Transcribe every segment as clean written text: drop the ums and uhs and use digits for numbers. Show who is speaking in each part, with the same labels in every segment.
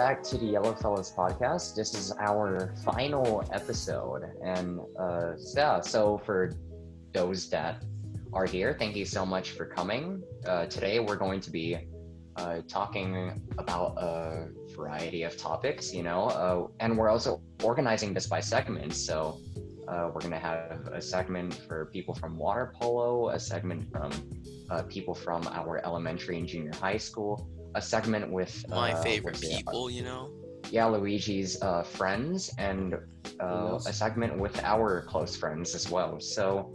Speaker 1: back to the Yellow Fellas podcast. This is our final episode. And so for those that are here, thank you so much for coming. Today we're going to be talking about a variety of topics, and we're also organizing this by segments. So we're going to have a segment for people from water polo, a segment from people from our elementary and junior high school, a segment with
Speaker 2: my favorite people,
Speaker 1: Yeah, Luigi's friends, and a segment with our close friends as well. So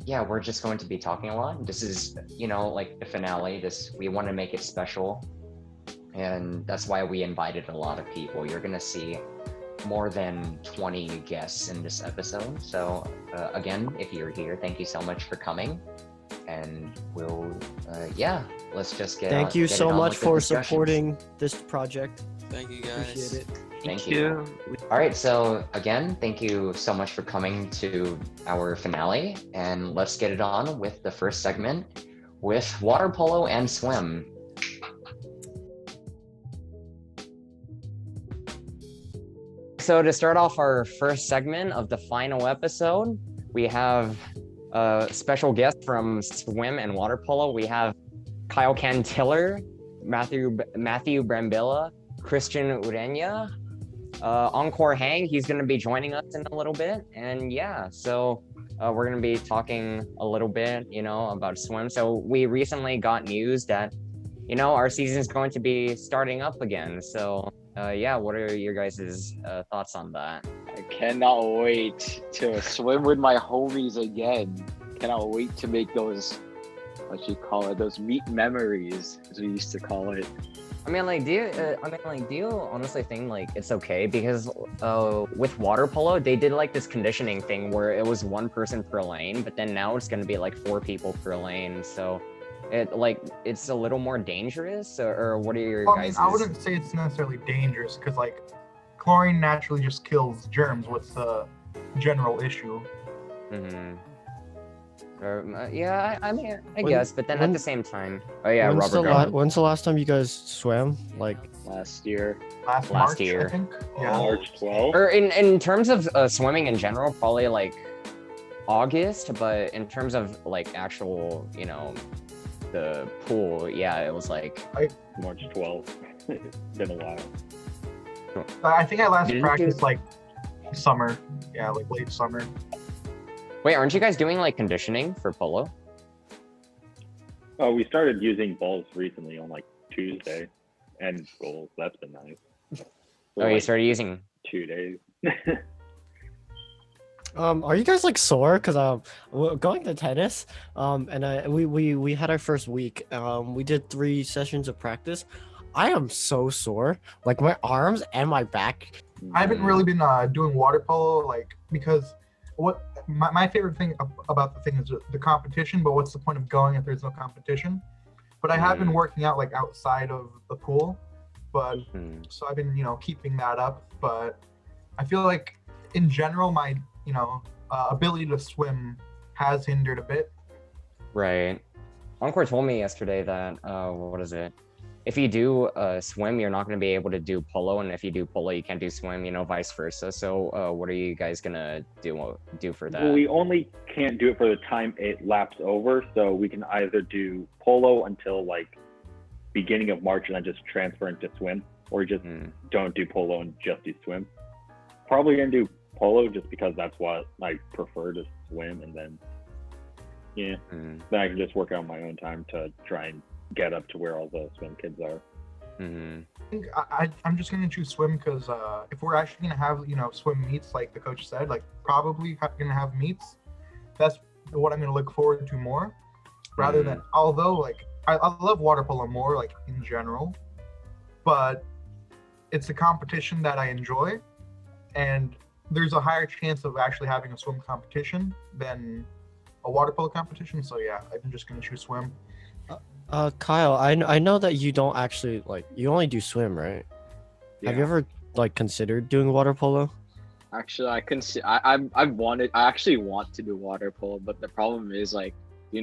Speaker 1: we're just going to be talking a lot. This is, like the finale. We want to make it special, and that's why we invited a lot of people. You're gonna see more than 20 guests in this episode. So again, if you're here, thank you so much for coming, and let's just
Speaker 3: Thank you so much for supporting this project.
Speaker 2: Thank you, guys.
Speaker 3: Appreciate it.
Speaker 1: Thank you. All right, so again, thank you so much for coming to our finale, and let's get it on with the first segment with water polo and swim. So to start off our first segment of the final episode, we have a special guest from swim and water polo. We have Kyle Cantiller, Matthew Brambila, Christian Urena, Angkor Heng. He's going to be joining us in a little bit. And so we're going to be talking a little bit, about swim. So we recently got news that, our season is going to be starting up again. So what are your guys' thoughts on that?
Speaker 4: I cannot wait to swim with my homies again. Cannot wait to make those, those meat memories, as we used to call it.
Speaker 1: Do you honestly think it's okay? Because with water polo, they did this conditioning thing where it was one person per lane, but then now it's gonna be 4 people per lane. So it's a little more dangerous, or what are your guys'?
Speaker 5: I wouldn't say it's necessarily dangerous, because chlorine naturally just kills germs. What's the general issue?
Speaker 1: Mm-hmm. I guess, but then at the same time,
Speaker 3: when's the last time you guys swam?
Speaker 4: Last year.
Speaker 5: Last
Speaker 1: year.
Speaker 5: I think. Yeah.
Speaker 4: March 12th.
Speaker 1: Or in terms of swimming in general, probably August, but in terms of actual, the pool, it was
Speaker 4: March 12th. Been a while.
Speaker 5: I think I last practiced summer. Yeah, late summer.
Speaker 1: Wait, aren't you guys doing conditioning for polo?
Speaker 6: Oh, we started using balls recently on Tuesday, and goals. That's been nice.
Speaker 1: You started using
Speaker 6: 2 days.
Speaker 3: Are you guys sore? Cause we're going to tennis. And we had our first week. We did 3 sessions of practice. I am so sore, my arms and my back.
Speaker 5: I haven't really been doing water polo, because what my favorite thing about the thing is the competition. But what's the point of going if there's no competition? But I have been working out outside of the pool, but so I've been keeping that up. But I feel in general my ability to swim has hindered a bit.
Speaker 1: Right. Angkor told me yesterday that if you do swim, you're not going to be able to do polo, and if you do polo, you can't do swim, vice versa. So what are you guys gonna do for that?
Speaker 6: Well, we only can't do it for the time it laps over, so we can either do polo until beginning of March and then just transfer into swim, or just don't do polo and just do swim. Probably gonna do polo just because that's what I prefer to swim, and then then I can just work out my own time to try and get up to where all the swim kids are.
Speaker 1: Mm-hmm.
Speaker 5: I think I'm just going to choose swim because if we're actually going to have swim meets like the coach said, probably going to have meets, that's what I'm going to look forward to more, rather than, although I love water polo more in general, but it's a competition that I enjoy, and there's a higher chance of actually having a swim competition than a water polo competition. So I'm just going to choose swim.
Speaker 3: Kyle, I know that you don't actually you only do swim, right?
Speaker 4: Yeah.
Speaker 3: Have you ever considered doing water polo?
Speaker 4: Actually, I actually want to do water polo, but the problem is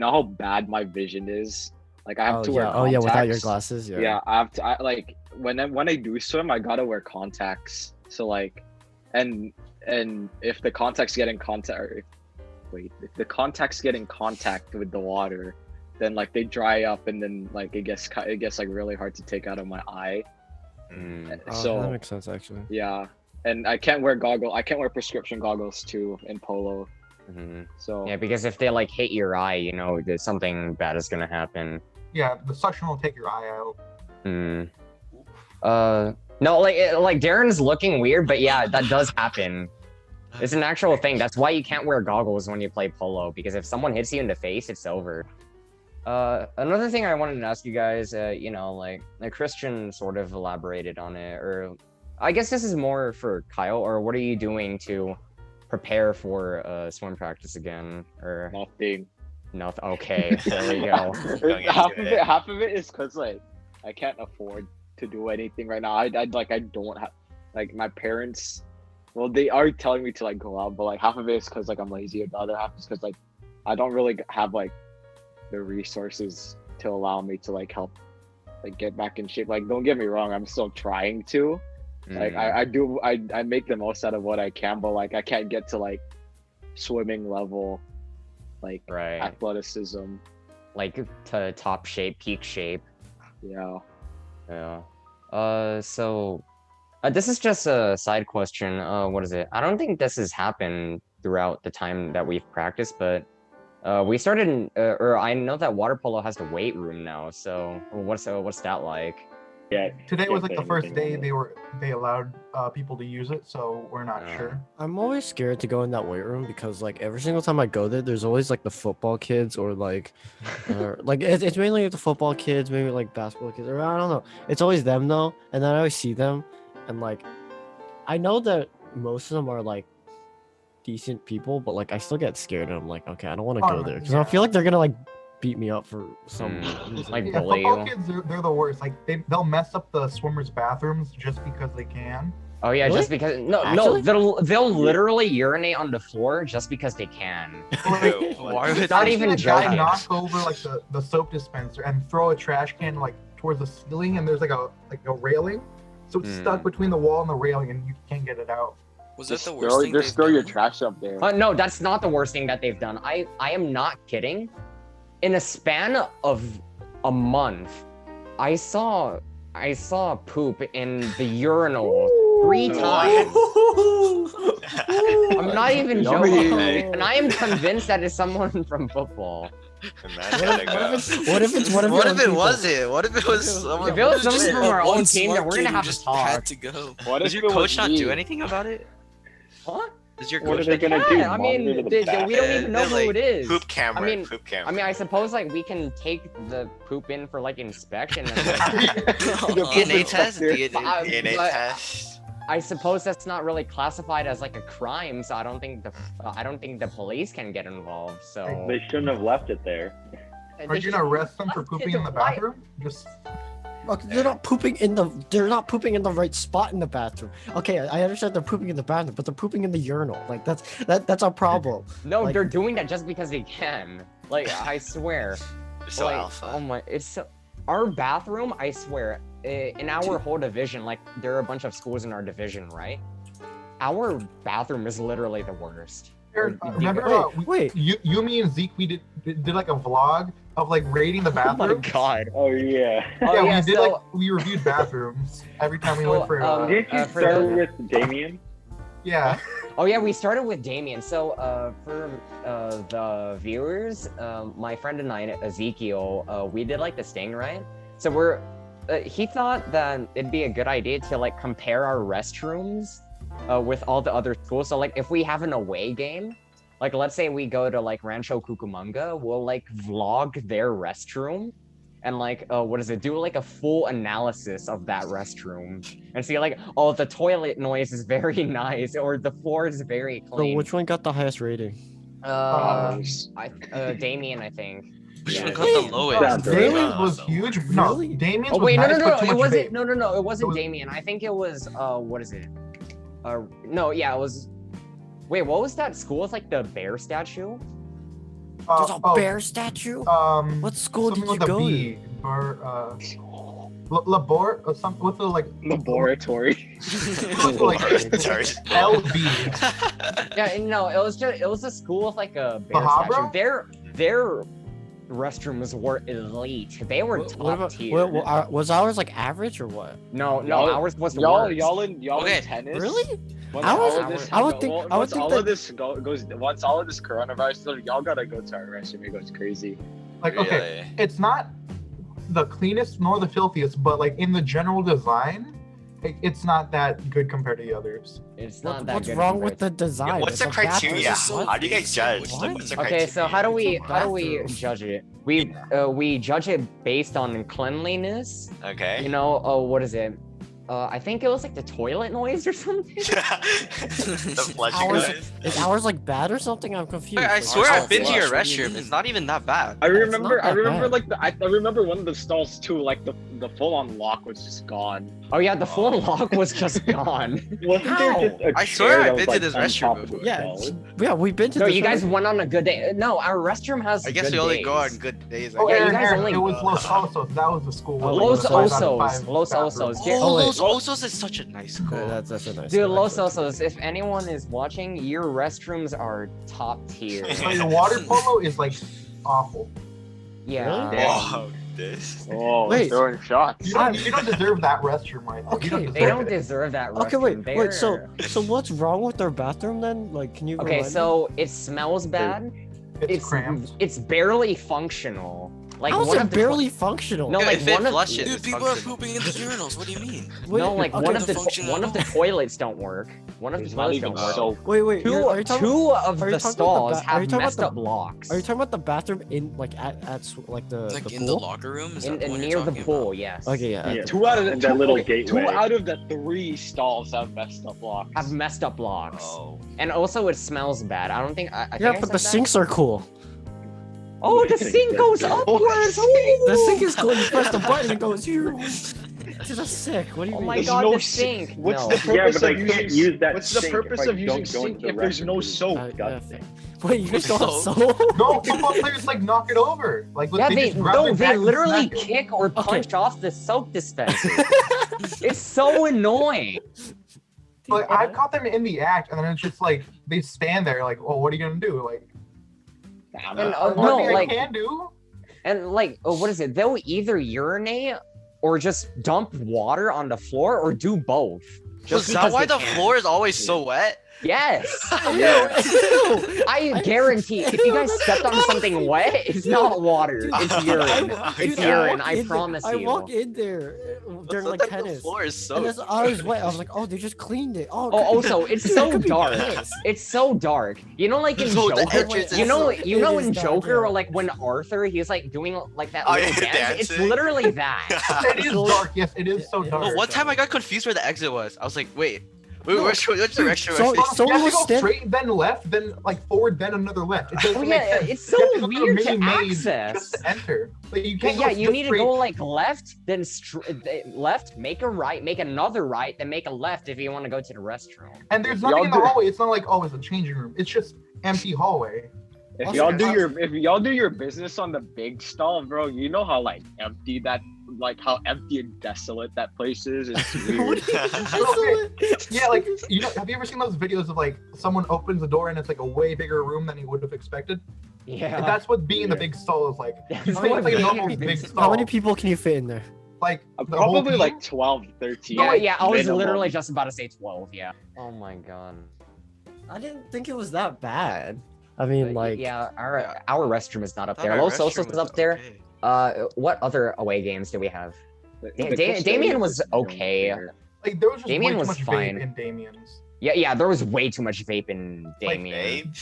Speaker 4: how bad my vision is. Like I have to wear
Speaker 3: without your
Speaker 4: contacts.
Speaker 3: glasses.
Speaker 4: Yeah, I have to. Like when I do swim, I gotta wear contacts. So like, and if the contacts get in contact, or if the contacts get in contact with the water, then like they dry up, and then like it gets like really hard to take out of my eye. So
Speaker 3: that makes sense actually.
Speaker 4: yeah, and I can't wear goggles. I can't wear prescription goggles too in polo. So
Speaker 1: Yeah, because if they like hit your eye, you know, there's something bad is gonna happen.
Speaker 5: Yeah, the suction will take your eye out.
Speaker 1: No, like Darren's looking weird, but yeah, that does happen. It's an actual thing. That's why you can't wear goggles when you play polo, because if someone hits you in the face, it's over. Another thing I wanted to ask you guys, you know, like Christian sort of elaborated on it, or I guess this is more for Kyle, or what are you doing to prepare for swim practice again? Or
Speaker 4: nothing.
Speaker 1: Okay, there we go.
Speaker 4: half of it is because like I can't afford to do anything right now. I don't have, like, my parents, well, they are telling me to like go out, but like half of it is because like I'm lazy, and the other half is because like I don't really have like the resources to allow me to like help like get back in shape. Like, don't get me wrong, I'm still trying to. Like I make the most out of what I can, but like I can't get to like swimming level, like athleticism,
Speaker 1: like to top shape, peak shape.
Speaker 4: Yeah.
Speaker 1: So this is just a side question. What is it? I don't think this has happened throughout the time that we've practiced, but we started or I know that water polo has the weight room now. So what's that like?
Speaker 6: Yeah.
Speaker 5: Today was like the first day they allowed people to use it, so we're not sure.
Speaker 3: I'm always scared to go in that weight room because like every single time I go there, there's always like the football kids or like, like it's mainly the football kids, maybe like basketball kids, or I don't know. It's always them though, and then I always see them, and like, I know that most of them are like decent people, but like I still get scared, and I'm like, okay, I don't want to go there because I feel like they're gonna like beat me up for some reason.
Speaker 1: Like
Speaker 5: Yeah,
Speaker 1: bully
Speaker 5: football
Speaker 1: you.
Speaker 5: kids, they're the worst. Like they'll mess up the swimmers' bathrooms just because they can.
Speaker 1: Oh yeah,
Speaker 3: Really?
Speaker 1: just because no,
Speaker 3: Actually?
Speaker 1: they'll literally urinate on the floor just because they can.
Speaker 2: Why would
Speaker 1: Not
Speaker 5: I've
Speaker 1: even
Speaker 5: seen a guy
Speaker 1: joking.
Speaker 5: knock over like the soap dispenser and throw a trash can like towards the ceiling, and there's like a railing, so it's stuck between the wall and the railing, and you can't get it out.
Speaker 2: Was that
Speaker 4: Just
Speaker 2: the worst thing
Speaker 4: just
Speaker 2: they've
Speaker 4: throw your
Speaker 2: done?
Speaker 4: trash up there.
Speaker 1: No, that's not the worst thing that they've done. I am not kidding. In a span of a month, I saw poop in the urinal 3 times. I'm not even joking, and I am convinced that it's someone from football.
Speaker 3: What if it was
Speaker 2: it? What if it was someone?
Speaker 1: If it was someone from our own
Speaker 2: one
Speaker 1: team, then
Speaker 2: smart
Speaker 1: we're
Speaker 2: kid
Speaker 1: gonna
Speaker 2: who
Speaker 1: have
Speaker 2: just
Speaker 1: to talk.
Speaker 2: had to go.
Speaker 4: What
Speaker 2: Does
Speaker 4: if
Speaker 2: your
Speaker 4: it
Speaker 2: coach
Speaker 4: was
Speaker 2: not
Speaker 4: me?
Speaker 2: do anything about it?
Speaker 1: What?
Speaker 2: Does your
Speaker 6: What are
Speaker 2: coach
Speaker 6: they gonna do?
Speaker 1: Yeah, I mean,
Speaker 6: Monitor the
Speaker 1: we don't
Speaker 6: bathroom?
Speaker 1: even know who it is.
Speaker 7: Poop camera. Poop camera.
Speaker 1: I mean, I suppose like we can take the poop in for like inspection. And,
Speaker 2: DNA test?
Speaker 7: DNA
Speaker 1: but
Speaker 7: test.
Speaker 1: I suppose that's not really classified as like a crime, so I don't think the police can get involved. So
Speaker 6: They shouldn't have left it there.
Speaker 5: Are you gonna arrest them for pooping in the bathroom? Just
Speaker 3: They're not pooping in the right spot in the bathroom. Okay, I understand they're pooping in the bathroom, but they're pooping in the urinal. Like that's our problem.
Speaker 1: No,
Speaker 3: Like-
Speaker 1: they're doing that just because they can. Like, I swear.
Speaker 7: So
Speaker 1: Like,
Speaker 7: alpha.
Speaker 1: oh my, it's so, our bathroom. I swear, in our whole division, like there are a bunch of schools in our division, right? Our bathroom is literally the worst.
Speaker 5: remember,
Speaker 3: wait.
Speaker 5: you, me, and Zeke, we did like a vlog of like rating the
Speaker 1: Oh my
Speaker 5: bathroom.
Speaker 1: god.
Speaker 6: Oh yeah.
Speaker 1: Oh, yeah,
Speaker 5: we did
Speaker 1: so-
Speaker 5: we reviewed bathrooms every time we
Speaker 1: So,
Speaker 5: went for.
Speaker 6: Didn't you
Speaker 1: for
Speaker 6: start
Speaker 1: the-
Speaker 6: with Damien?
Speaker 5: Yeah.
Speaker 1: Oh yeah, we started with Damien. So for the viewers, my friend and I, Ezekiel, we did like the sting, right? So he thought that it'd be a good idea to like compare our restrooms with all the other schools. So like if we have an away game, like let's say we go to like Rancho Cucamonga, we'll like vlog their restroom and like do like a full analysis of that restroom and see like, oh, the toilet noise is very nice or the floor is very
Speaker 3: So
Speaker 1: clean.
Speaker 3: which one got the highest rating?
Speaker 1: Damien, I think.
Speaker 2: Which
Speaker 1: Yeah.
Speaker 2: one got the lowest?
Speaker 5: Damien's was huge. No,
Speaker 3: Really?
Speaker 5: Damien's
Speaker 1: Oh
Speaker 5: was
Speaker 1: wait,
Speaker 5: nice,
Speaker 1: no,
Speaker 5: but too
Speaker 1: it
Speaker 5: much
Speaker 1: wasn't.
Speaker 5: vape.
Speaker 1: No, it wasn't
Speaker 5: It was-
Speaker 1: Damien. I think it was what is it? No, yeah, it was. Wait, what was that school with like the bear statue?
Speaker 3: There's a bear statue? What school did
Speaker 5: something
Speaker 3: you
Speaker 5: with a
Speaker 3: go to?
Speaker 5: B. Labor or something. What's the like?
Speaker 4: Laboratory.
Speaker 5: Like
Speaker 7: Sorry.
Speaker 5: LB.
Speaker 1: Yeah, no, it was a school with like a bear
Speaker 5: Bahabra?
Speaker 1: statue. Their restrooms were elite. They were top tier.
Speaker 3: Was ours like average or what?
Speaker 1: No,
Speaker 4: Y'all-
Speaker 1: ours was the
Speaker 4: Y'all
Speaker 1: worst.
Speaker 2: Okay.
Speaker 4: in tennis.
Speaker 3: Really?
Speaker 4: Once
Speaker 3: I was-
Speaker 4: all of this,
Speaker 3: I would think-
Speaker 4: once
Speaker 3: I would think
Speaker 4: all
Speaker 3: that-
Speaker 4: of this goes, once all of this coronavirus stuff, y'all gotta go to our restroom. It goes crazy.
Speaker 5: Like okay, it's not the cleanest nor the filthiest, but like in the general design, it's not that good compared to the others.
Speaker 1: It's not that
Speaker 3: What's
Speaker 1: good
Speaker 3: wrong
Speaker 1: compared
Speaker 3: with the design?
Speaker 7: Yeah, what's
Speaker 3: It's
Speaker 7: the
Speaker 3: a bathroom.
Speaker 7: criteria?
Speaker 3: What?
Speaker 7: How do you guys judge?
Speaker 3: What?
Speaker 7: What's the
Speaker 1: Okay,
Speaker 7: criteria?
Speaker 1: so how do we
Speaker 3: bathroom.
Speaker 1: judge it? We judge it based on cleanliness.
Speaker 7: Okay.
Speaker 1: You know, what is it? I think it was like the toilet noise or something.
Speaker 7: The flushing
Speaker 3: Ours-
Speaker 7: noise.
Speaker 3: Is ours like bad or something? I'm confused.
Speaker 2: Wait, I
Speaker 3: Like,
Speaker 2: swear
Speaker 3: ours
Speaker 2: I've been to your
Speaker 3: flush.
Speaker 2: restroom. It's not even that bad.
Speaker 4: I
Speaker 3: It's
Speaker 4: remember,
Speaker 3: not that bad.
Speaker 4: like I remember one of the stalls too. Like the full-on lock was just gone.
Speaker 1: Oh yeah, the full lock was just gone.
Speaker 6: Wasn't
Speaker 3: How?
Speaker 6: there just a
Speaker 2: I
Speaker 6: chair
Speaker 2: swear I've
Speaker 6: that was,
Speaker 2: been to
Speaker 6: like,
Speaker 2: this
Speaker 6: on
Speaker 2: restroom
Speaker 6: top of the
Speaker 2: before.
Speaker 3: Yeah,
Speaker 6: stall?
Speaker 3: yeah, we've been to.
Speaker 1: No,
Speaker 3: this
Speaker 1: you guys
Speaker 3: restroom.
Speaker 1: went on a good day. No, our restroom has.
Speaker 2: I guess
Speaker 1: good
Speaker 2: we only
Speaker 1: days.
Speaker 2: go on good days. I
Speaker 5: Oh,
Speaker 1: Yeah,
Speaker 2: guess.
Speaker 1: you guys only-
Speaker 5: it was Los Osos. That was the school. with,
Speaker 3: Los
Speaker 5: the 5 out of
Speaker 1: Osos.
Speaker 5: 5
Speaker 1: Los
Speaker 5: bathrooms.
Speaker 1: Osos. Yeah.
Speaker 2: Oh,
Speaker 3: wait.
Speaker 2: Los Osos is such a nice school.
Speaker 3: That's a nice.
Speaker 1: Dude,
Speaker 3: one,
Speaker 1: Los
Speaker 3: actually.
Speaker 1: Osos, if anyone is watching, your restrooms are top tier.
Speaker 5: So your water polo is like awful.
Speaker 1: Yeah.
Speaker 3: Really?
Speaker 7: Oh, this.
Speaker 4: Oh,
Speaker 3: Wait.
Speaker 4: throwing shots.
Speaker 5: You don't deserve that restroom, right?
Speaker 3: Okay,
Speaker 5: You don't
Speaker 1: They
Speaker 5: deserve
Speaker 1: don't
Speaker 5: it.
Speaker 1: deserve that restroom.
Speaker 3: Okay, wait.
Speaker 1: They're...
Speaker 3: So what's wrong with their bathroom then? Like, can you?
Speaker 1: Okay,
Speaker 3: remind me?
Speaker 1: so it smells bad.
Speaker 5: It's cramped.
Speaker 1: It's barely functional. Like
Speaker 3: How is
Speaker 1: one
Speaker 3: it
Speaker 1: of the
Speaker 3: barely functional?
Speaker 1: No,
Speaker 2: Yeah,
Speaker 1: like
Speaker 2: if it
Speaker 1: one of
Speaker 2: flushes,
Speaker 8: Dude,
Speaker 2: it's
Speaker 8: people are
Speaker 2: functional.
Speaker 8: pooping in the urinals. What do you mean?
Speaker 3: Wait,
Speaker 1: no, like
Speaker 3: okay,
Speaker 1: one of the
Speaker 8: function
Speaker 1: one of the
Speaker 8: at all.
Speaker 1: toilets don't work. One of the
Speaker 4: It's not
Speaker 1: toilets
Speaker 4: even
Speaker 1: don't work.
Speaker 4: so.
Speaker 3: Wait. Are you talking?
Speaker 1: Two of
Speaker 3: are you
Speaker 1: the
Speaker 3: talking about
Speaker 1: stalls
Speaker 3: the ba- are you
Speaker 1: have
Speaker 3: talking about
Speaker 1: messed
Speaker 3: the-
Speaker 1: up locks.
Speaker 3: Are you talking about the bathroom in like at like the
Speaker 8: Like
Speaker 3: the
Speaker 8: in the
Speaker 3: pool?
Speaker 8: locker room? Is
Speaker 1: in,
Speaker 8: that the one
Speaker 1: near
Speaker 8: you're
Speaker 1: the
Speaker 8: talking
Speaker 1: pool?
Speaker 8: about?
Speaker 1: Yes.
Speaker 3: Okay, yeah.
Speaker 6: Yeah.
Speaker 4: Two out of the
Speaker 6: And that little gateway.
Speaker 4: Two out of the 3 stalls have messed up locks.
Speaker 1: Have messed up locks.
Speaker 7: Oh.
Speaker 1: And also it smells bad. I don't think I think
Speaker 3: Yeah,
Speaker 1: I
Speaker 3: but the
Speaker 1: said that.
Speaker 3: sinks are cool.
Speaker 1: Oh, the
Speaker 6: Sink
Speaker 1: sink
Speaker 6: does
Speaker 1: goes
Speaker 6: that.
Speaker 1: upwards.
Speaker 3: The sink is cool. You press the button and it goes. This is sick. What do you
Speaker 1: Oh
Speaker 3: mean?
Speaker 1: my
Speaker 4: There's
Speaker 1: god,
Speaker 4: no
Speaker 1: the
Speaker 4: sink.
Speaker 1: sink.
Speaker 4: What's
Speaker 1: No.
Speaker 4: the
Speaker 6: Yeah,
Speaker 4: purpose
Speaker 6: but I
Speaker 4: of
Speaker 6: can't
Speaker 4: using?
Speaker 6: use that
Speaker 4: What's the
Speaker 6: sink
Speaker 4: purpose
Speaker 6: if I
Speaker 4: of using
Speaker 6: don't go into
Speaker 4: sink
Speaker 6: the
Speaker 4: if there's no
Speaker 6: restroom.
Speaker 4: soap?
Speaker 6: Disgusting.
Speaker 3: Wait, you guys don't have
Speaker 2: So-
Speaker 3: soap?
Speaker 5: No, football players like knock it over. Like
Speaker 1: Yeah, they
Speaker 5: just grab their
Speaker 1: they
Speaker 5: bag and
Speaker 1: literally
Speaker 5: smack it.
Speaker 1: kick or
Speaker 3: Okay.
Speaker 1: punch off the soap dispenser. It's so annoying.
Speaker 5: Like I've caught them in the act, and then it's just like they stand there, like, "Oh, what are you gonna do?" Like,
Speaker 1: And
Speaker 5: "There's
Speaker 1: no,
Speaker 5: nothing
Speaker 1: like
Speaker 5: I can do."
Speaker 1: and like what is it? They'll either urinate or just dump water on the floor or do both. Just
Speaker 2: Is that
Speaker 1: because
Speaker 2: why
Speaker 1: they
Speaker 2: the
Speaker 1: can.
Speaker 2: floor is always so wet?
Speaker 1: Yes.
Speaker 3: Ew.
Speaker 1: I guarantee if you guys stepped on something wet, it's not water. It's urine. It's urine. I promise
Speaker 3: I
Speaker 1: you.
Speaker 3: walk in there during like
Speaker 2: Sometimes the
Speaker 3: tennis.
Speaker 2: floor is so.
Speaker 3: And that's I was wet. I was like, oh, they just cleaned it. Oh,
Speaker 1: Oh, also, it's so
Speaker 3: could be
Speaker 1: dark.
Speaker 3: piss.
Speaker 1: It's so dark. You know, like in
Speaker 2: So the
Speaker 1: Joker,
Speaker 2: entrance is
Speaker 1: you know,
Speaker 3: so-
Speaker 1: you know
Speaker 3: it
Speaker 1: in
Speaker 3: is dark,
Speaker 1: Joker,
Speaker 3: yeah.
Speaker 1: or like when Arthur, he's like doing like that
Speaker 7: Oh,
Speaker 1: little
Speaker 7: yeah,
Speaker 1: dance. It's
Speaker 7: dancing.
Speaker 1: literally that.
Speaker 5: It is dark. Yes, it is so
Speaker 3: Yeah.
Speaker 5: dark.
Speaker 2: But one time I got confused where the exit was. I was like, wait,
Speaker 3: No,
Speaker 2: which direction?
Speaker 3: so-
Speaker 2: am I
Speaker 5: Oh,
Speaker 3: so-
Speaker 5: you have
Speaker 3: was
Speaker 5: to go
Speaker 3: stand-
Speaker 5: straight, then left, then like forward, then another left. It doesn't
Speaker 1: Oh
Speaker 5: make
Speaker 1: yeah,
Speaker 5: sense.
Speaker 1: it's so
Speaker 5: You have to go through
Speaker 1: weird to
Speaker 5: mini maze
Speaker 1: access.
Speaker 5: just to enter. Like, you
Speaker 1: Yeah,
Speaker 5: can't
Speaker 1: yeah,
Speaker 5: go
Speaker 1: you need to
Speaker 5: straight.
Speaker 1: go like left, then left, make a right, make another right, then make a left if you want to go to the restroom.
Speaker 5: And there's
Speaker 4: Y'all
Speaker 5: nothing in the
Speaker 4: do-
Speaker 5: hallway. It's not like, oh, it's a changing room. It's just empty hallway.
Speaker 4: If
Speaker 3: Also,
Speaker 4: y'all do your business on the big stall, bro, you know how like empty that how empty and desolate that place is. It's weird.
Speaker 5: Yeah, like have you ever seen those videos of like someone opens the door and it's like a way bigger room than he would have expected?
Speaker 1: Yeah.
Speaker 5: And that's what being in the big stall is like.
Speaker 1: That's
Speaker 5: You think
Speaker 1: what
Speaker 5: it's like a
Speaker 1: being
Speaker 5: normal
Speaker 1: in the
Speaker 5: big
Speaker 1: big
Speaker 5: stall.
Speaker 3: How many people can you fit in there?
Speaker 5: Like the whole
Speaker 4: Probably
Speaker 5: team?
Speaker 4: like 12, 13.
Speaker 1: Yeah, yeah, I was
Speaker 4: minimum.
Speaker 1: literally just about to say 12, yeah. Oh my god.
Speaker 3: I didn't think it was that bad. I mean, like,
Speaker 1: yeah, our restroom is not up
Speaker 2: Thought
Speaker 1: there.
Speaker 2: our
Speaker 1: Los
Speaker 2: restroom
Speaker 1: Osos is
Speaker 2: was
Speaker 1: up there.
Speaker 2: okay.
Speaker 1: What other away games do we have?
Speaker 4: The
Speaker 1: Damien was okay.
Speaker 5: Like there was just
Speaker 1: Damien
Speaker 5: way
Speaker 1: was
Speaker 5: too much
Speaker 1: fine.
Speaker 5: vape in Damien's.
Speaker 1: Yeah, there was way too much vape in
Speaker 5: Like,
Speaker 1: Damien.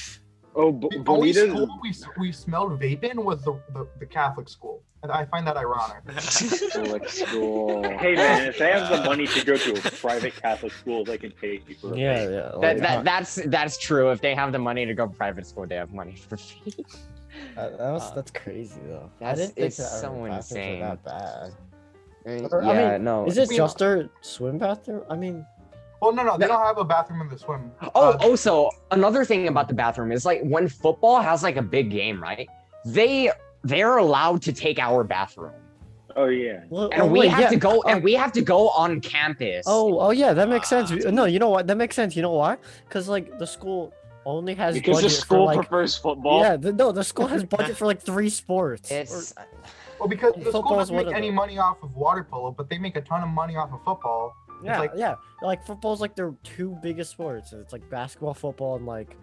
Speaker 4: Oh,
Speaker 5: The only
Speaker 4: Bolitas.
Speaker 5: school we smelled vape in was the Catholic school, and I find that ironic.
Speaker 4: Catholic school.
Speaker 6: Hey man, if they have the money to go to a private Catholic school, they can pay you for it.
Speaker 3: yeah.
Speaker 1: That's true. If they have the money to go private school, they have money for fees.
Speaker 3: That's crazy though.
Speaker 1: That's-
Speaker 3: I didn't think
Speaker 1: it's
Speaker 3: that our
Speaker 1: so
Speaker 3: bathrooms were
Speaker 1: insane.
Speaker 3: that bad.
Speaker 1: Yeah,
Speaker 3: Or, I mean,
Speaker 1: no.
Speaker 3: Is it
Speaker 5: we-
Speaker 3: just our swim bathroom? I mean,
Speaker 5: Well, no, they don't have a bathroom in the swim.
Speaker 1: Also, another thing about the bathroom is like when football has like a big game, right? They're allowed to take our bathroom.
Speaker 6: Oh yeah.
Speaker 3: Well,
Speaker 1: And we have
Speaker 3: yeah.
Speaker 1: to go and we have to go on campus.
Speaker 3: Oh yeah, that makes sense. No, you know what? That makes sense. You know why? Because like the school only has
Speaker 4: Because the
Speaker 3: budget
Speaker 4: school
Speaker 3: for like
Speaker 4: prefers football.
Speaker 3: yeah. The school has budget for like 3 sports.
Speaker 1: It's
Speaker 5: Well, because the school
Speaker 3: Football is
Speaker 5: doesn't
Speaker 3: one
Speaker 5: make
Speaker 3: of
Speaker 5: any
Speaker 3: them.
Speaker 5: money off of water polo, but they make a ton of money off of football.
Speaker 3: yeah,
Speaker 5: like-
Speaker 3: yeah. Like football's like their 2 biggest sports. It's like basketball, football, and like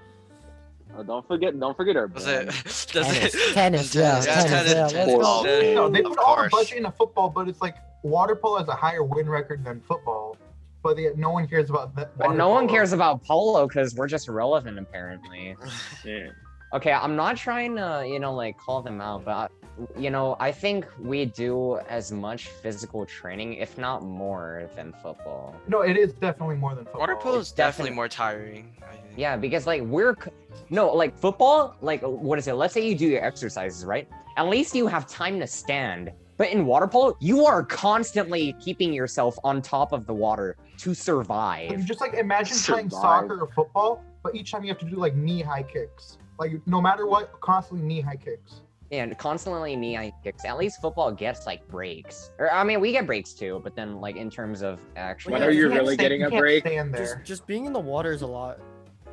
Speaker 4: Oh, don't forget our
Speaker 2: Does
Speaker 4: brand.
Speaker 2: it? Does
Speaker 3: tennis.
Speaker 2: it?
Speaker 3: Tennis, yeah, tennis, yeah. Let's go.
Speaker 5: No, they
Speaker 7: Of
Speaker 5: put all the
Speaker 7: course.
Speaker 5: budget into football, but it's like water polo has a higher win record than football. But no one cares about that.
Speaker 1: but no one cares about polo because we're just irrelevant apparently.
Speaker 6: Yeah.
Speaker 1: Okay, I'm not trying to, like call them out, but I think we do as much physical training, if not more, than football.
Speaker 5: No, it is definitely more than football.
Speaker 2: Water polo is definitely
Speaker 1: definitely-
Speaker 2: more tiring. I think.
Speaker 1: Yeah, because like like football, like what is it? Let's say you do your exercises, right? At least you have time to stand. But in water polo, you are constantly keeping yourself on top of the water to survive.
Speaker 5: Just like imagine playing
Speaker 4: Survive.
Speaker 5: soccer or football, but each time you have to do like knee-high kicks. Like no matter what, constantly knee-high kicks.
Speaker 1: And constantly knee-high kicks. At least football gets like breaks. Or I mean, we get breaks too, but then like in terms of actually.
Speaker 4: When
Speaker 5: Yeah,
Speaker 4: are you
Speaker 5: can't
Speaker 4: really
Speaker 5: stay-
Speaker 4: getting
Speaker 5: you
Speaker 4: a
Speaker 5: can't
Speaker 4: break?
Speaker 5: Stand there.
Speaker 3: Just being in the water is a lot.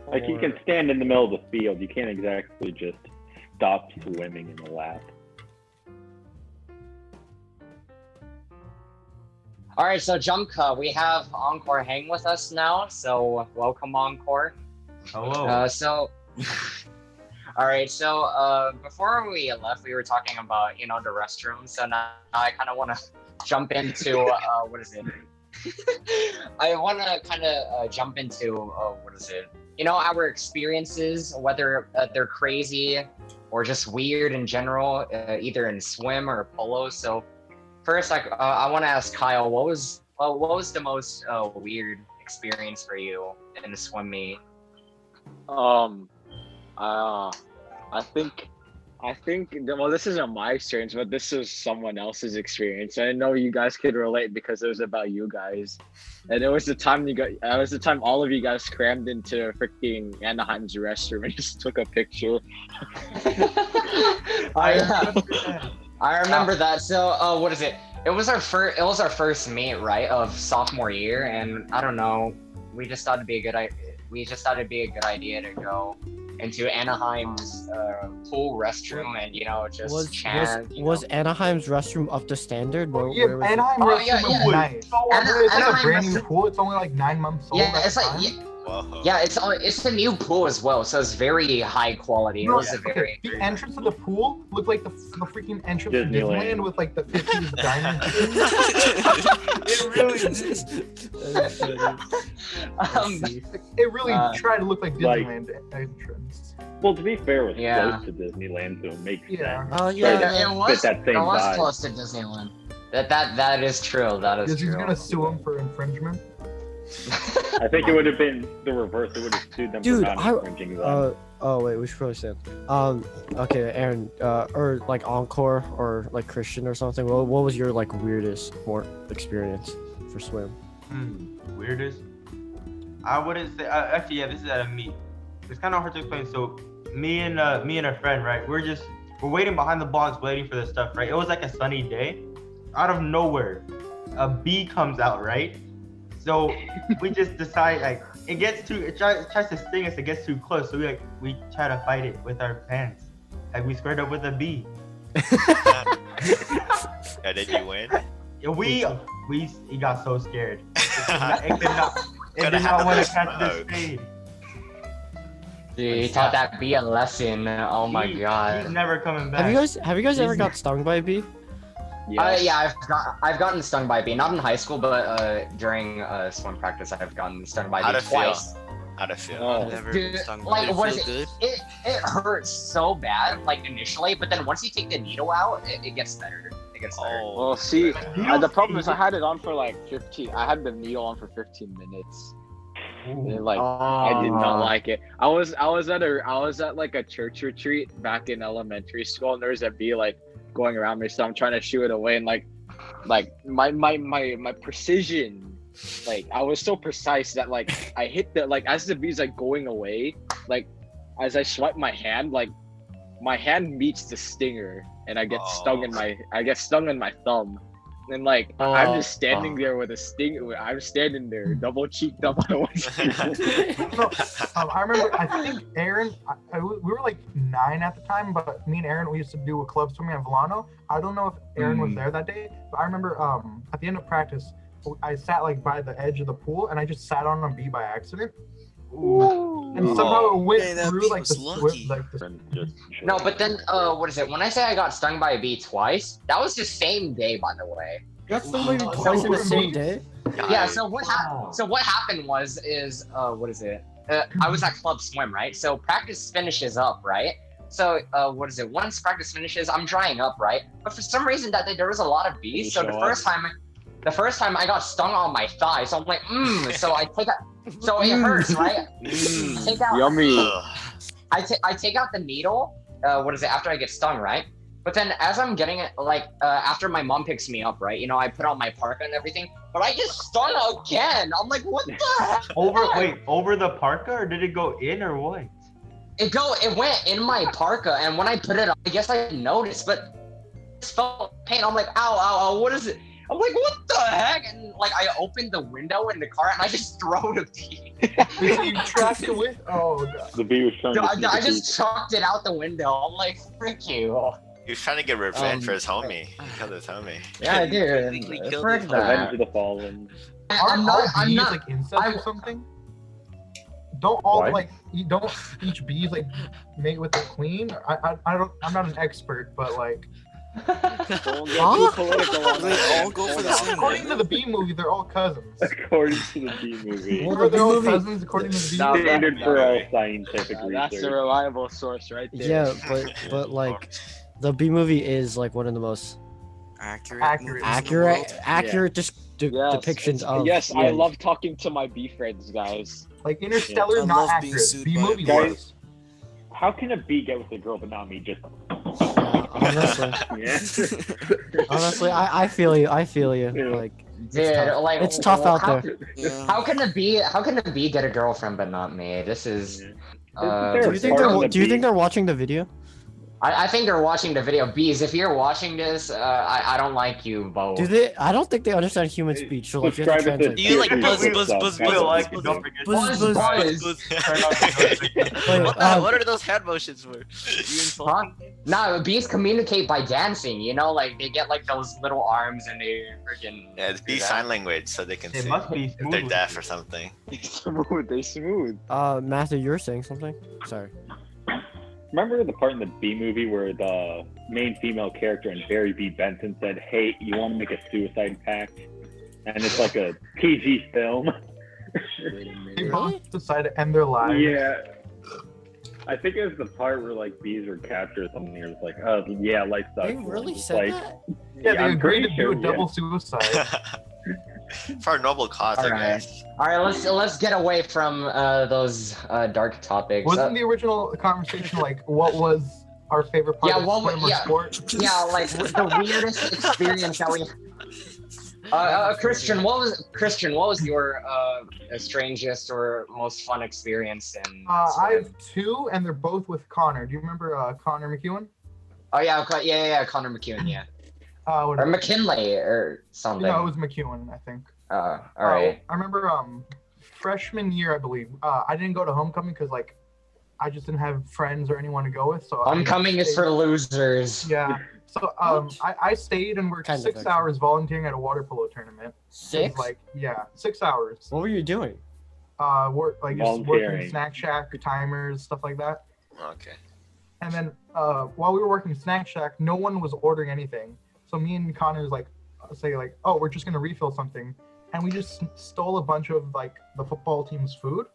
Speaker 6: Like you can stand in the middle of the field. You can't exactly just stop swimming in the lap.
Speaker 1: All right, so jump cut. We have Angkor Heng with us now. So welcome, Angkor.
Speaker 8: Hello.
Speaker 1: All right, so before we left, we were talking about the restroom. So now I kind of want to jump into what is it? I want to kind of jump into what is it? Our experiences, whether they're crazy or just weird in general, either in swim or polo. So first, I want to ask Kyle, what was the most weird experience for you in the swim meet?
Speaker 4: I think well, this isn't my experience, but this is someone else's experience. I know you guys could relate because it was about you guys, and it was the time all of you guys crammed into freaking Anaheim's restroom and just took a picture. I remember that. So what is it? It was our first meet, right, of sophomore year, and I don't know. We just thought it'd be a good idea to go into Anaheim's pool restroom and just chant.
Speaker 3: Was Anaheim's restroom up to standard?
Speaker 5: Well,
Speaker 3: Where was it?
Speaker 5: Anaheim
Speaker 1: Oh,
Speaker 5: restroom
Speaker 1: yeah,
Speaker 5: is
Speaker 1: yeah.
Speaker 5: nice. It's like
Speaker 1: Anaheim
Speaker 5: a brand new
Speaker 1: restroom-
Speaker 5: pool. It's only like 9 months old.
Speaker 1: Yeah,
Speaker 5: at
Speaker 1: it's
Speaker 5: the
Speaker 1: like
Speaker 5: time.
Speaker 7: Whoa.
Speaker 1: yeah, it's the new pool as well, so it's very high quality. It
Speaker 5: No,
Speaker 1: was a
Speaker 5: okay,
Speaker 1: very
Speaker 5: the entrance of the pool looked like the freaking entrance to
Speaker 6: Disneyland.
Speaker 5: Disneyland with like the 50s diamond. It really tried to look like Disneyland entrance.
Speaker 6: Well, to be fair, it was
Speaker 1: Yeah.
Speaker 6: close to Disneyland, so it makes
Speaker 5: Yeah.
Speaker 6: sense.
Speaker 3: Oh
Speaker 6: Yeah,
Speaker 3: yeah.
Speaker 1: it was.
Speaker 6: that same
Speaker 1: it was
Speaker 6: vibe.
Speaker 1: close to Disneyland. That is true. That is
Speaker 5: Disney's
Speaker 1: true.
Speaker 5: gonna sue him for infringement.
Speaker 6: I think it would have been the reverse. It would have sued them
Speaker 3: Dude,
Speaker 6: for not infringing them.
Speaker 3: Oh wait, we should probably say. Okay, Aaron, or like Encore or like Christian or something. What was your like weirdest sport experience for swim?
Speaker 8: Weirdest? I wouldn't say. Actually, yeah, this is at a meet. It's kind of hard to explain. So, me and a friend, right? We're waiting behind the box, waiting for the stuff, right? It was like a sunny day. Out of nowhere, a bee comes out, right? So we just decide like it tries to sting us. It gets too close, so we try to fight it with our pants. Like we squared up with a bee.
Speaker 7: And then you win.
Speaker 8: We got so scared. It
Speaker 7: Coulda
Speaker 8: did
Speaker 7: had
Speaker 8: not
Speaker 7: the
Speaker 8: want to
Speaker 7: best
Speaker 8: catch the
Speaker 7: mug.
Speaker 8: spade.
Speaker 1: You taught that bee a lesson. Oh my
Speaker 8: He's
Speaker 1: god.
Speaker 8: never coming back.
Speaker 3: Have you guys ever got stung by a bee?
Speaker 1: Yeah, I've gotten stung by a bee. Not in high school, but during swim practice, I've gotten stung by a
Speaker 7: How'd
Speaker 1: bee
Speaker 7: it feel?
Speaker 1: twice.
Speaker 7: How'd it feel?
Speaker 4: Oh.
Speaker 2: Never
Speaker 1: Dude,
Speaker 2: been stung by
Speaker 1: like,
Speaker 2: a
Speaker 1: what
Speaker 2: bee.
Speaker 1: is it? It hurts so bad, like initially, but then once you take the needle out, it gets better. It gets better.
Speaker 7: Oh.
Speaker 4: Well, see,
Speaker 8: you
Speaker 4: the problem is
Speaker 8: see-
Speaker 4: I had it on for like 15. I had the needle on for 15 minutes. And, like
Speaker 1: Oh.
Speaker 4: I did not like it. I was at like a church retreat back in elementary school, and there was a bee like going around me, so I'm trying to shoo it away, and like my precision like I was so precise that like I hit the like as the bee's like going away, like as I swipe my hand, like my hand meets the stinger and I get stung in my thumb. And like I'm just standing there with a sting. I'm standing there, double cheeked up on one cheek.
Speaker 5: I remember. I think Aaron. We were like 9 at the time, but me and Aaron we used to do a club swimming at Volano. I don't know if Aaron was there that day, but I remember at the end of practice, I sat like by the edge of the pool and I just sat on a bee by accident.
Speaker 4: Ooh.
Speaker 5: And somehow it went
Speaker 9: that
Speaker 5: through
Speaker 9: bee
Speaker 5: like
Speaker 9: was
Speaker 5: the swim,
Speaker 9: lucky.
Speaker 5: like the.
Speaker 1: No, but then what is it? When I say I got stung by a bee twice, that was the same day, by the way.
Speaker 3: That's the way twice in the same day.
Speaker 1: Yeah. So what happened? So what happened was what is it? I was at club swim, right? So practice finishes up, right? So what is it? Once practice finishes, I'm drying up, right? But for some reason that day there was a lot of bees. So the first time I got stung on my thigh. So I'm like, So I take out. So it hurts, right? Take out.
Speaker 4: Yummy.
Speaker 1: I take out the needle. What is it? After I get stung, right? But then as I'm getting it, like after my mom picks me up, right? You know, I put on my parka and everything, but I get stung again. I'm like, what the heck?
Speaker 8: Over the parka, or did it go in, or what?
Speaker 1: It went in my parka, and when I put it on, I guess I didn't notice, but I just felt pain. I'm like, ow, what is it? I'm like, what the heck? And like, I opened the window in the car and I just throw the bee.
Speaker 5: You tracked it with? Oh god.
Speaker 6: The bee was trying to
Speaker 1: I just chucked it out the window. I'm like, frick you.
Speaker 7: He was trying to get revenge for his homie. He killed his homie.
Speaker 1: Yeah, I did.
Speaker 9: Technically killed
Speaker 1: Frick
Speaker 9: his
Speaker 1: that.
Speaker 6: Avenge of the Fallen.
Speaker 1: I'm not.
Speaker 5: like insects or something? Don't all
Speaker 6: What?
Speaker 5: like don't each bees like mate with the queen? I don't. I'm not an expert, but like
Speaker 4: Don't get too political on
Speaker 9: They
Speaker 4: that.
Speaker 9: all go for the same
Speaker 5: according to the bee movie, they're all cousins.
Speaker 6: According to the bee movie.
Speaker 3: Well,
Speaker 5: Or they're all
Speaker 3: movie-
Speaker 5: cousins according to the bee
Speaker 4: Now
Speaker 5: movie.
Speaker 6: Standard for all scientific
Speaker 4: That's a
Speaker 6: research.
Speaker 4: reliable source right there.
Speaker 3: Yeah, but like the B movie is like one of the most
Speaker 9: accurate movies in the
Speaker 3: accurate
Speaker 9: world.
Speaker 3: depictions of.
Speaker 4: Yes, I love talking to my bee friends, guys.
Speaker 5: Like Interstellar,
Speaker 9: I
Speaker 5: not
Speaker 9: love being
Speaker 5: accurate.
Speaker 9: sued
Speaker 5: Bee
Speaker 9: by a
Speaker 5: movie
Speaker 9: bee.
Speaker 5: was.
Speaker 6: How can a bee get with a girl but not me? Just
Speaker 3: Honestly,
Speaker 6: yeah.
Speaker 3: honestly, I feel you.
Speaker 6: Yeah.
Speaker 3: Like,
Speaker 1: Dude,
Speaker 3: tough.
Speaker 1: like
Speaker 3: It's tough out
Speaker 1: how,
Speaker 3: there.
Speaker 9: Yeah.
Speaker 1: How can a bee get a girlfriend but not me? This is.
Speaker 6: there
Speaker 3: Do
Speaker 6: a
Speaker 3: you think
Speaker 6: part in
Speaker 3: they're
Speaker 6: the
Speaker 3: Do you
Speaker 6: bee-
Speaker 3: think they're watching the video?
Speaker 1: I think they're watching the video. Bees, if you're watching this, I don't like you both.
Speaker 3: Do they? I don't think they understand human speech. So like, you have to
Speaker 6: Subscribe to
Speaker 3: translate.
Speaker 9: You like
Speaker 6: Tier
Speaker 9: buzz,
Speaker 6: two
Speaker 9: buzz,
Speaker 6: stuff.
Speaker 9: buzz,
Speaker 6: That's
Speaker 9: buzz,
Speaker 6: what
Speaker 8: like,
Speaker 6: we
Speaker 8: don't
Speaker 6: do.
Speaker 8: forget.
Speaker 3: Buzz,
Speaker 1: Buzz,
Speaker 3: buzz.
Speaker 1: buzz.
Speaker 8: Turn on the
Speaker 3: Wait,
Speaker 2: What are those hand motions for? You
Speaker 1: Huh?
Speaker 2: insulting me?
Speaker 1: No, bees communicate by dancing. You know, like they get like those little arms and they freaking.
Speaker 7: Yeah, it's be sign language so they can
Speaker 8: It
Speaker 7: see
Speaker 8: must be
Speaker 7: if they're
Speaker 8: smooth.
Speaker 7: deaf or something.
Speaker 4: They smooth.
Speaker 3: Matthew, you were saying something. Sorry.
Speaker 6: Remember the part in the B movie where the main female character and Barry B. Benson said, "Hey, you want to make a suicide pact?" And it's like a PG film.
Speaker 5: They both decide to end their lives.
Speaker 6: Yeah. I think it was the part where like bees were captured or something. It was like, oh yeah, life sucks.
Speaker 3: They really
Speaker 6: It's
Speaker 3: said
Speaker 6: like,
Speaker 3: that?
Speaker 5: Yeah, they
Speaker 6: I'm
Speaker 5: agreed to
Speaker 6: pretty
Speaker 5: do a
Speaker 6: sure,
Speaker 5: double suicide.
Speaker 7: For a noble cause, I
Speaker 1: Alright.
Speaker 7: guess.
Speaker 1: All right, let's get away from those dark topics.
Speaker 5: Wasn't the original conversation like what was our favorite part
Speaker 1: Yeah,
Speaker 5: of
Speaker 1: what was-
Speaker 5: swim or
Speaker 1: yeah.
Speaker 5: sport?
Speaker 1: Yeah, like the weirdest experience that we. Christian, what was your strangest or most fun experience in?
Speaker 5: I have two, and they're both with Connor. Do you remember Connor McEwen?
Speaker 1: Oh yeah, Connor McEwen, yeah,
Speaker 5: What
Speaker 1: or McKinley or something.
Speaker 5: No, it was McEwen, I think.
Speaker 1: All right.
Speaker 5: I remember freshman year, I believe. I didn't go to homecoming because like I just didn't have friends or anyone to go with. So
Speaker 1: Homecoming is for losers.
Speaker 5: Yeah. So I stayed and worked
Speaker 3: Kind of
Speaker 5: 6
Speaker 3: actually.
Speaker 5: hours volunteering at a water polo tournament. It was
Speaker 3: 6?
Speaker 5: like 6 hours.
Speaker 3: What were you doing?
Speaker 5: Work like just working
Speaker 6: Volunteering.
Speaker 5: Snack Shack, timers, stuff like that.
Speaker 7: Okay.
Speaker 5: And then while we were working Snack Shack, no one was ordering anything. So me and Connor like say like, oh, we're just gonna refill something, and we just stole a bunch of like the football team's food,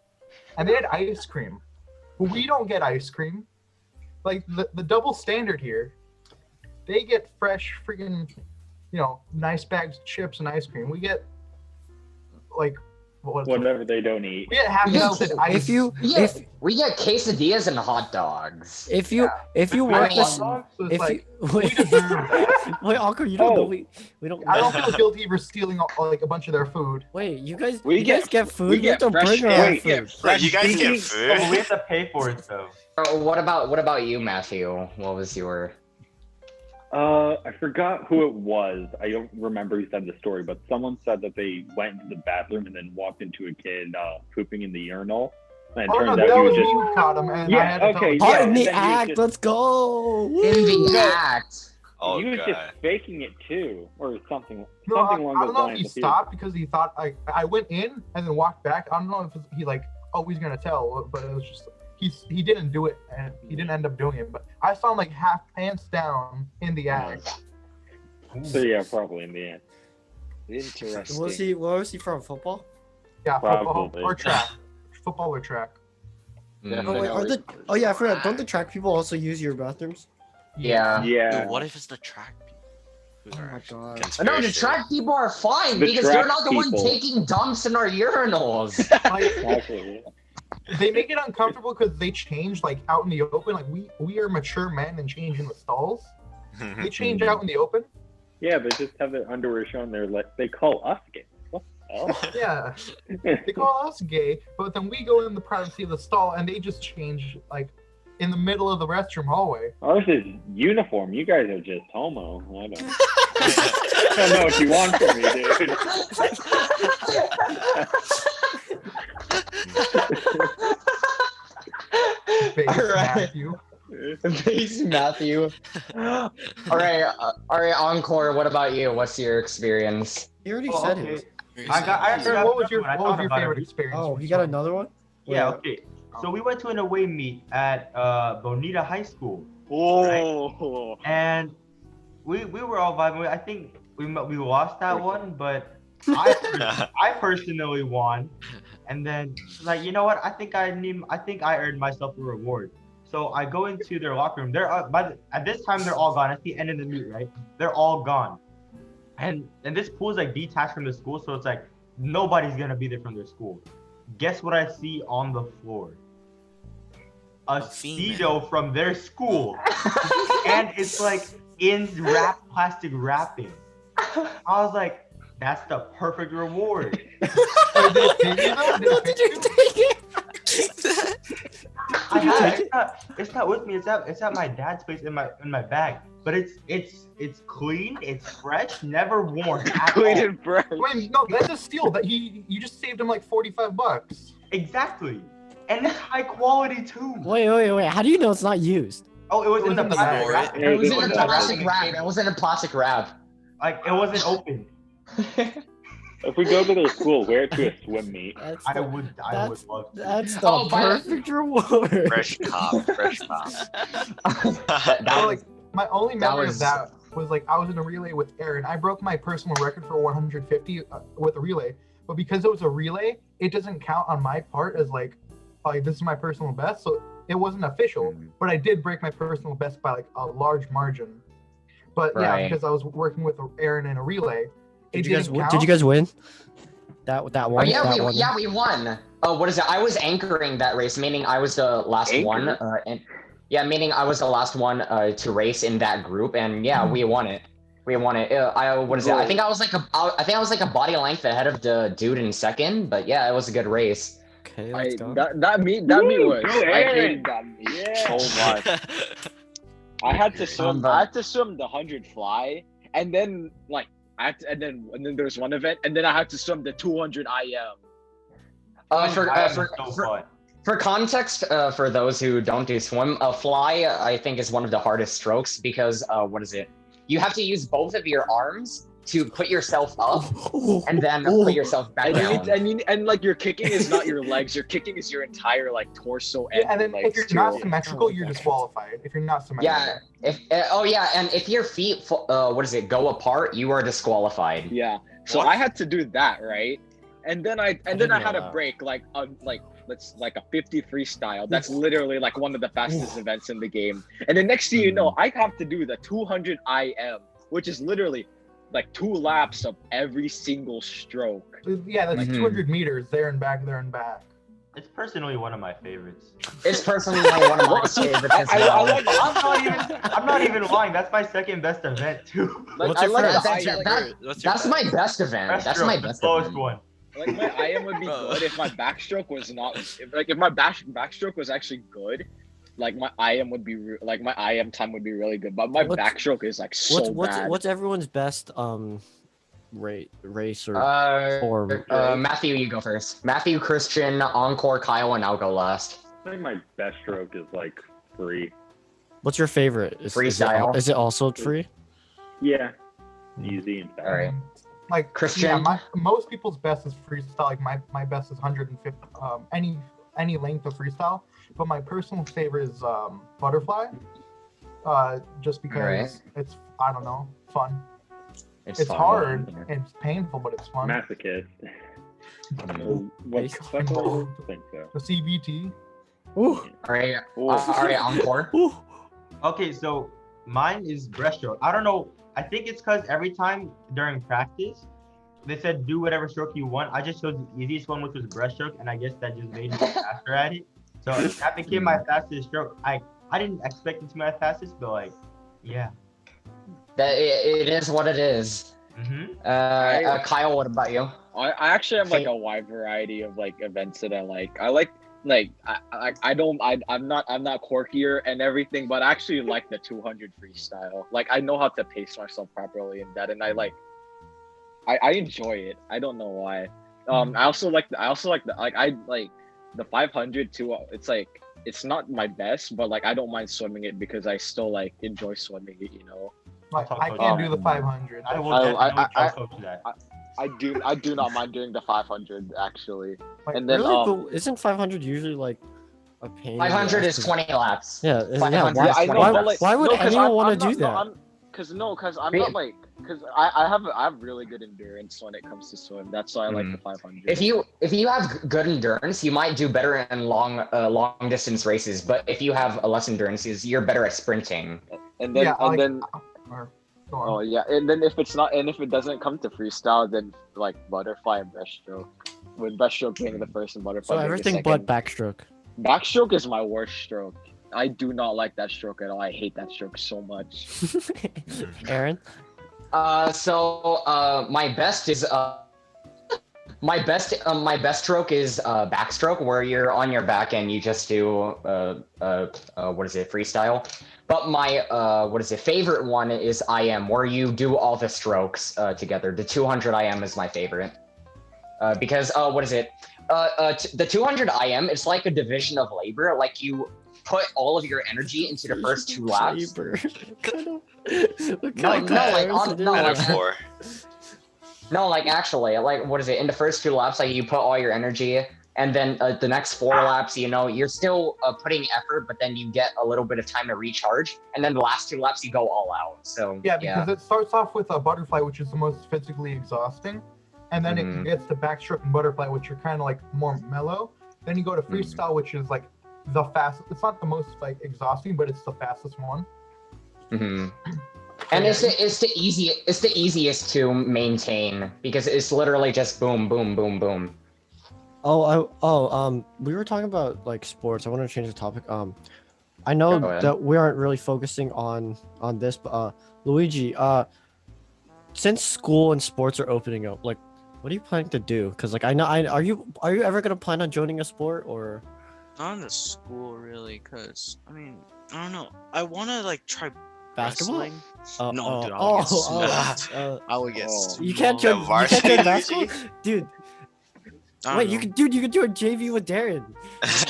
Speaker 5: and they had ice cream. But we don't get ice cream. Like the double standard here, they get fresh freaking, nice bags of chips and ice cream. We get like
Speaker 6: Whatever they don't eat.
Speaker 5: We had half melted ice.
Speaker 3: If you
Speaker 1: We get quesadillas and hot dogs.
Speaker 3: if you
Speaker 1: I
Speaker 3: work
Speaker 1: mean,
Speaker 3: this
Speaker 5: So it's
Speaker 3: if
Speaker 5: like,
Speaker 3: you
Speaker 5: we
Speaker 3: wait,
Speaker 5: deserve that.
Speaker 3: wait, Ankur, you don't know
Speaker 6: Oh.
Speaker 3: we don't
Speaker 5: I don't feel guilty for stealing like a bunch of their food.
Speaker 3: wait, you guys
Speaker 4: We
Speaker 3: guys get food,
Speaker 4: we
Speaker 3: you have
Speaker 4: get
Speaker 3: to
Speaker 4: fresh
Speaker 3: bring our
Speaker 4: air,
Speaker 3: own
Speaker 4: we get
Speaker 3: food.
Speaker 7: Bro, you guys get
Speaker 6: Speaking-
Speaker 8: Oh, we
Speaker 7: food?
Speaker 8: have to pay for it though.
Speaker 1: What about you, Matthew? What was your?
Speaker 6: I forgot who it was. I don't remember who said the story, but someone said that they went into the bathroom and then walked into a kid pooping in the urinal. And it
Speaker 5: Oh
Speaker 6: turns
Speaker 5: no,
Speaker 6: out
Speaker 5: that
Speaker 6: he
Speaker 5: was
Speaker 6: was
Speaker 5: me
Speaker 6: just
Speaker 5: who caught him, and I
Speaker 6: Yeah,
Speaker 5: had to tell
Speaker 6: okay,
Speaker 5: him.
Speaker 6: yeah.
Speaker 3: Part in
Speaker 6: and
Speaker 3: the
Speaker 6: then he was
Speaker 3: act,
Speaker 6: just-
Speaker 3: let's go.
Speaker 1: In
Speaker 3: Woo!
Speaker 1: the
Speaker 6: No.
Speaker 1: act.
Speaker 7: Oh
Speaker 6: he was just
Speaker 7: god.
Speaker 6: faking it too, or something.
Speaker 5: No,
Speaker 6: something
Speaker 5: I
Speaker 6: along
Speaker 5: don't
Speaker 6: those
Speaker 5: know if
Speaker 6: lines.
Speaker 5: he
Speaker 6: If he-
Speaker 5: stopped because he thought I went in and then walked back. I don't know if he like, oh, he's gonna tell, but it was just he didn't do it, and he didn't end up doing it. But I saw him like half pants down in the act.
Speaker 6: So yeah, probably in the end.
Speaker 4: Interesting.
Speaker 3: Where was he from? Football?
Speaker 5: Yeah, football
Speaker 6: Probably.
Speaker 5: or track, football or track.
Speaker 1: Mm.
Speaker 3: Oh wait, oh yeah, I forgot. Don't the track people also use your bathrooms?
Speaker 1: Yeah.
Speaker 6: Yeah.
Speaker 7: Dude, what if it's the track people? Who
Speaker 3: Oh
Speaker 7: are
Speaker 3: my
Speaker 7: actually
Speaker 3: god.
Speaker 1: No, the
Speaker 7: conspiracy?
Speaker 1: track people are fine
Speaker 6: The
Speaker 1: because they're
Speaker 6: track
Speaker 1: not the one
Speaker 6: people.
Speaker 1: taking dumps in our urinals.
Speaker 5: Like,
Speaker 6: Exactly.
Speaker 5: they make it uncomfortable because they change like out in the open. Like we are mature men and change in the stalls. They change out in the open.
Speaker 6: Yeah, they just have their underwear showing. They call us gay. What the hell?
Speaker 5: Yeah, they call us gay, but then we go in the privacy of the stall and they just change like in the middle of the restroom hallway.
Speaker 6: Ours is uniform. You guys are just homo. I don't, I don't know what you want from me,
Speaker 5: Base
Speaker 1: Alright.
Speaker 5: Matthew.
Speaker 6: dude.
Speaker 1: Thanks, Matthew. All right, Angkor. What about you? What's your experience?
Speaker 3: He already
Speaker 8: Oh,
Speaker 3: said
Speaker 8: okay.
Speaker 3: it.
Speaker 5: Aaron,
Speaker 8: forgot
Speaker 5: what was your
Speaker 8: when I
Speaker 5: what was
Speaker 8: thought
Speaker 5: your
Speaker 8: about it.
Speaker 5: favorite experience?
Speaker 3: Oh, he got another one?
Speaker 8: Yeah,
Speaker 3: Wait,
Speaker 8: okay. So we went to an away meet at Bonita High School,
Speaker 4: Oh,
Speaker 8: and we were all vibing. I think we lost that one, but I personally won. And then like, you know what? I think I earned myself a reward. So I go into their locker room. At this time they're all gone. At the end of the meet, right? They're all gone. And this pool is like detached from the school, so it's like nobody's gonna be there from their school. Guess what I see on the floor? A
Speaker 9: female.
Speaker 8: Speedo from their school. And it's like in plastic wrapping. I was like, that's the perfect reward.
Speaker 5: Oh, did it fit you, though? Did it fit
Speaker 3: Did you take it?
Speaker 8: I have it. It's not with me. It's at my dad's place in my bag. But it's clean. It's fresh. Never worn. At
Speaker 4: clean
Speaker 8: all.
Speaker 4: and fresh.
Speaker 5: Wait, no, that's a steal. That you just saved him like $45.
Speaker 8: Exactly. And it's high quality too.
Speaker 3: Wait. How do you know it's not used?
Speaker 8: Oh, it was in the
Speaker 5: in the
Speaker 8: plastic
Speaker 9: bag.
Speaker 8: wrap.
Speaker 6: Yeah,
Speaker 1: It was in
Speaker 6: this
Speaker 1: a
Speaker 6: is
Speaker 1: plastic
Speaker 6: awesome.
Speaker 1: wrap. It was in a plastic wrap.
Speaker 8: Like it wasn't open.
Speaker 6: If we go to their school, wear it to a swim meet.
Speaker 3: That's
Speaker 8: I
Speaker 3: the,
Speaker 8: would
Speaker 3: that's,
Speaker 8: love to.
Speaker 3: that's the
Speaker 1: Oh, by the-
Speaker 3: perfect reward.
Speaker 7: Fresh pop. Fresh pop.
Speaker 1: That
Speaker 5: So,
Speaker 1: was
Speaker 5: like, my only
Speaker 1: that
Speaker 5: memory
Speaker 1: was-
Speaker 5: of that was like I was in a relay with Aaron. I broke my personal record for 150 with a relay, but because it was a relay, it doesn't count on my part as like this is my personal best. So it wasn't official, but I did break my personal best by like a large margin. But yeah,
Speaker 1: Right.
Speaker 5: because I was working with Aaron in a relay, it
Speaker 3: Did you guys
Speaker 5: didn't count.
Speaker 3: did you guys win? That
Speaker 1: Oh
Speaker 3: one.
Speaker 1: yeah,
Speaker 3: that
Speaker 1: we
Speaker 3: one.
Speaker 1: yeah we won. Oh, what is it? I was anchoring that race, meaning I was the last one. And yeah, meaning I was the last one to race in that group, and yeah, we won it. We won it. What is it? I think I was like a body length ahead of the dude in second, but yeah, it was a good race.
Speaker 3: Okay, let's go.
Speaker 4: that meet was.
Speaker 6: Go
Speaker 4: I
Speaker 6: Aaron.
Speaker 4: hated that meet
Speaker 6: Yeah.
Speaker 4: so much. I had to swim.
Speaker 1: but-
Speaker 4: I had to swim the 100 fly, and then like and then there was one event, and then I had to swim the 200 IM.
Speaker 1: For context, for those who don't do swim, a fly I think is one of the hardest strokes because what is it? You have to use both of your arms to put yourself up and then put yourself back
Speaker 4: And you
Speaker 1: down.
Speaker 4: need and like your kicking is not your legs. Your kicking is your entire like torso and,
Speaker 5: Yeah, and then if
Speaker 4: legs
Speaker 5: you're
Speaker 4: too.
Speaker 5: not symmetrical, you're disqualified. If you're not symmetrical.
Speaker 1: Yeah, and if your feet go apart, you are disqualified.
Speaker 4: Yeah. So
Speaker 7: What?
Speaker 4: I had to do that, right? And then I
Speaker 3: didn't know
Speaker 4: had a
Speaker 3: that.
Speaker 4: break like let's like a 50 freestyle. That's literally like one of the fastest events in the game. And then next thing you know, I have to do the 200 IM, which is literally like 2 laps of every single stroke.
Speaker 5: Yeah, that's
Speaker 1: Mhm.
Speaker 5: 200 meters there and back, there and back.
Speaker 8: It's personally one of my favorites.
Speaker 1: It's personally one of my favorites as
Speaker 4: I
Speaker 1: well.
Speaker 4: like
Speaker 8: I'm not even lying. That's my second best event too.
Speaker 4: Like,
Speaker 3: What's
Speaker 4: I
Speaker 3: your
Speaker 4: like
Speaker 3: first?
Speaker 4: the
Speaker 1: That's-
Speaker 4: I-
Speaker 1: that-
Speaker 7: What's your
Speaker 1: That's my best event. That's
Speaker 8: Breaststroke,
Speaker 1: my
Speaker 8: the
Speaker 1: best
Speaker 8: slowest
Speaker 1: event.
Speaker 8: one.
Speaker 4: like my IM would be good if my backstroke was not if my backstroke was actually good. Like my IM would be like my IM time would be really good, but my
Speaker 3: What's-
Speaker 4: backstroke is like so bad.
Speaker 3: What's everyone's best race or
Speaker 1: Matthew, you go first. Matthew, Christian, Angkor, Kyle, and I'll go last.
Speaker 6: I think my best stroke is like free.
Speaker 3: what's your favorite?
Speaker 1: Freestyle.
Speaker 3: Is it also free?
Speaker 6: Yeah, easy and fast.
Speaker 1: All right.
Speaker 5: Like
Speaker 1: Christian?
Speaker 5: yeah, most people's best is freestyle. Like my best is 150. Any length of freestyle, but my personal favorite is butterfly. Just because
Speaker 1: Alright.
Speaker 5: it's I don't know fun. It's
Speaker 1: fun.
Speaker 5: hard. It's painful, but it's fun.
Speaker 6: Masochist.
Speaker 5: Based
Speaker 6: I
Speaker 5: on
Speaker 6: think so.
Speaker 5: the CBT.
Speaker 3: Ooh.
Speaker 1: All right, Angkor.
Speaker 3: Ooh.
Speaker 8: Okay, so mine is breaststroke. I don't know. I think it's because every time during practice, they said do whatever stroke you want. I just chose the easiest one, which was breaststroke, and I guess that just made me faster at it. So that became my fastest stroke. I didn't expect it to be my fastest, but like, yeah.
Speaker 1: That it is what it is.
Speaker 8: Mm-hmm.
Speaker 1: Kyle, what about you?
Speaker 4: I actually have like a wide variety of like events that I like. I like I'm not quirkier and everything, but I actually like the 200 freestyle. Like I know how to pace myself properly in that, and I enjoy it. I don't know why. I also like the 500 too. It's like it's not my best, but like I don't mind swimming it because I still like enjoy swimming it. You know.
Speaker 5: Like I can't do the 500.
Speaker 8: I will coach that.
Speaker 4: I do not mind doing the 500 actually.
Speaker 5: Like,
Speaker 4: And then
Speaker 3: Really? But isn't 500 usually like a pain? in the
Speaker 1: 500
Speaker 3: ass
Speaker 1: is
Speaker 3: to-
Speaker 1: 20 laps.
Speaker 3: Yeah, yeah.
Speaker 1: 500
Speaker 3: Why,
Speaker 1: is
Speaker 4: I know,
Speaker 1: 20
Speaker 4: but,
Speaker 1: laps.
Speaker 3: why would
Speaker 4: no, 'cause
Speaker 3: anyone
Speaker 4: I'm
Speaker 3: want to
Speaker 4: not-
Speaker 3: do
Speaker 4: no,
Speaker 3: that?
Speaker 4: I'm not like because I have really good endurance when it comes to swim. That's why I like the 500.
Speaker 1: If you have good endurance, you might do better in long distance races. But if you have less endurance, you're better at sprinting.
Speaker 4: and then
Speaker 5: Yeah,
Speaker 4: and
Speaker 5: like-
Speaker 4: then
Speaker 5: Go on.
Speaker 4: oh yeah, and then if it doesn't come to freestyle, then like butterfly and breaststroke. With breaststroke being the first and butterfly
Speaker 3: So
Speaker 4: being
Speaker 3: everything
Speaker 4: the
Speaker 3: but
Speaker 4: second.
Speaker 3: backstroke.
Speaker 4: Backstroke is my worst stroke. I do not like that stroke at all. I hate that stroke so much.
Speaker 3: Aaron?
Speaker 1: My best is my best stroke is backstroke, where you're on your back and you just do what is it, freestyle. But my favorite one is IM, where you do all the strokes together. The 200 IM is my favorite because the 200 IM, it's like a division of labor. Like you put all of your energy into the first 2 laps.
Speaker 7: metaphor?
Speaker 1: No, like actually, like what is it? In the first 2 laps, like you put all your energy, and then the next 4 laps, you know, you're still putting effort, but then you get a little bit of time to recharge, and then the last 2 laps you go all out. So
Speaker 5: Yeah, because it starts off with a butterfly, which is the most physically exhausting, and then it gets to backstroke and butterfly, which are kind of like more mellow. Then you go to freestyle, which is like the fastest. It's not the most like exhausting, but it's the fastest one.
Speaker 1: And it's the easiest to maintain because it's literally just boom, boom, boom, boom.
Speaker 3: We were talking about like sports. I want to change the topic. I know
Speaker 1: Go ahead.
Speaker 3: that we aren't really focusing on this, but Luigi, since school and sports are opening up, like, what are you planning to do? Because like are you ever gonna plan on joining a sport or?
Speaker 7: Not in the school really, cause I mean I don't know. I wanna like try
Speaker 3: Basketball?
Speaker 7: wrestling. No, dude, I would get smoked. I would get.
Speaker 3: You can't
Speaker 7: smoked.
Speaker 3: join. You can't
Speaker 7: varsity,
Speaker 3: join basketball, dude.
Speaker 7: I don't
Speaker 3: Wait,
Speaker 7: know.
Speaker 3: you can do a JV with Darren.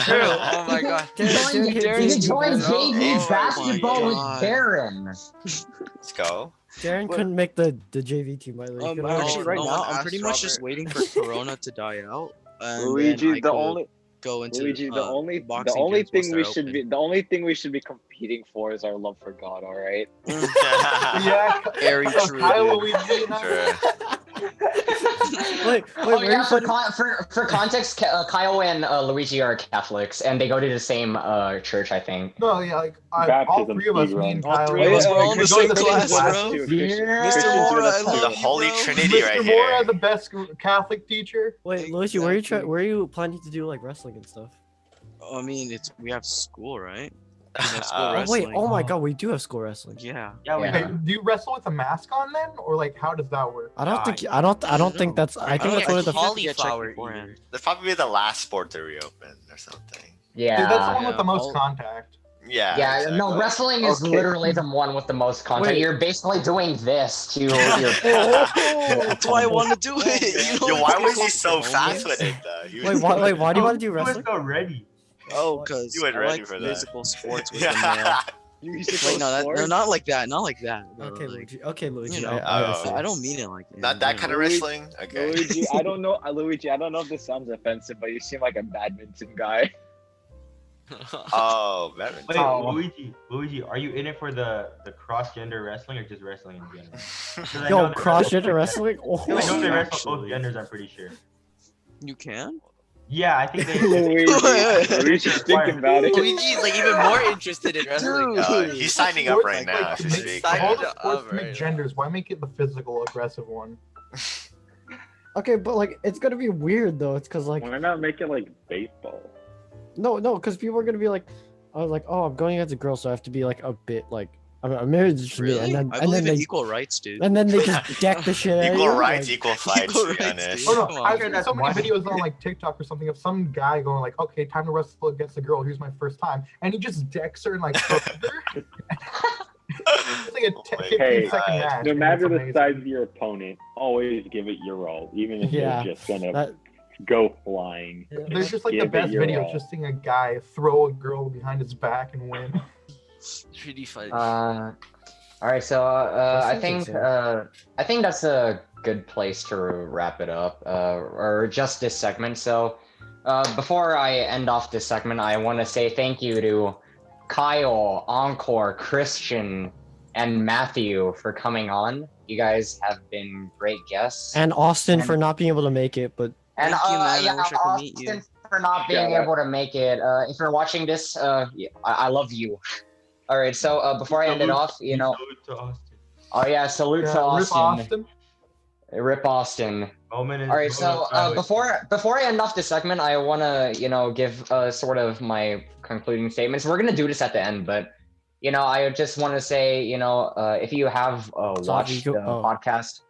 Speaker 7: True. Oh my god.
Speaker 3: Darren
Speaker 1: You join
Speaker 3: hit
Speaker 1: JV
Speaker 7: Oh my
Speaker 1: basketball with
Speaker 7: God.
Speaker 1: Darren.
Speaker 7: Let's go.
Speaker 3: Darren couldn't make the JV team. By the way. He couldn't make
Speaker 7: Actually,
Speaker 3: it.
Speaker 7: right
Speaker 2: no
Speaker 7: now,
Speaker 2: one
Speaker 7: I'm pretty
Speaker 2: asked
Speaker 7: much just
Speaker 2: Robert.
Speaker 7: waiting for Corona to die out. And
Speaker 4: Luigi,
Speaker 7: then I
Speaker 4: the
Speaker 7: could
Speaker 4: only
Speaker 7: go into
Speaker 4: Luigi, the only
Speaker 7: boxing
Speaker 4: thing
Speaker 7: gyms once
Speaker 4: we
Speaker 7: they're
Speaker 4: should
Speaker 7: open.
Speaker 4: be the only thing we should be competing for is our love for God. All right.
Speaker 5: Yeah,
Speaker 7: Very true,
Speaker 5: Kyle
Speaker 7: dude.
Speaker 5: Luigi and I-
Speaker 3: Wait,
Speaker 1: Oh
Speaker 3: where
Speaker 1: yeah,
Speaker 3: you planning-
Speaker 1: for context, Kyle and Luigi are Catholics, and they go to the same church, I think.
Speaker 5: No, yeah, like all
Speaker 6: Baptism
Speaker 5: three of us, me and
Speaker 6: speedrun.
Speaker 7: All
Speaker 5: Kyle.
Speaker 7: three of us were all in the
Speaker 5: go to
Speaker 7: same class, bro.
Speaker 4: too.
Speaker 1: Yeah.
Speaker 4: Christians
Speaker 7: Mr.
Speaker 4: are
Speaker 7: Mora,
Speaker 4: the
Speaker 7: I
Speaker 4: top.
Speaker 7: love
Speaker 10: The
Speaker 7: you,
Speaker 10: Holy
Speaker 7: bro.
Speaker 10: Trinity
Speaker 5: Mr.
Speaker 10: right
Speaker 5: Mora,
Speaker 10: here.
Speaker 5: the best Catholic teacher.
Speaker 3: Wait, Luigi, where
Speaker 7: Exactly.
Speaker 3: are you planning to do like wrestling and stuff?
Speaker 7: I mean, we have school, right?
Speaker 3: Oh wait, oh my god, we do have school wrestling.
Speaker 7: Yeah.
Speaker 8: Yeah, we
Speaker 1: Yeah.
Speaker 5: Hey,
Speaker 8: do.
Speaker 5: do you wrestle with a mask on then, or like how does that work?
Speaker 3: I don't
Speaker 8: God.
Speaker 3: think I don't think that's I think that's one of the
Speaker 7: cauliflower.
Speaker 10: That'd probably be the last sport to reopen or something.
Speaker 1: Yeah.
Speaker 5: Dude, that's the one with
Speaker 7: Yeah,
Speaker 5: the most
Speaker 7: all-
Speaker 5: contact.
Speaker 10: Yeah.
Speaker 1: Yeah, no,
Speaker 10: exactly.
Speaker 1: wrestling is
Speaker 4: Okay.
Speaker 1: literally the one with the most contact.
Speaker 3: Wait.
Speaker 1: You're basically doing this to your.
Speaker 7: That's why I want to do it. You know,
Speaker 10: Yo, why
Speaker 7: it's
Speaker 10: was he
Speaker 7: like
Speaker 10: so
Speaker 7: the
Speaker 10: fast
Speaker 7: moment.
Speaker 10: with it though? He
Speaker 3: Wait,
Speaker 10: was-
Speaker 3: why do you want to do
Speaker 8: You were
Speaker 3: wrestling?
Speaker 8: so ready.
Speaker 7: Oh, because
Speaker 10: You ain't
Speaker 7: I
Speaker 10: ready
Speaker 7: like
Speaker 10: for that.
Speaker 7: physical sports with the male.
Speaker 10: Yeah.
Speaker 7: Wait, no, not like that. Not like that. No,
Speaker 3: Okay,
Speaker 7: like,
Speaker 3: Luigi. Okay, Luigi.
Speaker 7: you know,
Speaker 10: Oh.
Speaker 7: I don't mean it like that.
Speaker 10: Not that kind of
Speaker 4: Luigi-
Speaker 10: wrestling. Okay.
Speaker 4: Luigi, I don't know, Luigi. I don't know if this sounds offensive, but you seem like a badminton guy.
Speaker 10: Oh, badminton.
Speaker 8: Wait,
Speaker 1: Oh.
Speaker 8: Luigi, are you in it for the cross-gender wrestling or just wrestling in general? 'Cause I know
Speaker 3: Yo,
Speaker 8: they
Speaker 3: cross
Speaker 8: wrestle-
Speaker 3: gender wrestling?
Speaker 8: I know they
Speaker 3: Oh.
Speaker 8: wrestle both genders. I'm pretty sure.
Speaker 7: You can?
Speaker 8: Yeah, I think they.
Speaker 4: Luigi's thinking about it.
Speaker 2: Luigi's like even more interested in wrestling.
Speaker 10: He's signing up right now. As we
Speaker 5: Like,
Speaker 10: speak.
Speaker 2: Sign
Speaker 5: all
Speaker 2: it
Speaker 5: the
Speaker 2: up
Speaker 5: sports
Speaker 2: right
Speaker 5: make
Speaker 2: now.
Speaker 5: genders. Why make it the physical, aggressive one?
Speaker 3: Okay, but like it's gonna be weird though. It's cause like
Speaker 6: Why not make it like baseball?
Speaker 3: no, cause people are gonna be like, I was like, oh, I'm going against a girl, so I have to be like a bit like I'm married to me,
Speaker 7: Really?
Speaker 3: and
Speaker 7: I
Speaker 3: then
Speaker 7: believe in
Speaker 3: they
Speaker 7: equal rights, dude.
Speaker 3: and then they just deck the shit out of
Speaker 10: Equal
Speaker 3: you,
Speaker 10: rights,
Speaker 3: like-
Speaker 10: equal fights.
Speaker 7: Equal
Speaker 10: To be
Speaker 7: rights,
Speaker 10: honest.
Speaker 7: dude.
Speaker 5: Oh
Speaker 7: Come
Speaker 5: no,
Speaker 7: on,
Speaker 5: I've
Speaker 7: man.
Speaker 5: seen so many videos on like TikTok or something of some guy going like, okay, time to wrestle against a girl. Here's my first time, and he just decks her and like throws her. It's like a
Speaker 10: Oh my
Speaker 5: 15-second
Speaker 10: God.
Speaker 5: match.
Speaker 6: No
Speaker 5: and
Speaker 6: matter
Speaker 5: it's
Speaker 6: the
Speaker 5: amazing.
Speaker 6: size of your opponent, always give it your all, even if
Speaker 3: Yeah,
Speaker 6: they're just gonna
Speaker 3: that-
Speaker 6: go flying.
Speaker 5: There's just like the
Speaker 6: Give it
Speaker 5: best
Speaker 6: your
Speaker 5: videos,
Speaker 6: all.
Speaker 5: just seeing a guy throw a girl behind his back and win.
Speaker 2: It's pretty funny.
Speaker 1: All right, so I
Speaker 3: Wrestling's
Speaker 1: think that's a good place to wrap it up, or just this segment. So before I end off this segment, I want to say thank you to Kyle, Angkor, Christian, and Matthew for coming on. You guys have been great guests.
Speaker 3: and Austin
Speaker 1: And-
Speaker 3: for not being able to make it, but
Speaker 1: And
Speaker 7: Thank you, man. I
Speaker 1: yeah,
Speaker 7: wish I could meet you.
Speaker 1: Austin for not being
Speaker 6: Shout out.
Speaker 1: able to make it. If you're watching this, yeah, I love you. All right, so before I end it off, you know,
Speaker 8: Salute to Austin.
Speaker 1: oh yeah, salute to
Speaker 5: Yeah,
Speaker 1: Austin.
Speaker 5: Austin.
Speaker 1: Rip Austin.
Speaker 8: Moment is
Speaker 1: All right, so
Speaker 8: moment of silence.
Speaker 1: before I end off this segment, I want to give sort of my concluding statements. We're gonna do this at the end, but I just want to say, if you have watched
Speaker 3: go-
Speaker 1: the
Speaker 3: oh.
Speaker 1: podcast,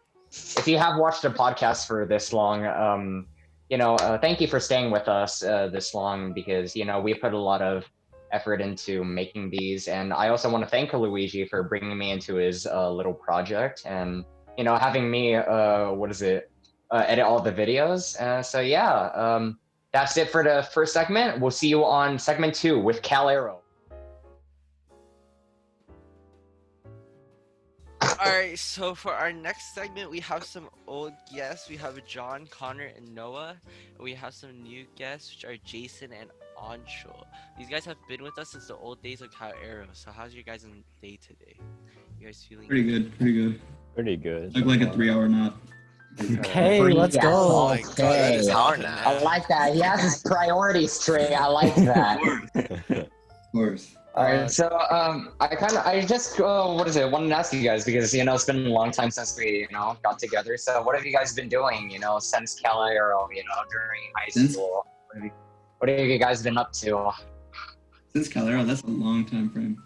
Speaker 1: if you have watched the podcast for this long, thank you for staying with us this long because we put a lot of effort into making these, and I also want to thank Luigi for bringing me into his little project and having me edit all the videos. So yeah, that's it for the first segment. We'll see you on segment 2 with Aero.
Speaker 2: Alright, so for our next segment, we have some old guests. We have John, Connor, and Noah. And we have some new guests, which are Jason and Anshul. These guys have been with us since the old days of Aero. So how's your guys' day today? You guys feeling
Speaker 11: Pretty good, pretty good.
Speaker 12: Pretty good.
Speaker 11: Like a 3-hour nap.
Speaker 3: okay, let's
Speaker 1: Yes.
Speaker 3: go.
Speaker 7: Oh my god, that is
Speaker 1: Okay.
Speaker 7: hard
Speaker 1: I like that. He has his priorities straight. I like that.
Speaker 11: Of course.
Speaker 1: All right, so I just wanted to ask you guys because it's been a long time since we got together. So what have you guys been doing since Aero during high
Speaker 11: Since-
Speaker 1: school? What have you guys been up to?
Speaker 11: Since Calero, that's a long time frame.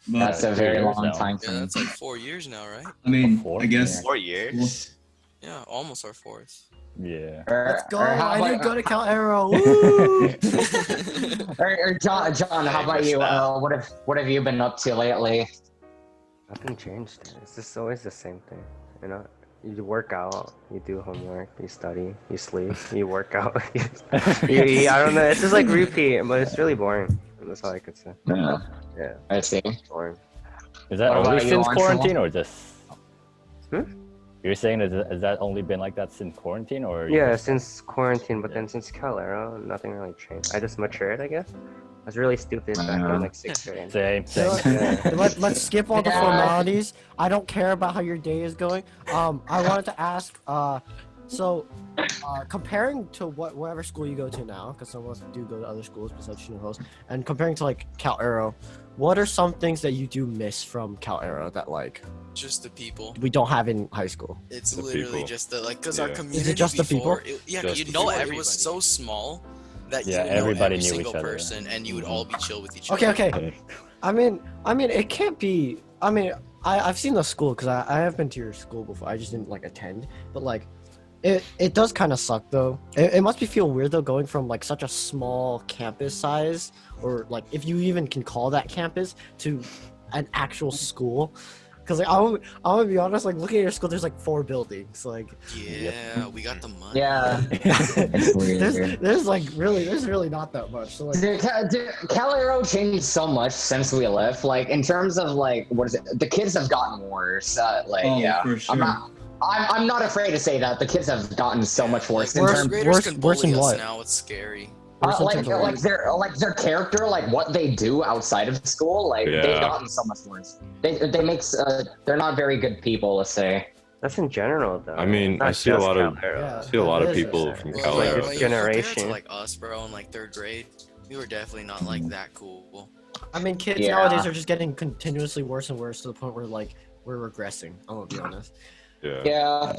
Speaker 11: But
Speaker 1: That's a very
Speaker 12: years
Speaker 1: long
Speaker 12: now.
Speaker 1: time
Speaker 7: Yeah,
Speaker 1: frame.
Speaker 7: that's like 4 years now, right?
Speaker 11: I mean,
Speaker 12: Four?
Speaker 11: I guess
Speaker 10: 4 years.
Speaker 7: Yeah, almost our 4th.
Speaker 12: Yeah.
Speaker 3: Let's go.
Speaker 1: Or how
Speaker 3: I
Speaker 1: about-
Speaker 3: didn't go to Cal Aero. Woo!
Speaker 1: or John, how about you? What have you been up to lately?
Speaker 13: Nothing changed. It's just always the same thing. You work out, you do homework, you study, you sleep, you work out. you eat. I don't know. It's just like repeat, but it's really boring. That's all I could say. Yeah,
Speaker 1: I see.
Speaker 13: boring.
Speaker 12: Is that
Speaker 1: What about
Speaker 12: only
Speaker 1: you,
Speaker 12: since
Speaker 1: Anshul?
Speaker 12: quarantine or just?
Speaker 13: Hmm?
Speaker 12: You're saying has that only been like that since quarantine or?
Speaker 13: Yeah, since quarantine, but then since Cal Aero, nothing really changed. I just matured, I guess. was really stupid back in like 6th grade.
Speaker 12: Same.
Speaker 3: Yeah. Let's skip all the formalities. I don't care about how your day is going. I wanted to ask, comparing to whatever school you go to now, because some of us do go to other schools besides Chinook Hills, and comparing to like Cal Aero, what are some things that you do miss from Cal Aero that like
Speaker 9: Just the people.
Speaker 3: we don't have in high school?
Speaker 9: It's
Speaker 10: The
Speaker 9: literally
Speaker 10: people.
Speaker 9: just the because our
Speaker 10: Yeah.
Speaker 9: community
Speaker 3: Is it just the
Speaker 9: before,
Speaker 3: people?
Speaker 9: Yeah,
Speaker 10: Just
Speaker 9: you
Speaker 10: the
Speaker 9: know
Speaker 10: people.
Speaker 9: it
Speaker 2: Everybody.
Speaker 9: was so small that you
Speaker 12: Yeah,
Speaker 9: would know
Speaker 12: everybody
Speaker 9: every
Speaker 12: knew
Speaker 9: single
Speaker 12: each other.
Speaker 9: person, and you would all be chill with each other.
Speaker 3: Okay. I mean, it can't be. I mean, I've seen the school because I have been to your school before. I just didn't like attend, but like, it does kind of suck though. It must be feel weird though going from like such a small campus size, or like if you even can call that campus, to an actual school. Because like I'm gonna be honest, like looking at your school, there's like 4 buildings. Like
Speaker 9: Yeah, we got the money.
Speaker 1: Yeah, it's weird.
Speaker 3: there's really not that much. So like,
Speaker 1: Dude, Cal Aero changed so much since we left. Like in terms of like, what is it? The kids have gotten worse.
Speaker 11: For sure.
Speaker 1: I'm not afraid to say that the kids have gotten so much worse. In
Speaker 3: Worse-
Speaker 1: terms,
Speaker 9: Graders can
Speaker 3: worse
Speaker 9: bully
Speaker 3: in
Speaker 9: us
Speaker 3: what?
Speaker 9: now. It's scary.
Speaker 3: Worse in terms of
Speaker 1: like their character, like what they do outside of school, like they've
Speaker 10: Yeah.
Speaker 1: gotten so much worse. They make they're not very good people, let's say.
Speaker 13: That's in general though.
Speaker 10: I mean,
Speaker 13: Not
Speaker 10: I see a
Speaker 13: just
Speaker 10: lot of
Speaker 13: Cal Aero.
Speaker 3: Yeah.
Speaker 10: see a lot of
Speaker 3: It is
Speaker 10: people
Speaker 3: necessary.
Speaker 10: from
Speaker 9: Well,
Speaker 10: Cal
Speaker 13: like
Speaker 10: Aero.
Speaker 13: this
Speaker 9: when you compare it
Speaker 13: generation.
Speaker 9: to like us, bro, in like 3rd grade, we were definitely not like that cool.
Speaker 3: I mean, kids
Speaker 1: Yeah.
Speaker 3: nowadays are just getting continuously worse and worse to the point where like we're regressing. I'm gonna be honest.
Speaker 10: Yeah.
Speaker 1: Yeah.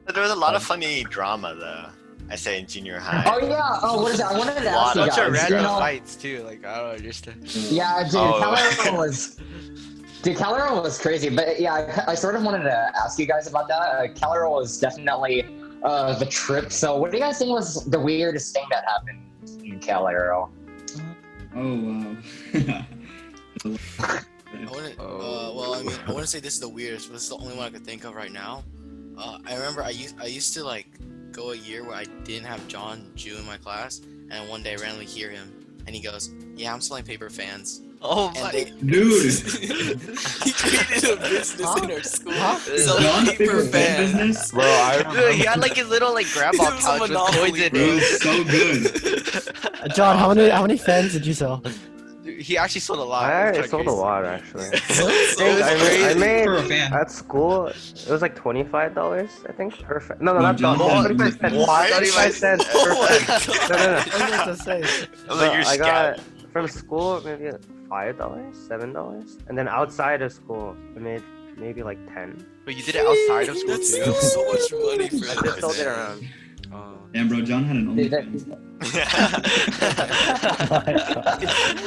Speaker 10: But there was a lot of funny drama though. I say in junior high.
Speaker 1: Oh yeah. Oh, what is it? I wanted to
Speaker 10: Lot
Speaker 1: ask you
Speaker 10: of
Speaker 2: Bunch of
Speaker 1: guys.
Speaker 2: random
Speaker 1: You know,
Speaker 2: fights too. Like I don't understand.
Speaker 1: yeah, dude,
Speaker 10: Oh.
Speaker 1: Cal Aero was. Dude, Cal Aero was crazy, but yeah, I sort of wanted to ask you guys about that. Cal Aero was definitely the trip. So, what do you guys think was the weirdest thing that happened in Cal Aero?
Speaker 11: Oh wow.
Speaker 9: I wouldn't. Well, I mean, I wouldn't say this is the weirdest, but this is the only one I could think of right now. I remember I used to like go a year where I didn't have John Jew in my class, and one day I randomly hear him, and he goes, "Yeah, I'm selling paper fans."
Speaker 2: Oh
Speaker 9: And
Speaker 2: my.
Speaker 9: they,
Speaker 11: Dude.
Speaker 9: he created a business in our school.
Speaker 11: John
Speaker 9: Selling
Speaker 11: paper fan business?
Speaker 10: Bro, I
Speaker 2: Dude, he had like his little like grandma
Speaker 9: It was a
Speaker 2: pouch with
Speaker 9: Monopoly,
Speaker 2: coins in
Speaker 11: Bro,
Speaker 2: it.
Speaker 11: it's so good.
Speaker 3: John, how many fans did you sell?
Speaker 2: Dude, he actually sold a lot.
Speaker 13: I
Speaker 2: It was
Speaker 13: sold a
Speaker 2: crazy.
Speaker 13: lot actually.
Speaker 2: It was
Speaker 13: I
Speaker 2: crazy.
Speaker 13: made
Speaker 11: For a fan.
Speaker 13: at school. It was like $25, I think, per fan. No,
Speaker 11: No,
Speaker 13: not
Speaker 11: John,
Speaker 13: dollars.
Speaker 11: John,
Speaker 13: 25 cents.
Speaker 10: What?
Speaker 13: 25 cents per
Speaker 9: Oh my
Speaker 13: fan.
Speaker 9: God.
Speaker 13: No.
Speaker 3: I was about to say.
Speaker 10: I was like, you're
Speaker 13: I got
Speaker 10: scared.
Speaker 13: from school maybe $5, $7, and then outside of school I made maybe like 10.
Speaker 2: But you did it outside of school
Speaker 9: That's
Speaker 2: too.
Speaker 9: still so much money for
Speaker 13: I
Speaker 9: that.
Speaker 13: just sold it around.
Speaker 11: Damn, bro, John had an
Speaker 1: Dude,
Speaker 11: OnlyFans.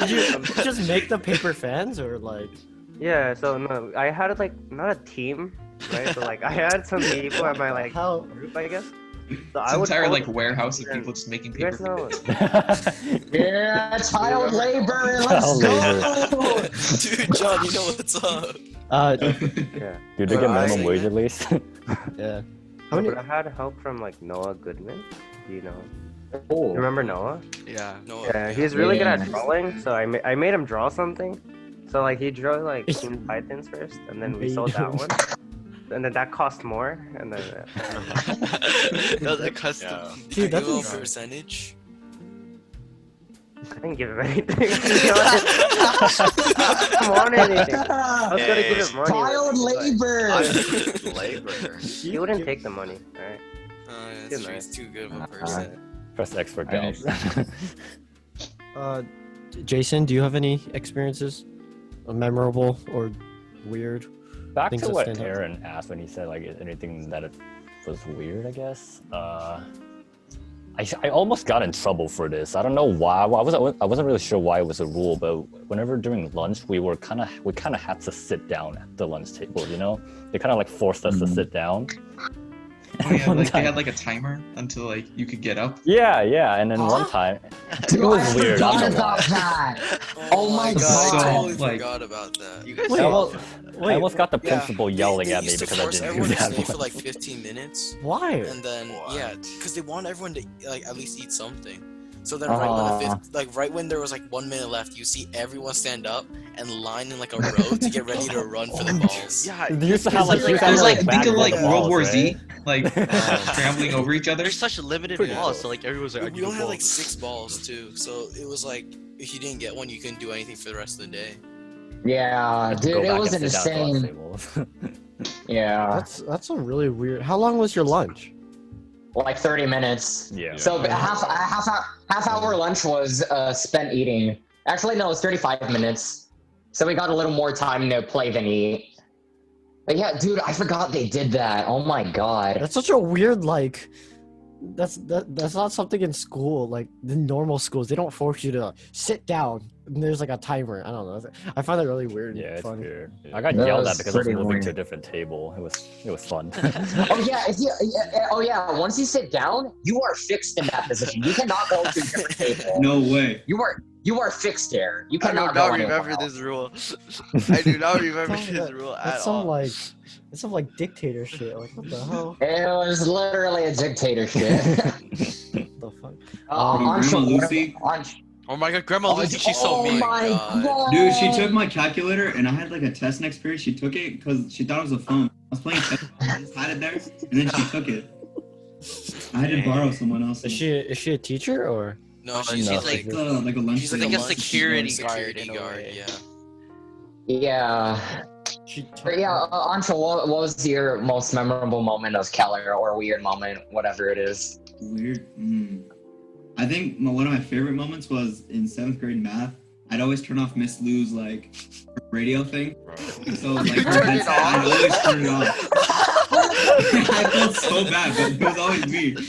Speaker 3: Did you just make the paper fans or like?
Speaker 13: Yeah, so no, I had like not a team, right? So like I had some people at my like
Speaker 3: How?
Speaker 13: group, I guess. So
Speaker 14: It's
Speaker 13: I
Speaker 14: an
Speaker 13: would
Speaker 14: entire
Speaker 13: call
Speaker 14: like
Speaker 13: them-
Speaker 14: warehouse of people just making
Speaker 13: You guys
Speaker 14: paper.
Speaker 13: know.
Speaker 1: Yeah, child labor. Let's
Speaker 12: Child
Speaker 1: go.
Speaker 9: Dude, John, you know what's up?
Speaker 3: Uh,
Speaker 13: Yeah.
Speaker 12: Dude, they
Speaker 13: But
Speaker 12: get
Speaker 13: I-
Speaker 12: minimum wage at least.
Speaker 3: yeah.
Speaker 13: No,
Speaker 3: How many?
Speaker 13: but I had help from like Noah Goodman. Do you know?
Speaker 1: Oh.
Speaker 13: You remember Noah?
Speaker 2: Yeah.
Speaker 9: No.
Speaker 13: Yeah, he's really good
Speaker 1: Yeah.
Speaker 13: at drawing. So I made him draw something. So like he drew like Teen Titans first, and then we sold that one. And then that cost more, and then
Speaker 2: That was a custom.
Speaker 10: Yeah.
Speaker 3: Dude,
Speaker 9: Give
Speaker 3: that's
Speaker 9: him a
Speaker 3: insane.
Speaker 9: percentage.
Speaker 13: I didn't give him anything. I don't want anything. I was gonna give him money.
Speaker 1: Child
Speaker 13: but
Speaker 1: labor.
Speaker 10: Labor.
Speaker 13: he wouldn't take the money. Alright.
Speaker 9: Yeah,
Speaker 13: Good
Speaker 9: that's true.
Speaker 13: night.
Speaker 9: He's too good of a person.
Speaker 12: Press X for
Speaker 14: I
Speaker 12: jobs.
Speaker 3: Jason, do you have any experiences, memorable or weird?
Speaker 12: Back
Speaker 3: Things
Speaker 12: to
Speaker 3: that
Speaker 12: what
Speaker 3: stand out.
Speaker 12: Aaron asked when he said like anything that it was weird, I guess. I almost got in trouble for this. I don't know why. Well, I wasn't really sure why it was a rule, but whenever during lunch we kind of had to sit down at the lunch table. You know, they kind of like forced us to sit down.
Speaker 14: Oh yeah,
Speaker 12: One
Speaker 14: like they
Speaker 12: time.
Speaker 14: had like a timer until like you could get up.
Speaker 12: Yeah, and then one time it was weird. I
Speaker 1: Forgot
Speaker 12: don't know why.
Speaker 1: about that.
Speaker 9: Oh
Speaker 1: my
Speaker 9: I
Speaker 1: God.
Speaker 9: totally
Speaker 14: So, like-
Speaker 9: forgot about that.
Speaker 2: You guys.
Speaker 12: I almost,
Speaker 3: Wait,
Speaker 12: I almost got the
Speaker 9: Yeah,
Speaker 12: principal yelling
Speaker 9: they
Speaker 12: at me
Speaker 9: used to
Speaker 12: because I
Speaker 9: force
Speaker 12: didn't do
Speaker 9: everyone to
Speaker 12: that
Speaker 9: stay for
Speaker 12: one.
Speaker 9: like 15 minutes,
Speaker 3: Why?
Speaker 9: and then yeah,
Speaker 10: What?
Speaker 9: because they want everyone to like at least eat something. So then right when there was like 1 minute left, you see everyone stand up and line in like a row to get ready to run for the balls.
Speaker 2: Yeah.
Speaker 12: They used to have like,
Speaker 14: There's
Speaker 12: you
Speaker 14: like
Speaker 12: had
Speaker 14: think of like
Speaker 12: basketball
Speaker 14: World
Speaker 12: balls,
Speaker 14: War
Speaker 12: right?
Speaker 14: Z, like scrambling over each other.
Speaker 2: There's such lilited
Speaker 12: Pretty
Speaker 2: balls,
Speaker 12: close.
Speaker 2: so like everyone's like, I
Speaker 9: We
Speaker 2: need a
Speaker 9: only had
Speaker 2: ball.
Speaker 9: like 6 balls too, so it was like if you didn't get one, you couldn't do anything for the rest of the day.
Speaker 1: Yeah, dude,
Speaker 12: Go
Speaker 1: it
Speaker 12: back
Speaker 1: was
Speaker 12: and sit down at the
Speaker 1: insane.
Speaker 12: boss table.
Speaker 1: Yeah,
Speaker 3: That's a really weird. How long was your lunch?
Speaker 1: like 30 minutes.
Speaker 12: Yeah.
Speaker 1: So half hour lunch was spent eating. Actually, no, it was 35 minutes. So we got a little more time to play than eat. But yeah, dude, I forgot they did that. Oh my god.
Speaker 3: That's such a weird like. That's not something in school. Like the normal schools, they don't force you to sit down. And there's like a timer. I don't know. I find that really weird.
Speaker 12: Yeah,
Speaker 3: And
Speaker 12: it's
Speaker 3: funny.
Speaker 12: weird. I got
Speaker 1: That
Speaker 12: yelled
Speaker 1: was
Speaker 12: at because I was
Speaker 1: pretty
Speaker 12: moving to a
Speaker 1: weird.
Speaker 12: different table. It was fun.
Speaker 1: Oh yeah, oh yeah. Once you sit down, you are fixed in that position. You cannot go to a different table.
Speaker 11: No way.
Speaker 1: You are fixed there. You
Speaker 2: I do
Speaker 1: cannot
Speaker 2: not
Speaker 1: go anywhere
Speaker 2: remember
Speaker 1: else.
Speaker 2: this rule. I do not remember this rule at
Speaker 3: That's
Speaker 2: all.
Speaker 3: some like dictator shit. Like what the hell?
Speaker 1: It was literally a dictatorship.
Speaker 3: The fuck?
Speaker 11: Grandma Lucy.
Speaker 2: Oh my god, Grandma Lucy, she's so mean.
Speaker 1: Oh my god.
Speaker 11: Dude, she took my calculator and I had like a test next period. She took it because she thought it was a phone. I was playing chess, I just had it there, and then she took it. I had to borrow someone else.
Speaker 3: Is she a teacher or?
Speaker 9: No, she's
Speaker 12: no,
Speaker 9: like
Speaker 11: like a lunch.
Speaker 9: she's
Speaker 2: like
Speaker 9: like
Speaker 2: a
Speaker 9: lunch
Speaker 2: security
Speaker 9: security
Speaker 2: guard in a
Speaker 9: guard.
Speaker 2: way.
Speaker 9: Yeah.
Speaker 1: Yeah. But yeah, Anshul, what was your most memorable moment of Keller or weird moment, whatever it is?
Speaker 11: Weird. I think one of my favorite moments was in 7th grade math. I'd always turn off Miss Lou's like radio thing. So like her headset, I'd always turn it off. I felt so bad, but it was always me. I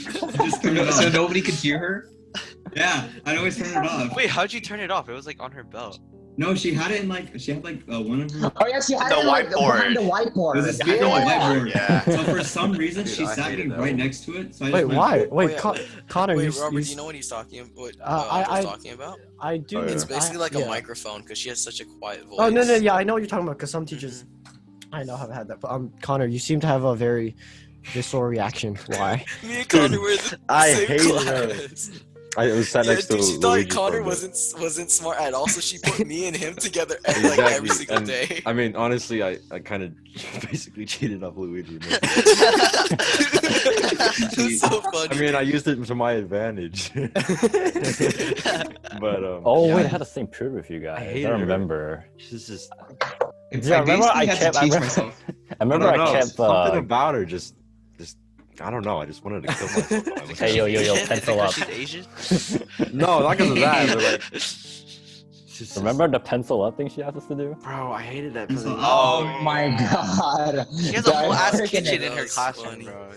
Speaker 11: just turned it off.
Speaker 14: So nobody could hear her?
Speaker 11: Yeah, I'd always turn it off.
Speaker 2: Wait, how'd you turn it off? It was like on her belt.
Speaker 11: No, she had it in like one of her.
Speaker 1: Oh yeah, she had
Speaker 10: The
Speaker 1: it like,
Speaker 10: whiteboard.
Speaker 1: behind the whiteboard.
Speaker 11: There's a
Speaker 1: Yeah.
Speaker 11: whiteboard.
Speaker 10: Yeah.
Speaker 11: So for some reason,
Speaker 10: Dude,
Speaker 11: she
Speaker 10: I
Speaker 11: sat
Speaker 10: hated
Speaker 11: me
Speaker 10: that
Speaker 11: right
Speaker 10: one.
Speaker 11: next to it. So I
Speaker 3: Wait,
Speaker 11: just went,
Speaker 3: why?
Speaker 9: Oh,
Speaker 3: Wait,
Speaker 9: yeah.
Speaker 3: Connor,
Speaker 9: Wait,
Speaker 3: you,
Speaker 9: Robert,
Speaker 3: you,
Speaker 9: do you know what he's talking? What
Speaker 3: I
Speaker 9: was talking about?
Speaker 3: I do.
Speaker 12: Oh, yeah.
Speaker 9: It's basically like
Speaker 3: yeah.
Speaker 9: a microphone because she has such a quiet voice.
Speaker 3: Oh no, yeah, I know what you're talking about because some teachers, I know have had that. But Connor, you seem to have a very visceral reaction. Why?
Speaker 9: Me and Connor were in the
Speaker 15: I
Speaker 9: same
Speaker 15: hated
Speaker 9: class.
Speaker 15: I was sat
Speaker 9: Yeah,
Speaker 15: next to
Speaker 9: dude, she thought
Speaker 15: Luigi for
Speaker 9: Connor
Speaker 15: a bit.
Speaker 9: wasn't smart at all, so she put me and him together like
Speaker 15: Exactly.
Speaker 9: every single
Speaker 15: and,
Speaker 9: day.
Speaker 15: I mean, honestly, I kind of basically cheated off Luigi. Man.
Speaker 9: It's so funny.
Speaker 15: I mean, I used it to my advantage. But
Speaker 12: Oh
Speaker 15: yeah,
Speaker 12: wait, I had the same period with you guys. I,
Speaker 15: hated her.
Speaker 12: remember.
Speaker 15: she's just.
Speaker 12: Yeah, I remember I
Speaker 14: basically had
Speaker 12: kept.
Speaker 14: to teach myself.
Speaker 12: I remember I
Speaker 15: don't know,
Speaker 12: kept.
Speaker 15: something about her just. I don't know. I just wanted to kill myself.
Speaker 12: Hey, yo, pencil up.
Speaker 2: She's Asian?
Speaker 15: No, not because of that. But like, just,
Speaker 12: Remember the pencil up thing she asked us to do?
Speaker 15: bro, I hated that.
Speaker 1: Oh my god.
Speaker 2: She has a whole ass
Speaker 1: Freaking-
Speaker 2: kitchen in her
Speaker 9: That's
Speaker 2: classroom,
Speaker 9: funny.
Speaker 2: bro.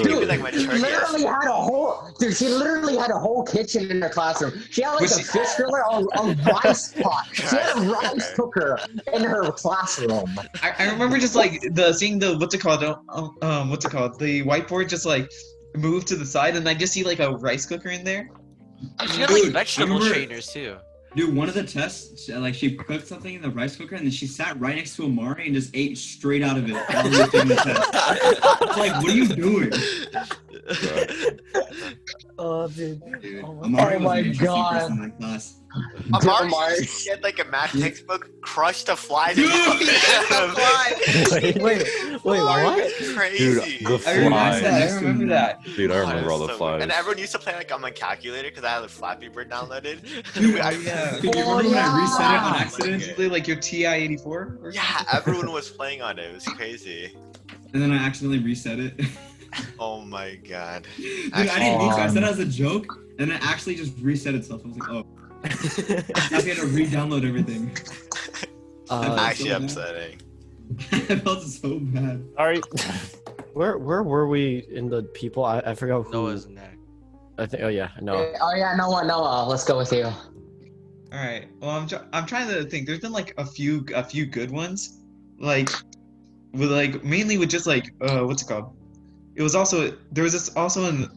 Speaker 1: Dude,
Speaker 10: like my
Speaker 1: she literally had a whole. Dude, she literally had a whole kitchen in her classroom. She had like
Speaker 14: Was
Speaker 1: a
Speaker 14: she-
Speaker 1: fish griller, a rice pot. She had a rice cooker in her classroom.
Speaker 14: I remember just like seeing the what's it called the whiteboard just like move to the side and I just see like a rice cooker in there.
Speaker 2: She had like
Speaker 11: Dude,
Speaker 2: vegetable
Speaker 11: I remember-
Speaker 2: trainers too.
Speaker 11: Dude, one of the tests, she cooked something in the rice cooker and then she sat right next to Amari and just ate straight out of it while we were taking the test. It's like, what are you doing?
Speaker 3: Oh, dude.
Speaker 11: Amari
Speaker 1: Oh
Speaker 11: was
Speaker 1: my
Speaker 11: an interesting
Speaker 1: God.
Speaker 11: person in that class.
Speaker 10: Amari had like a math textbook, crushed a fly.
Speaker 11: Dude,
Speaker 3: Wait, what?
Speaker 10: Crazy.
Speaker 15: Dude, the
Speaker 14: I remember
Speaker 15: flies.
Speaker 14: that. I remember that.
Speaker 15: Dude, I remember all the
Speaker 10: So-
Speaker 15: flies.
Speaker 10: And everyone used to play like on my calculator because I had a Flappy Bird downloaded.
Speaker 11: Dude,
Speaker 10: I-
Speaker 14: Yeah.
Speaker 11: Dude, you remember when I reset it on accident?
Speaker 14: Usually like your TI-84 or
Speaker 10: Yeah, everyone was playing on it. It was crazy.
Speaker 11: And then I accidentally reset it.
Speaker 10: Oh my god.
Speaker 11: Dude, I didn't mean to. I said it as a joke, and it actually just reset itself. I was like, oh. I had to re-download everything.
Speaker 10: Actually
Speaker 11: so bad.
Speaker 10: upsetting.
Speaker 11: I felt so bad.
Speaker 12: Sorry.
Speaker 3: Where were we in the people? I forgot who.
Speaker 2: Noah's neck.
Speaker 3: I think. Oh yeah, Noah.
Speaker 1: Oh yeah, Noah. Let's go with you.
Speaker 14: All right. Well, I'm trying to think. There's been like a few good ones, like with like mainly with just like what's it called? It was also there was this also in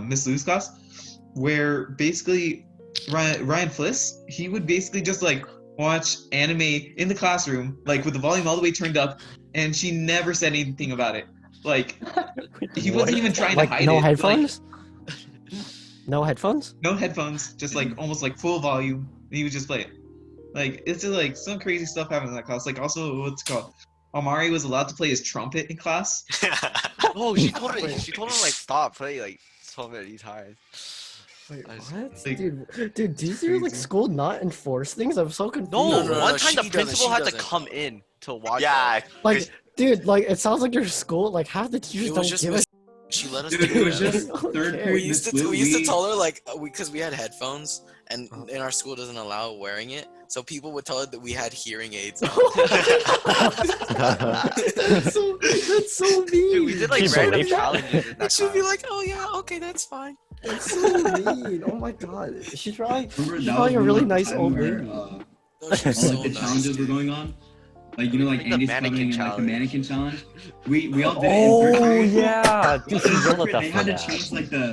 Speaker 14: Miss Lou's class where basically Ryan Fliss, he would basically just like watch anime in the classroom like with the volume all the way turned up, and she never said anything about it. Like he wasn't even trying
Speaker 3: Like
Speaker 14: to hide
Speaker 3: no
Speaker 14: it.
Speaker 3: headphones. No headphones.
Speaker 14: No headphones, just like almost like full volume. And he would just play it. Like it's just like some crazy stuff happened in that class. Like also what's it called? Amari was allowed to play his trumpet in class.
Speaker 2: Oh, she told him like stop playing like so many times.
Speaker 3: Wait,
Speaker 2: That's
Speaker 3: what?
Speaker 14: crazy.
Speaker 3: Dude, does your like school not enforce things? I'm so confused.
Speaker 2: No,
Speaker 9: no,
Speaker 2: one time
Speaker 9: she
Speaker 2: the
Speaker 9: doesn't,
Speaker 2: principal
Speaker 9: she
Speaker 2: had to
Speaker 9: doesn't.
Speaker 2: come in to watch
Speaker 10: Yeah,
Speaker 2: us.
Speaker 3: Like, dude, like it sounds like your school, like half the teachers
Speaker 9: It was
Speaker 3: don't
Speaker 9: just
Speaker 3: give a
Speaker 9: Miss. She let us
Speaker 11: Dude,
Speaker 9: do
Speaker 11: it was
Speaker 9: that.
Speaker 11: just third
Speaker 3: Okay.
Speaker 11: period.
Speaker 9: We used
Speaker 11: Miss
Speaker 9: to
Speaker 11: Lou,
Speaker 9: we used to
Speaker 11: we-
Speaker 9: tell her like because we had headphones and in our school doesn't allow wearing it, so people would tell her that we had hearing aids.
Speaker 3: That's so mean.
Speaker 2: Dude, we did like
Speaker 12: People
Speaker 2: random
Speaker 12: believe that?
Speaker 2: challenges in that
Speaker 9: And she'd be
Speaker 2: class.
Speaker 9: like, "Oh yeah, okay, that's fine."
Speaker 3: That's so mean. Oh my god. She's probably
Speaker 11: Remember
Speaker 3: she's
Speaker 11: that
Speaker 3: probably a
Speaker 11: was
Speaker 3: really
Speaker 11: one
Speaker 3: nice
Speaker 11: time
Speaker 3: old
Speaker 11: where,
Speaker 3: lady.
Speaker 9: No, she
Speaker 11: all
Speaker 9: was
Speaker 11: like
Speaker 9: so
Speaker 11: the
Speaker 9: nice.
Speaker 11: challenges were going on. Like you know, like
Speaker 2: Like the
Speaker 11: Andy's
Speaker 2: mannequin
Speaker 11: coming and like the
Speaker 2: challenge.
Speaker 11: mannequin challenge. We all did it in third
Speaker 12: Oh
Speaker 11: period.
Speaker 12: yeah, dude, she
Speaker 11: In third
Speaker 12: yelled
Speaker 11: period,
Speaker 12: at
Speaker 11: they
Speaker 12: us
Speaker 11: had
Speaker 12: for
Speaker 11: to
Speaker 12: that.
Speaker 11: change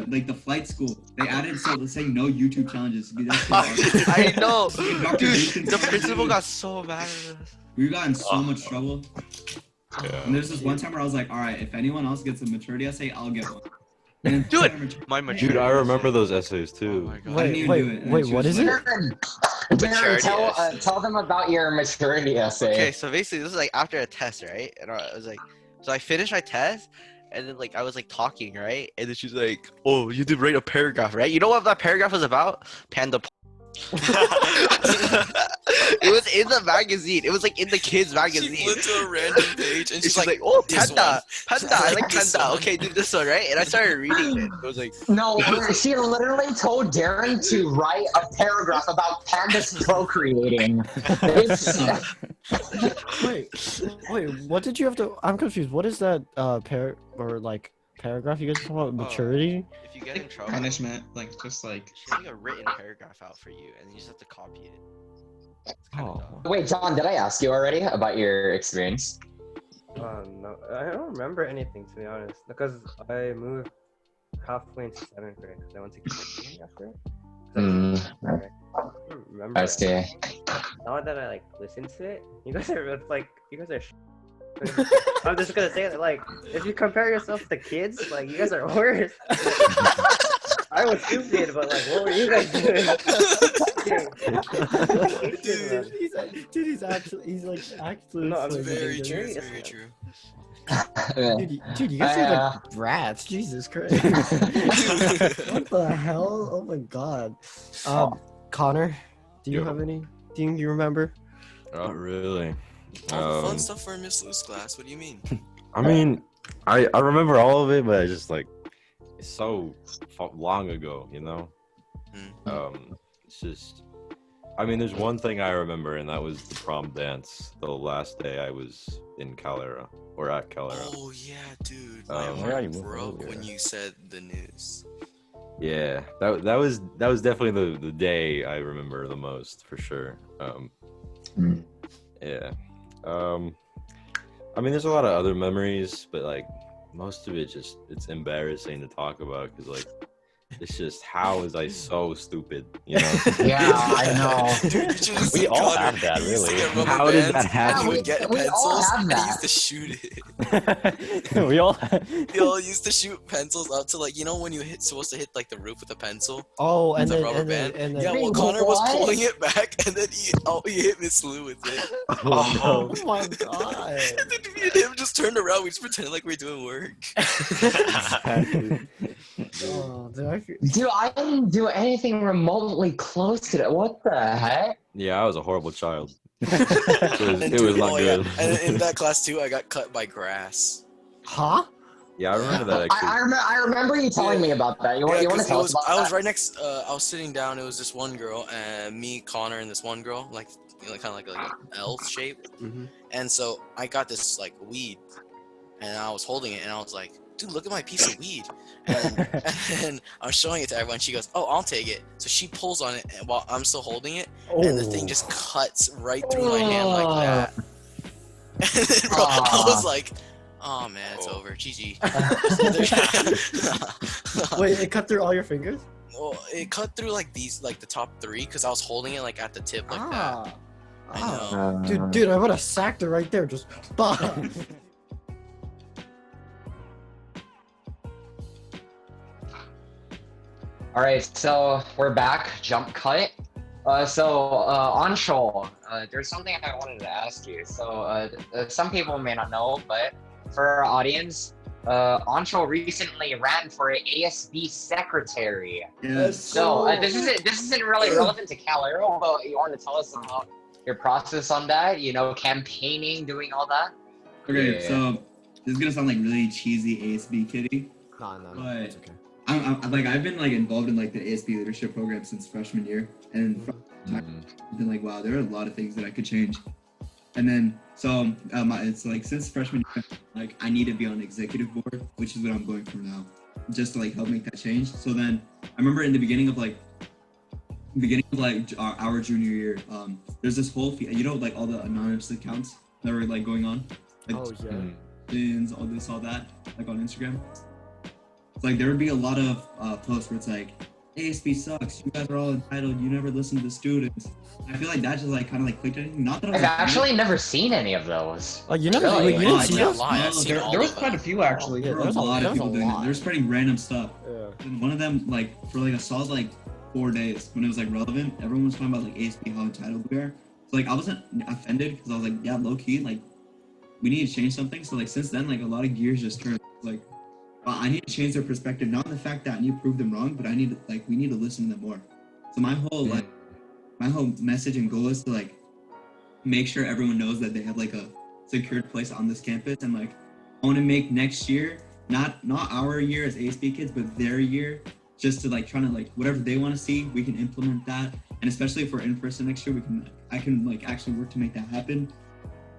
Speaker 11: like the flight school. They added so saying no YouTube challenges to be that.
Speaker 2: I know,
Speaker 11: Dr.
Speaker 2: dude.
Speaker 11: Bacon's
Speaker 2: The
Speaker 11: challenge,
Speaker 2: principal
Speaker 11: dude.
Speaker 2: got so mad at us.
Speaker 11: We got in so much trouble.
Speaker 15: Yeah.
Speaker 11: And there's this one time where I was like, all right, if anyone else gets a maturity essay, I'll get one. And then
Speaker 2: Do it. My maturity.
Speaker 15: Dude, I remember those essays
Speaker 2: Oh
Speaker 15: too.
Speaker 2: my god.
Speaker 11: I didn't even do it. And then
Speaker 3: Wait,
Speaker 11: she
Speaker 3: what
Speaker 11: was
Speaker 3: is
Speaker 11: like-
Speaker 3: it?
Speaker 1: Darren, tell them about your maturity essay.
Speaker 2: Okay, so basically this is like after a test, right? And I was like, so I finished my test, and then like I was like talking, right? And then she's like, "Oh, you did write a paragraph, right? You know what that paragraph was about? Panda." It was in the magazine. It was like in the kids magazine.
Speaker 9: She went to a random page and
Speaker 2: And
Speaker 9: she's
Speaker 2: she's like,
Speaker 9: like,
Speaker 2: "Oh,
Speaker 9: this
Speaker 2: Panda,
Speaker 9: one.
Speaker 2: Panda, I like
Speaker 9: This
Speaker 2: Panda.
Speaker 9: one.
Speaker 2: Okay, do this one, right?" And I started reading it. It was like,
Speaker 1: No, she literally told Darren to write a paragraph about pandas procreating. It's,
Speaker 3: Wait, what did you have to? I'm confused. What is that paragraph you guys talking about? Maturity?
Speaker 2: if you get in trouble,
Speaker 14: Punishment, like just like.
Speaker 2: she has like a written paragraph out for you, and you just have to copy it. It's kind of dumb.
Speaker 1: wait, John, did I ask you already about your experience?
Speaker 13: No, I don't remember anything to be honest, because I moved halfway into 7th grade because I went to Critic after. I don't remember.
Speaker 1: I see.
Speaker 13: anything. Now that I like listen to it, you guys are like, I'm just gonna say that, like, if you compare yourself to kids, like, you guys are worse. I was stupid, but like, what were you guys doing?
Speaker 3: He's actually
Speaker 13: No, I'm
Speaker 3: very
Speaker 9: Very true.
Speaker 3: Dude, you guys are like brats. Jesus Christ. What the hell? Oh my god. Connor, do you have anything you remember?
Speaker 15: Not really.
Speaker 9: All the fun stuff for Miss Lou's class. What do you mean?
Speaker 15: I mean, I remember all of it, but it's just like it's so long ago, you know. It's just. I mean, there's one thing I remember, and that was the prom dance. The last day I was in Calera or at Calera.
Speaker 9: Oh yeah, dude. My
Speaker 15: yeah,
Speaker 9: heart
Speaker 15: you
Speaker 9: broke
Speaker 15: moved,
Speaker 9: when you said the news.
Speaker 15: Yeah, that was definitely the day I remember the most for sure. Yeah. I mean, there's a lot of other memories, but like most of it it's embarrassing to talk about because like it's just how was I so stupid, you know?
Speaker 1: Yeah, I know.
Speaker 9: Dude, you should have
Speaker 15: We
Speaker 9: seen
Speaker 15: all
Speaker 9: Connor.
Speaker 15: have that,
Speaker 9: He used to
Speaker 15: really.
Speaker 9: get rubber
Speaker 15: How did
Speaker 9: bands,
Speaker 15: that happen?
Speaker 9: and he would get
Speaker 1: We all
Speaker 9: pencils
Speaker 1: have
Speaker 9: and he
Speaker 1: that.
Speaker 9: used to shoot it.
Speaker 12: We all.
Speaker 9: They all used to shoot pencils up to like, you know when you're supposed to hit like the roof with a pencil?
Speaker 3: Oh,
Speaker 9: With
Speaker 3: and
Speaker 9: a
Speaker 3: then,
Speaker 9: rubber
Speaker 3: and then,
Speaker 9: band?
Speaker 3: and then,
Speaker 9: Yeah, well
Speaker 1: Wait,
Speaker 9: Connor was
Speaker 1: what?
Speaker 9: pulling it back and then he hit Miss Lou with it.
Speaker 3: Oh my god.
Speaker 9: And then me and him just turned around, we just pretended like we were doing work.
Speaker 3: Oh, dude, I feel...
Speaker 1: Dude, I didn't do anything remotely close to that. What the heck?
Speaker 15: Yeah, I was a horrible child. It was not good.
Speaker 9: Yeah. And in that class too, I got cut by grass.
Speaker 3: Huh?
Speaker 15: Yeah, I remember that actually.
Speaker 1: I remember you telling me about that. You want to
Speaker 9: 'cause
Speaker 1: tell
Speaker 9: it
Speaker 1: us
Speaker 9: was,
Speaker 1: about
Speaker 9: I
Speaker 1: that?
Speaker 9: was right next. I was sitting down. It was this one girl and me, Connor, and this one girl, like kind of like an L shape. And so I got this like weed, and I was holding it, and I was like, "Dude, look at my piece of weed." And I'm showing it to everyone. She goes, "Oh, I'll take it." So she pulls on it while I'm still holding it, and the thing just cuts right through my hand like that. And then, bro, I was like, "Oh man, it's over. GG."
Speaker 3: Wait, it cut through all your fingers?
Speaker 9: Well, it cut through like these, like the top three, because I was holding it like at the tip like that. I know.
Speaker 3: Dude, I would have sacked her right there. Just bam.
Speaker 1: All right, so we're back. Jump cut. Anshul, there's something I wanted to ask you. Some people may not know, but for our audience, Anshul recently ran for ASB secretary.
Speaker 11: Yes.
Speaker 1: So this isn't really relevant to Cal Aero, but you want to tell us about your process on that? You know, campaigning, doing all that.
Speaker 11: Okay,
Speaker 1: Yeah.
Speaker 11: so this is gonna sound like really cheesy ASB kitty.
Speaker 3: No,
Speaker 11: but
Speaker 3: it's okay.
Speaker 11: I've been like involved in like the ASB leadership program since freshman year, and from I've been like, wow, there are a lot of things that I could change. And then so it's like since freshman year, like I need to be on executive board, which is what I'm going for now, just to like help make that change. So then I remember in the beginning of our junior year, there's this whole like all the anonymous accounts that were like going on, like all this, all that, like on Instagram. It's like there would be a lot of posts where it's like, ASB sucks, you guys are all entitled, you never listen to the students. I feel like that just like kind of like clicked anything. Not that I was
Speaker 1: I've actually never seen any of those.
Speaker 3: Oh, you never?
Speaker 1: Really?
Speaker 3: You didn't see those?
Speaker 14: There was quite a few actually.
Speaker 11: There were a lot of people doing it. They're spreading random stuff. And one of them, like for like a solid like 4 days when it was like relevant, everyone was talking about like ASB, how entitled we are. So like I wasn't offended because I was like, yeah, low key, like we need to change something. So like since then, like a lot of gears just turned. Like I need to change their perspective, not in the fact that I need to prove them wrong, but we need to listen to them more. So my whole message and goal is to like make sure everyone knows that they have like a secured place on this campus, and like I want to make next year not our year as ASB kids, but their year, just to like trying to like whatever they want to see, we can implement that. And especially if we're in person next year, I can like actually work to make that happen.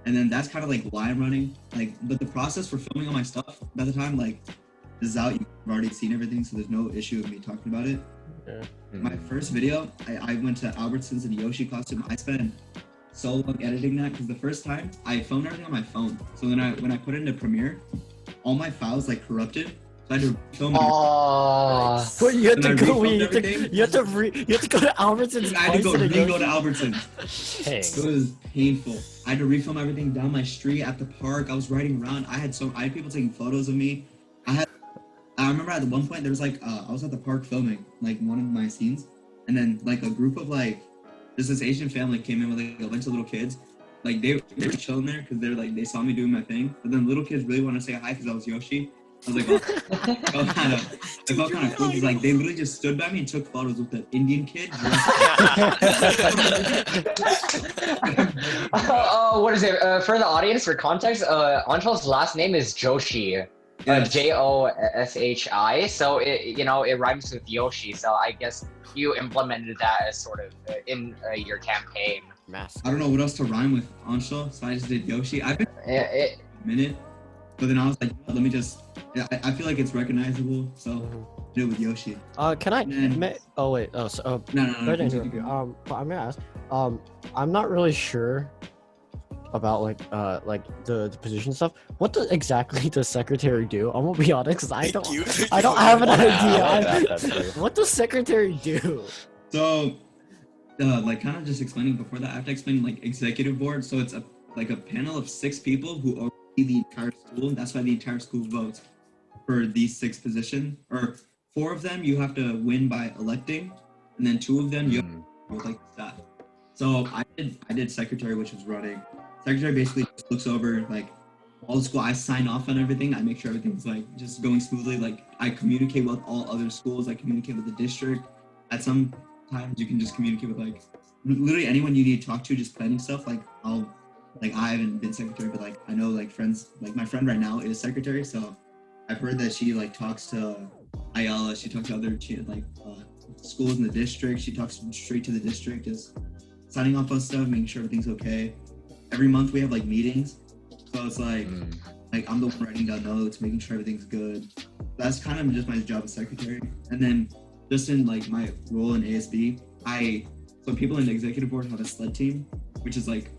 Speaker 11: And then that's kind of like why I'm running. Like, but the process for filming all my stuff by the time like this is out, you've already seen everything, so there's no issue with me talking about it.
Speaker 3: Yeah.
Speaker 11: My first video, I went to Albertsons and Yoshi costume. I spent so long editing that because the first time I filmed everything on my phone. So then when I put it into Premiere, all my files like corrupted. So I had to film.
Speaker 3: But you had to go. You had to go to Albertsons.
Speaker 11: I had to go to Albertsons.
Speaker 12: Hey.
Speaker 11: It was painful. I had to refilm everything down my street at the park. I was riding around. I had people taking photos of me. I remember at one point there was like I was at the park filming like one of my scenes, and then like a group of like this Asian family came in with like a bunch of little kids. Like they were chilling there because they saw me doing my thing. But then little kids really want to say hi because I was Yoshi. I was like, it felt kind of cool because like they literally just stood by me and took photos with the Indian kid.
Speaker 1: What is it? For the audience, for context, Anshul's last name is Joshi. Joshi. So it rhymes with Yoshi. So I guess you implemented that as sort of in your campaign.
Speaker 11: I don't know what else to rhyme with Anshul, so I just did Yoshi. I've been a minute, but then I was like, let me just. I feel like it's recognizable, so do it with Yoshi.
Speaker 3: Can I? Oh wait. Oh, so
Speaker 11: no.
Speaker 3: But I'm gonna ask. I'm not really sure about like the position stuff. What exactly does secretary do? I'm gonna be honest, because I don't have an idea. What does secretary do?
Speaker 11: So, like kind of just explaining before that, I have to explain like executive board. So it's a panel of 6 people who oversee the entire school. That's why the entire school votes for these 6 positions. Or 4 of them you have to win by electing, and then 2 of them you have to with like staff. So I did secretary, which was running. Secretary basically just looks over like all the school. I sign off on everything. I make sure everything's like just going smoothly. Like I communicate with all other schools. I communicate with the district. At some times you can just communicate with like literally anyone you need to talk to. Just planning stuff. Like I haven't been secretary, but like I know like friends. Like my friend right now is secretary. So I've heard that she like talks to Ayala. She talks to other schools in the district. She talks straight to the district, just signing off on stuff, making sure everything's okay. Every month we have like meetings, so it's like I'm the one writing down notes, making sure everything's good. That's kind of just my job as secretary. And then just in like my role in ASB, so people in the executive board have a sled team, which is like,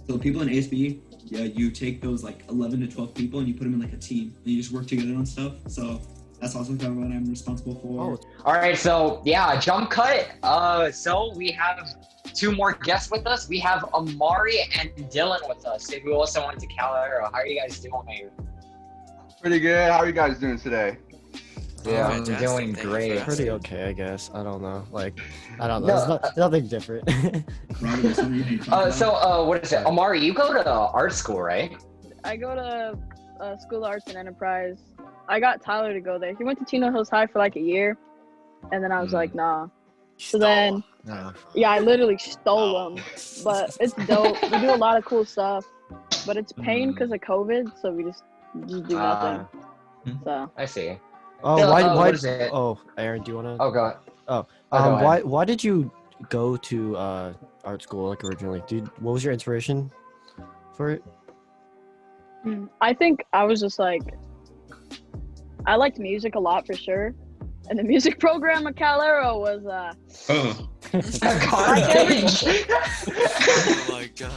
Speaker 11: so people in ASB, you take those like 11 to 12 people and you put them in like a team and you just work together on stuff. So that's also kind of what I'm responsible for.
Speaker 1: All right, so yeah, jump cut. So we have 2 more guests with us. We have Amari and Dylan with us. Who also went to Cal Aero. How are you guys doing?
Speaker 16: Pretty good. How are you guys doing today?
Speaker 1: Yeah, I'm doing great.
Speaker 3: Pretty okay, I guess. I don't know. Like, I don't know. There's nothing different.
Speaker 1: So what is it? Amari, you go to art school, right?
Speaker 17: I go to School of Arts and Enterprise. I got Tyler to go there. He went to Chino Hills High for like a year, and then I was like, nah. So then, yeah, I literally stole them. But it's dope. We do a lot of cool stuff, but it's pain because of COVID, so we just do nothing. So
Speaker 1: I see.
Speaker 3: Oh,
Speaker 1: So,
Speaker 3: why?
Speaker 1: what is it?
Speaker 3: Oh, Aaron, do you wanna?
Speaker 1: Oh, go ahead.
Speaker 3: Oh,
Speaker 1: go ahead.
Speaker 3: why did you go to art school like originally? What was your inspiration for it?
Speaker 17: I think I was just like, I liked music a lot for sure, and the music program at Aero was
Speaker 14: Oh.
Speaker 9: Oh my god.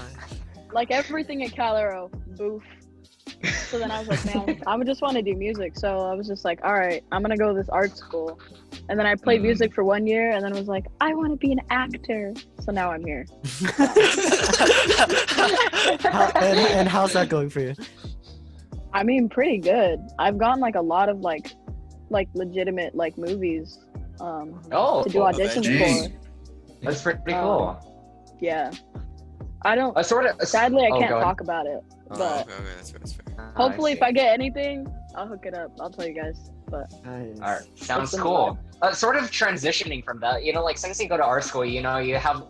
Speaker 17: like everything at Aero, boof. So then I was like, man, I would just want to do music. So I was just like, all right, I'm gonna go to this art school. And then I played music for 1 year, and then was like, I want to be an actor. So now I'm here.
Speaker 3: And how's that going for you?
Speaker 17: I mean, pretty good. I've gotten like a lot of like legitimate like movies to do auditions for.
Speaker 1: That's pretty cool.
Speaker 17: Yeah. I don't. Sadly, I can't talk about it. But
Speaker 9: That's fair.
Speaker 17: hopefully, if I get anything, I'll hook it up. I'll tell you guys. But
Speaker 1: All right, sounds cool. Sort of transitioning from that, you know, like since you go to art school, you know, you have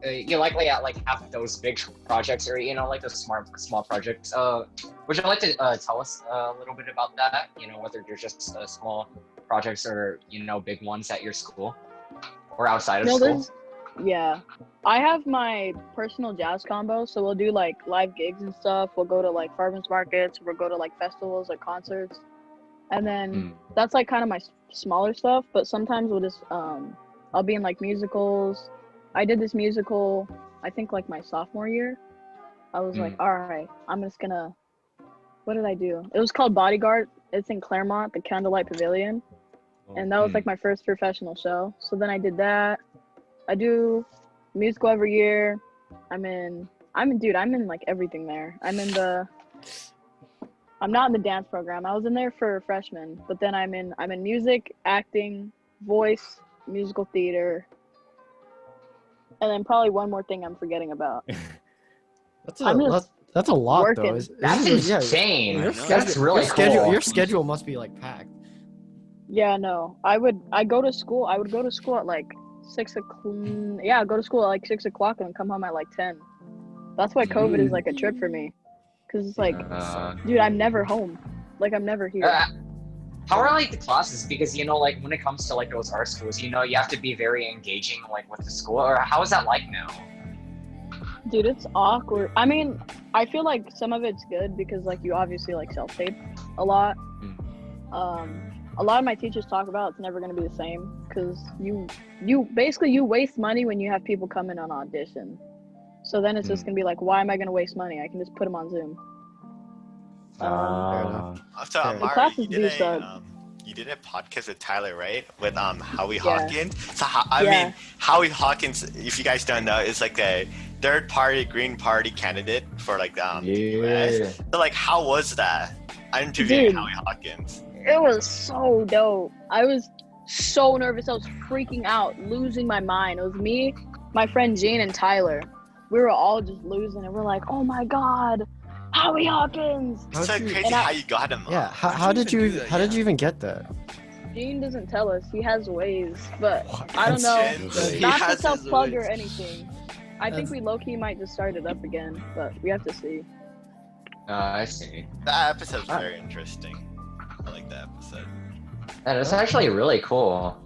Speaker 1: you likely have those big projects or you know like those small projects. Would you like to tell us a little bit about that? You know, whether they're just small projects or you know big ones at your school or outside of school.
Speaker 17: Yeah, I have my personal jazz combo, so we'll do like live gigs and stuff. We'll go to like farmers markets. We'll go to like festivals, like concerts. And then that's like kind of my smaller stuff, but sometimes we'll just I'll be in like musicals. I did this musical I think like my sophomore year. I was like, all right, I'm just gonna, what did I do? It was called Bodyguard. It's in Claremont, the Candlelight Pavilion, and that was like my first professional show. So then I did that. I do musical every year. I'm in like everything there. I'm not in the dance program. I was in there for freshmen, but then I'm in music, acting, voice, musical theater, and then probably one more thing I'm forgetting about.
Speaker 3: That's a lot,
Speaker 17: working.
Speaker 3: though.
Speaker 1: That's insane. That's really
Speaker 3: cool.
Speaker 1: cool.
Speaker 3: Your schedule must be like packed.
Speaker 17: Yeah, no. I would go to school at like 6 o'clock. Yeah, I'd go to school at like 6 o'clock and come home at like 10. That's why COVID is like a trip for me. Cause it's like, dude, I'm never home. Like I'm never here.
Speaker 1: How are like the classes? Because you know, like when it comes to like those art schools, you know, you have to be very engaging like with the school. Or how is that like now?
Speaker 17: Dude, it's awkward. I mean, I feel like some of it's good because like you obviously like self-tape a lot. A lot of my teachers talk about it's never gonna be the same because you basically waste money when you have people come in on audition. So then it's just gonna be like, why am I gonna waste money? I can just put them on Zoom.
Speaker 10: So Amari, you did a podcast with Tyler, right? With Howie Hawkins. So I mean, Howie Hawkins, if you guys don't know, is like a third party Green Party candidate for like US. So like, how was that? I interviewed Howie Hawkins.
Speaker 17: It was so dope. I was so nervous. I was freaking out, losing my mind. It was me, my friend Jane, and Tyler. We were all just losing, and we're like, "Oh my God, Howie Hawkins!"
Speaker 10: It's so crazy how you got him.
Speaker 3: Yeah, how did you even get that?
Speaker 17: Gene doesn't tell us. He has ways, but I don't know. Not to self-plug or anything. I think we low-key might just start it up again, but we have to see.
Speaker 1: I see.
Speaker 10: That episode's very interesting. I like that episode.
Speaker 1: And it's actually really cool.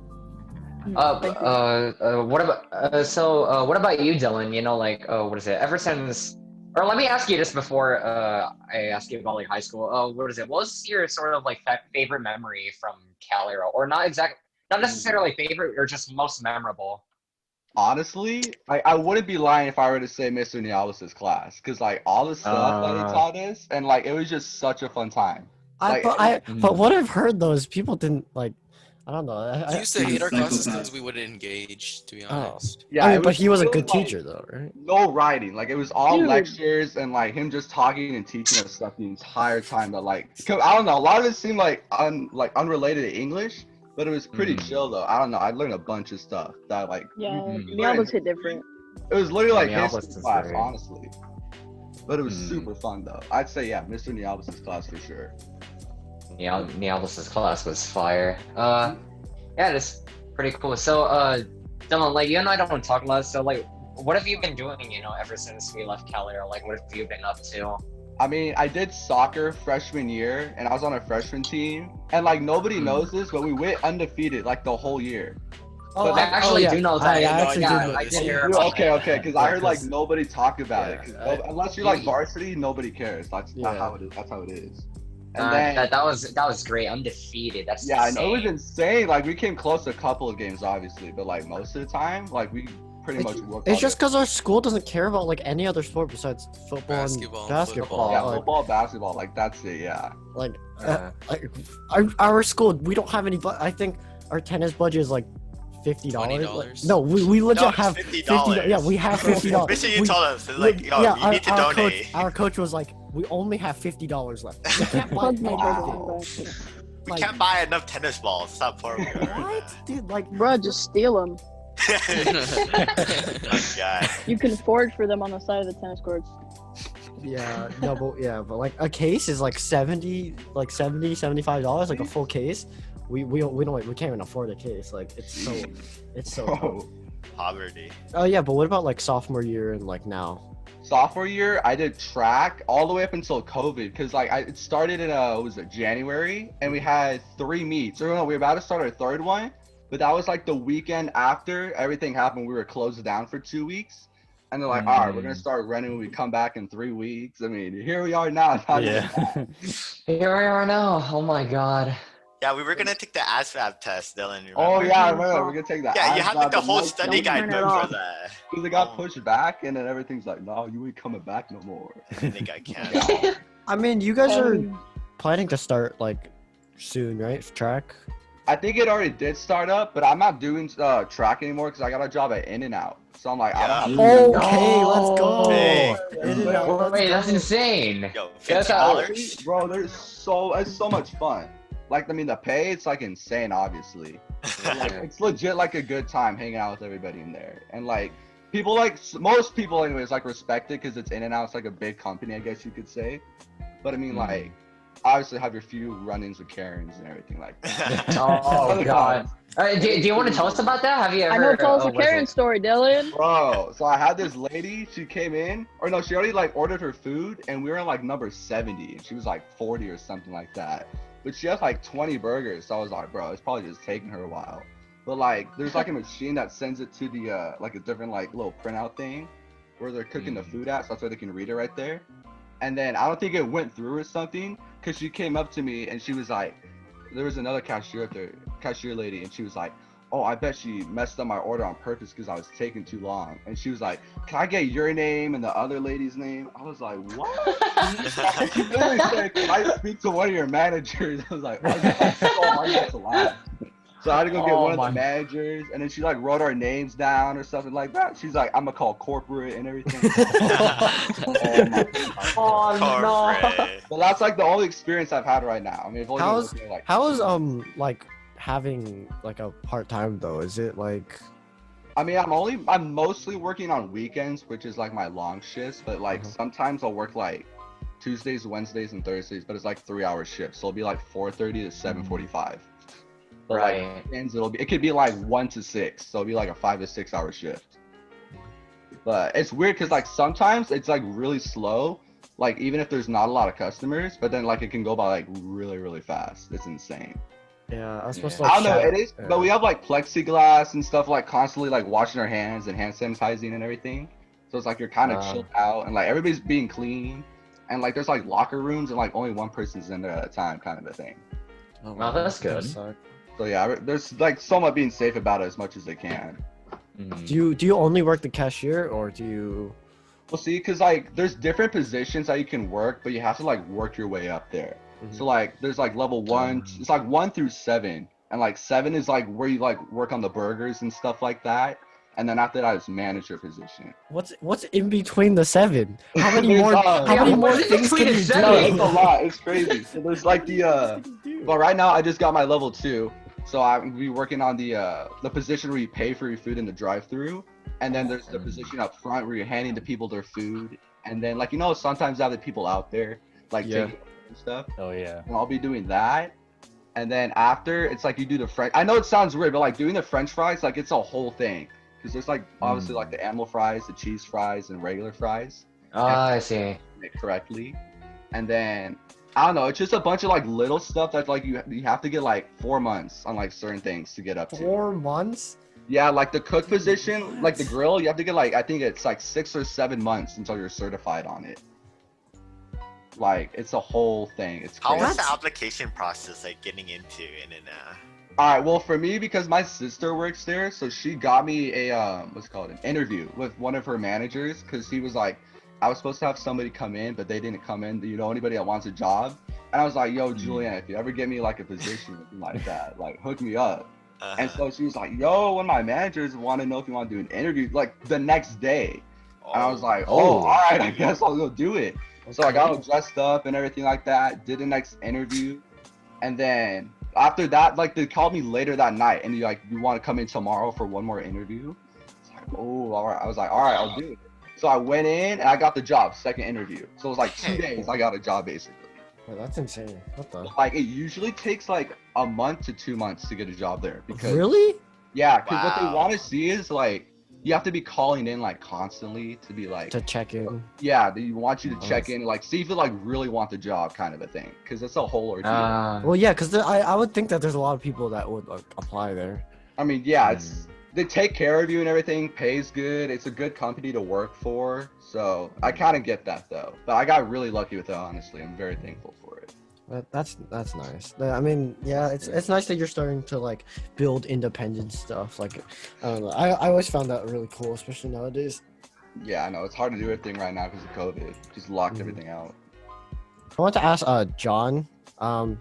Speaker 1: What about you, Dylan? You know, like, what is it? Ever since, or let me ask you this before I ask you about like high school. What is it? What was your sort of like favorite memory from Aero, or not necessarily favorite, or just most memorable?
Speaker 16: Honestly, I wouldn't be lying if I were to say Mr. Nialis' class, because like all the stuff that he taught us, and like it was just such a fun time.
Speaker 3: But what I've heard though is people didn't like. I don't know.
Speaker 9: He used to hate our classes because we wouldn't engage, to be honest.
Speaker 16: Yeah,
Speaker 3: I mean, but he was a good
Speaker 16: like,
Speaker 3: teacher though, right?
Speaker 16: No writing. Like it was all lectures and like him just talking and teaching us stuff the entire time. But like, I don't know. A lot of it seemed like unrelated to English, but it was pretty chill though. I don't know. I learned a bunch of stuff that like.
Speaker 17: Yeah, Nialis hit different.
Speaker 16: It was literally like history class, honestly. But it was super fun though. I'd say yeah, Mr. Nialbus' class for sure.
Speaker 1: Yeah, Nialbus' class was fire. Yeah, it's pretty cool. So, Dylan, like, you and I don't talk a lot, so, like, what have you been doing, you know, ever since we left Cali, or, like, what have you been up to?
Speaker 16: I mean, I did soccer freshman year, and I was on a freshman team, and, like, nobody knows this, but we went undefeated, like, the whole year.
Speaker 1: Oh, I actually do know that.
Speaker 3: I actually do know
Speaker 1: I
Speaker 3: this.
Speaker 1: did hear about
Speaker 16: Okay, because I heard, like,
Speaker 3: 'cause-
Speaker 16: nobody talk about it. 'Cause
Speaker 3: Yeah,
Speaker 16: unless you're, like, varsity, nobody cares. That's not how it is. That's how it is. And then,
Speaker 1: that was great. Undefeated. That's
Speaker 16: yeah, I
Speaker 1: insane.
Speaker 16: know it was insane. Like we came close to a couple of games, obviously, but like most of the time, like we pretty much worked.
Speaker 3: It's just because our school doesn't care about like any other sport besides football and basketball.
Speaker 16: Yeah,
Speaker 3: Like,
Speaker 16: football, basketball, like that's it. Yeah.
Speaker 3: like our school, we don't have any. I think our tennis budget is like $50. Like, no, we legit
Speaker 10: No, it's
Speaker 3: have
Speaker 10: $50.
Speaker 3: Yeah, we have $50.
Speaker 10: Basically, you told us, it's like, yo, you need to donate.
Speaker 3: Our coach was like, we only have $50 left. We can't buy anything.
Speaker 10: We can't buy enough tennis balls. It's not for
Speaker 3: What, dude? Like,
Speaker 17: bro, just steal them.
Speaker 10: Oh, God.
Speaker 17: You can forge for them on the side of the tennis courts.
Speaker 3: Yeah, but like a case is like $75, like a full case. We can't even afford a case. Like it's so
Speaker 10: Poverty.
Speaker 3: Oh yeah, but what about like sophomore year and like now?
Speaker 16: Sophomore year, I did track all the way up until COVID because like it started in January, and we had 3 meets. Or no, we were about to start our 3rd one, but that was like the weekend after everything happened. We were closed down for 2 weeks, and they're like, all right, we're gonna start running when we come back in 3 weeks. I mean, here we are now.
Speaker 1: Here we are now. Oh my God.
Speaker 10: Yeah, we were gonna take the ASVAB test, Dylan. Remember?
Speaker 16: Oh yeah, I remember. We're gonna take that.
Speaker 10: Yeah, you had like the whole study guide book for that.
Speaker 16: Because it got pushed back, and then everything's like, no, you ain't coming back no more.
Speaker 10: I think I can.
Speaker 3: I mean, you guys are planning to start like soon, right? Track.
Speaker 16: I think it already did start up, but I'm not doing track anymore because I got a job at In-N-Out. So I'm like, I don't have
Speaker 3: Okay, let's go.
Speaker 1: Wait, that's insane.
Speaker 10: Yo,
Speaker 16: $50? Bro, it's so much fun. Like, I mean, the pay, it's like insane, obviously. Like, it's legit like a good time hanging out with everybody in there. And like, people like, most people anyways, like respect it because it's In-N-Out. It's like a big company, I guess you could say. But I mean, like, obviously have your few run-ins with Karens and everything like that.
Speaker 1: Oh God. Do you want to tell us about that? Have you ever?
Speaker 17: I know, tell us a Karen story, Dylan.
Speaker 16: Bro, so I had this lady, she came in, or no, she already like ordered her food, and we were in like number 70, and she was like 40 or something like that. But she has like 20 burgers, so I was like, bro, it's probably just taking her a while. But like, there's like a machine that sends it to the like a different like little printout thing where they're cooking the food at, so that's why they can read it right there. And then I don't think it went through or something, because she came up to me and she was like, there was another cashier up there, cashier lady, and she was like, oh, I bet she messed up my order on purpose because I was taking too long. And she was like, can I get your name and the other lady's name? I was like, what? She literally said, can I speak to one of your managers? I was like, oh, that's a lot. So I had to go get one of the managers, and then she like wrote our names down or something like that. She's like, I'm gonna call corporate and everything.
Speaker 1: Oh no.
Speaker 16: But that's like the only experience I've had right now. I mean, I've only been working there, like,
Speaker 3: how is like having like a part-time though? Is it like?
Speaker 16: I mean, I'm mostly working on weekends, which is like my long shifts, but like sometimes I'll work like Tuesdays, Wednesdays, and Thursdays, but it's like 3-hour shifts. So it'll be like 4:30 to 7:45. But
Speaker 1: Right.
Speaker 16: like weekends, it could be like 1 to 6, so it'll be like a 5 to 6 hour shift. But it's weird because like sometimes it's like really slow, like even if there's not a lot of customers, but then like it can go by like really, really fast. It's insane.
Speaker 3: Yeah, I was supposed
Speaker 16: I
Speaker 3: to.
Speaker 16: don't know, it is, but we have like plexiglass and stuff, like constantly like washing our hands and hand sanitizing and everything. So it's like you're kind of chilled out and like everybody's being clean, and like there's like locker rooms and like only one person's in there at a time, kind of a thing.
Speaker 1: Oh, well, that's good.
Speaker 16: So yeah, there's like somewhat being safe about it as much as they can.
Speaker 3: Do you only work the cashier or do you?
Speaker 16: Well, see, because like there's different positions that you can work, but you have to like work your way up there. So like there's like level 1, it's like 1 through 7, and like 7 is like where you like work on the burgers and stuff like that, and then after that is manager position.
Speaker 3: What's in between the 7? How many more things can you do?
Speaker 16: No, it's a lot. It's crazy. So there's like the but right now I just got my level 2, so I'm be working on the position where you pay for your food in the drive-through, and then there's the position up front where you're handing the people their food, and then like sometimes I have the people out there like taking and stuff.
Speaker 12: Oh yeah.
Speaker 16: And I'll be doing that. And then after, it's like you do the French. I know it sounds weird, but like doing the French fries, like it's a whole thing. Because there's like obviously like the animal fries, the cheese fries, and regular fries.
Speaker 1: I see.
Speaker 16: Make correctly. And then I don't know, it's just a bunch of like little stuff that's like you have to get like 4 months on like certain things to get up to.
Speaker 3: 4 months?
Speaker 16: Yeah, like the cook position, like the grill, you have to get like I think it's like 6 or 7 months until you're certified on it. Like it's a whole thing. It's
Speaker 10: How
Speaker 16: crazy.
Speaker 10: was the application process like getting into it and
Speaker 16: All right, well for me, because my sister works there, so she got me a what's it called, an interview with one of her managers, because he was like, I was supposed to have somebody come in, but they didn't come in. Do you know anybody that wants a job? And I was like, yo, Julian, if you ever get me like a position like that, like hook me up. And so she was like, yo, one of my managers want to know if you want to do an interview like the next day. And I was like, oh, all right, I guess I'll go do it. So I got all dressed up and everything like that, did the next interview. And then after that, like they called me later that night and like, you want to come in tomorrow for one more interview? It's like, oh, all right. I was like, all right, I'll do it. So I went in and I got the job, second interview. So it was like 2 days I got a job basically.
Speaker 3: Wait, that's insane. What the?
Speaker 16: Like it usually takes like a month to 2 months to get a job there. Because
Speaker 3: Really?
Speaker 16: Yeah, because what they want to see is like, you have to be calling in like constantly to be like
Speaker 3: to check in.
Speaker 16: Yeah, they want you to check in, like see if you like really want the job, kind of a thing. Because it's a whole ordeal.
Speaker 3: Well, yeah, because I would think that there's a lot of people that would like apply there.
Speaker 16: I mean, yeah, it's they take care of you and everything. Pays good. It's a good company to work for. So I kind of get that though. But I got really lucky with it. Honestly, I'm very thankful for it.
Speaker 3: That's nice. I mean, yeah, it's nice that you're starting to like build independent stuff. Like, I don't know. I always found that really cool, especially nowadays.
Speaker 16: Yeah, I know it's hard to do everything right now because of COVID. Just locked everything out.
Speaker 3: I want to ask John.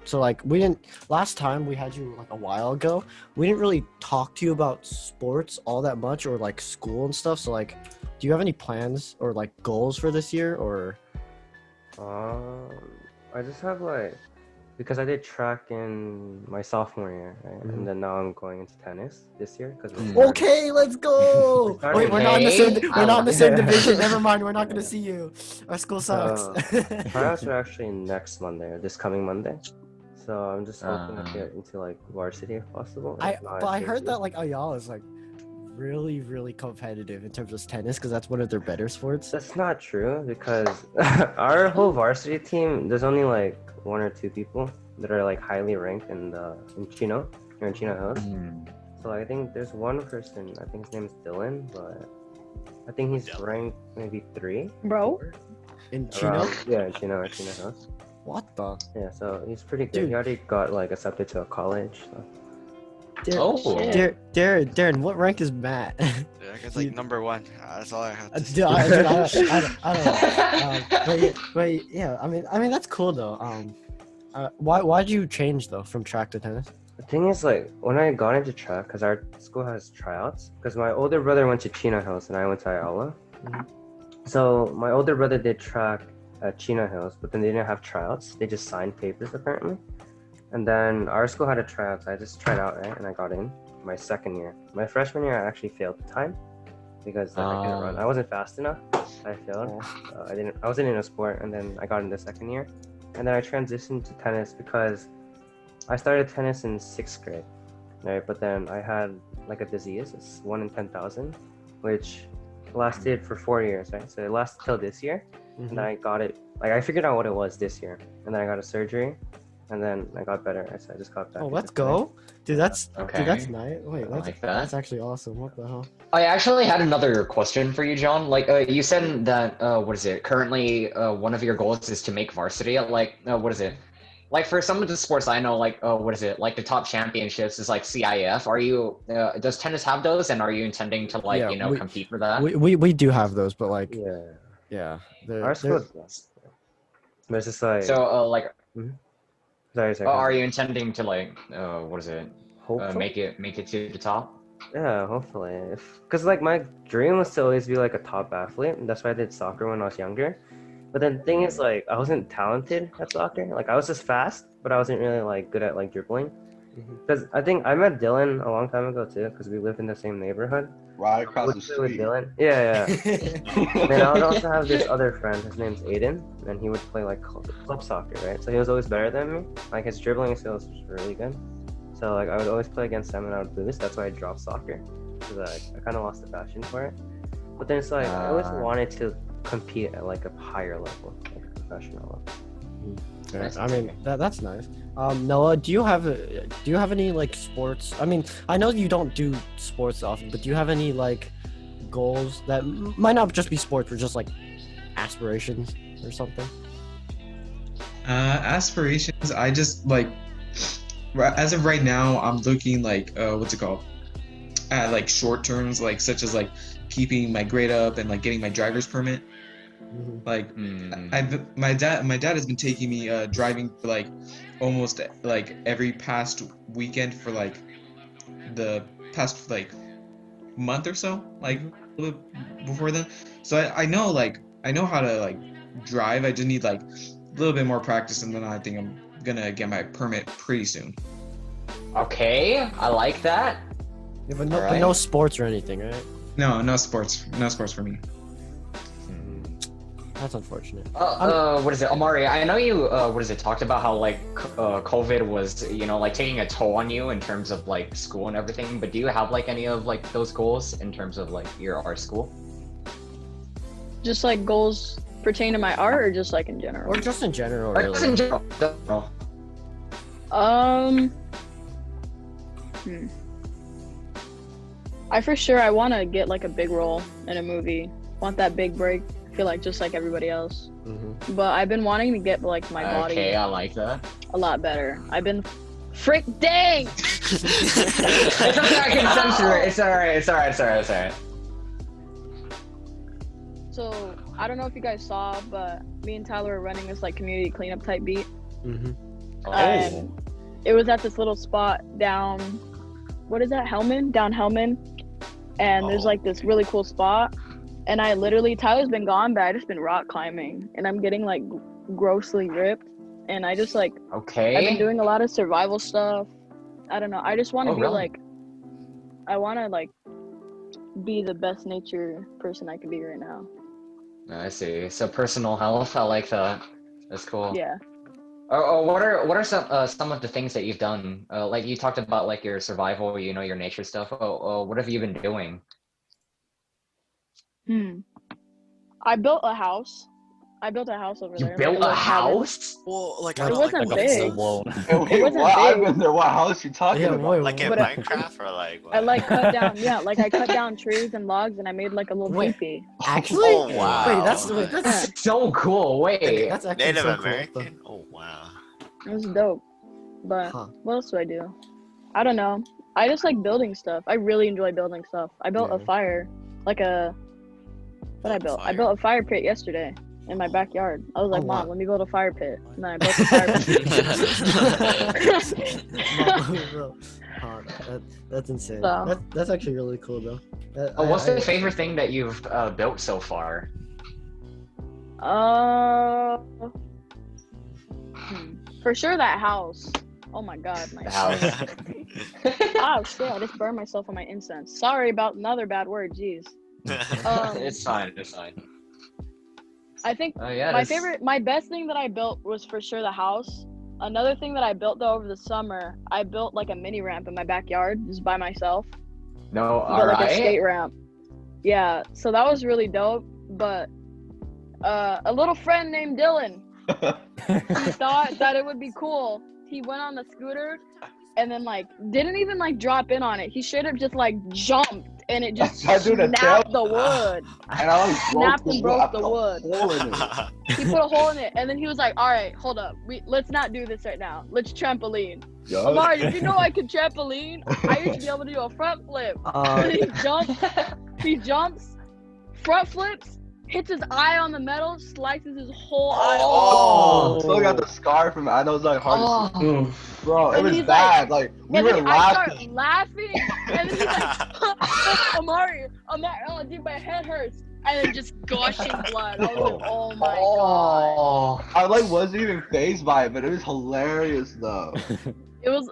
Speaker 3: So like we didn't last time we had you like a while ago. We didn't really talk to you about sports all that much or like school and stuff. So like, do you have any plans or like goals for this year or?
Speaker 13: I just have like, because I did track in my sophomore year, right? And then now I'm going into tennis this year.
Speaker 3: Okay, let's go. Wait, we're not in the same. We're not in the same division. Never mind. We're not gonna see you. Our school sucks.
Speaker 13: Tryouts are actually next Monday, or this coming Monday. So I'm just hoping to get into like varsity if possible.
Speaker 3: I heard that like Ayala is like really competitive in terms of tennis because that's one of their better sports.
Speaker 13: That's not true because our whole varsity team, there's only like 1 or 2 people that are like highly ranked in Chino Hills. So I think there's one person, I think his name is Dylan, but I think he's ranked maybe 3.
Speaker 17: Bro?
Speaker 3: In Chino?
Speaker 13: Yeah, in Chino Hills.
Speaker 3: What the?
Speaker 13: Yeah, so he's pretty good.
Speaker 3: Dude.
Speaker 13: He already got like accepted to a college. So.
Speaker 3: Darren, what rank is Matt?
Speaker 7: Yeah, I guess like number 1. That's all I have to say.
Speaker 3: Dude, I don't know. But yeah, I mean that's cool though. Why'd you change though from track to tennis?
Speaker 13: The thing is, like, when I got into track, because our school has tryouts, because my older brother went to Chino Hills and I went to Ayala. So my older brother did track at Chino Hills, but then they didn't have tryouts. They just signed papers apparently. And then our school had a tryout, so I just tried out, right? And I got in my second year. My freshman year, I actually failed the time because I couldn't run. I wasn't fast enough. I failed. I wasn't in a sport, and then I got in the second year. And then I transitioned to tennis because I started tennis in 6th grade, right? But then I had like a disease. It's 1 in 10,000, which lasted for 4 years, right? So it lasted till this year. And then I got it, like I figured out what it was this year. And then I got a surgery. And then I got better, so I just got back.
Speaker 3: Oh, let's go, dude! That's
Speaker 1: Okay.
Speaker 3: dude, that's nice. Wait,
Speaker 1: I like that.
Speaker 3: that's actually awesome. What the hell?
Speaker 1: I actually had another question for you, John. Like, you said that what is it? Currently, one of your goals is to make varsity. Like, what is it? Like for some of the sports I know, like, what is it? Like the top championships is like CIF. Are you? Does tennis have those? And are you intending to like compete for that?
Speaker 3: We do have those, but like
Speaker 13: yeah.
Speaker 3: Our
Speaker 13: school, but it's just like
Speaker 1: like.
Speaker 13: Sorry.
Speaker 1: Are you intending to like what is it?
Speaker 13: Hopefully.
Speaker 1: Make it to the top?
Speaker 13: Yeah, hopefully. Because like my dream was to always be like a top athlete, and that's why I did soccer when I was younger. But then the thing is, like, I wasn't talented at soccer. Like I was just fast, but I wasn't really like good at like dribbling. Because I think I met Dylan a long time ago too, because we lived in the same neighborhood.
Speaker 16: Right across the
Speaker 13: With
Speaker 16: street.
Speaker 13: Dylan. Yeah. And then I would also have this other friend. His name's Aiden, and he would play like club soccer, right? So he was always better than me. Like his dribbling skills was really good. So like I would always play against him, and I would lose. That's why I dropped soccer, because I kind of lost the passion for it. But then it's like I always wanted to compete at like a higher level, like a professional level.
Speaker 3: I mean that's nice. Noah, do you have any like sports? I mean, I know you don't do sports often, but do you have any like goals that might not just be sports, but just like aspirations or something?
Speaker 14: Aspirations. I just like as of right now, I'm looking like what's it called? At like short terms, like such as like keeping my grade up and like getting my driver's permit. Like my dad has been taking me driving for like almost like every past weekend for like the past like month or so, like a little bit before then. So I know how to like drive. I just need like a little bit more practice, and then I think I'm gonna get my permit pretty soon.
Speaker 1: Okay, I like that.
Speaker 3: Yeah, but no sports or anything, right?
Speaker 14: No sports for me.
Speaker 3: That's unfortunate.
Speaker 1: What is it, Amari? I know you talked about how like COVID was, like taking a toll on you in terms of like school and everything. But do you have like any of like those goals in terms of like your art school?
Speaker 17: Just like goals pertain to my art, or just like in general?
Speaker 3: Or just in general,
Speaker 1: Like,
Speaker 3: really.
Speaker 1: just in general.
Speaker 17: I for sure I want to get like a big role in a movie. Want that big break. Feel like just like everybody else. But I've been wanting to get like my body.
Speaker 1: Okay, I like that.
Speaker 17: A lot better. I've been frick dang.
Speaker 1: It's okay, I can censor it. It's alright.
Speaker 17: So I don't know if you guys saw, but me and Tyler were running this like community cleanup type beat. And it was at this little spot down, what is that, Hellman? Down Hellman. And there's like this really cool spot. And Tyler's been gone, but I just been rock climbing, and I'm getting like grossly ripped. And I just like, I've been doing a lot of survival stuff. I don't know. I just want to be like, I want to like be the best nature person I can be right now.
Speaker 1: I see. So personal health, I like that. That's cool.
Speaker 17: Yeah.
Speaker 1: What are some of the things that you've done? Like you talked about like your survival, your nature stuff. What have you been doing?
Speaker 17: I built a house. Over there.
Speaker 1: You built a house?
Speaker 9: Well, like
Speaker 17: it wasn't big. It wasn't
Speaker 16: I've
Speaker 17: big.
Speaker 16: been there. What house you talking about?
Speaker 10: Like in Minecraft or like what?
Speaker 17: I like cut down, like I cut down trees and logs, and I made like a little teepee.
Speaker 3: Actually?
Speaker 10: Oh, wow.
Speaker 3: That's
Speaker 1: so cool. Wait,
Speaker 3: that's actually
Speaker 10: Native
Speaker 3: so
Speaker 10: American?
Speaker 3: Cool.
Speaker 10: Oh wow.
Speaker 17: It was dope. But what else do? I don't know. I just like building stuff. I really enjoy building stuff. I built a fire, I built a fire pit yesterday in my backyard. I was like, Mom, let me build a fire pit. And then I built a fire pit.
Speaker 3: That's insane.
Speaker 17: So.
Speaker 3: That's actually really cool though.
Speaker 1: What's the favorite thing that you've built so far?
Speaker 17: For sure that house. Oh my god, my
Speaker 1: house.
Speaker 17: Oh shit, I just burned myself on my incense. Sorry about another bad word, jeez.
Speaker 1: It's fine.
Speaker 17: I think my best thing that I built was for sure the house. Another thing that I built though over the summer, I built like a mini ramp in my backyard just by myself.
Speaker 1: No,
Speaker 17: like a skate ramp. Yeah, so that was really dope. But a little friend named Dylan, he thought that it would be cool. He went on the scooter and then like didn't even like drop in on it. He straight up just like jumped and it just snapped the wood.
Speaker 16: And I like
Speaker 17: snapped and broke the wood. He put a hole in it and then he was like, "All right, hold up. Let's not do this right now. Let's trampoline." Amari, did you know I could trampoline? I used to be able to do a front flip. He jumps, front flips, hits his eye on the metal, slices his whole eye off.
Speaker 16: Still got the scar from it. I know it's like hard to see. Bro, it
Speaker 17: And
Speaker 16: was
Speaker 17: he's
Speaker 16: bad. Like we were
Speaker 17: I
Speaker 16: laughing.
Speaker 17: start laughing, and then he's like, Amari, oh dude, my head hurts. And then just gushing blood. I was like, oh my god.
Speaker 1: hell?
Speaker 16: I like wasn't even phased by it, but it was hilarious though.
Speaker 17: It was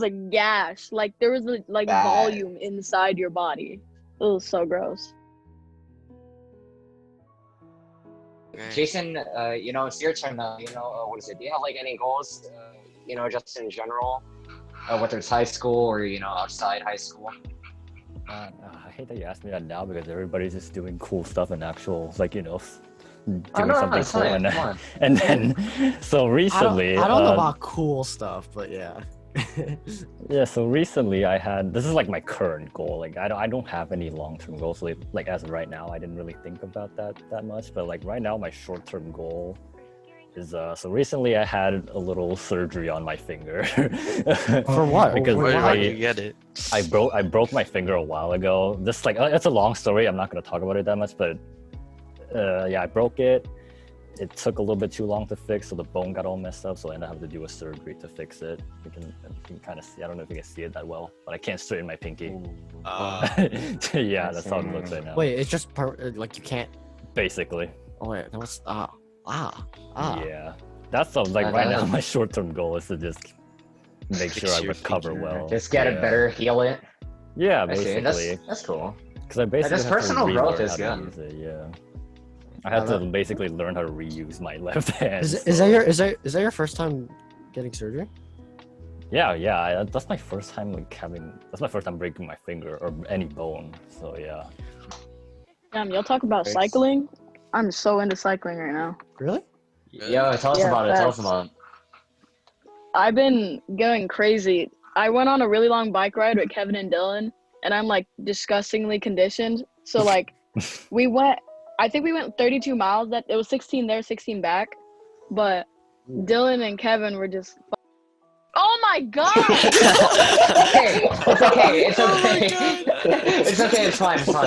Speaker 17: a gash. Like there was like
Speaker 16: Bad.
Speaker 17: volume inside your body. It was so gross.
Speaker 1: Jason, it's your turn now. What is it? Do you have like any goals? Just in general, whether it's high school or outside high school.
Speaker 12: I hate that you asked me that now because everybody's just doing cool stuff and actual doing something cool and then so recently
Speaker 3: I don't know about cool stuff, but yeah.
Speaker 12: Yeah, so recently this is like my current goal. Like I don't have any long-term goals. Like as of right now, I didn't really think about that much. But like right now, my short-term goal is so recently I had a little surgery on my finger.
Speaker 3: For what?
Speaker 12: Because
Speaker 7: Why did you get it?
Speaker 12: I broke my finger a while ago. Just like it's a long story. I'm not gonna talk about it that much, but I broke it. It took a little bit too long to fix, so the bone got all messed up. So I ended up having to do a surgery to fix it. You can kind of see. I don't know if you can see it that well, but I can't straighten my pinky. Yeah, that's how it looks right now.
Speaker 3: Wait, it's just like you can't.
Speaker 12: Basically.
Speaker 3: Oh wait, that was
Speaker 12: Yeah, that's like right now. My short-term goal is to just make sure I recover well.
Speaker 1: Just get it better, heal it.
Speaker 12: Yeah, basically.
Speaker 1: That's cool.
Speaker 12: Because I basically
Speaker 1: Just personal growth is good.
Speaker 12: Yeah. I had to basically learn how to reuse my left hand.
Speaker 3: Is that your first time getting surgery?
Speaker 12: Yeah. That's my first time That's my first time breaking my finger or any bone. So yeah.
Speaker 17: Damn, y'all talk about cycling? I'm so into cycling right now.
Speaker 3: Really?
Speaker 1: Yo, tell us about it. Tell us about it.
Speaker 17: I've been going crazy. I went on a really long bike ride with Kevin and Dylan, and I'm like disgustingly conditioned. So like, I think we went 32 miles. It was 16 there, 16 back. But Dylan and Kevin were just. Oh my god!
Speaker 1: It's okay. It's okay. It's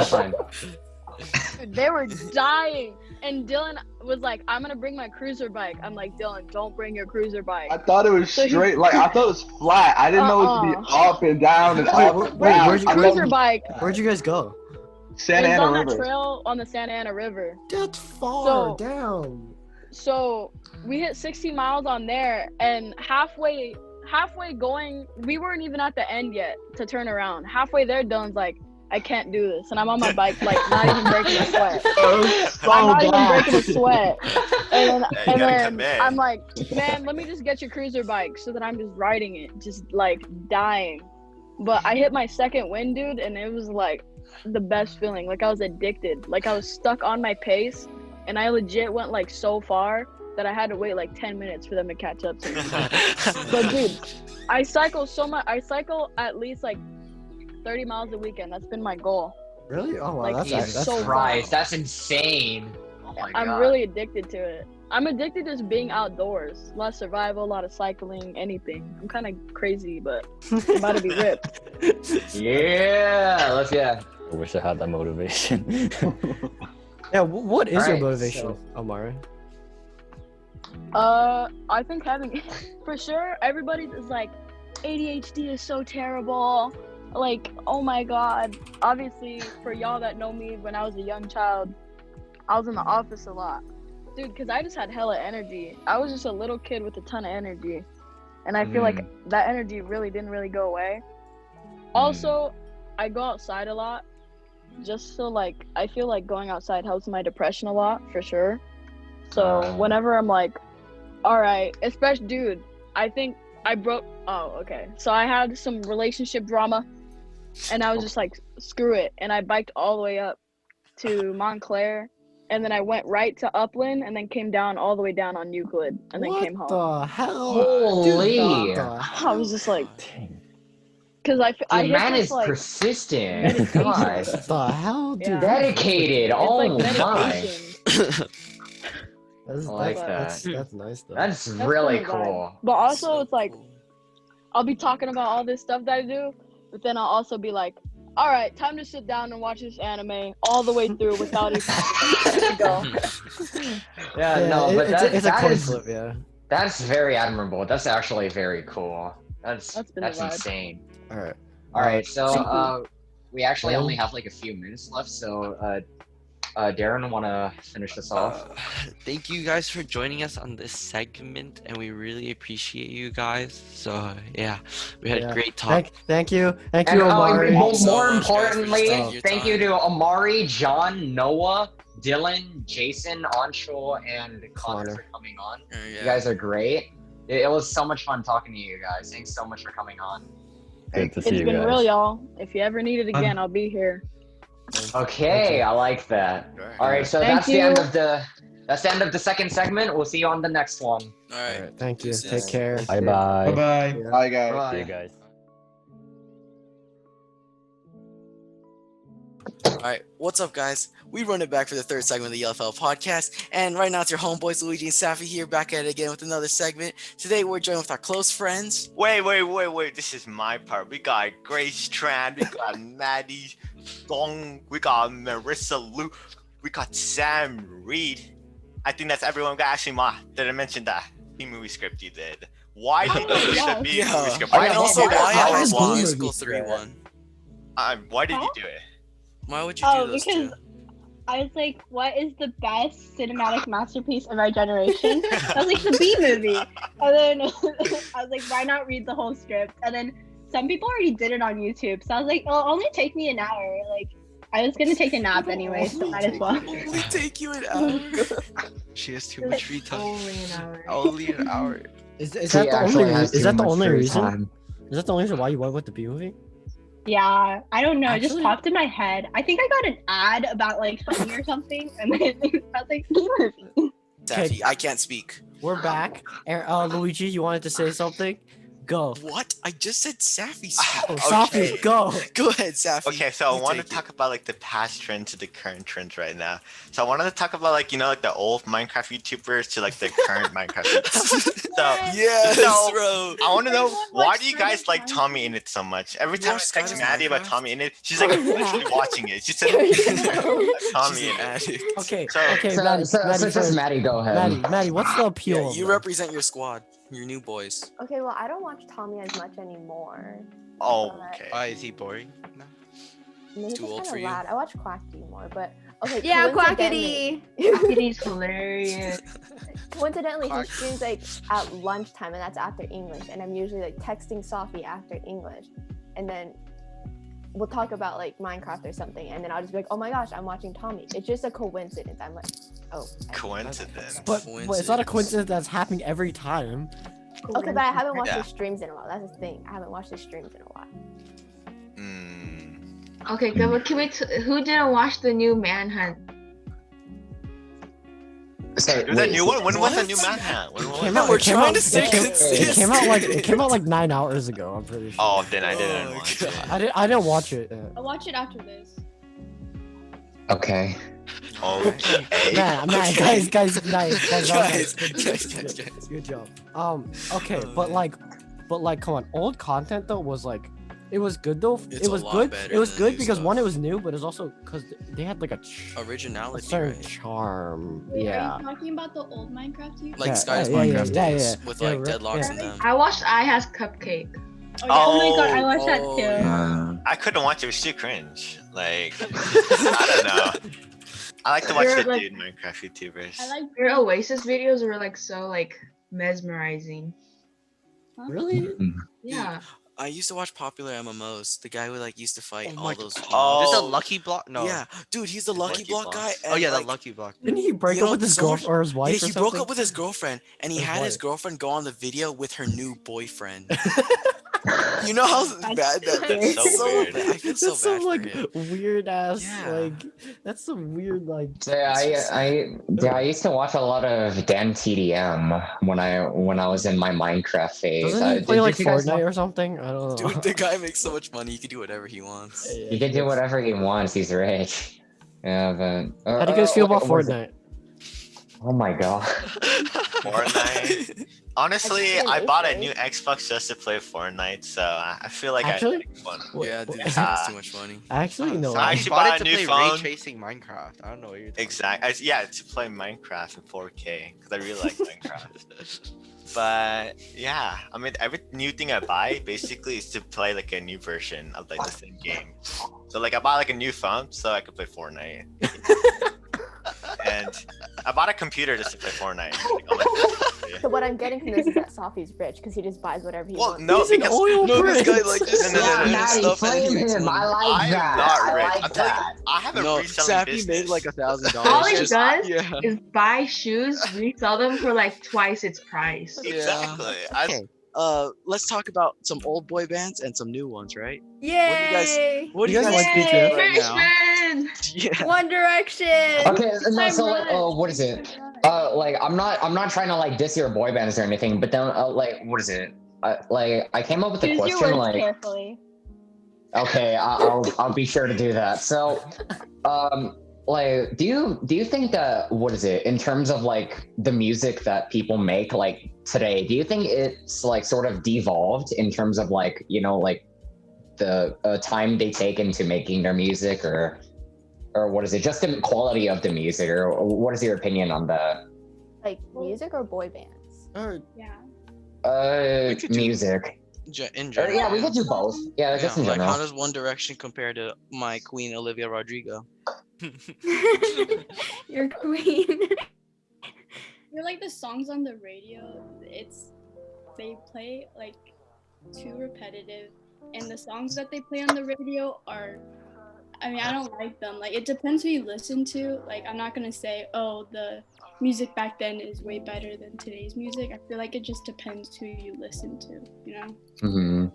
Speaker 1: fine.
Speaker 17: Dude, they were dying. And Dylan was like, I'm gonna bring my cruiser bike. I'm like, Dylan, don't bring your cruiser bike.
Speaker 16: I thought it was straight, like I thought it was flat. I didn't know it would be up and down and up and down.
Speaker 3: Where'd you guys go?
Speaker 16: Santa Ana
Speaker 17: on
Speaker 16: River.
Speaker 17: That trail on the Santa Ana River.
Speaker 3: That's far down.
Speaker 17: So we hit 60 miles on there, and halfway going, we weren't even at the end yet to turn around. Halfway there, Dylan's like, I can't do this, and I'm on my bike, like not even breaking a sweat. I'm not even breaking a sweat. And then I'm like, man, let me just get your cruiser bike, so that I'm just riding it, just like dying. But I hit my second wind, dude, and it was like the best feeling. Like I was addicted. Like I was stuck on my pace, and I legit went like so far that I had to wait like 10 minutes for them to catch up to me. But dude, I cycle so much. I cycle at least like 30 miles a weekend. That's been my goal.
Speaker 3: Really? Oh wow,
Speaker 17: Like,
Speaker 3: that's
Speaker 17: so
Speaker 1: Christ, that's insane. Oh my
Speaker 17: I'm
Speaker 1: god.
Speaker 17: really addicted to it. I'm addicted to just being outdoors. A lot of survival, a lot of cycling, anything. I'm kind of crazy, but I'm about to be ripped.
Speaker 1: Yeah.
Speaker 12: I wish I had that motivation.
Speaker 3: Yeah, what is your
Speaker 1: Alright,
Speaker 3: motivation, Amari?
Speaker 17: I think having, for sure, everybody's is like, ADHD is so terrible. Like, oh my god. Obviously, for y'all that know me, when I was a young child, I was in the office a lot. Dude, because I just had hella energy. I was just a little kid with a ton of energy. And I feel like that energy really didn't really go away. Also, I go outside a lot. Just so, like, I feel like going outside helps my depression a lot, for sure. So, whenever I'm like, alright, especially, dude, I think I broke, so I had some relationship drama, and I was just like, screw it, and I biked all the way up to Montclair, and then I went right to Upland, and then came down all the way down on Euclid, and then came home.
Speaker 3: What the hell?
Speaker 1: Holy!
Speaker 3: Dude,
Speaker 17: I was just like, because I hit
Speaker 1: man
Speaker 17: this,
Speaker 1: is
Speaker 17: like,
Speaker 1: persistent. God.
Speaker 3: What the hell, dude?
Speaker 17: Yeah.
Speaker 1: Dedicated.
Speaker 17: It's
Speaker 1: Oh
Speaker 17: like
Speaker 1: my.
Speaker 17: meditation.
Speaker 1: I like that.
Speaker 3: That's nice though.
Speaker 1: That's really
Speaker 17: been a vibe.
Speaker 1: cool.
Speaker 17: But also, it's like, I'll be talking about all this stuff that I do, but then I'll also be like, all right, time to sit down and watch this anime all the way through without even to go.
Speaker 1: Yeah, no, but
Speaker 3: it's a coin
Speaker 1: is,
Speaker 3: flip, yeah.
Speaker 1: That's very admirable. That's actually very cool. That's
Speaker 17: been a vibe.
Speaker 1: insane.
Speaker 3: All right.
Speaker 1: So we actually only have like a few minutes left. So Darren, want to finish this off?
Speaker 2: Thank you guys for joining us on this segment, and we really appreciate you guys. So yeah, we had a great talk.
Speaker 3: Thank you,
Speaker 1: And
Speaker 3: Amari.
Speaker 1: more importantly,
Speaker 3: your
Speaker 1: thank you to Amari, John, Noah, Dylan, Jason, Anshul, and Connor for coming on. You guys are great. It was so much fun talking to you guys. Thanks so much for coming on.
Speaker 12: Good to
Speaker 17: It's
Speaker 12: see you
Speaker 17: been
Speaker 12: guys.
Speaker 17: real, y'all. If you ever need it again, I'll be here.
Speaker 1: Okay, I like that. All right, so
Speaker 17: Thank
Speaker 1: that's the end
Speaker 17: you.
Speaker 1: of the second segment. We'll see you on the next one.
Speaker 9: All right.
Speaker 3: Thank you. Take care.
Speaker 12: Bye bye.
Speaker 14: Bye-bye.
Speaker 16: Bye, guys.
Speaker 12: See you guys.
Speaker 9: Alright, what's up, guys? We run it back for the third segment of the ELFL podcast, and right now it's your homeboys Luigi and Safi here, back at it again with another segment. Today we're joined with our close friends.
Speaker 10: Wait. This is my part. We got Grace Tran, we got Maddie Dong, we got Marissa Lu, we got Sam Reed. I think that's everyone. Actually, Ma, did I mention that B-movie script you did? Why did you use the B-movie script?
Speaker 9: And also, why
Speaker 10: how
Speaker 9: High
Speaker 10: it
Speaker 9: School
Speaker 10: was?
Speaker 9: Musical 3-1?
Speaker 10: Why did you do it?
Speaker 9: Why would you do those
Speaker 18: because
Speaker 9: two?
Speaker 18: I was like, what is the best cinematic masterpiece of our generation? I was like, the B movie. And then I was like, why not read the whole script? And then some people already did it on YouTube. So I was like, it'll only take me an hour. Like, I was gonna take a nap anyway, so might as well.
Speaker 9: Only take you an hour.
Speaker 2: She has too much free time.
Speaker 18: Only an hour.
Speaker 2: Only an hour.
Speaker 3: Is
Speaker 1: She
Speaker 3: that the only?
Speaker 1: actually has
Speaker 3: Is
Speaker 1: too
Speaker 3: that the
Speaker 1: much
Speaker 3: only
Speaker 1: free
Speaker 3: reason?
Speaker 1: time.
Speaker 3: Is that the only reason why you went with the B movie?
Speaker 18: Yeah, I don't know. It just
Speaker 3: Actually-
Speaker 18: popped in my head. I think I got an ad about like Sony or something, and then I was like, B movie.
Speaker 9: Safi, I can't speak.
Speaker 3: We're back. Luigi, you wanted to say something? Go.
Speaker 9: What? I just said Safi.
Speaker 3: Oh, Safi, go.
Speaker 9: Go ahead, Safi.
Speaker 10: Okay, so I
Speaker 9: You
Speaker 10: want to
Speaker 9: take it.
Speaker 10: talk about like the past trends to the current trends right now. So I wanted to talk about like like the old Minecraft YouTubers to like the current Minecraft YouTubers. So
Speaker 9: Yes,
Speaker 10: so,
Speaker 9: bro.
Speaker 10: I want to know why do you guys like Tommy Innit so much? Every time I
Speaker 9: watch
Speaker 10: text
Speaker 9: Skyrim's
Speaker 10: Maddie about
Speaker 9: Minecraft?
Speaker 10: Tommy Innit, she's like literally watching it. She said Tommy
Speaker 9: She's an
Speaker 10: Innit.
Speaker 9: addict.
Speaker 3: Okay,
Speaker 10: So-
Speaker 3: okay,
Speaker 1: So,
Speaker 3: Maddie,
Speaker 1: so,
Speaker 3: Maddie
Speaker 1: so just
Speaker 3: first.
Speaker 1: Maddie, go ahead.
Speaker 3: Maddie, what's the appeal?
Speaker 9: Yeah,
Speaker 3: of
Speaker 9: you
Speaker 3: that?
Speaker 9: represent your squad, your new boys.
Speaker 19: Okay, well, I don't watch Tommy as much anymore.
Speaker 10: Oh,
Speaker 19: but
Speaker 10: okay.
Speaker 2: Why is he boring? No.
Speaker 19: I mean, he's
Speaker 9: Too
Speaker 19: just
Speaker 9: old
Speaker 19: kinda
Speaker 9: for you?
Speaker 19: loud. I watch Quacky more, but okay.
Speaker 18: Yeah,
Speaker 19: coincidentally-
Speaker 18: Quackity's hilarious.
Speaker 19: Coincidentally, he
Speaker 2: Quack.
Speaker 19: streams like at lunchtime, and that's after English. And I'm usually like texting Safi after English, and then we'll talk about like Minecraft or something, and then I'll just be like, "Oh my gosh, I'm watching Tommy." It's just a coincidence. I'm like, "Oh."
Speaker 10: Coincidence.
Speaker 3: But it's not a coincidence that's happening every time.
Speaker 19: Okay, but I haven't watched
Speaker 10: Yeah.
Speaker 19: his streams in a while. That's the thing. I haven't watched his streams in a while.
Speaker 18: Okay, can we who didn't watch the new Manhunt?
Speaker 1: So,
Speaker 10: There's a new one. When was the new Manhunt? When was
Speaker 3: Came
Speaker 10: it?
Speaker 3: out,
Speaker 9: We're
Speaker 3: it came
Speaker 9: trying
Speaker 3: out,
Speaker 9: to stay
Speaker 3: it came out like 9 hours ago. I'm pretty sure.
Speaker 10: Oh, then I didn't watch it.
Speaker 3: I didn't watch it.
Speaker 18: I'll watch it after this.
Speaker 1: Okay.
Speaker 10: Okay.
Speaker 3: Man, guys,
Speaker 9: Guys,
Speaker 3: good job. Okay, but like, come on, old content though was like, it was good though.
Speaker 9: It's
Speaker 3: It was
Speaker 9: a lot
Speaker 3: good.
Speaker 9: better
Speaker 3: It was
Speaker 9: than
Speaker 3: good
Speaker 9: new
Speaker 3: because
Speaker 9: stuff.
Speaker 3: one, it was new, but it's also because they had like a
Speaker 9: Originality,
Speaker 3: certain
Speaker 9: right?
Speaker 3: charm.
Speaker 18: Wait,
Speaker 3: yeah.
Speaker 18: Are you talking about the old Minecraft YouTube?
Speaker 9: Like
Speaker 3: Yeah,
Speaker 9: Sky's
Speaker 3: yeah,
Speaker 9: Minecraft
Speaker 3: yeah,
Speaker 9: days
Speaker 3: yeah.
Speaker 9: with
Speaker 3: Yeah,
Speaker 9: like
Speaker 3: right,
Speaker 9: deadlocks
Speaker 3: yeah.
Speaker 9: in them.
Speaker 18: I watched I Has Cupcake.
Speaker 10: Oh,
Speaker 18: my god, I watched that
Speaker 9: Oh,
Speaker 18: too.
Speaker 9: yeah.
Speaker 10: I couldn't watch it. It was too cringe. Like, I don't know. I like to watch
Speaker 18: You're
Speaker 10: the
Speaker 18: like-
Speaker 10: dude Minecraft YouTubers.
Speaker 18: I like your Oasis videos were like so like mesmerizing.
Speaker 3: Really?
Speaker 18: Yeah.
Speaker 9: I used to watch popular MMOs. The guy who like used to fight all those.
Speaker 10: Oh.
Speaker 2: This is a Lucky Block? No.
Speaker 9: Yeah, dude, he's the Lucky Block guy.
Speaker 2: Oh yeah,
Speaker 9: and,
Speaker 2: the
Speaker 9: like,
Speaker 2: Lucky Block.
Speaker 3: Didn't he break
Speaker 9: you
Speaker 3: up
Speaker 9: know,
Speaker 3: with his
Speaker 9: so much-
Speaker 3: girlfriend or his wife?
Speaker 9: Yeah,
Speaker 3: or
Speaker 9: he broke
Speaker 3: something?
Speaker 9: up with his girlfriend, and he
Speaker 3: His
Speaker 9: had his
Speaker 3: wife.
Speaker 9: girlfriend go on the video with her new boyfriend. You know how bad that
Speaker 10: That's
Speaker 9: it's
Speaker 10: so weird.
Speaker 9: bad. I feel so
Speaker 3: That's
Speaker 9: bad
Speaker 3: some like
Speaker 9: for him.
Speaker 3: weird ass
Speaker 9: Yeah.
Speaker 3: like. That's some weird like.
Speaker 1: So I used to watch a lot of Dan TDM when I was in my Minecraft phase.
Speaker 3: Doesn't he play
Speaker 1: did
Speaker 3: like
Speaker 1: you guys
Speaker 3: Fortnite or something? I don't know.
Speaker 9: Dude, the guy makes so much money. He can do whatever he wants.
Speaker 1: He can do whatever he wants. He's rich. Yeah, but
Speaker 3: How do you guys feel about
Speaker 1: what was it?
Speaker 3: Fortnite?
Speaker 1: Oh my god.
Speaker 10: Fortnite. Honestly,
Speaker 19: Actually,
Speaker 10: I bought a
Speaker 19: okay.
Speaker 10: new Xbox just to play Fortnite, so I feel like
Speaker 3: Actually?
Speaker 10: I like fun.
Speaker 9: Yeah, dude,
Speaker 3: What-
Speaker 9: that's too much money.
Speaker 3: Actually, no.
Speaker 10: So I
Speaker 2: I
Speaker 10: actually
Speaker 2: bought
Speaker 10: bought
Speaker 2: it
Speaker 10: a
Speaker 2: to
Speaker 10: new
Speaker 2: play
Speaker 10: phone.
Speaker 2: ray tracing Minecraft. I don't know what you're talking
Speaker 10: Exactly. Yeah, to play Minecraft in 4K because I really like Minecraft. But yeah, I mean, every new thing I buy basically is to play like a new version of like the same game. So like I bought like a new phone so I could play Fortnite. and I bought a computer just to play Fortnite.
Speaker 19: So what I'm getting from this is that Safi's rich because he just buys whatever he wants.
Speaker 10: No,
Speaker 19: He's an
Speaker 10: because
Speaker 19: oil
Speaker 7: this guy
Speaker 19: prince.
Speaker 7: like just
Speaker 10: No.
Speaker 7: stuff and
Speaker 1: Blame
Speaker 7: he
Speaker 1: him. I like
Speaker 10: I'm
Speaker 1: that.
Speaker 10: not
Speaker 1: I
Speaker 10: rich.
Speaker 1: like
Speaker 10: I'm telling
Speaker 1: that.
Speaker 10: you, I have a
Speaker 7: No,
Speaker 10: reselling
Speaker 7: Safi
Speaker 10: business.
Speaker 7: made like $1,000.
Speaker 20: All he
Speaker 7: just-
Speaker 20: does
Speaker 7: yeah.
Speaker 20: is buy shoes, resell them for like twice its price.
Speaker 10: Exactly.
Speaker 7: Okay. Let's talk about some old boy bands and some new ones, right?
Speaker 19: Yay!
Speaker 7: What do you guys
Speaker 3: like
Speaker 7: think
Speaker 3: BTS?
Speaker 7: right now?
Speaker 20: Freshman!
Speaker 7: Yeah.
Speaker 19: One Direction.
Speaker 1: Okay, no,
Speaker 17: Time
Speaker 1: so like,
Speaker 17: rush.
Speaker 1: what is it? Like, I'm not trying to like diss your boy bands or anything, but then, like, what is it? Like, I came up with a
Speaker 18: Choose your
Speaker 1: question,
Speaker 18: words
Speaker 1: like,
Speaker 18: carefully.
Speaker 1: okay, I'll be sure to do that. So, like, do you think that, what is it, in terms of like the music that people make like today, do you think it's like sort of devolved in terms of like, you know, like the time they take into making their music, or what is it, just the quality of the music, or what is your opinion on that?
Speaker 19: Like music or boy bands?
Speaker 18: Yeah.
Speaker 1: Music.
Speaker 7: In general.
Speaker 1: Yeah, we could do both. Yeah, just in
Speaker 7: like
Speaker 1: general.
Speaker 7: how does One Direction compare to my queen Olivia Rodrigo?
Speaker 19: Your queen.
Speaker 21: You're like the songs on the radio. They play like too repetitive, and the songs that they play on the radio are. I mean, I don't like them. Like, it depends who you listen to. Like, I'm not gonna say, oh, the music back then is way better than today's music. I feel like it just depends who you listen to, you know?
Speaker 1: Mm-hmm.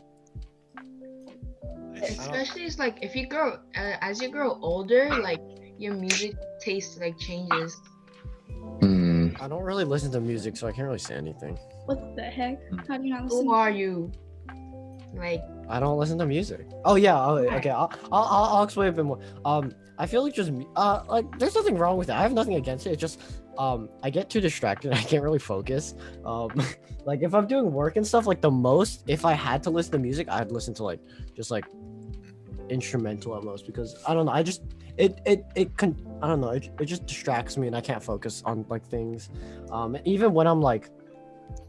Speaker 20: Especially it's like if you grow as you grow older, like your music taste like changes.
Speaker 3: I don't really listen to music, so I can't really say anything.
Speaker 21: What the heck? How do you not listen?
Speaker 20: Who are you? Like
Speaker 3: I don't listen to music. Oh yeah. Okay. I'll explain a bit more. I feel like just like there's nothing wrong with it. I have nothing against it. It's just I get too distracted. I can't really focus. Like if I'm doing work and stuff, like the most, if I had to listen to music, I'd listen to like just like instrumental at most, because I don't know. I just I don't know. It just distracts me and I can't focus on like things. Even when I'm like,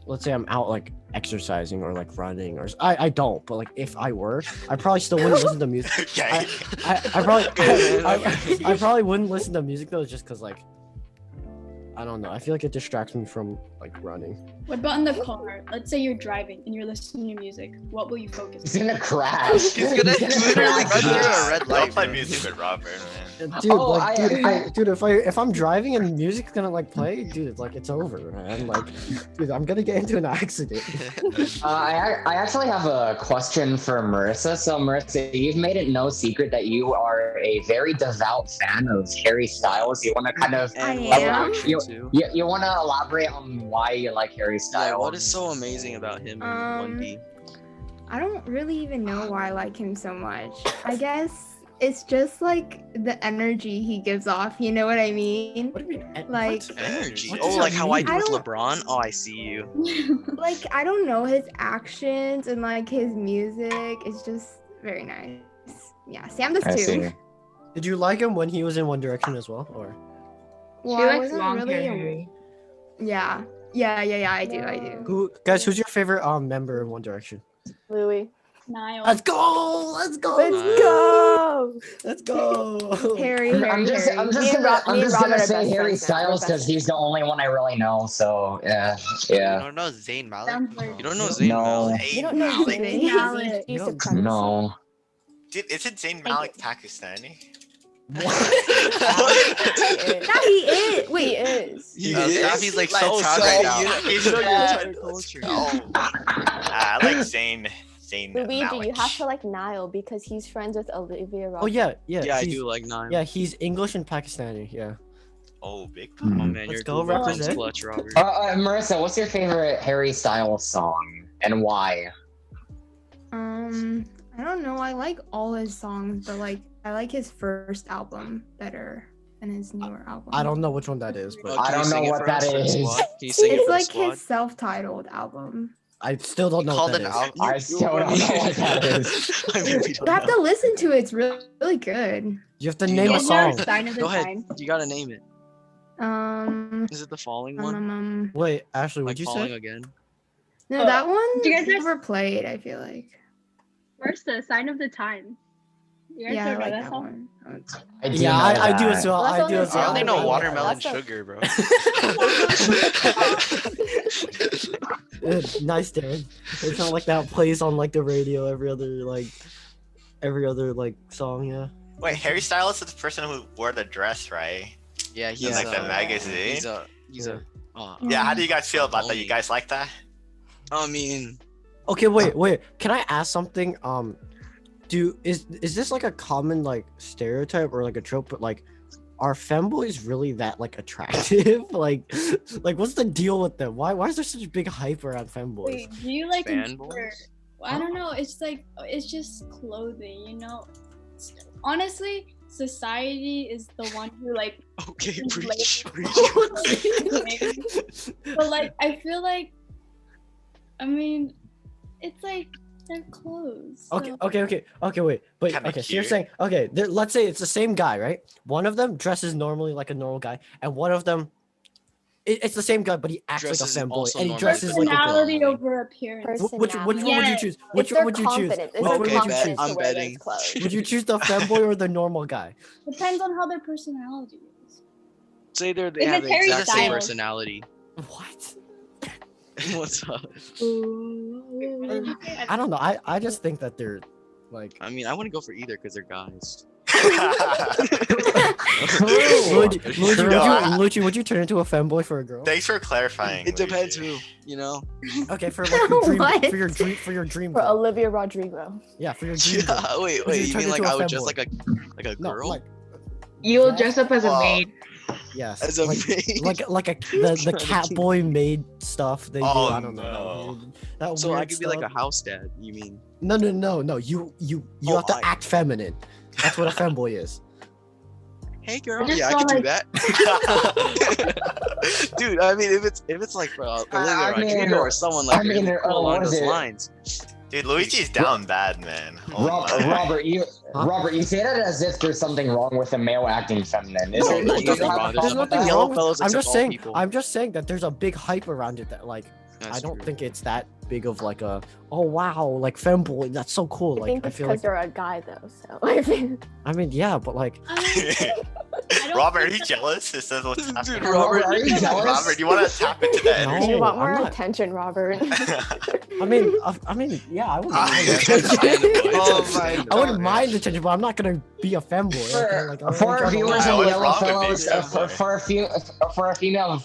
Speaker 3: let's say I'm out like exercising or like running, or I don't, but like if I were, I probably still wouldn't listen to music.
Speaker 10: Okay.
Speaker 3: I probably wouldn't listen to music though, just because like I don't know. I feel like it distracts me from like running.
Speaker 21: What about in the car? Let's say you're driving and you're listening to music. What will you focus on?
Speaker 1: He's gonna crash.
Speaker 2: He's gonna literally run through a red
Speaker 10: Don't
Speaker 2: light.
Speaker 10: play music with Robert, man.
Speaker 3: Dude, if I'm driving and music's gonna like play, dude, like it's over, man. Like, dude, I'm gonna get into an accident.
Speaker 1: I actually have a question for Marissa. So Marissa, you've made it no secret that you are a very devout fan of Harry Styles. You want to kind of you want to elaborate on why you like Harry Styles?
Speaker 7: Yeah, what is so amazing about him in 1D?
Speaker 22: I don't really even know why I like him so much. I guess it's just like the energy he gives off. You know what I mean? What do you mean? Like
Speaker 7: Energy. Oh, like how I do with LeBron? Oh, I see you.
Speaker 22: like I don't know, his actions and like his music is just very nice. Yeah, Sam does too.
Speaker 3: Did you like him when he was in One Direction as well, or?
Speaker 22: Well,
Speaker 20: She
Speaker 22: I
Speaker 20: likes
Speaker 22: wasn't
Speaker 20: long
Speaker 22: really
Speaker 20: hair,
Speaker 22: a-
Speaker 20: Harry.
Speaker 22: Yeah, I do.
Speaker 3: Who's your favorite member of One Direction?
Speaker 19: Louis.
Speaker 21: Niall.
Speaker 3: Let's go! Let's go! Let's go!
Speaker 22: Harry,
Speaker 1: I'm just gonna say Harry Styles because he's the only one I really know. So yeah.
Speaker 2: You don't know Zayn Malik?
Speaker 7: You don't know Zayn
Speaker 1: No.
Speaker 7: Malik?
Speaker 19: You don't know Zayn Malik. He's supremacy.
Speaker 1: No.
Speaker 10: Dude, isn't Zayn Malik Pakistani?
Speaker 22: Yeah, he is. Wait, he is.
Speaker 2: Safi's like so proud right now.
Speaker 10: He's so culture. I like Zayn
Speaker 19: Luigi,
Speaker 10: Malik.
Speaker 19: you have to like Niall because he's friends with Olivia Rodrigo.
Speaker 3: Oh yeah.
Speaker 7: Yeah, I
Speaker 3: he's-
Speaker 7: do like Niall.
Speaker 3: Yeah, he's English and Pakistani. Yeah.
Speaker 10: Oh, big.
Speaker 7: Oh man,
Speaker 3: Let's
Speaker 7: you're
Speaker 3: go
Speaker 7: Google Lens
Speaker 3: represent.
Speaker 7: clutch, Robert.
Speaker 1: Marissa, what's your favorite Harry Styles song and why?
Speaker 22: I don't know. I like all his songs, but like I like his first album better than his newer album.
Speaker 3: I don't know which one that is, but
Speaker 1: I don't know what that is.
Speaker 22: It's like his self-titled album.
Speaker 3: I still don't know what that is.
Speaker 1: I still don't know what that is.
Speaker 22: You have to listen to it. It's really, really good.
Speaker 3: You have to
Speaker 7: Do
Speaker 3: name a
Speaker 7: know
Speaker 3: song.
Speaker 22: Sign of the
Speaker 7: Go ahead.
Speaker 22: Time.
Speaker 7: You gotta name it.
Speaker 22: Is
Speaker 7: it the falling one?
Speaker 3: Wait, Ashley,
Speaker 7: Like
Speaker 3: what'd you
Speaker 7: falling
Speaker 3: say?
Speaker 7: again?
Speaker 22: No, that one
Speaker 18: Do you guys
Speaker 22: never played. I feel like.
Speaker 18: Where's the Sign of the Time? You
Speaker 22: Yeah, I
Speaker 18: guys don't know
Speaker 22: like
Speaker 18: that
Speaker 22: that
Speaker 18: song?
Speaker 22: one.
Speaker 3: I do as well. I do as
Speaker 2: I
Speaker 3: well.
Speaker 2: only know
Speaker 3: I like
Speaker 2: watermelon
Speaker 3: that.
Speaker 2: sugar, bro.
Speaker 3: Nice, Darren. It's not like that plays on like the radio every other like song. Yeah.
Speaker 10: Wait, Harry Styles is the person who wore the dress, right?
Speaker 9: Yeah,
Speaker 10: In
Speaker 9: he's
Speaker 10: like the magazine.
Speaker 9: He's a.
Speaker 10: Yeah, how do you guys feel about that? You guys like that?
Speaker 9: I mean,
Speaker 3: Okay, wait. Can I ask something? Is this like a common like stereotype or like a trope? But like, are femboys really that like attractive? like, what's the deal with them? Why is there such a big hype around femboys?
Speaker 21: Wait, do you like
Speaker 3: Fanboys?
Speaker 21: wear- I don't know. It's like it's just clothing, you know. Honestly, society is the one who like.
Speaker 9: Okay,
Speaker 21: preach. But like, I feel like, I mean, it's like their clothes.
Speaker 3: Okay,
Speaker 21: so-
Speaker 3: okay, wait. But
Speaker 21: Kinda
Speaker 3: okay, so you're
Speaker 21: cute.
Speaker 3: saying okay, let's say it's the same guy, right? One of them dresses normally like a normal guy, and one of them it's the same guy, but he acts
Speaker 9: Dresses
Speaker 3: like a femboy,
Speaker 9: also
Speaker 3: and he
Speaker 9: normal.
Speaker 3: dresses like a girl.
Speaker 21: Personality over appearance.
Speaker 3: Which one would you choose? Which
Speaker 19: It's
Speaker 3: one
Speaker 19: their
Speaker 3: would you choose?
Speaker 19: confidence. It's
Speaker 3: Which
Speaker 19: their
Speaker 3: one would you
Speaker 19: confidence
Speaker 3: choose?
Speaker 19: to wear those clothes.
Speaker 3: Would you choose the femboy or the normal guy?
Speaker 21: Depends on how their personality is.
Speaker 9: say they
Speaker 21: If
Speaker 9: have
Speaker 21: it's
Speaker 9: the
Speaker 21: Harry
Speaker 9: exact same
Speaker 21: Styles.
Speaker 9: personality.
Speaker 3: What?
Speaker 9: What's up?
Speaker 3: I don't know. I just think that they're like.
Speaker 9: I mean, I wouldn't go for either because they're guys.
Speaker 3: Luigi, would you turn into a femboy for a girl?
Speaker 10: Thanks for clarifying.
Speaker 9: It depends who, you know.
Speaker 3: Okay, for like your dream,
Speaker 19: What?
Speaker 3: for your dream.
Speaker 19: For
Speaker 3: girl.
Speaker 19: Olivia Rodrigo.
Speaker 3: Yeah, for your dream.
Speaker 9: Yeah,
Speaker 3: girl.
Speaker 9: wait,
Speaker 3: Would
Speaker 9: you
Speaker 3: turn
Speaker 9: mean like
Speaker 3: into
Speaker 9: I
Speaker 3: a
Speaker 9: would just
Speaker 3: femboy?
Speaker 9: like a
Speaker 3: No,
Speaker 9: girl?
Speaker 3: like
Speaker 18: You'll dress up as a maid.
Speaker 3: yes,
Speaker 9: As a
Speaker 3: like,
Speaker 9: maid.
Speaker 3: like the cat boy maid stuff they do. I don't know. That
Speaker 9: So I
Speaker 3: weird
Speaker 9: could be like a
Speaker 3: stuff.
Speaker 9: house dad. You mean?
Speaker 3: No. You
Speaker 9: Oh,
Speaker 3: have to act feminine. That's what a femboy is.
Speaker 9: Hey girl.
Speaker 18: just
Speaker 9: Yeah, I
Speaker 18: saw,
Speaker 9: can do
Speaker 18: like-
Speaker 9: that. Dude, I mean, if it's like Olivia
Speaker 10: I mean,
Speaker 9: Rodrigo or someone like
Speaker 10: I mean,
Speaker 9: along
Speaker 10: what is
Speaker 9: those
Speaker 10: it?
Speaker 9: lines.
Speaker 10: Dude, Luigi's down bad, man.
Speaker 1: Robert, you say that as if there's something wrong with a male acting feminine. Is
Speaker 3: No,
Speaker 1: it?
Speaker 3: there's
Speaker 1: You don't
Speaker 3: nothing
Speaker 1: have
Speaker 3: wrong.
Speaker 1: a
Speaker 3: There's
Speaker 1: problem with
Speaker 3: nothing
Speaker 1: that?
Speaker 3: wrong with
Speaker 9: fellows
Speaker 3: I'm
Speaker 9: except
Speaker 3: just
Speaker 9: all
Speaker 3: saying.
Speaker 9: people.
Speaker 3: I'm just saying that there's a big hype around it that like I don't think it's that big of like a oh wow like femboy. That's so cool.
Speaker 19: I
Speaker 3: Like
Speaker 19: think
Speaker 3: I
Speaker 19: it's
Speaker 3: feel
Speaker 19: because
Speaker 3: like
Speaker 19: you're a guy though. So I mean,
Speaker 3: yeah, but like
Speaker 10: Robert, are you jealous? Is that what's happening?
Speaker 19: Robert, are you jealous?
Speaker 10: Robert, do you want to tap into that energy?
Speaker 19: you want
Speaker 3: I'm
Speaker 19: more
Speaker 3: not.
Speaker 19: attention, Robert.
Speaker 3: I mean, yeah, I wouldn't. mind I wouldn't mind attention, but I'm not gonna be a femboy. Okay? Like, I
Speaker 1: For
Speaker 3: like,
Speaker 1: our
Speaker 3: I don't
Speaker 1: viewers
Speaker 3: know.
Speaker 1: in the Yellow Fellows, for our female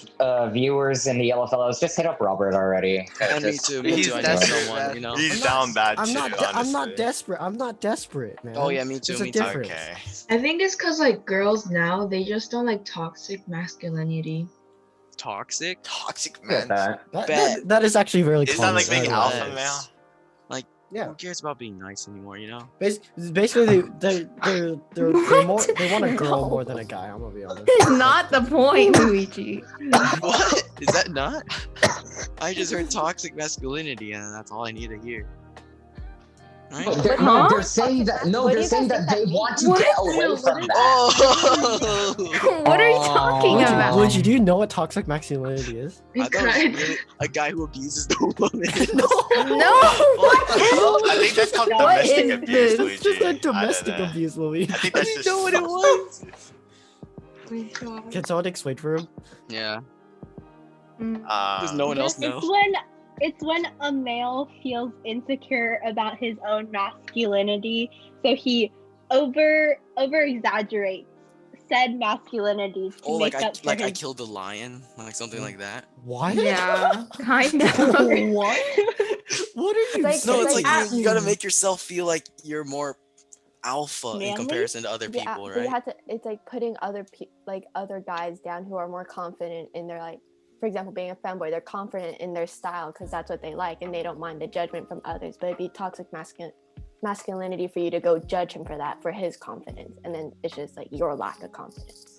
Speaker 1: viewers in the Yellow Fellows, just hit up Robert already.
Speaker 9: And me too. Me too. I need someone. You know.
Speaker 10: He's down bad
Speaker 3: I'm
Speaker 10: too.
Speaker 3: not. I'm not
Speaker 10: honestly.
Speaker 3: desperate. I'm not desperate, man.
Speaker 9: Oh yeah, me too.
Speaker 3: There's a
Speaker 9: Me too.
Speaker 3: difference.
Speaker 10: Okay.
Speaker 18: I think it's because like girls now they just don't like toxic masculinity.
Speaker 9: Toxic.
Speaker 10: Toxic
Speaker 1: Get
Speaker 10: man.
Speaker 1: that.
Speaker 3: That is actually very
Speaker 10: Is that
Speaker 3: common.
Speaker 10: like being
Speaker 3: I
Speaker 10: alpha
Speaker 3: realize.
Speaker 10: male?
Speaker 9: Like,
Speaker 3: Yeah.
Speaker 9: who cares about being nice anymore? You know.
Speaker 3: Basically, they're more. They want a girl more than a guy. I'm gonna be honest.
Speaker 22: It's not the point, Luigi.
Speaker 9: What is that not? I just heard toxic masculinity, and that's all I need to hear. Right?
Speaker 1: No, they're saying that. No, they're saying that they want to get away from that.
Speaker 9: Oh.
Speaker 22: What are you talking
Speaker 3: Luigi,
Speaker 22: about?
Speaker 3: Luigi, do you know what toxic masculinity is?
Speaker 9: I thought it was really a guy who abuses the woman.
Speaker 22: No.
Speaker 10: I think that's called
Speaker 22: What
Speaker 10: domestic
Speaker 22: is
Speaker 10: abuse,
Speaker 22: this?
Speaker 10: Luigi.
Speaker 3: It's just like
Speaker 10: I don't
Speaker 3: domestic
Speaker 10: know.
Speaker 3: abuse, Luigi.
Speaker 10: I think that's just.
Speaker 9: know what it was.
Speaker 3: Can someone explain for him?
Speaker 9: Yeah. Because no one else knows.
Speaker 18: It's when a male feels insecure about his own masculinity, so he over exaggerates said masculinity to
Speaker 9: Oh,
Speaker 18: make
Speaker 9: like
Speaker 18: up for
Speaker 9: I
Speaker 18: his.
Speaker 9: killed a lion, like something like that.
Speaker 3: What?
Speaker 22: Yeah, kind of.
Speaker 3: What? What are you
Speaker 19: Like-
Speaker 3: saying?
Speaker 9: No, it's like you gotta
Speaker 3: Mm.
Speaker 9: make yourself feel like you're more alpha in
Speaker 19: Manly?
Speaker 9: comparison to other
Speaker 19: Yeah,
Speaker 9: people,
Speaker 19: so you
Speaker 9: right?
Speaker 19: have to. It's like putting other guys down who are more confident in their like. For example, being a femboy, they're confident in their style because that's what they like, and they don't mind the judgment from others. But it'd be toxic masculinity for you to go judge him for that, for his confidence, and then it's just like your lack of confidence.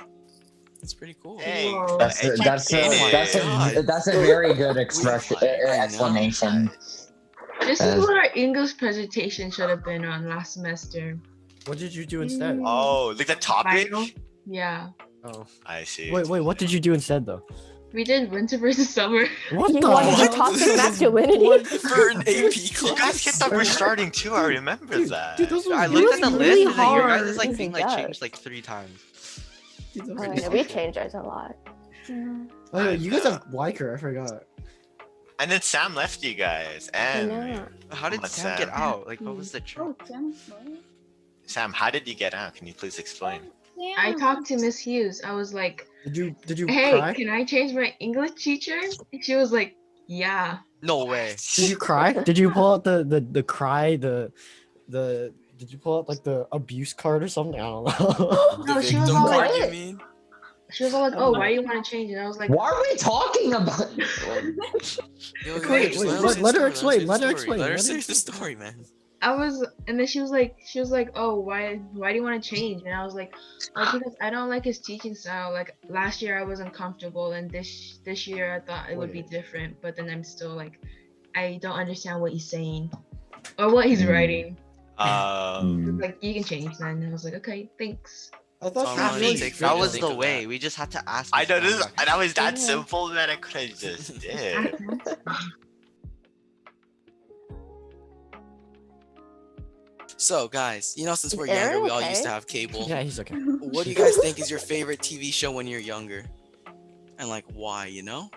Speaker 9: It's pretty cool.
Speaker 10: Hey,
Speaker 1: That's a very good expression explanation.
Speaker 18: This
Speaker 1: As-
Speaker 18: is what our English presentation should have been on last semester.
Speaker 3: What did you do instead?
Speaker 10: Oh, like the topic?
Speaker 18: Final? Yeah.
Speaker 3: Oh.
Speaker 10: I see.
Speaker 3: Wait, what did you do instead though?
Speaker 20: We did winter versus summer.
Speaker 3: What
Speaker 19: You
Speaker 3: the
Speaker 19: wanted to
Speaker 3: hell?
Speaker 19: talk to masculinity.
Speaker 10: For an AP class. You guys skipped up for starting too. I remember that.
Speaker 3: Dude, those
Speaker 2: I
Speaker 3: was
Speaker 2: looked at the
Speaker 19: really
Speaker 2: list and then your guys'
Speaker 19: hard.
Speaker 2: like thing like
Speaker 19: Yes.
Speaker 2: changed like 3 times.
Speaker 19: Oh, yeah, we changed ours a lot.
Speaker 3: Oh, yeah, you guys have Weicker, I forgot.
Speaker 10: And then Sam left you guys. And
Speaker 2: How did
Speaker 10: Come on,
Speaker 2: Sam get out? Like, what was the trick?
Speaker 10: Sam, how did you get out? Can you please explain?
Speaker 20: I talked to Miss Hughes. I was like,
Speaker 3: Did you
Speaker 20: "Hey,
Speaker 3: cry?
Speaker 20: can I change my English teacher?" And she was like, "Yeah."
Speaker 2: No way.
Speaker 3: Did you cry? Did you pull out the cry did you pull out like the abuse card or something? I don't know.
Speaker 20: No, she was all like, she was all like, "Oh, why do you want to change?" And I was like,
Speaker 1: Why are we talking about?
Speaker 3: Wait, let her explain. Let her explain.
Speaker 9: Let her say the story, man.
Speaker 20: And then she was like, "Oh, why do you want to change?" And I was like, "Oh, because I don't like his teaching style. Like last year I was uncomfortable, and this year I thought it would be different. But then I'm still like, I don't understand what he's saying, or what he's writing." Like you can change then. And I was like, "Okay, thanks."
Speaker 3: I thought
Speaker 2: That was the way. We just had to ask.
Speaker 10: I know this.
Speaker 2: before.
Speaker 10: That was that simple that I could have just did.
Speaker 9: So, guys, you know, since we're
Speaker 19: Aaron
Speaker 9: younger, we all
Speaker 19: okay?
Speaker 9: used to have cable.
Speaker 3: Yeah, he's okay.
Speaker 9: What do you guys think is your favorite TV show when you're younger? And like, why? You know?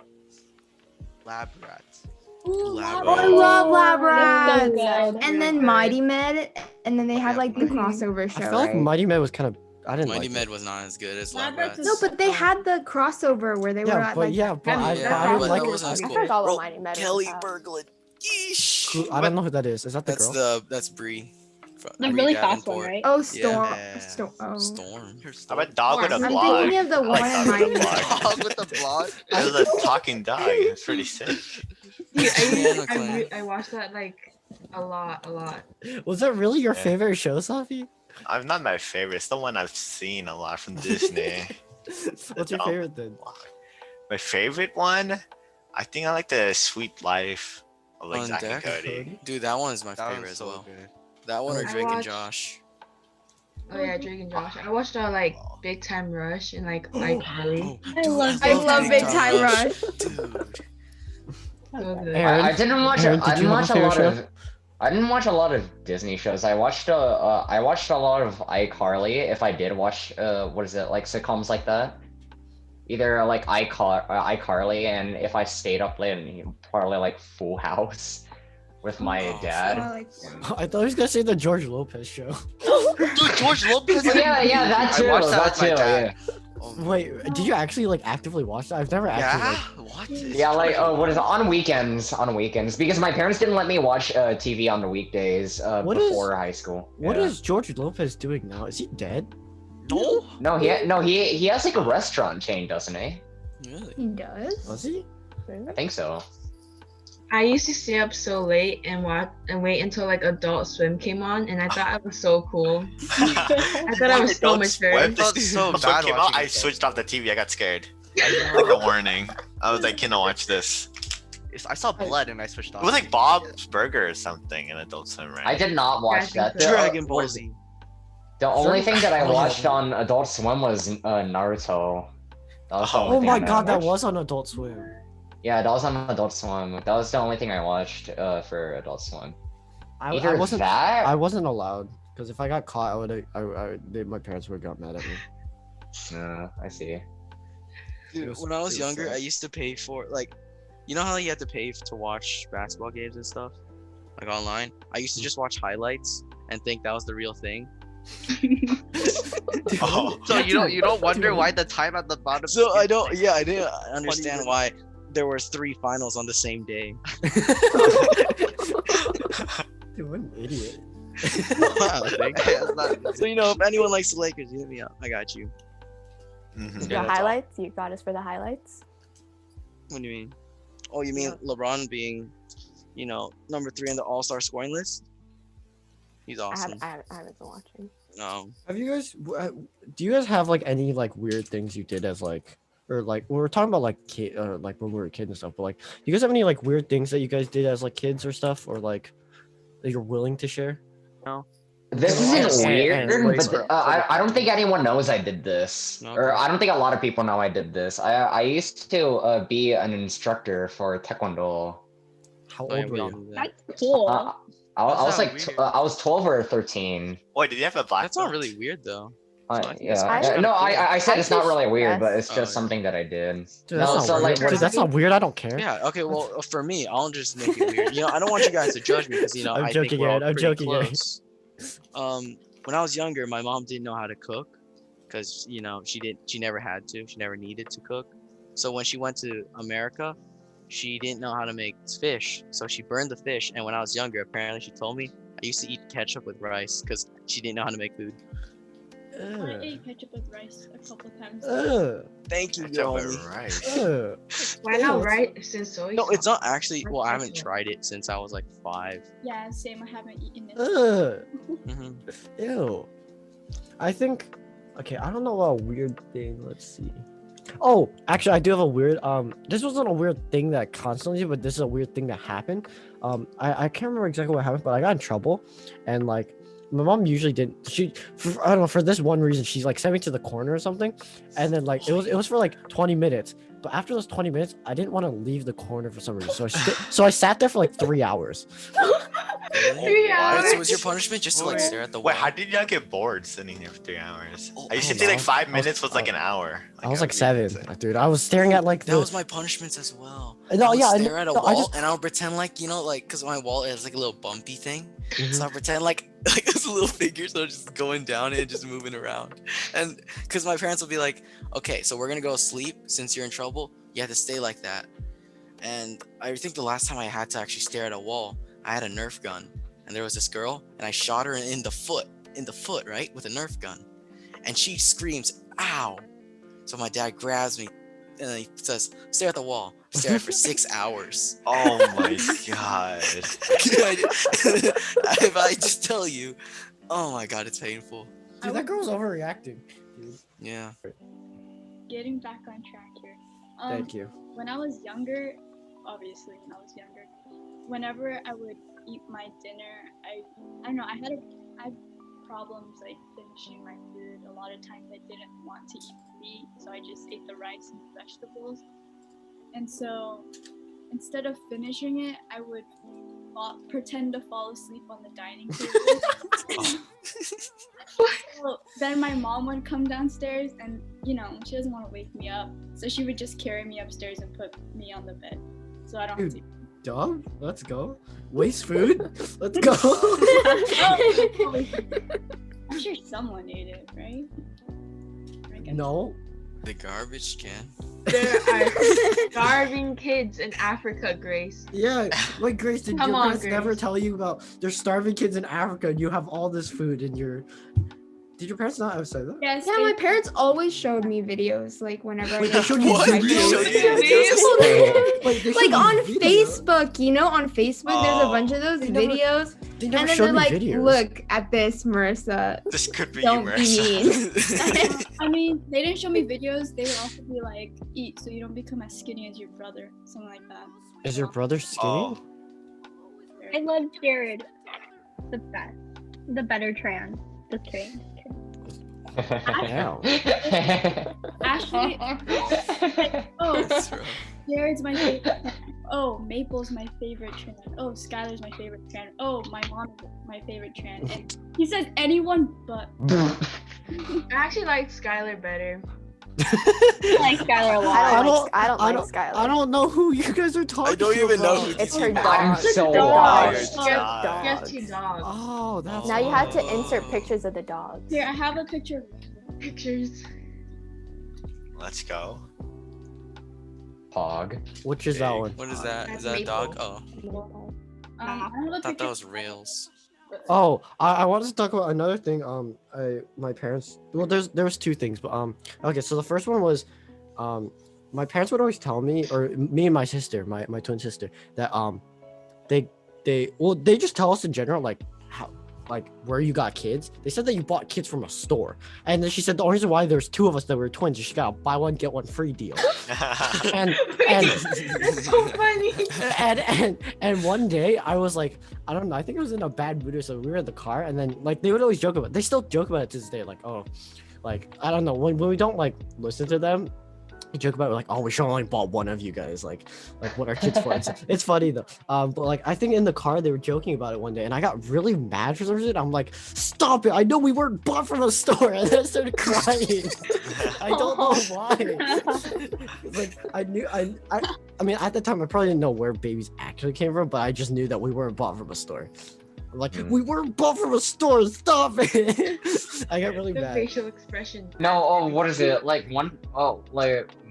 Speaker 2: Lab Rats.
Speaker 9: Lab
Speaker 22: I love Lab
Speaker 18: That's so
Speaker 22: Rats.
Speaker 18: good.
Speaker 22: And then Mighty Med, and then they had like the crossover show.
Speaker 3: I felt like
Speaker 22: right?
Speaker 3: Mighty Med was kind of. I didn't
Speaker 9: Mighty
Speaker 3: like
Speaker 9: Med
Speaker 3: it.
Speaker 9: was not as good as
Speaker 21: Lab
Speaker 9: Lab
Speaker 21: Rats
Speaker 9: Rats.
Speaker 22: No, but they had the crossover where they were
Speaker 3: Yeah,
Speaker 22: at
Speaker 3: but
Speaker 22: like.
Speaker 3: yeah, but I
Speaker 9: Yeah,
Speaker 3: didn't
Speaker 9: but
Speaker 3: like
Speaker 9: that
Speaker 3: it.
Speaker 9: wasn't as
Speaker 19: I
Speaker 9: cool.
Speaker 19: forgot
Speaker 9: Bro,
Speaker 19: what Mighty Med
Speaker 9: Kelly
Speaker 19: was about.
Speaker 9: Berglund. Yeesh.
Speaker 3: I don't know who that is. Is that the
Speaker 9: That's
Speaker 3: girl?
Speaker 9: that's Bree.
Speaker 18: The really fast one, right?
Speaker 22: Oh, Storm.
Speaker 9: Yeah.
Speaker 22: Oh.
Speaker 9: Storm.
Speaker 10: I'm a dog with a
Speaker 22: I'm
Speaker 10: blog.
Speaker 22: thinking of the
Speaker 10: I like
Speaker 22: one in
Speaker 10: dogs with
Speaker 22: Mighty
Speaker 10: a
Speaker 22: Med.
Speaker 10: blog.
Speaker 2: Dog with the blog.
Speaker 10: It was a talking dog. It's pretty sick.
Speaker 20: Dude, I watched that like a lot.
Speaker 3: Was that really your
Speaker 10: Yeah.
Speaker 3: favorite show, Safi?
Speaker 10: I'm not my favorite. It's the one I've seen a lot from Disney.
Speaker 3: What's your favorite then?
Speaker 10: My favorite one? I think I like the Sweet Life of like
Speaker 9: On
Speaker 10: Zack and
Speaker 9: Deck?
Speaker 10: Cody.
Speaker 9: Dude, that one is my
Speaker 2: That
Speaker 9: favorite
Speaker 2: one's
Speaker 9: as
Speaker 2: so
Speaker 9: well.
Speaker 2: good.
Speaker 9: That one or
Speaker 20: I
Speaker 9: Drake and
Speaker 20: watched-
Speaker 9: Josh.
Speaker 20: Oh yeah, Drake and Josh. I watched like Big Time Rush and like iCarly.
Speaker 22: I love Big Time Rush.
Speaker 9: Dude.
Speaker 20: So good.
Speaker 1: I didn't watch.
Speaker 3: Aaron,
Speaker 1: I
Speaker 3: did
Speaker 1: didn't
Speaker 3: you have
Speaker 1: watch
Speaker 3: a
Speaker 1: a
Speaker 3: favorite
Speaker 1: lot
Speaker 3: show?
Speaker 1: of. I didn't watch a lot of Disney shows. I watched a lot of iCarly. If I did watch what is it, like sitcoms like that, either like iCarly, and if I stayed up late, probably like Full House with my dad.
Speaker 3: I thought he was gonna say the George Lopez show.
Speaker 2: Dude, George Lopez.
Speaker 1: Yeah, that too.
Speaker 2: I watched that
Speaker 1: That
Speaker 2: with my
Speaker 1: too.
Speaker 2: dad.
Speaker 1: Yeah.
Speaker 3: Wait, did you actually like actively watch that? I've never actually.
Speaker 2: Yeah. What?
Speaker 1: Yeah, like what is it, on weekends? On weekends, because my parents didn't let me watch TV on the weekdays
Speaker 3: What is-
Speaker 1: before high school.
Speaker 3: What
Speaker 1: Yeah.
Speaker 3: is George Lopez doing now? Is he dead?
Speaker 2: No.
Speaker 1: No, he has like a restaurant chain, doesn't he?
Speaker 9: Really?
Speaker 22: He does.
Speaker 3: Was he?
Speaker 1: I think so.
Speaker 20: I used to stay up so late and watch and wait until like Adult Swim came on, and I thought it was so cool. I thought I was so mature.
Speaker 10: When
Speaker 2: felt so
Speaker 10: this
Speaker 2: bad
Speaker 10: came out,
Speaker 2: watching
Speaker 10: I
Speaker 2: it, though.
Speaker 10: switched off the TV. I got scared. Like a warning. I was like, cannot watch this.
Speaker 2: I saw blood and I switched
Speaker 10: It
Speaker 2: off.
Speaker 10: was like Bob's Burger or something in Adult Swim, right?
Speaker 1: I did not watch that.
Speaker 9: Dragon
Speaker 1: What
Speaker 9: Ball
Speaker 1: is-
Speaker 9: Z.
Speaker 1: The only thing that I
Speaker 3: Oh,
Speaker 1: watched on Adult Swim was Naruto. That was the only
Speaker 3: Oh
Speaker 1: thing
Speaker 3: my
Speaker 1: I
Speaker 3: god, that
Speaker 1: watched.
Speaker 3: was on Adult Swim.
Speaker 1: Yeah, that was on Adult Swim. That was the only thing I watched for Adult Swim.
Speaker 3: I
Speaker 1: Either
Speaker 3: wasn't.
Speaker 1: that.
Speaker 3: I wasn't allowed because if I got caught, my parents would have got mad at me.
Speaker 1: I see.
Speaker 9: Dude, when I was younger, I used to pay for like, you know how you had to pay to watch basketball games and stuff, like online. I used to just watch highlights and think that was the real thing.
Speaker 10: Oh.
Speaker 2: So you don't wonder why the time at the bottom.
Speaker 9: So I don't. Yeah, I didn't understand why there was 3 finals on the same day.
Speaker 3: Dude, what an idiot.
Speaker 9: Wow, thank you. So you know, if anyone likes the Lakers, hit me up. I got you.
Speaker 19: The highlights? You got us for the highlights?
Speaker 9: What do you mean? Oh, you mean LeBron being, you know, number 3 on the All-Star scoring list? He's awesome.
Speaker 19: I haven't been watching.
Speaker 9: No.
Speaker 3: Have you guys? Do you guys have like any like weird things you did as like, or like we were talking about like kid, like when we were kids and stuff. But like, do you guys have any like weird things that you guys did as like kids or stuff, or like that you're willing to share?
Speaker 9: No.
Speaker 1: This
Speaker 3: And-
Speaker 1: isn't
Speaker 3: and-
Speaker 1: weird,
Speaker 3: and-
Speaker 1: but I don't think anyone knows I did this, or I don't think a lot of people know I did this. I used to be an instructor for Taekwondo.
Speaker 3: How old were you?
Speaker 18: That's cool.
Speaker 1: I was like I was 12 or 13.
Speaker 10: Wait, did you have a black?
Speaker 9: That's not really weird though.
Speaker 1: I said it's not really weird, but it's
Speaker 9: Oh,
Speaker 1: just
Speaker 9: yeah.
Speaker 1: something that I did.
Speaker 3: Dude, that's not weird. Dude, that's not weird. I don't care.
Speaker 9: Yeah. Okay. Well, for me, I'll just make it weird. I don't want you guys to judge me because
Speaker 3: I'm
Speaker 9: I
Speaker 3: joking,
Speaker 9: think we're all
Speaker 3: Aaron. I'm
Speaker 9: pretty
Speaker 3: joking, Aaron.
Speaker 9: close. When I was younger, my mom didn't know how to cook because she never had to. She never needed to cook. So when she went to America, she didn't know how to make fish. So she burned the fish. And when I was younger, apparently she told me I used to eat ketchup with rice because she didn't know how to make food.
Speaker 21: I ate ketchup with rice a couple times.
Speaker 9: Thank you,
Speaker 10: Ketchup with
Speaker 9: Yoshi.
Speaker 10: rice.
Speaker 20: Why not rice and soy
Speaker 9: No,
Speaker 20: sauce?
Speaker 9: it's not actually. Well, I haven't
Speaker 20: ketchup.
Speaker 9: tried it since I was like 5.
Speaker 21: Yeah, same. I haven't eaten it.
Speaker 9: Mhm.
Speaker 3: Ew. I think. Okay, I don't know a weird thing. Let's see. Oh, actually, I do have a weird. This wasn't a weird thing that constantly, but this is a weird thing that happened. I can't remember exactly what happened, but I got in trouble, and like. My mom usually didn't. I don't know, for this one reason, she's like sent me to the corner or something, and then like it was for like 20 minutes. But after those 20 minutes, I didn't want to leave the corner for some reason. So I sat there for like 3 hours.
Speaker 9: 3 hours. So was your punishment just to like stare at the wall?
Speaker 10: Wait, how did you not get bored sitting there for 3 hours? I used to
Speaker 3: don't
Speaker 10: think like
Speaker 3: know.
Speaker 10: 5 minutes was like an hour.
Speaker 3: I was like 7, dude. I was staring at like
Speaker 9: That was my punishments as well.
Speaker 3: No,
Speaker 9: I would
Speaker 3: yeah, I
Speaker 9: stare
Speaker 3: know-
Speaker 9: at a
Speaker 3: no, I
Speaker 9: wall
Speaker 3: just-
Speaker 9: and I would pretend like because my wall is like a little bumpy thing.
Speaker 3: Mhm.
Speaker 9: So I pretend like there's little figures that are just going down and just moving around. And because my parents will be like, okay, so we're gonna go sleep since you're in trouble. You have to stay like that. And I think the last time I had to actually stare at a wall, I had a Nerf gun, and there was this girl, and I shot her in the foot, right, with a Nerf gun, and she screams, "Ow!" So my dad grabs me, and he says, "Stare at the wall." Stare at it for 6 hours.
Speaker 10: Oh my god.
Speaker 9: If I just tell you, oh my god, it's painful.
Speaker 3: Dude, that girl's overreacting. Dude.
Speaker 9: Yeah.
Speaker 21: Getting back on track here.
Speaker 3: Thank you.
Speaker 21: When I was younger, obviously when I was younger, whenever I would eat my dinner, I don't know, I had problems like finishing my food. A lot of times I didn't want to eat meat, so I just ate the rice and the vegetables. And so instead of finishing it, I would pretend to fall asleep on the dining table. So then my mom would come downstairs and, she doesn't want to wake me up. So she would just carry me upstairs and put me on the bed. So I don't have to.
Speaker 3: Dumb. Let's go. Waste food. Let's go.
Speaker 21: I'm sure someone ate it, right?
Speaker 3: No.
Speaker 9: The garbage can.
Speaker 20: There are starving kids in Africa, Grace.
Speaker 3: Yeah, like Grace, did
Speaker 20: Come
Speaker 3: your
Speaker 20: on,
Speaker 3: parents never
Speaker 20: Grace.
Speaker 3: tell you about there's starving kids in Africa and you have all this food in your? Did your parents not ever say that?
Speaker 21: Yes.
Speaker 22: Yeah, my parents always showed me videos like whenever I
Speaker 3: Wait, they
Speaker 22: was
Speaker 3: showed you
Speaker 22: with my
Speaker 3: videos?
Speaker 22: kids.
Speaker 3: Wait, they showed
Speaker 22: Like
Speaker 3: you
Speaker 22: on
Speaker 3: videos?
Speaker 22: Facebook, on Facebook, there's a bunch of those
Speaker 3: They never-
Speaker 22: videos,
Speaker 3: they never
Speaker 22: and then
Speaker 3: showed
Speaker 22: they're
Speaker 3: me
Speaker 22: like,
Speaker 3: videos.
Speaker 22: "Look at this, Marissa.
Speaker 10: This could be
Speaker 22: Don't
Speaker 10: you,
Speaker 22: be
Speaker 10: Marissa.
Speaker 22: mean."
Speaker 21: I mean, they didn't show me videos. They would also be like, eat so you don't become as skinny as your brother. Something like that.
Speaker 3: Is your brother skinny?
Speaker 18: I love Jared. The best. The better trans. The trans.
Speaker 3: Wow.
Speaker 21: Ashley. Jared's my favorite. Oh, Maple's my favorite trans. Oh, Skylar's my favorite trans. Oh, my mom is my favorite trans. And he says anyone but.
Speaker 20: I actually like Skylar better.
Speaker 18: I like Skylar a lot.
Speaker 19: I don't like Skylar.
Speaker 3: I don't know who you guys are talking about.
Speaker 9: I don't even know who
Speaker 19: It's her
Speaker 9: these
Speaker 19: dog.
Speaker 1: I'm so
Speaker 20: Dog.
Speaker 1: lost.
Speaker 20: She has 2 dogs.
Speaker 3: Oh, that's
Speaker 19: Now you have to insert pictures of the dogs.
Speaker 21: Here, I have a picture.
Speaker 20: Pictures.
Speaker 10: Let's go.
Speaker 1: Pog.
Speaker 3: Which is that one?
Speaker 9: What is that?
Speaker 20: That's
Speaker 9: Is that a dog?
Speaker 20: Maple.
Speaker 9: Oh,
Speaker 21: I have a
Speaker 9: I thought
Speaker 21: picture.
Speaker 9: that was rails.
Speaker 3: Oh, I wanted to talk about another thing. My parents. Well, there was 2 things, but okay. So the first one was, my parents would always tell me, or me and my sister, my twin sister, that they just tell us in general like like where you got kids, they said that you bought kids from a store. And then she said the only reason why there's 2 of us that were twins is she got a buy one get one free deal. and
Speaker 20: That's so funny.
Speaker 3: and one day I was like, I don't know, I think I was in a bad mood or so. We were in the car, and then like they would always joke about it. They still joke about it to this day, like, oh, like I don't know, when we don't like listen to them, they joke about it, like, oh, we should only bought one of you guys, like what our kids for. It's funny though. But like I think in the car they were joking about it one day, and I got really mad for some reason. I'm like, stop it! I know we weren't bought from a store, and then I started crying. I don't know why. Like I mean, at the time I probably didn't know where babies actually came from, but I just knew that we weren't bought from a store. I'm like, we weren't bought from a store. Stop it! I got really
Speaker 20: The
Speaker 3: mad.
Speaker 20: facial expression.
Speaker 1: No, oh, what is it? Like what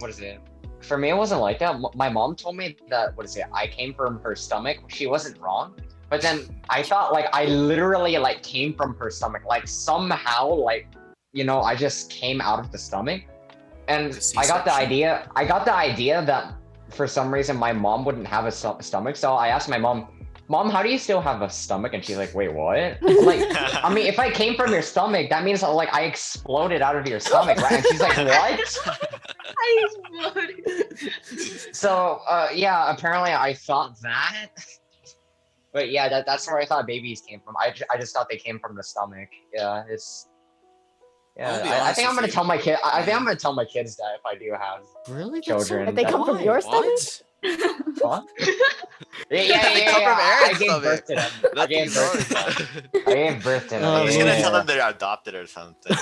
Speaker 1: is it? For me, it wasn't like that. My mom told me that, I came from her stomach. She wasn't wrong. But then I thought, like, I literally, like, came from her stomach. Like, somehow, like, you know, I just came out of the stomach. And I got the idea that for some reason my mom wouldn't have a stomach. So I asked my mom, how do you still have a stomach? And she's like, wait, what? Like, I mean, if I came from your stomach, that means like I exploded out of your stomach, right? And she's like, what?
Speaker 20: I exploded.
Speaker 1: So, yeah, apparently I thought that. But yeah, that's where I thought babies came from. I just thought they came from the stomach. Yeah, it's... Yeah, I think I'm gonna tell my kid. I think I'm gonna tell my kids that if I do have children.
Speaker 19: That they come from your stomach?
Speaker 1: What?
Speaker 2: They come from
Speaker 1: I
Speaker 2: Aaron's
Speaker 1: gave
Speaker 2: stomach.
Speaker 1: birth to them. I gave birth to them.
Speaker 10: I was gonna tell them they're adopted or something.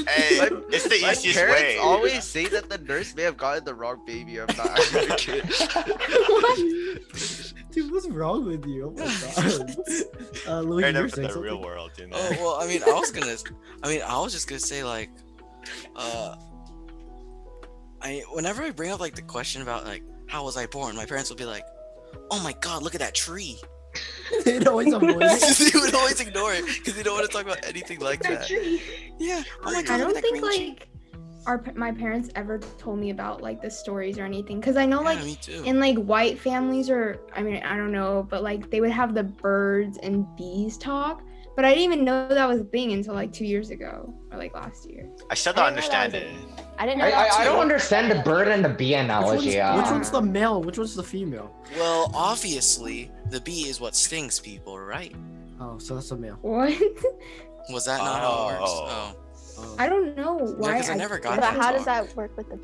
Speaker 10: Hey, it's the
Speaker 2: My
Speaker 10: easiest
Speaker 2: parents
Speaker 10: way.
Speaker 2: always say that the nurse may have gotten the wrong baby. I'm not actually a kid.
Speaker 3: Dude, what's wrong with you? Oh my god. Luigi,
Speaker 10: Fair
Speaker 3: you're
Speaker 10: enough in
Speaker 3: saying
Speaker 10: the
Speaker 3: something?
Speaker 10: real world, you know.
Speaker 9: Oh well, I mean, I was just gonna say like, whenever I bring up like the question about like how was I born, my parents will be like, "Oh my god, look at that tree."
Speaker 3: They'd always avoid it.
Speaker 9: They would always ignore it because they don't want to talk about anything like that. Yeah. Oh my god,
Speaker 22: I
Speaker 9: look
Speaker 22: don't
Speaker 9: at that
Speaker 22: think
Speaker 9: green
Speaker 22: like my parents ever told me about like the stories or anything, because I know like
Speaker 9: me too.
Speaker 22: in like white families, or I mean I don't know, but like they would have the birds and bees talk, but I didn't even know that was a thing until like 2 years ago or like last year.
Speaker 10: I still don't understand it.
Speaker 19: I didn't know
Speaker 1: I don't understand the bird and the bee analogy.
Speaker 3: Which one's the male? Which one's the female?
Speaker 9: Well, obviously, the bee is what stings people, right?
Speaker 3: Oh, so that's a male.
Speaker 22: What?
Speaker 9: Was that not how it works? Oh.
Speaker 22: I don't know why.
Speaker 9: 'cause I never got
Speaker 19: But
Speaker 9: that
Speaker 19: how does
Speaker 9: talk.
Speaker 19: that work with the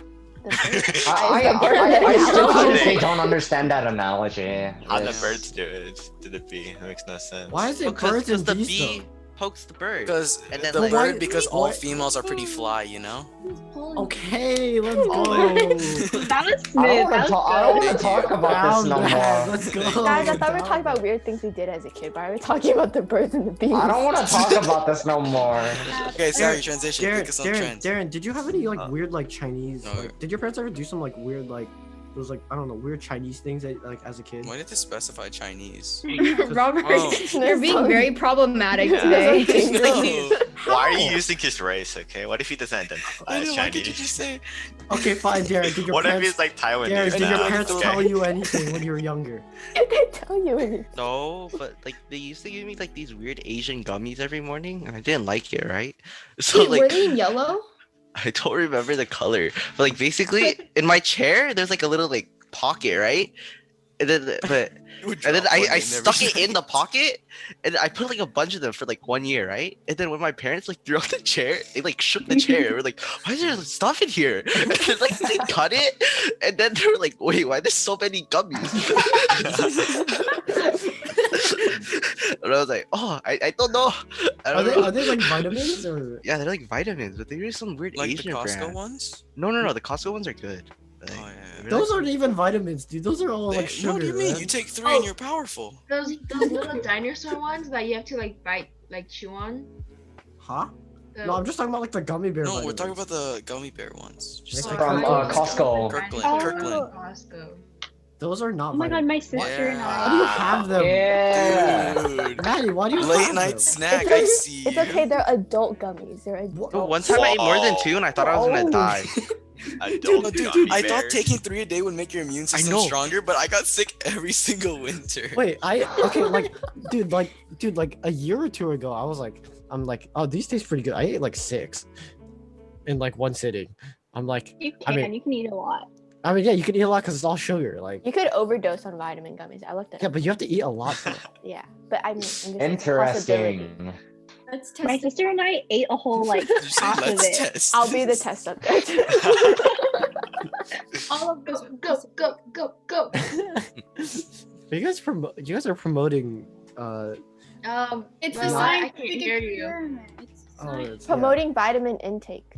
Speaker 1: I still honestly don't understand that analogy.
Speaker 10: How the birds do it to the bee? It makes no sense.
Speaker 3: Why is it
Speaker 2: Because
Speaker 3: birds and
Speaker 2: the
Speaker 3: bees
Speaker 2: bee
Speaker 3: though?
Speaker 2: pokes the bird.
Speaker 9: Because
Speaker 2: And then,
Speaker 9: the
Speaker 2: like-
Speaker 9: bird, because all
Speaker 3: Why-
Speaker 9: females are pretty fly, you know?
Speaker 3: Okay, let's go.
Speaker 18: That was smooth.
Speaker 1: I don't
Speaker 18: That was
Speaker 1: want to
Speaker 18: good.
Speaker 1: talk about this no
Speaker 3: Down bad.
Speaker 1: more.
Speaker 3: Let's go.
Speaker 19: Guys, I thought we were talking about weird things we did as a kid. Why are we talking about the birds and the bees?
Speaker 1: I don't want to talk about this no more.
Speaker 9: Okay, sorry, transition. Pick us on trends.
Speaker 3: Darren, did you have any like weird like Chinese? Like, did your parents ever do some like weird like those like I don't know weird Chinese things that, like as a kid?
Speaker 9: Why did they specify Chinese?
Speaker 22: Robert,
Speaker 9: Oh.
Speaker 22: you're being very problematic
Speaker 10: Yeah.
Speaker 22: today.
Speaker 10: No. Why are you using his race? Okay, what if he doesn't identify as
Speaker 9: Why could you
Speaker 10: Chinese?
Speaker 9: just say?
Speaker 3: Okay, fine, Darren. Did your
Speaker 10: What if
Speaker 3: parents?
Speaker 10: he's like Taiwanese?
Speaker 3: Darren, did your
Speaker 10: now?
Speaker 3: parents
Speaker 10: Okay.
Speaker 3: tell you anything when you were younger?
Speaker 19: Did they tell you anything?
Speaker 2: No, but like they used to give me like these weird Asian gummies every morning, and I didn't like it, right? So
Speaker 22: Wait, were
Speaker 2: like
Speaker 22: they in yellow?
Speaker 2: I don't remember the color, but like basically in my chair there's like a little like pocket, right? And then I stuck it in the pocket, and I put like a bunch of them for like 1 year, right? And then when my parents like threw out the chair, they like shook the chair. We're like, why is there stuff in here? And then like they cut it, and then they were like, wait, why there's so many gummies? And I was like, oh, I don't know. I
Speaker 3: Are
Speaker 2: don't
Speaker 3: they,
Speaker 2: know.
Speaker 3: are they like vitamins or?
Speaker 2: Yeah, they're like vitamins, but they're just some weird
Speaker 9: Like the
Speaker 2: Asian
Speaker 9: Costco
Speaker 2: brand.
Speaker 9: ones?
Speaker 2: No, the Costco ones are good. Like, they're
Speaker 3: Those
Speaker 2: like-
Speaker 3: aren't even vitamins, dude. Those are all like
Speaker 9: No,
Speaker 3: sugar.
Speaker 9: what do you mean?
Speaker 3: man.
Speaker 9: You take 3 and you're powerful.
Speaker 20: Those little dinosaur ones that you have to like bite, like chew on.
Speaker 3: Huh?
Speaker 20: The-
Speaker 3: No, I'm just talking about like the gummy bear.
Speaker 9: No, we're
Speaker 3: vitamins.
Speaker 9: talking about the gummy bear ones. Just
Speaker 3: Like
Speaker 1: From Costco.
Speaker 9: Kirkland.
Speaker 18: Oh.
Speaker 9: Kirkland.
Speaker 20: Costco.
Speaker 3: Those are not.
Speaker 18: Oh my god,
Speaker 3: vitamins.
Speaker 18: my sister and
Speaker 3: Why do you
Speaker 18: I.
Speaker 3: have them?
Speaker 1: Yeah.
Speaker 9: Dude.
Speaker 3: Maddie, why do you
Speaker 9: Late
Speaker 3: have
Speaker 9: night
Speaker 3: them?
Speaker 9: snack, I see.
Speaker 19: It's okay, they're adult gummies. They're adult.
Speaker 2: One time I ate more than 2 and I thought I was gonna
Speaker 3: Oh.
Speaker 2: die.
Speaker 9: Dude, I thought taking 3 a day would make your immune system
Speaker 3: know.
Speaker 9: stronger, but I got sick every single winter.
Speaker 3: Wait, dude, like a year or two ago, I'm like, oh, these taste pretty good. I ate like 6 in like one sitting. I'm like,
Speaker 18: You can eat a lot.
Speaker 3: I mean, yeah, you can eat a lot because it's all sugar. Like,
Speaker 19: You could overdose on vitamin gummies. I looked at
Speaker 3: yeah,
Speaker 19: it.
Speaker 3: but you have to eat a lot. Though.
Speaker 19: Yeah, but I mean, I'm just possibility.
Speaker 1: Interesting.
Speaker 18: Let's test. My sister and I ate a whole like half of it.
Speaker 19: I'll be the test subject.
Speaker 20: All of us, go.
Speaker 3: You guys are promoting.
Speaker 20: well,
Speaker 18: It's the
Speaker 20: I
Speaker 18: scientific
Speaker 20: can't hear you.
Speaker 18: experiment. It's
Speaker 3: It's,
Speaker 19: Promoting vitamin intake.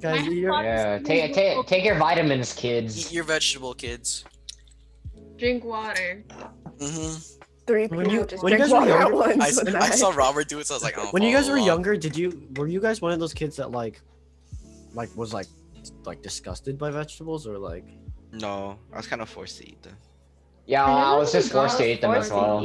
Speaker 3: Guys,
Speaker 1: Yeah, take your vitamins, kids.
Speaker 9: Eat your vegetable, kids.
Speaker 20: Drink water.
Speaker 9: Mm-hmm.
Speaker 19: 3
Speaker 3: When
Speaker 19: people
Speaker 3: you
Speaker 19: just
Speaker 3: when you
Speaker 19: drink
Speaker 3: guys were
Speaker 19: water at
Speaker 3: younger,
Speaker 19: once.
Speaker 9: I saw Robert do it, so I was like, oh.
Speaker 3: when you guys were
Speaker 9: along.
Speaker 3: younger, were you guys one of those kids that was disgusted by vegetables or like?
Speaker 2: No, I was kind of forced to eat them.
Speaker 1: Yeah, I was just forced to eat them as well.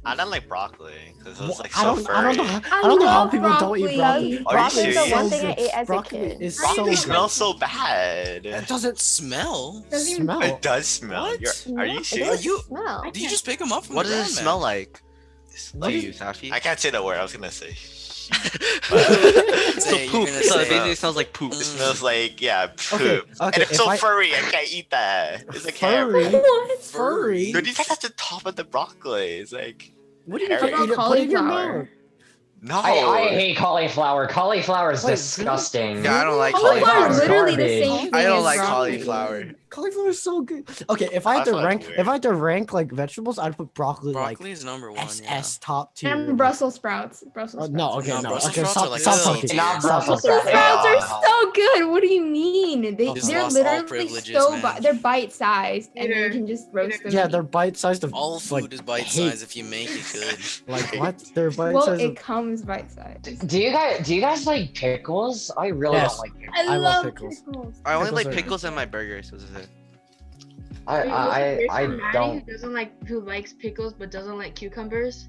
Speaker 10: I don't like broccoli because it was like
Speaker 3: I
Speaker 10: so
Speaker 3: don't
Speaker 10: furry.
Speaker 3: know. I don't know how people don't eat broccoli.
Speaker 10: Are you
Speaker 19: Broccoli's the one
Speaker 10: serious?
Speaker 19: thing I ate as a
Speaker 3: Broccoli
Speaker 19: kid.
Speaker 3: is
Speaker 10: Broccoli
Speaker 3: so
Speaker 10: smells so bad.
Speaker 9: It doesn't smell.
Speaker 3: smell.
Speaker 10: It does smell. Are you serious?
Speaker 19: Smell.
Speaker 9: Did you just pick them up from
Speaker 2: What
Speaker 9: the
Speaker 2: does it
Speaker 9: ground,
Speaker 2: smell
Speaker 9: man?
Speaker 2: like?
Speaker 1: What
Speaker 2: To
Speaker 1: is-
Speaker 2: you, Safi?
Speaker 10: I can't say the word. I was gonna say.
Speaker 2: So
Speaker 9: Say, you're
Speaker 2: poop.
Speaker 9: gonna
Speaker 2: So
Speaker 9: say-
Speaker 2: it basically smells like poop.
Speaker 10: It smells like poop.
Speaker 3: Okay,
Speaker 10: And it's
Speaker 3: if
Speaker 10: so
Speaker 3: I-
Speaker 10: furry. I can't eat that. It's like
Speaker 3: Furry?
Speaker 10: hair.
Speaker 3: Furry?
Speaker 10: Dude, you take out the top of the broccoli. It's like.
Speaker 3: What do you
Speaker 10: hairy.
Speaker 3: eat it? Put it in your mouth.
Speaker 10: No.
Speaker 1: I hate cauliflower. Cauliflower is disgusting.
Speaker 2: Yeah, I don't like
Speaker 22: Cauliflower
Speaker 2: cauliflower.
Speaker 22: is literally the
Speaker 1: Garbage.
Speaker 22: same thing
Speaker 2: I don't
Speaker 22: as
Speaker 2: like
Speaker 22: broccoli.
Speaker 2: cauliflower.
Speaker 3: Cauliflower is so good. Okay, if I had to rank like vegetables, I'd put broccoli
Speaker 9: Broccoli is number one. Yeah.
Speaker 3: SS top tier.
Speaker 22: And Brussels sprouts. Brussels sprouts.
Speaker 3: No, okay,
Speaker 9: No,
Speaker 3: no,
Speaker 9: Brussels
Speaker 3: okay,
Speaker 9: sprouts
Speaker 3: stop,
Speaker 9: are like
Speaker 3: stop
Speaker 9: middle
Speaker 3: talking.
Speaker 9: tier.
Speaker 1: Not
Speaker 3: Stop
Speaker 1: Brussels
Speaker 3: talking.
Speaker 22: Brussels sprouts are so good. What do you mean?
Speaker 9: Just
Speaker 22: They're
Speaker 9: lost all
Speaker 22: literally
Speaker 9: privileges,
Speaker 22: so
Speaker 9: man.
Speaker 22: they're bite sized, and you can just roast them.
Speaker 3: Yeah, they're bite-sized of
Speaker 9: All food is bite size if you make it good.
Speaker 3: Like what? They're
Speaker 22: Well,
Speaker 3: bite-sized.
Speaker 22: it comes bite sized.
Speaker 1: Do you guys like pickles? I really
Speaker 3: Yes.
Speaker 1: don't like pickles.
Speaker 22: I
Speaker 3: love
Speaker 22: love
Speaker 3: pickles.
Speaker 2: I only
Speaker 3: Pickles
Speaker 2: like
Speaker 3: are-
Speaker 2: pickles in my burgers. This is it.
Speaker 1: I don't.
Speaker 20: Who likes pickles but doesn't like cucumbers?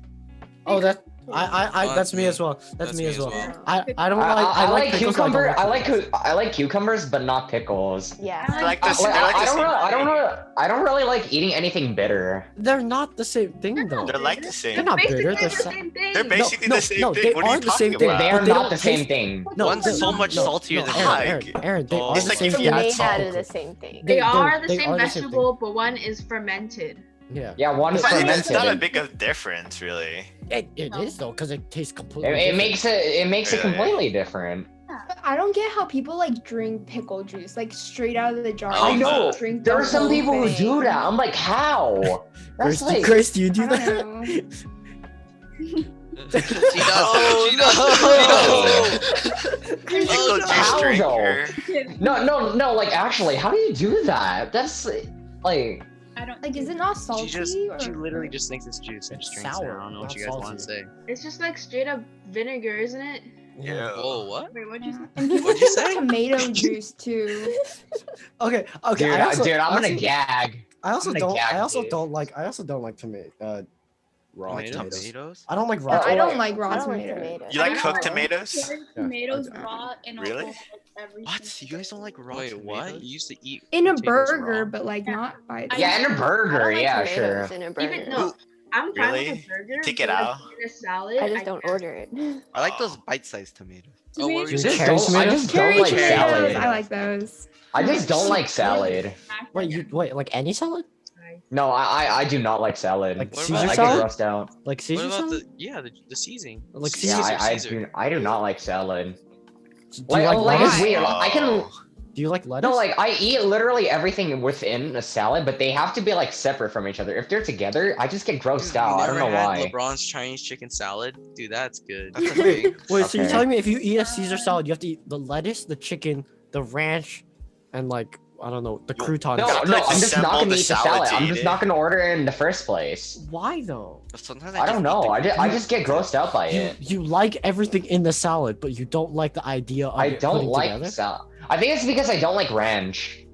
Speaker 3: Oh, that
Speaker 9: Oh,
Speaker 3: that's me as well. That's me as well. I don't like
Speaker 1: I like
Speaker 3: pickles,
Speaker 1: cucumber.
Speaker 3: I don't
Speaker 1: I like cucumbers, but not pickles.
Speaker 19: Yeah.
Speaker 10: Like this.
Speaker 1: I don't really like eating anything bitter.
Speaker 3: They're not the same thing though.
Speaker 10: They're like the same.
Speaker 3: They're not bitter.
Speaker 20: Basically
Speaker 3: They're
Speaker 20: the same thing.
Speaker 10: They're basically
Speaker 3: no,
Speaker 10: the same
Speaker 3: no,
Speaker 10: thing.
Speaker 3: they
Speaker 10: What are
Speaker 3: are
Speaker 10: you
Speaker 3: the same
Speaker 10: talking
Speaker 3: thing.
Speaker 10: about?
Speaker 1: They
Speaker 3: but
Speaker 1: are
Speaker 3: they
Speaker 1: not
Speaker 3: don't
Speaker 1: the same
Speaker 3: taste-
Speaker 1: thing.
Speaker 3: No,
Speaker 2: One's
Speaker 3: no,
Speaker 2: so much
Speaker 3: no,
Speaker 2: saltier
Speaker 3: no,
Speaker 2: than
Speaker 3: Aaron, they
Speaker 10: Oh.
Speaker 3: are
Speaker 10: It's
Speaker 3: the
Speaker 10: like
Speaker 3: same
Speaker 10: if
Speaker 3: thing.
Speaker 10: you
Speaker 19: Made
Speaker 10: add
Speaker 19: out of
Speaker 10: salt.
Speaker 19: the same thing.
Speaker 20: They are the
Speaker 3: they
Speaker 20: same
Speaker 3: are the same
Speaker 20: vegetable, but one is fermented.
Speaker 3: Yeah.
Speaker 1: Yeah, one is
Speaker 10: But it's
Speaker 1: fermented.
Speaker 10: not a big of difference, really.
Speaker 3: It is though, because it tastes completely.
Speaker 1: It makes it
Speaker 10: Really?
Speaker 1: completely different.
Speaker 22: But I don't get how people like drink pickle juice like straight out of the jar.
Speaker 1: I
Speaker 22: Like,
Speaker 1: know.
Speaker 22: drink
Speaker 1: There
Speaker 22: the
Speaker 1: are some
Speaker 22: whole
Speaker 1: people who
Speaker 22: thing.
Speaker 1: do that. I'm like, how? That's like.
Speaker 3: Grace, do you do
Speaker 22: I
Speaker 3: that?
Speaker 22: don't know.
Speaker 2: She does.
Speaker 10: Pickle juice
Speaker 1: How
Speaker 10: drinker.
Speaker 1: No. Like, actually, how do you do that? That's like.
Speaker 22: I don't like. Is it not salty?
Speaker 7: She
Speaker 22: or...
Speaker 7: literally just thinks it's juice and just drinks it.
Speaker 3: sour,
Speaker 7: I don't know
Speaker 3: not
Speaker 7: what you guys want to
Speaker 3: salty.
Speaker 7: say.
Speaker 20: It's just like straight up vinegar, isn't it?
Speaker 10: Yeah.
Speaker 9: Whoa, what?
Speaker 20: Wait, what'd you say?
Speaker 22: And people
Speaker 9: What'd you
Speaker 22: put
Speaker 9: say?
Speaker 22: tomato juice too.
Speaker 3: Okay.
Speaker 1: Dude,
Speaker 3: I also,
Speaker 1: dude, I'm gonna
Speaker 3: also-
Speaker 1: gag.
Speaker 3: I also
Speaker 1: I'm gonna
Speaker 3: don't.
Speaker 1: gag,
Speaker 3: I also
Speaker 1: dude.
Speaker 3: don't like. I also don't like raw
Speaker 2: Like
Speaker 3: tomatoes.
Speaker 2: tomatoes?
Speaker 3: I don't like raw.
Speaker 22: I
Speaker 3: tomatoes.
Speaker 22: don't like raw
Speaker 19: I don't like
Speaker 22: tomatoes.
Speaker 19: tomatoes.
Speaker 10: You like
Speaker 22: I
Speaker 10: cooked
Speaker 22: know.
Speaker 10: tomatoes?
Speaker 22: Cherry
Speaker 3: tomatoes
Speaker 22: raw and
Speaker 10: Really?
Speaker 2: What? You guys don't like raw
Speaker 7: Wait,
Speaker 2: tomatoes?
Speaker 7: what? You used to eat
Speaker 22: In a
Speaker 7: potatoes
Speaker 22: burger,
Speaker 7: raw?
Speaker 22: but like not by itself.
Speaker 1: Yeah, in a
Speaker 19: I
Speaker 1: burger,
Speaker 19: don't like
Speaker 1: yeah,
Speaker 19: tomatoes
Speaker 1: sure.
Speaker 19: in a burger.
Speaker 20: Even no, I'm fine
Speaker 10: Really?
Speaker 20: with a burger.
Speaker 10: Take it
Speaker 20: but, like,
Speaker 10: out.
Speaker 20: in a salad.
Speaker 19: I just don't
Speaker 20: can't.
Speaker 19: order it.
Speaker 2: I like those bite-sized tomatoes.
Speaker 9: Oh, what were you
Speaker 1: I
Speaker 9: saying?
Speaker 1: just don't, I just don't
Speaker 22: Cherry
Speaker 1: like
Speaker 22: tomatoes,
Speaker 1: salad.
Speaker 22: I like those.
Speaker 1: I just don't like salad.
Speaker 3: Wait, like any salad?
Speaker 1: No, I do not like salad.
Speaker 3: Like
Speaker 9: What
Speaker 3: Caesar
Speaker 9: about-
Speaker 1: I
Speaker 3: salad?
Speaker 1: get grossed out.
Speaker 3: Like
Speaker 9: What
Speaker 3: Caesar
Speaker 9: about
Speaker 3: salad?
Speaker 9: the seasoning?
Speaker 3: Like
Speaker 1: Yeah,
Speaker 3: Caesar.
Speaker 1: I do not like salad.
Speaker 3: Do you
Speaker 1: Like,
Speaker 3: like
Speaker 1: like
Speaker 3: lettuce?
Speaker 1: it's weird. I can.
Speaker 3: Do you like lettuce?
Speaker 1: No, like I eat literally everything within a salad, but they have to be like separate from each other. If they're together, I just get grossed out. I don't know
Speaker 9: had
Speaker 1: why.
Speaker 9: LeBron's Chinese chicken salad? Dude, that's good.
Speaker 2: That's a thing.
Speaker 3: Wait, so you're
Speaker 1: Okay.
Speaker 3: telling me if you eat a Caesar salad, you have to eat the lettuce, the chicken, the ranch, and like I don't know, the croutons.
Speaker 1: No,
Speaker 10: gotta,
Speaker 1: no,
Speaker 10: like,
Speaker 1: I'm just not
Speaker 10: assemble
Speaker 1: gonna
Speaker 10: the
Speaker 1: eat the
Speaker 10: salad
Speaker 1: salad.
Speaker 10: to
Speaker 1: I'm
Speaker 10: eat
Speaker 1: just
Speaker 10: it.
Speaker 1: not gonna order it in the first place.
Speaker 3: Why though?
Speaker 2: Sometimes
Speaker 1: I don't know. I just get grossed out by
Speaker 3: You
Speaker 1: it.
Speaker 3: you like everything in the salad, but you don't like the idea of
Speaker 1: I
Speaker 3: it
Speaker 1: don't
Speaker 3: putting
Speaker 1: like
Speaker 3: together?
Speaker 1: salad. I think it's because I don't like ranch.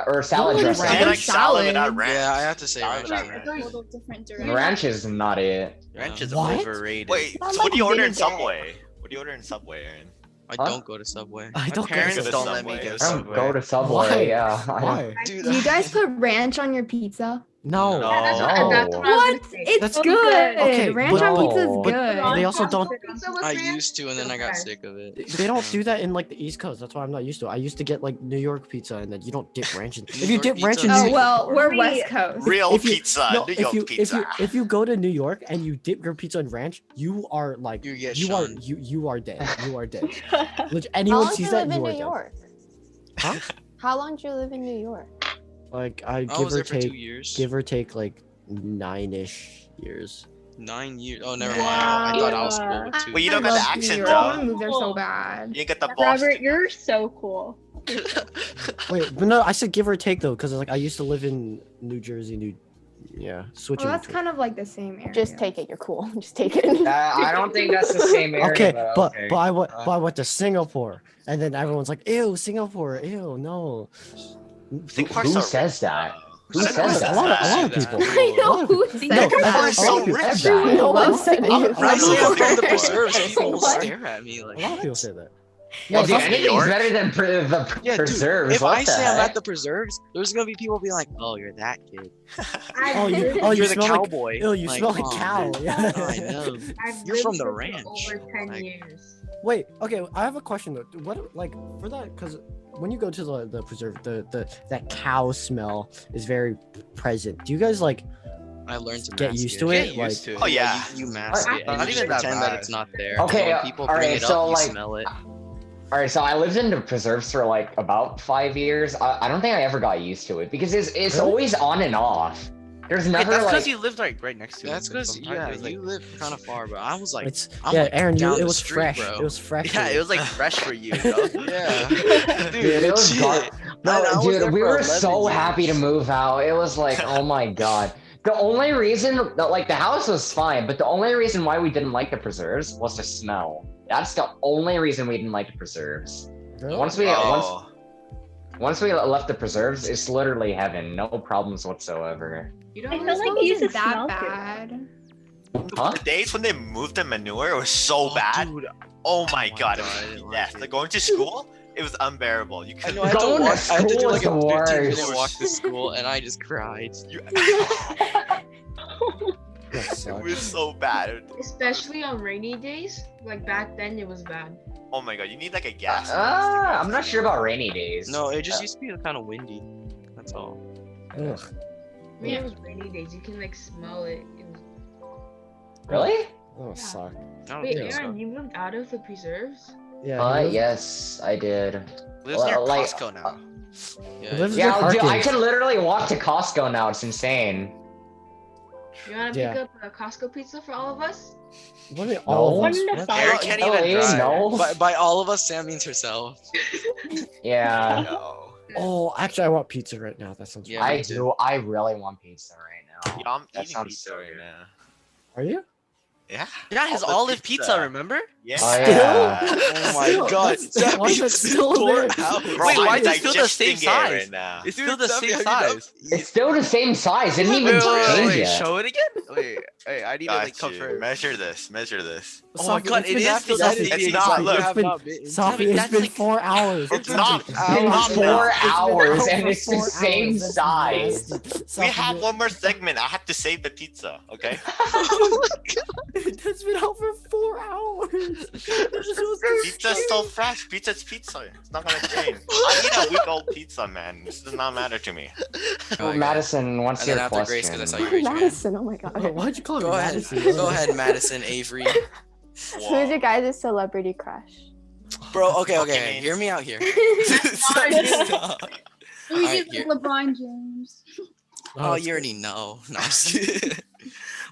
Speaker 1: Or salad
Speaker 22: like
Speaker 1: dressing.
Speaker 10: I like salad
Speaker 22: salad.
Speaker 10: without ranch.
Speaker 9: Yeah, I have to say
Speaker 10: Salad
Speaker 9: ranch.
Speaker 10: without
Speaker 18: It's a little different direction.
Speaker 1: Ranch is not it.
Speaker 2: ranch is
Speaker 3: What?
Speaker 2: overrated.
Speaker 10: Wait,
Speaker 19: Sounds
Speaker 10: so what
Speaker 19: like
Speaker 10: do you order in
Speaker 19: vinegar.
Speaker 10: Subway? What do you order in Subway, Aaron?
Speaker 9: I
Speaker 1: Huh?
Speaker 9: don't go to Subway.
Speaker 3: I
Speaker 2: My
Speaker 3: don't go to
Speaker 2: parents
Speaker 3: Subway.
Speaker 2: don't let me go
Speaker 1: I don't
Speaker 2: Subway.
Speaker 1: go to Subway.
Speaker 3: Why?
Speaker 1: Yeah.
Speaker 3: Why?
Speaker 9: Dude,
Speaker 22: Do you guys put ranch on your pizza?
Speaker 3: No.
Speaker 10: No.
Speaker 18: That's what I was
Speaker 22: What?
Speaker 18: gonna say.
Speaker 22: It's
Speaker 3: That's
Speaker 22: good.
Speaker 3: Okay,
Speaker 22: Ranch
Speaker 3: but-
Speaker 22: on pizza is
Speaker 1: No.
Speaker 3: but
Speaker 22: good.
Speaker 3: they also don't.
Speaker 18: Pizza with
Speaker 9: I
Speaker 18: ranch?
Speaker 9: used to, and then
Speaker 18: So
Speaker 9: I got
Speaker 18: fresh.
Speaker 9: sick of it.
Speaker 3: They don't do that in like the East Coast. That's why I'm not used to it. I used to get like New York pizza, and then you don't dip ranch in. If you
Speaker 9: York
Speaker 3: dip ranch in
Speaker 9: pizza
Speaker 3: New
Speaker 9: is-
Speaker 22: Oh well, we're
Speaker 18: Wait.
Speaker 22: West Coast.
Speaker 10: Real
Speaker 3: if you-
Speaker 10: pizza,
Speaker 3: no,
Speaker 10: New
Speaker 3: if
Speaker 10: York
Speaker 3: you
Speaker 10: pizza.
Speaker 3: if you go to New York and you dip your pizza in ranch, you are like
Speaker 9: You get
Speaker 3: you are
Speaker 9: shunned.
Speaker 3: you are dead. You are dead. Like,
Speaker 19: How
Speaker 3: anyone
Speaker 19: long do
Speaker 3: sees
Speaker 19: you
Speaker 3: that,
Speaker 19: live in
Speaker 3: you are
Speaker 19: New
Speaker 3: dead.
Speaker 19: York?
Speaker 3: Huh?
Speaker 19: How long do you live in New York?
Speaker 3: Like
Speaker 9: I
Speaker 3: give
Speaker 9: was
Speaker 3: or
Speaker 9: there for 2
Speaker 3: take,
Speaker 9: years.
Speaker 3: give or take like 9-ish years.
Speaker 9: 9 years. Oh, never mind. I thought I was cool with 2.
Speaker 10: Well, you
Speaker 22: I
Speaker 10: don't got the
Speaker 22: love New
Speaker 10: accent
Speaker 22: York. I want
Speaker 10: though.
Speaker 22: to move there so bad.
Speaker 10: You didn't get the
Speaker 18: Robert,
Speaker 10: Boston.
Speaker 18: you're so cool.
Speaker 3: Wait, but no, I said give or take though, because like I used to live in New Jersey, switching.
Speaker 22: Well, that's
Speaker 3: between.
Speaker 22: kind of like the same area.
Speaker 19: Just take it. You're cool. Just take it.
Speaker 1: I don't think that's the same area.
Speaker 3: Okay,
Speaker 1: but
Speaker 3: but I went to Singapore, and then everyone's like, "Ew, Singapore, ew, no."
Speaker 10: Singapore's
Speaker 1: Who
Speaker 10: so
Speaker 1: says that? Who
Speaker 10: Singapore's
Speaker 1: says
Speaker 10: so
Speaker 1: that?
Speaker 3: A lot of
Speaker 10: bad.
Speaker 3: people.
Speaker 22: I know who said
Speaker 3: No,
Speaker 22: that.
Speaker 10: Singapore's so
Speaker 3: people
Speaker 10: rich.
Speaker 3: said that.
Speaker 19: No one said it.
Speaker 10: I'm
Speaker 9: When I say I'm from the
Speaker 10: Singapore.
Speaker 9: preserves, people will
Speaker 19: What?
Speaker 9: stare at me like.
Speaker 3: A lot of people say that.
Speaker 1: Yeah, dude,
Speaker 10: from New
Speaker 1: anything's
Speaker 10: York?
Speaker 1: better than the
Speaker 9: Yeah, dude,
Speaker 1: preserves.
Speaker 9: if
Speaker 1: What
Speaker 9: I
Speaker 1: the
Speaker 9: say I'm
Speaker 1: heck?
Speaker 9: at the preserves, there's gonna be people being like, "Oh, you're that kid.
Speaker 3: Oh, you
Speaker 9: You're the
Speaker 3: smell
Speaker 9: cowboy.
Speaker 3: Like, ew, you
Speaker 9: Like,
Speaker 3: smell like
Speaker 9: oh,
Speaker 3: cow.
Speaker 9: man.
Speaker 3: Yeah.
Speaker 9: I know.
Speaker 18: I've
Speaker 9: You're from
Speaker 18: lived
Speaker 9: the
Speaker 18: here for
Speaker 9: ranch.
Speaker 18: over 10
Speaker 9: Like-
Speaker 18: years.
Speaker 3: Wait, okay, I have a question though. What like for that? Because when you go to the preserve, that cow smell is very present. Do you guys like
Speaker 9: I learned to
Speaker 3: get
Speaker 9: mask
Speaker 3: used
Speaker 9: it.
Speaker 3: to
Speaker 2: Get
Speaker 3: it?
Speaker 2: used to it.
Speaker 10: Oh yeah.
Speaker 9: You mask it and
Speaker 2: Not
Speaker 9: you
Speaker 2: even
Speaker 9: just
Speaker 2: that
Speaker 9: pretend that
Speaker 2: bad.
Speaker 9: it's not there.
Speaker 1: Okay,
Speaker 9: And when people
Speaker 1: alright,
Speaker 9: bring it
Speaker 1: so,
Speaker 9: up,
Speaker 1: like,
Speaker 9: you smell it.
Speaker 1: All right, so I lived in the preserves for like about 5 years. I don't think I ever got used to it because it's
Speaker 3: Really?
Speaker 1: always on and off. There's
Speaker 2: Wait,
Speaker 1: never
Speaker 2: that's
Speaker 1: like
Speaker 2: because you lived like right next to it.
Speaker 9: That's
Speaker 2: so
Speaker 9: because
Speaker 2: sometimes it was,
Speaker 9: you live kind of far, but I was like,
Speaker 3: It's
Speaker 9: I'm
Speaker 3: yeah,
Speaker 9: like
Speaker 3: Aaron.
Speaker 9: down
Speaker 3: It
Speaker 9: the
Speaker 3: was
Speaker 9: street,
Speaker 3: fresh.
Speaker 9: bro.
Speaker 3: It was fresh.
Speaker 2: Yeah,
Speaker 3: for
Speaker 2: it
Speaker 3: you.
Speaker 2: was like fresh for you, bro.
Speaker 9: Yeah.
Speaker 1: Dude, it was
Speaker 9: legit.
Speaker 1: gone. No,
Speaker 9: I was
Speaker 1: dude,
Speaker 9: there
Speaker 1: we
Speaker 9: for
Speaker 1: were
Speaker 9: 11
Speaker 1: so
Speaker 9: years.
Speaker 1: happy to move out. It was like, oh my god. The only reason that like the house was fine, but the only reason why we didn't like the preserves was the smell. That's the only reason we didn't like the preserves.
Speaker 3: Really?
Speaker 1: Once we
Speaker 10: Oh.
Speaker 1: once we left the preserves, it's literally heaven. No problems whatsoever.
Speaker 18: You don't
Speaker 22: I
Speaker 18: really
Speaker 22: feel like
Speaker 18: use
Speaker 22: it's
Speaker 18: to
Speaker 22: that
Speaker 18: smell
Speaker 22: bad.
Speaker 1: Huh?
Speaker 10: The days when they moved the manure, it was so
Speaker 9: Oh,
Speaker 10: bad.
Speaker 9: dude.
Speaker 10: Oh my god,
Speaker 9: God,
Speaker 10: it
Speaker 9: I
Speaker 10: was
Speaker 9: didn't
Speaker 10: yes.
Speaker 9: like
Speaker 10: Like going to school, it was unbearable. You
Speaker 9: I
Speaker 10: couldn't.
Speaker 9: know I had to
Speaker 1: Going to
Speaker 9: walk. I had to do
Speaker 1: school
Speaker 9: like
Speaker 1: is
Speaker 9: a
Speaker 1: the
Speaker 9: 15-minute
Speaker 1: worst.
Speaker 9: walk to school, and I just cried.
Speaker 3: That
Speaker 10: It
Speaker 3: sucks.
Speaker 10: was so bad.
Speaker 20: Especially on rainy days. Like back then, it was bad.
Speaker 10: Oh my god, you need like a gas.
Speaker 1: I'm not sure about rainy days.
Speaker 9: No, it just used to be kind of windy. That's all.
Speaker 3: Ugh.
Speaker 20: I mean, it was rainy days. You can like smell it. It was...
Speaker 1: Really?
Speaker 3: Oh, suck.
Speaker 9: I don't
Speaker 20: Wait,
Speaker 9: think so.
Speaker 20: Aaron, you moved out of the preserves?
Speaker 3: Yeah. he lives-
Speaker 1: Yes, I did.
Speaker 2: Lives near
Speaker 1: Like,
Speaker 2: Costco now.
Speaker 9: Yeah,
Speaker 3: he lives near
Speaker 1: Yeah, dude, I
Speaker 3: Harkins.
Speaker 1: can literally walk to Costco now. It's insane.
Speaker 20: You wanna
Speaker 3: Yeah.
Speaker 20: pick up a Costco pizza for all of us?
Speaker 3: What do you mean, all
Speaker 1: No.
Speaker 3: of us? What?
Speaker 2: Aaron can't even
Speaker 1: LA,
Speaker 2: drive.
Speaker 1: no.
Speaker 9: by all of us, Sam means herself.
Speaker 1: Yeah,
Speaker 10: No.
Speaker 3: Oh, actually, I want pizza right now. That sounds.
Speaker 9: Yeah,
Speaker 3: fun.
Speaker 1: I do. I really want pizza right now.
Speaker 10: Yeah, I'm
Speaker 1: That
Speaker 10: eating
Speaker 1: sounds
Speaker 10: pizza
Speaker 1: so
Speaker 10: right
Speaker 1: good.
Speaker 10: now.
Speaker 3: Are you?
Speaker 10: Yeah.
Speaker 2: Yeah, his olive pizza, remember?
Speaker 10: Yeah.
Speaker 1: Oh, yeah.
Speaker 9: Oh my
Speaker 3: Still,
Speaker 9: god.
Speaker 3: that's- why is it still there?
Speaker 10: Bro,
Speaker 2: Wait, why
Speaker 10: I'm
Speaker 2: is it still the
Speaker 10: digesting
Speaker 2: same
Speaker 10: it
Speaker 2: size?
Speaker 10: right now.
Speaker 2: It's still the
Speaker 9: Dude,
Speaker 2: same
Speaker 9: Safi, have you
Speaker 2: size.
Speaker 1: It's still the same size. It didn't even change
Speaker 2: Wait,
Speaker 1: yet.
Speaker 2: show it again? Wait, I need to like
Speaker 10: Got you.
Speaker 2: confirm.
Speaker 10: Measure this. Measure this.
Speaker 2: Oh my
Speaker 3: Safi,
Speaker 2: god,
Speaker 3: it's
Speaker 2: it
Speaker 3: been-
Speaker 2: is still the
Speaker 3: Safi,
Speaker 2: same
Speaker 10: It's
Speaker 2: size.
Speaker 10: not,
Speaker 9: You
Speaker 10: look.
Speaker 9: have
Speaker 3: been-
Speaker 9: not been.
Speaker 3: Safi,
Speaker 2: Dude,
Speaker 3: it's
Speaker 2: that's
Speaker 3: been
Speaker 2: like-
Speaker 3: 4 hours.
Speaker 10: It's not.
Speaker 1: It's been
Speaker 10: Stop
Speaker 1: 4
Speaker 10: now.
Speaker 1: hours, and it's the same
Speaker 3: That's
Speaker 1: size.
Speaker 3: nasty.
Speaker 10: We
Speaker 3: Safi,
Speaker 10: have one more segment. I have to save the pizza, okay?
Speaker 3: That's been out for 4 hours.
Speaker 10: Pizza's still fresh. Pizza's pizza. It's not gonna change. I eat a week-old pizza, man. This does not matter to me.
Speaker 1: Well, Madison, what's
Speaker 9: And then
Speaker 1: your
Speaker 9: after Grace,
Speaker 1: question?
Speaker 9: because I saw you raise your hand.
Speaker 19: Madison. Oh my god.
Speaker 3: Okay, why'd you call
Speaker 9: Go
Speaker 3: me
Speaker 9: ahead.
Speaker 3: Madison?
Speaker 9: Go ahead, Madison Avery.
Speaker 19: Who's your guys' celebrity crush?
Speaker 9: Bro, okay.
Speaker 10: Okay.
Speaker 9: Hear me out here.
Speaker 10: Stop.
Speaker 18: We
Speaker 9: Alright,
Speaker 18: did
Speaker 9: here.
Speaker 18: LeBron James.
Speaker 9: Oh, you already know. No, I'm just kidding.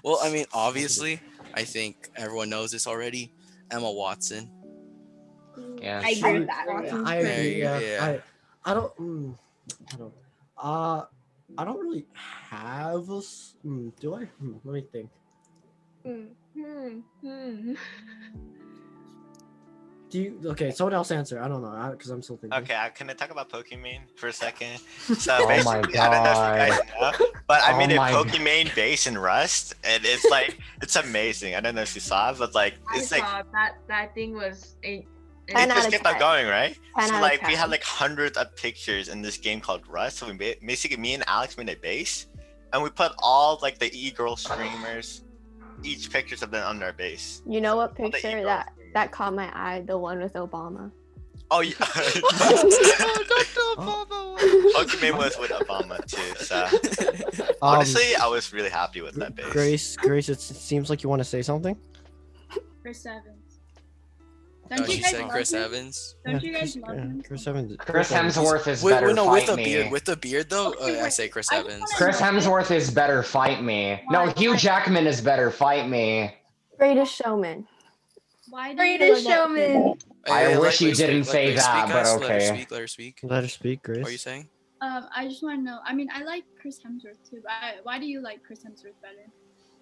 Speaker 9: Well, I mean, obviously, I think everyone knows this already. Emma Watson.
Speaker 1: Yeah.
Speaker 18: I agree with that.
Speaker 3: I agree.
Speaker 9: Yeah.
Speaker 3: Yeah. I don't. I don't. I don't really have a. Do I? Let me think. Do you? Okay, someone else answer. I don't know because I'm still thinking.
Speaker 10: Okay, can I talk about Pokemon for a second? So
Speaker 1: Oh my
Speaker 10: basically, I don't know if you guys know, but I
Speaker 1: Oh
Speaker 10: made a
Speaker 1: my
Speaker 10: Pokemon base in Rust, and it's like it's amazing. I don't know if you saw it, but like
Speaker 20: I
Speaker 10: it's like
Speaker 20: saw that thing was
Speaker 10: It
Speaker 19: 10 out
Speaker 10: just
Speaker 19: of
Speaker 10: kept on
Speaker 19: 10.
Speaker 10: going, right?
Speaker 19: 10
Speaker 10: So
Speaker 19: out of
Speaker 10: like we
Speaker 19: 10.
Speaker 10: had like hundreds of pictures in this game called Rust. So basically me and Alex made a base, and we put all like the e-girl streamers, each pictures of them on our base.
Speaker 19: You know what
Speaker 10: All the
Speaker 19: picture
Speaker 10: e-girls.
Speaker 19: that caught my eye? The one with Obama.
Speaker 10: Oh yeah. Pokemon was with Obama too. So honestly, I was really happy with that base.
Speaker 3: Grace, it seems like you want to say something.
Speaker 21: Chris Evans.
Speaker 9: Oh,
Speaker 21: Don't you
Speaker 9: she
Speaker 21: guys
Speaker 9: said
Speaker 21: love
Speaker 9: Chris
Speaker 21: him?
Speaker 9: Evans.
Speaker 21: Don't you guys love him?
Speaker 3: Chris Evans.
Speaker 1: Chris Hemsworth is
Speaker 9: Wait,
Speaker 1: better.
Speaker 9: no,
Speaker 1: Fight
Speaker 9: with a
Speaker 1: me.
Speaker 9: beard. With a beard though,
Speaker 21: Okay,
Speaker 9: I
Speaker 21: wait.
Speaker 9: say Chris
Speaker 21: I just
Speaker 9: Evans.
Speaker 1: Chris Hemsworth is better. Fight me. No, Hugh Jackman is better. Fight me.
Speaker 19: Greatest Showman.
Speaker 21: Why do you
Speaker 22: Greatest
Speaker 21: feel that-
Speaker 22: Showman.
Speaker 1: I wish you didn't say
Speaker 9: Grace,
Speaker 1: that,
Speaker 9: speak,
Speaker 1: but
Speaker 9: guys.
Speaker 1: okay.
Speaker 9: Let her speak.
Speaker 3: Let her speak, Grace.
Speaker 9: What are you saying?
Speaker 21: I just want to know. I mean, I like Chris Hemsworth too. But why do you like Chris Hemsworth better?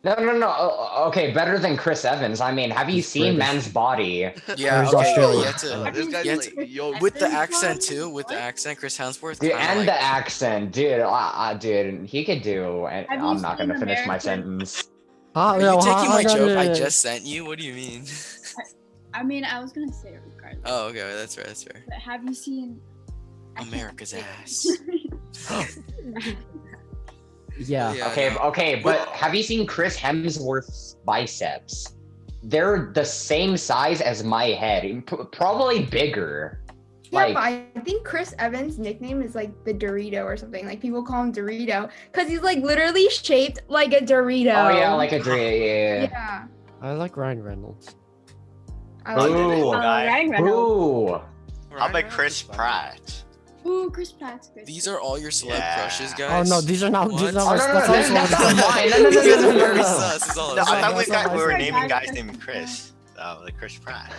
Speaker 1: No. Okay, better than Chris Evans. I mean, have you seen
Speaker 3: British.
Speaker 1: man's body?
Speaker 9: Yeah,
Speaker 3: He's
Speaker 9: okay.
Speaker 3: Australian.
Speaker 9: You have to,
Speaker 2: This guy's
Speaker 9: you have
Speaker 2: like,
Speaker 9: to-
Speaker 2: yo,
Speaker 9: with the accent too. With the accent, Chris Hemsworth.
Speaker 1: Dude,
Speaker 9: kinda
Speaker 1: and
Speaker 9: like,
Speaker 1: the accent, dude, he could do. And
Speaker 21: Have you
Speaker 1: I'm not gonna
Speaker 21: seen
Speaker 1: finish my
Speaker 21: American-
Speaker 1: sentence.
Speaker 9: Are you taking my joke I just sent you? What do you mean?
Speaker 21: I mean, I was gonna say it regardless.
Speaker 9: Oh, okay, that's right. That's fair.
Speaker 21: But have you seen?
Speaker 9: America's ass.
Speaker 3: Yeah.
Speaker 9: Yeah,
Speaker 1: Okay, but have you seen Chris Hemsworth's biceps? They're the same size as my head, probably bigger.
Speaker 22: Yeah, but I think Chris Evans' nickname is like the Dorito or something. Like people call him Dorito because he's like literally shaped like a Dorito.
Speaker 1: Oh yeah, like a Dorito.
Speaker 22: Yeah.
Speaker 3: I like Ryan Reynolds.
Speaker 22: I like
Speaker 1: Ooh,
Speaker 21: Ryan Reynolds.
Speaker 1: Ooh.
Speaker 10: How about Chris Pratt?
Speaker 21: Ooh, Chris Pratt's great.
Speaker 9: These are all your celeb
Speaker 10: Yeah.
Speaker 9: crushes,
Speaker 3: Oh
Speaker 9: guys.
Speaker 3: no, these are not. These
Speaker 9: What?
Speaker 3: are not.
Speaker 1: Oh, no,
Speaker 3: that's
Speaker 1: that's
Speaker 3: not
Speaker 1: not mine. No,
Speaker 3: You guys
Speaker 1: no,
Speaker 3: are
Speaker 1: no,
Speaker 3: very
Speaker 1: no.
Speaker 9: sus, is all
Speaker 10: No,
Speaker 9: I'm
Speaker 10: I
Speaker 9: saying.
Speaker 10: thought we
Speaker 3: That's
Speaker 10: we were
Speaker 3: not
Speaker 10: naming
Speaker 21: my
Speaker 10: guys
Speaker 21: favorite.
Speaker 10: named Chris. Like Chris Pratt.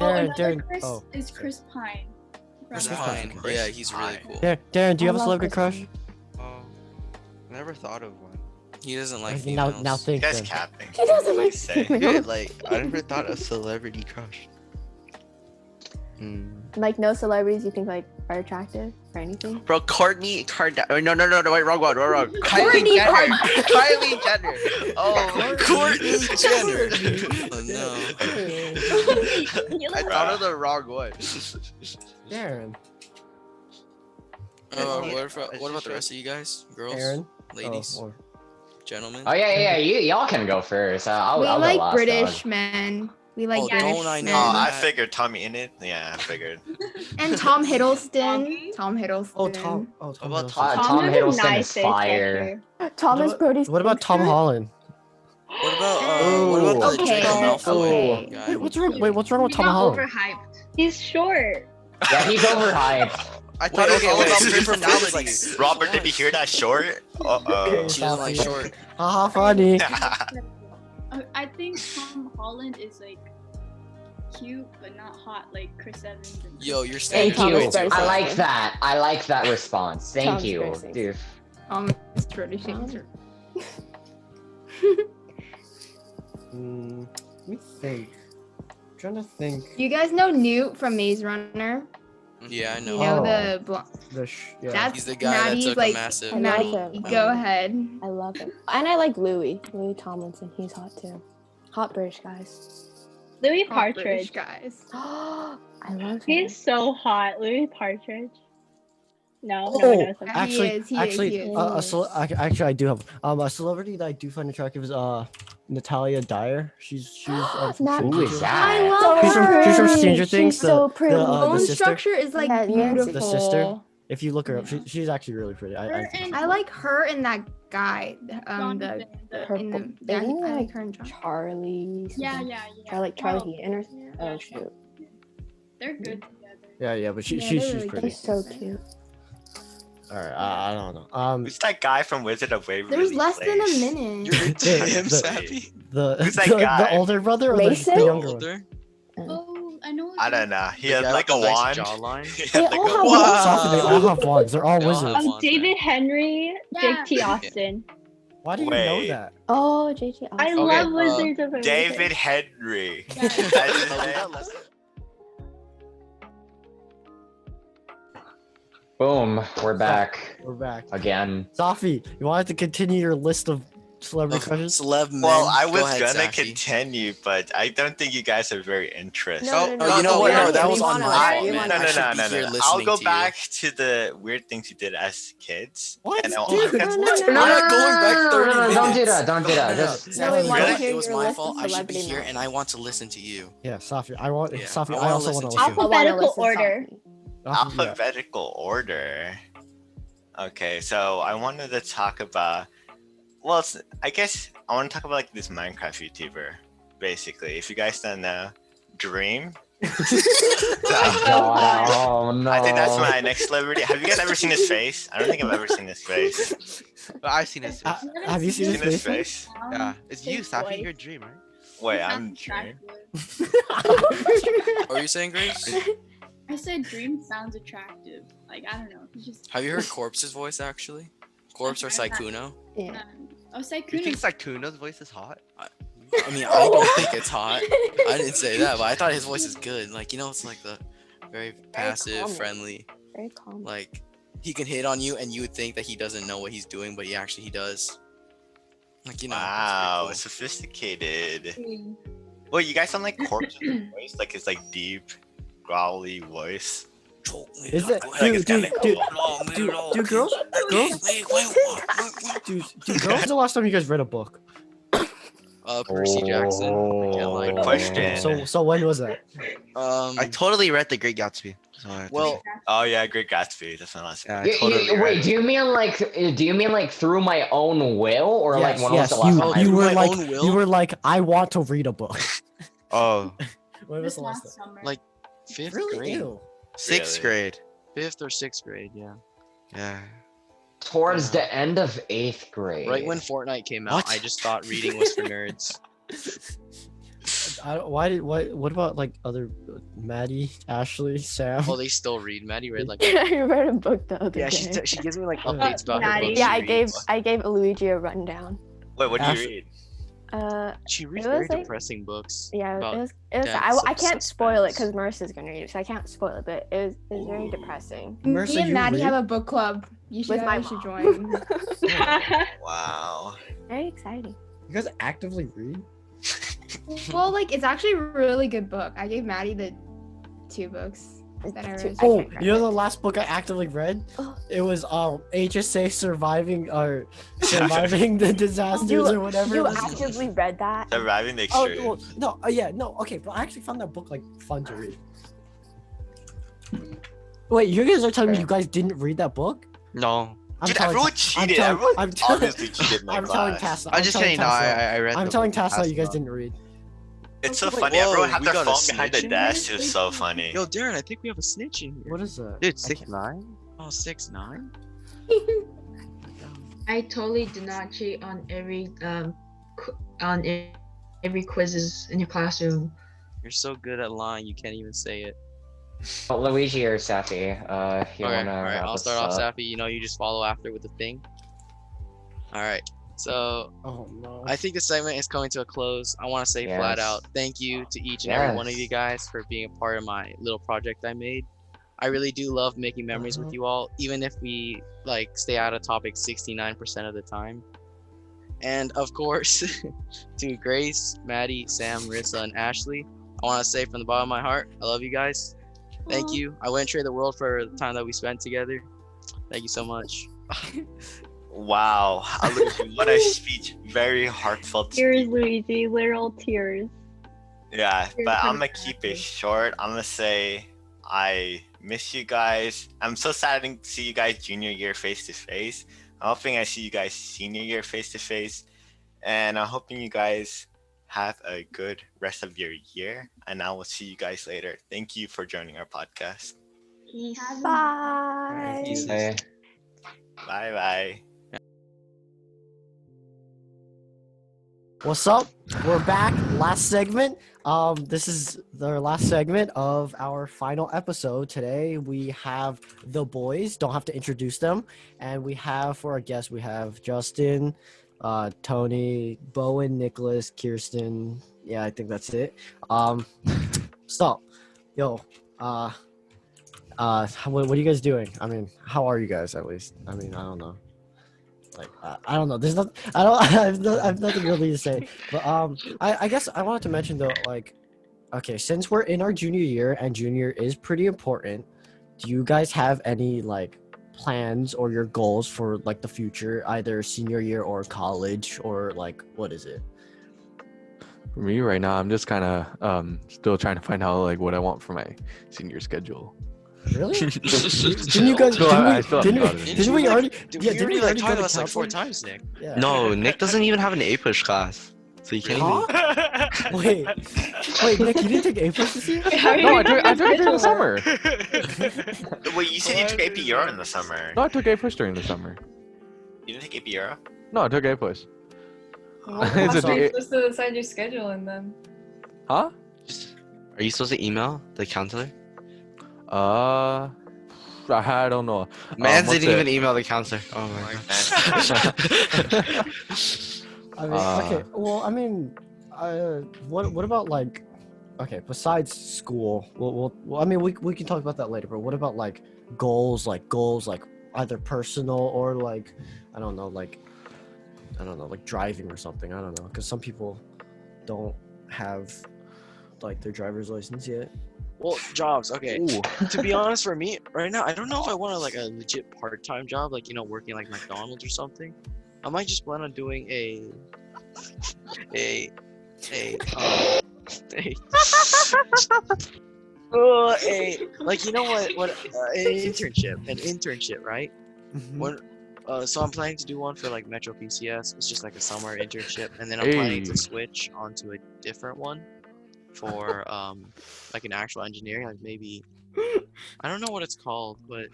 Speaker 21: Oh,
Speaker 3: Darren,
Speaker 21: another
Speaker 3: Darren.
Speaker 21: Chris
Speaker 3: Oh,
Speaker 21: is Chris Pine.
Speaker 9: Chris
Speaker 21: From-
Speaker 9: Pine. Yeah, he's really cool.
Speaker 3: Darren, do you have a
Speaker 19: I love
Speaker 3: celebrity
Speaker 19: Chris
Speaker 3: crush?
Speaker 19: Pine.
Speaker 2: Oh, never thought of one.
Speaker 9: He doesn't like
Speaker 3: Now,
Speaker 9: females.
Speaker 3: now
Speaker 10: You
Speaker 3: think.
Speaker 10: guys
Speaker 3: Then.
Speaker 10: capping.
Speaker 19: He doesn't like
Speaker 10: Say.
Speaker 19: females.
Speaker 2: Dude, like I never thought of celebrity crush.
Speaker 19: Like no celebrities you think like are attractive or anything?
Speaker 2: Bro, Courtney Kardashian. No, wait, wrong one. Kylie
Speaker 19: Kourtney
Speaker 2: Jenner.
Speaker 19: Kardashian.
Speaker 2: Kylie Jenner. Oh,
Speaker 9: Courtney Jenner. Oh no.
Speaker 2: I thought of the wrong one.
Speaker 3: Darren.
Speaker 9: What about the rest of you guys? Girls?
Speaker 3: Aaron.
Speaker 9: Ladies?
Speaker 3: Oh, or-
Speaker 9: Gentlemen?
Speaker 1: Oh yeah. Y'all can go first. I'll
Speaker 22: we
Speaker 1: go
Speaker 22: like
Speaker 1: last,
Speaker 22: British
Speaker 1: dog.
Speaker 22: men. We like
Speaker 9: Oh,
Speaker 22: British
Speaker 9: don't I
Speaker 22: men.
Speaker 9: know
Speaker 10: Oh, I
Speaker 9: that.
Speaker 10: figured Tommy in it. Yeah, I figured.
Speaker 22: And Tom Hiddleston. Tom Hiddleston.
Speaker 3: Oh, Tom. Oh, Tom.
Speaker 2: What about
Speaker 3: Hiddleston.
Speaker 1: Tom
Speaker 18: has a
Speaker 1: Hiddleston
Speaker 18: nice
Speaker 1: is
Speaker 18: face
Speaker 1: fire.
Speaker 19: Thomas
Speaker 3: What
Speaker 19: Brody's.
Speaker 3: What about Tom Holland?
Speaker 9: What about the
Speaker 22: Okay,
Speaker 9: Draco Malfoy
Speaker 22: okay.
Speaker 9: guy?
Speaker 3: Wait, what's wrong with
Speaker 20: He's
Speaker 3: Tom
Speaker 20: not
Speaker 3: Holland?
Speaker 20: overhyped.
Speaker 18: He's short.
Speaker 1: Yeah, he's overhyped.
Speaker 2: I thought it was all about
Speaker 9: She prefers,
Speaker 2: personality.
Speaker 10: Robert, did you hear that short? Uh-oh.
Speaker 9: She doesn't like short.
Speaker 3: Haha, funny.
Speaker 21: I think Tom Holland is like cute but not hot like Chris Evans. And
Speaker 9: Yo, your
Speaker 1: Thank
Speaker 9: standards are
Speaker 1: you.
Speaker 9: way too
Speaker 1: I
Speaker 9: high.
Speaker 1: like that. I like that response. Thank
Speaker 19: Tom's
Speaker 1: you,
Speaker 19: very
Speaker 1: dude.
Speaker 22: It's British answer.
Speaker 3: Let me think. I'm trying to think.
Speaker 22: You guys know Newt from Maze Runner?
Speaker 9: Yeah, I know.
Speaker 22: You know
Speaker 1: Oh.
Speaker 22: the
Speaker 3: Yeah.
Speaker 22: That's
Speaker 9: He's the guy
Speaker 22: Maddie's
Speaker 9: that took
Speaker 22: like
Speaker 9: a massive.
Speaker 19: I love
Speaker 22: Maddie,
Speaker 19: him.
Speaker 22: go ahead.
Speaker 19: I love him. And I like Louis Tomlinson. He's hot too. Hot British guys.
Speaker 18: Louis
Speaker 22: Hot British
Speaker 18: Partridge.
Speaker 22: guys.
Speaker 19: I love him.
Speaker 18: He's so hot. Louis Partridge. No, no one
Speaker 3: Oh,
Speaker 18: knows him.
Speaker 3: actually,
Speaker 22: he
Speaker 3: actually,
Speaker 22: is.
Speaker 3: actually, I do have a celebrity that I do find attractive is Natalia Dyer. She's
Speaker 1: Who is that?
Speaker 22: I love
Speaker 3: She's
Speaker 22: her.
Speaker 3: from Stranger Things.
Speaker 19: She's so pretty.
Speaker 3: The
Speaker 22: Bone
Speaker 3: sister.
Speaker 22: structure is like
Speaker 19: Yeah,
Speaker 22: beautiful.
Speaker 3: The sister. If you look her up, she's actually really pretty.
Speaker 22: I like her and that guy.
Speaker 21: Jonathan,
Speaker 19: Her,
Speaker 22: in the
Speaker 19: they
Speaker 22: yeah,
Speaker 19: didn't
Speaker 22: I like
Speaker 19: like
Speaker 22: her and John.
Speaker 19: Charlie.
Speaker 21: Yeah.
Speaker 19: Charlie Heaton or something. Oh shoot.
Speaker 21: They're good together.
Speaker 3: Yeah, but
Speaker 22: Yeah,
Speaker 3: she's
Speaker 22: they're really
Speaker 3: pretty.
Speaker 19: He's so cute.
Speaker 3: All right, I don't know.
Speaker 10: Who's that guy from Wizard of Waverly
Speaker 22: There was less than a
Speaker 10: Place?
Speaker 22: minute.
Speaker 9: You're into him,
Speaker 3: the-
Speaker 9: Sappy?
Speaker 10: Who's that
Speaker 3: the
Speaker 10: guy?
Speaker 3: older brother or
Speaker 19: Mason?
Speaker 3: the younger one?
Speaker 9: Older?
Speaker 21: Oh, I know.
Speaker 10: I don't know. He
Speaker 2: The
Speaker 10: has
Speaker 2: guy
Speaker 10: like
Speaker 2: with
Speaker 10: a
Speaker 2: the nice
Speaker 10: wand.
Speaker 2: jawline?
Speaker 10: He has
Speaker 19: They
Speaker 10: like
Speaker 19: all
Speaker 10: a
Speaker 19: have
Speaker 10: wand.
Speaker 3: Safi, they all have wands. They're all
Speaker 9: They all have
Speaker 3: wizards.
Speaker 9: wands.
Speaker 18: David Henry,
Speaker 21: Yeah.
Speaker 18: Jake T. Austin.
Speaker 3: Why do you know
Speaker 10: Wait.
Speaker 3: that?
Speaker 19: Oh, JJ.
Speaker 18: I
Speaker 19: Austin.
Speaker 18: love Wizards of Waverly.
Speaker 10: David Henry.
Speaker 21: Yeah.
Speaker 10: That's his name.
Speaker 1: Boom, we're back
Speaker 3: We're back.
Speaker 1: again.
Speaker 3: Safi, you wanted to continue your list of celebrity crushes?
Speaker 9: Celeb men.
Speaker 10: Well, I
Speaker 9: Go
Speaker 10: was
Speaker 9: ahead,
Speaker 10: gonna
Speaker 9: Safi.
Speaker 10: continue, but I don't think you guys are very interested.
Speaker 9: No, you know what? No, that was on my fault, man.
Speaker 10: No,
Speaker 9: I should be here
Speaker 10: I'll
Speaker 9: listening
Speaker 10: go
Speaker 9: to
Speaker 10: back to the weird things you did as kids.
Speaker 3: What?
Speaker 10: And I'll
Speaker 3: Dude,
Speaker 10: continue.
Speaker 9: I'm not going back 30 minutes.
Speaker 1: Don't do that. Don't do that. Just
Speaker 19: No, we want to hear
Speaker 9: It was
Speaker 19: your
Speaker 9: my
Speaker 19: list
Speaker 9: fault.
Speaker 19: of
Speaker 9: I should be
Speaker 19: celebrity
Speaker 9: here,
Speaker 19: men.
Speaker 9: and I want to listen to you.
Speaker 3: Yeah, Safi. I want
Speaker 9: Yeah,
Speaker 3: Safi.
Speaker 9: I
Speaker 3: I
Speaker 9: wanna
Speaker 3: also
Speaker 9: listen
Speaker 3: want
Speaker 9: to
Speaker 3: to
Speaker 9: you.
Speaker 3: listen.
Speaker 18: Alphabetical order.
Speaker 10: Alphabetical order. Okay, so I wanted to talk about. Well, I guess I want to talk about like this Minecraft YouTuber, basically. If you guys don't know, Dream.
Speaker 1: Oh no!
Speaker 10: I think that's my next celebrity. Have you guys ever seen his face? I don't think I've ever seen his face.
Speaker 2: But I've seen his face.
Speaker 3: Have you seen
Speaker 10: his face?
Speaker 2: Yeah, it's you, Safi. Your dream, right?
Speaker 10: Wait, I'm Dream.
Speaker 9: What are you saying, Grace?
Speaker 21: I said Dream sounds attractive. Like, I don't know. He just.
Speaker 9: Have you heard Corpse's voice actually? Corpse or Saikuno?
Speaker 19: Yeah.
Speaker 21: Oh,
Speaker 2: You think
Speaker 21: Saikuno.
Speaker 2: Saikuno's voice is hot?
Speaker 9: I mean, I don't think it's hot. I didn't say that, but I thought his voice is good. Like, you know, it's like the very passive,
Speaker 19: calming.
Speaker 9: friendly.
Speaker 19: Very calm.
Speaker 9: Like, he can hit on you, and you would think that he doesn't know what he's doing, but he does. Like, you know.
Speaker 10: Wow,
Speaker 9: it's
Speaker 10: sophisticated. Well, you guys sound like Corpse's voice, like his like deep, growly voice.
Speaker 3: Is it?
Speaker 10: Like it's
Speaker 3: Dude,
Speaker 10: kinda
Speaker 3: dude,
Speaker 10: cool.
Speaker 3: dude, girls, dude, girls. The last time you guys read a book?
Speaker 9: Percy Jackson.
Speaker 10: Good question.
Speaker 3: So when was that?
Speaker 2: I totally read The Great Gatsby. So I have to
Speaker 9: Well,
Speaker 2: say.
Speaker 10: Oh yeah, Great Gatsby. That's my last.
Speaker 2: Yeah, I
Speaker 1: You-
Speaker 2: totally read
Speaker 1: wait,
Speaker 2: it.
Speaker 1: do you mean like through my own will, or like
Speaker 3: Yes,
Speaker 1: when
Speaker 3: yes.
Speaker 1: was the last
Speaker 3: You
Speaker 1: time I
Speaker 3: you
Speaker 1: read
Speaker 3: were
Speaker 1: it?
Speaker 3: like you were like I want to read a book.
Speaker 2: Oh,
Speaker 3: When was
Speaker 21: This
Speaker 3: the last
Speaker 21: last
Speaker 3: time?
Speaker 21: summer.
Speaker 9: like 5th
Speaker 3: Really?
Speaker 9: grade.
Speaker 3: Ew.
Speaker 2: sixth
Speaker 10: Really?
Speaker 2: grade.
Speaker 9: 5th or 6th grade, yeah.
Speaker 2: Yeah.
Speaker 1: Towards the end of 8th grade.
Speaker 9: Right when Fortnite came out,
Speaker 3: What?
Speaker 9: I just thought reading was for nerds.
Speaker 3: What about like other Maddie, Ashley, Sam?
Speaker 9: Well, they still read. Maddie read like.
Speaker 19: I read a book the other
Speaker 9: Yeah,
Speaker 19: day.
Speaker 9: she gives me like updates about her
Speaker 18: Maddie.
Speaker 9: books.
Speaker 19: Yeah,
Speaker 9: she
Speaker 19: I gave
Speaker 9: reads.
Speaker 19: Luigi a rundown.
Speaker 10: Wait, what do
Speaker 3: Ash-
Speaker 10: you read?
Speaker 9: She reads
Speaker 19: it was
Speaker 9: very
Speaker 19: like-
Speaker 9: depressing books.
Speaker 19: Yeah,
Speaker 9: about
Speaker 19: it was.
Speaker 9: deaths
Speaker 19: I
Speaker 9: and
Speaker 19: can't spoil it
Speaker 9: suspense.
Speaker 19: because Marissa's gonna read it, so I can't spoil it. But it was very depressing.
Speaker 3: Marissa,
Speaker 22: Me and
Speaker 3: you
Speaker 22: Maddie
Speaker 3: read?
Speaker 22: have a book club. You should,
Speaker 19: With my
Speaker 22: should
Speaker 19: mom.
Speaker 22: join.
Speaker 10: Wow.
Speaker 19: Very exciting.
Speaker 3: You guys actively read?
Speaker 22: Well, like it's actually a really good book. I gave Maddie the 2 books that I read.
Speaker 3: Oh, you know the last book I actively read? It was HSA surviving the disasters
Speaker 19: You,
Speaker 3: or whatever.
Speaker 19: you
Speaker 3: it was.
Speaker 19: actively read that?
Speaker 10: Surviving the
Speaker 3: Oh
Speaker 10: extreme.
Speaker 3: well, no, yeah, no, okay, but I actually found that book like fun to read. Wait, you guys are telling me you guys didn't read that book?
Speaker 2: No.
Speaker 10: Dude,
Speaker 3: telling-
Speaker 10: everyone
Speaker 3: I'm
Speaker 10: cheated.
Speaker 3: telling-
Speaker 10: Everyone
Speaker 3: I'm telling-
Speaker 10: obviously cheated in my
Speaker 3: I'm telling
Speaker 10: class.
Speaker 3: Tassa.
Speaker 2: I'm just
Speaker 3: telling
Speaker 2: saying, no,
Speaker 3: Tassa.
Speaker 2: I read
Speaker 3: I'm
Speaker 2: the
Speaker 3: telling
Speaker 2: book in
Speaker 3: Tassa you guys
Speaker 2: class,
Speaker 3: didn't read.
Speaker 10: It's so
Speaker 9: Wait,
Speaker 10: funny.
Speaker 9: whoa,
Speaker 10: Everyone had
Speaker 9: we
Speaker 10: their
Speaker 9: got a
Speaker 10: phone behind the
Speaker 9: snitch in
Speaker 10: desk. It was so funny.
Speaker 9: Yo, Darren, I think we have a snitch in here.
Speaker 3: What is that?
Speaker 2: Dude, 6'9"?
Speaker 9: Oh, 6'9"?
Speaker 20: I totally did not cheat on every quizzes in your classroom.
Speaker 9: You're so good at lying, you can't even say it.
Speaker 1: Well, Luigi or Safi, you
Speaker 9: Okay,
Speaker 1: wanna
Speaker 9: alright,
Speaker 1: wrap
Speaker 9: I'll
Speaker 1: us
Speaker 9: start off,
Speaker 1: up?
Speaker 9: Safi. You know, you just follow after with the thing. Alright, so
Speaker 3: Oh no.
Speaker 9: I think the segment is coming to a close. I want to say flat
Speaker 1: Yes.
Speaker 9: out thank you to each and every one of
Speaker 1: Yes.
Speaker 9: you guys for being a part of my little project I made. I really do love making memories with you all, even if we like stay out of topic 69% of the time. And of course, to Grace, Maddie, Sam, Marissa, and Ashley, I want to say from the bottom of my heart, I love you guys. Thank you. I wouldn't trade the world for the time that we spent together. Thank you so much.
Speaker 10: Wow. Luigi, what a speech. Very heartfelt
Speaker 17: Tears,
Speaker 10: speech.
Speaker 17: Luigi, literal tears.
Speaker 10: Yeah,
Speaker 17: You're
Speaker 10: but I'm
Speaker 17: kinda
Speaker 10: gonna keep it short. I'm gonna say I miss you guys. I'm so sad I didn't see you guys junior year face to face. I'm hoping I see you guys senior year face to face. And I'm hoping you guys have a good rest of your year. And I will see you guys later. Thank you for joining our podcast.
Speaker 19: Bye.
Speaker 1: Bye.
Speaker 10: Bye bye.
Speaker 3: What's up? We're back. Last segment. This is the last segment of our final episode. Today we have the boys. Don't have to introduce them. And we have for our guests, we have Justin, Tony, Bowen, Nicholas, Kirsten. Yeah, I think that's it. So, yo, what are you guys doing? I mean, how are you guys at least? I mean, I don't know. like I don't know. There's not. I don't. I have nothing really to say. But I guess I wanted to mention though, like, okay, since we're in our junior year and junior is pretty important, do you guys have any like plans or your goals for like the future, either senior year or college, or like what is it?
Speaker 4: For me right now, I'm just kind of still trying to find out like what I want for my senior schedule.
Speaker 3: Really? Didn't you guys? Didn't we already? Yeah, didn't we already
Speaker 6: talk
Speaker 3: go to
Speaker 6: to us like 4
Speaker 3: counseling?
Speaker 6: times, Nick.
Speaker 3: Yeah.
Speaker 6: No, Nick doesn't even have an A push class, so you can't even.
Speaker 3: Wait, Nick, you didn't take A push this year?
Speaker 4: No, I took it during the summer.
Speaker 10: Wait, you said you took AP Euro in the summer.
Speaker 4: No, I took A push during the summer.
Speaker 10: You didn't take AP Euro?
Speaker 4: No, I took A push.
Speaker 23: How are you supposed to decide your schedule and then?
Speaker 4: Huh?
Speaker 6: Are you supposed to email the counselor?
Speaker 4: I don't know.
Speaker 6: Man didn't even email the counselor. Oh my god.
Speaker 3: I mean, okay. Well, I mean, what about like, okay, besides school, well, I mean, we can talk about that later. But what about like goals, like either personal or like, I don't know, like driving or something. I don't know, because some people don't have like their driver's license yet.
Speaker 6: Well, jobs. Okay.
Speaker 4: Ooh.
Speaker 6: To be honest, for me right now, I don't know if I want like a legit part-time job, like working like McDonald's or something. I might just plan on doing like an internship, right? When so I'm planning to do one for like Metro PCS. It's just like a summer internship, and then I'm planning to switch onto a different one for like an actual engineering, like maybe I don't know what it's called, but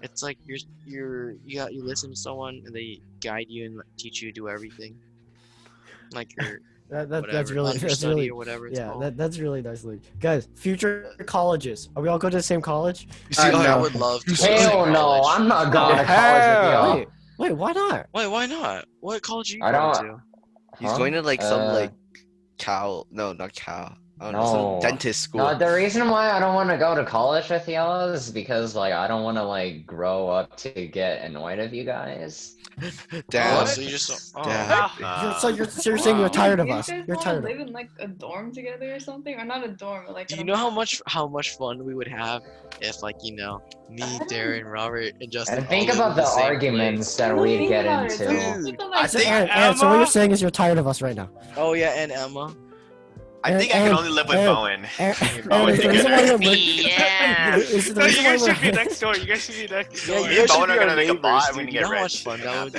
Speaker 6: it's like you listen to someone and they guide you and teach you to do everything, like your
Speaker 3: that's really
Speaker 6: or whatever it's
Speaker 3: yeah
Speaker 6: called.
Speaker 3: that's really nice, Luigi. Guys, future colleges, are we all going to the same college?
Speaker 6: I would love to.
Speaker 1: Hell no, I'm not going to college with y'all.
Speaker 3: Wait, why not?
Speaker 6: Why not? What college are you
Speaker 1: I
Speaker 6: going
Speaker 1: don't-
Speaker 6: to? He's going to like some like cow. No, not cow. I don't know,
Speaker 1: No.
Speaker 6: some dentist school.
Speaker 1: No, the reason why I don't want to go to college with y'all is because like I don't want to like grow up to get annoyed of you guys.
Speaker 6: Damn, so you just
Speaker 3: So you're saying you're tired of us.
Speaker 23: You guys
Speaker 3: You're
Speaker 23: want to
Speaker 3: tired.
Speaker 23: live in like a dorm together or something, or not a dorm, but like.
Speaker 6: Do you know how much fun we would have if like me, Darren, Robert, and Justin.
Speaker 1: And think
Speaker 6: all
Speaker 1: about
Speaker 6: lived in
Speaker 1: the
Speaker 6: same
Speaker 1: arguments
Speaker 6: place?
Speaker 1: that we'd get into.
Speaker 6: I think
Speaker 3: And so what you're saying is you're tired of us right now.
Speaker 6: Oh yeah, and Emma.
Speaker 10: I think I can only live with Bowen.
Speaker 3: Bowen,
Speaker 10: take it.
Speaker 24: Yeah.
Speaker 3: Is the
Speaker 24: No,
Speaker 3: reason
Speaker 24: you
Speaker 3: why
Speaker 24: guys should be
Speaker 3: we're-
Speaker 24: next door. You guys should be next door.
Speaker 6: Yeah,
Speaker 10: Me
Speaker 6: you
Speaker 10: and
Speaker 6: guys
Speaker 10: Bowen
Speaker 6: should
Speaker 10: are
Speaker 6: be
Speaker 10: gonna
Speaker 6: our
Speaker 10: make a
Speaker 6: neighbors,
Speaker 10: bot and we
Speaker 6: dude.
Speaker 10: can
Speaker 6: You
Speaker 10: get
Speaker 6: know how
Speaker 10: rich.
Speaker 6: much fun that would be?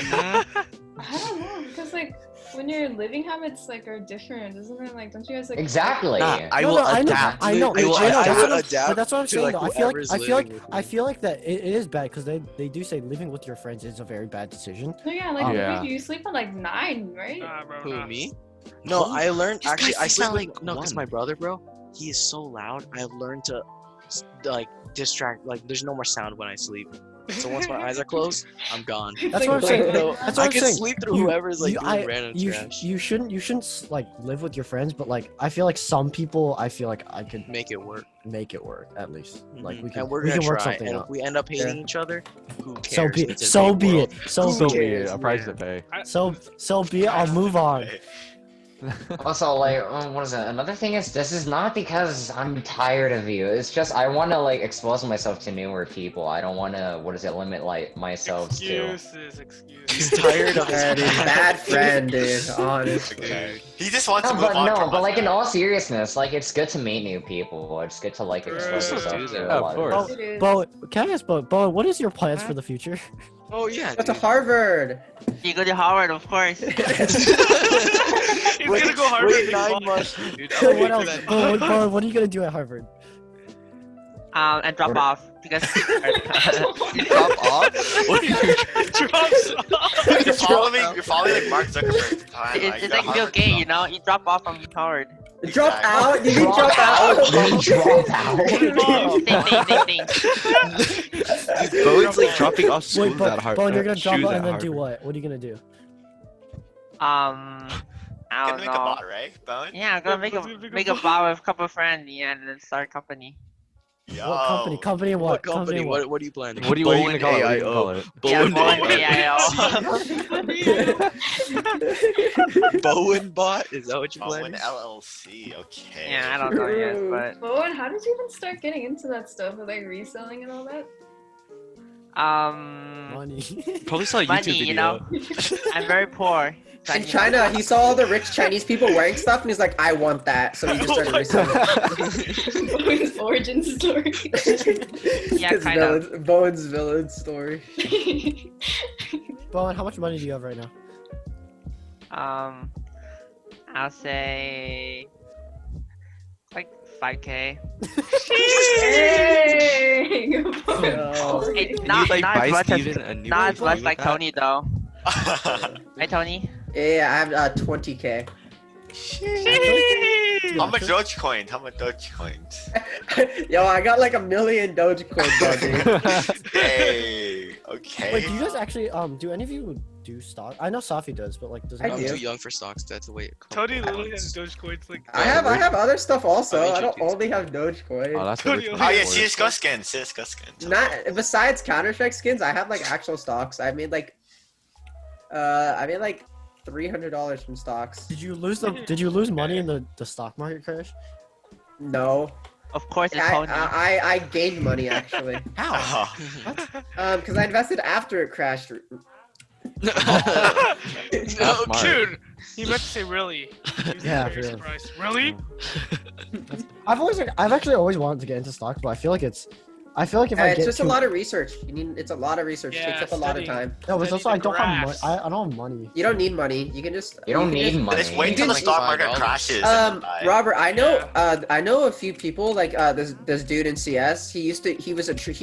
Speaker 23: I don't know, because like when your living habits like are different, isn't it? Like, don't you guys like?
Speaker 1: Exactly.
Speaker 6: I
Speaker 3: No,
Speaker 6: will
Speaker 3: no,
Speaker 6: adapt.
Speaker 3: I know.
Speaker 6: I will
Speaker 3: But
Speaker 6: adapt.
Speaker 3: that's what I'm
Speaker 6: to,
Speaker 3: saying.
Speaker 6: like,
Speaker 3: Though.
Speaker 6: whoever's living with
Speaker 3: I feel like that it is bad because they do say living with your friends is a very bad decision.
Speaker 23: No, yeah, like
Speaker 4: Yeah.
Speaker 23: you sleep at like 9, right?
Speaker 6: Who, me? No, I learned
Speaker 24: This
Speaker 6: actually.
Speaker 24: guy
Speaker 6: I
Speaker 24: sleeps
Speaker 6: sleep
Speaker 24: at,
Speaker 6: like
Speaker 24: like,
Speaker 6: no, because
Speaker 24: 1.
Speaker 6: my brother, bro, he is so loud. I've learned to like distract. Like, there's no more sound when I sleep. So once my eyes are closed, I'm gone.
Speaker 3: That's what I'm saying.
Speaker 6: So
Speaker 3: That's what
Speaker 6: I
Speaker 3: I'm
Speaker 6: can
Speaker 3: saying.
Speaker 6: sleep through whoever's like doing
Speaker 3: I-
Speaker 6: random
Speaker 3: you,
Speaker 6: trash.
Speaker 3: you shouldn't like live with your friends, but like I feel like some people, I feel like I could
Speaker 6: Make it work.
Speaker 3: make it work at least. Like we
Speaker 6: Mhm.
Speaker 3: can
Speaker 6: And we're
Speaker 3: we
Speaker 6: gonna
Speaker 3: can work
Speaker 6: try.
Speaker 3: something
Speaker 6: And
Speaker 3: out.
Speaker 6: if we end up hating each other, who cares?
Speaker 3: So be
Speaker 6: It's a
Speaker 3: so
Speaker 6: big
Speaker 3: be
Speaker 6: world.
Speaker 3: it. So
Speaker 6: Who
Speaker 3: be
Speaker 6: cares?
Speaker 3: it.
Speaker 4: A price to pay.
Speaker 3: So be it. I'll move on.
Speaker 1: Also, like, what is it? Another thing is, this is not because I'm tired of you. It's just I want to like expose myself to newer people. I don't want to, limit like myself to.
Speaker 24: Excuses.
Speaker 6: He's tired of his
Speaker 13: Yeah, dude, bad friend, dude. Honestly.
Speaker 10: He just wants
Speaker 1: No,
Speaker 10: to move
Speaker 1: but
Speaker 10: on
Speaker 1: no,
Speaker 10: from
Speaker 1: but
Speaker 10: us
Speaker 1: like in
Speaker 10: now.
Speaker 1: all seriousness, like it's good to meet new people. It's good to like expose yourself to a lot of.
Speaker 3: Bo, can I ask Bo, what is your plans for the future?
Speaker 6: Oh yeah.
Speaker 13: Go to Harvard.
Speaker 24: You go to Harvard, of course. He's gonna go Harvard.
Speaker 6: Wait 9 months, dude.
Speaker 3: So what else? Bo, what are you gonna do at Harvard?
Speaker 24: And drop off because
Speaker 6: You drop off? What are you
Speaker 24: drops off.
Speaker 10: You're following like Mark Zuckerberg.
Speaker 24: It's like Bill Gates, you know. You drop off from Harvard.
Speaker 13: Drop out? Did you drop out?
Speaker 1: Drop out.
Speaker 24: Ding.
Speaker 4: Bowen's like dropping off school
Speaker 3: Wait, Bo,
Speaker 4: at Harvard.
Speaker 3: Bo, you're gonna drop
Speaker 4: shoes
Speaker 3: out
Speaker 4: at
Speaker 3: and then do
Speaker 4: Harvard.
Speaker 3: what? What are you gonna do?
Speaker 24: I
Speaker 10: Gonna
Speaker 24: don't
Speaker 10: make a
Speaker 24: know.
Speaker 10: bot, right, Bowen?
Speaker 24: Yeah, I'm gonna make a bar with a couple of friends, yeah, and then start a company.
Speaker 10: Yo.
Speaker 3: company? Company what?
Speaker 6: What company?
Speaker 3: what?
Speaker 6: What are you planning?
Speaker 4: What are you gonna call it? What are you gonna call it?
Speaker 24: Yeah,
Speaker 6: Bowen
Speaker 24: AIO.
Speaker 6: Bowen bot? Is that what you're
Speaker 10: Bowen
Speaker 6: planning?
Speaker 10: LLC. Okay.
Speaker 24: Yeah, I don't know yet, but
Speaker 23: Bowen, how did you even start getting into that stuff with like reselling and all that?
Speaker 3: Money.
Speaker 2: Probably saw a YouTube
Speaker 24: money,
Speaker 2: video.
Speaker 24: you know. I'm very poor.
Speaker 13: In China, he saw all the rich Chinese people wearing stuff, and he's like, "I want that." So he just started reselling.
Speaker 23: Bowen's origin story.
Speaker 24: Yeah, kind of.
Speaker 13: Bowen's villain story.
Speaker 3: Bowen, how much money do you have right now?
Speaker 24: I'll say like 5K. It's not as much like Tony though. Hey Tony.
Speaker 13: Yeah, I have 20K.
Speaker 10: How much Dogecoin? How much Dogecoins?
Speaker 13: Yo, I got like 1 million Dogecoin, dude.
Speaker 10: Hey, okay.
Speaker 3: Wait, do you guys actually do any of you do stock? I know Safi does, but like does
Speaker 13: I
Speaker 6: I'm
Speaker 13: do.
Speaker 6: too young for stocks. That's the way it comes.
Speaker 5: Tony literally has Dogecoins like.
Speaker 13: I have other stuff also. I don't only have Dogecoin.
Speaker 4: Oh, that's
Speaker 10: Oh yeah, CS:GO skins. CS:GO skins.
Speaker 13: Not besides Counter-Strike skins, I have like actual stocks. I made like $300 from stocks.
Speaker 3: Did you lose money in the stock market crash?
Speaker 13: No.
Speaker 24: Of course, it's Tony.
Speaker 13: I gained money actually.
Speaker 3: How?
Speaker 13: Because I invested after it crashed.
Speaker 5: No, dude. He meant to say really. He was
Speaker 3: Yeah,
Speaker 5: very
Speaker 3: really.
Speaker 5: surprised. Really?
Speaker 3: I've actually always wanted to get into stocks, but I feel like if I
Speaker 13: It's
Speaker 3: get
Speaker 13: just
Speaker 3: too...
Speaker 13: a lot of research. It's a lot of research. It takes up a lot of time.
Speaker 3: No, but also I don't have money. I don't have money.
Speaker 13: You don't need money. You can just.
Speaker 1: You don't need money.
Speaker 10: Just wait till the stock market crashes.
Speaker 13: Robert, I know a few people like this dude in CS. He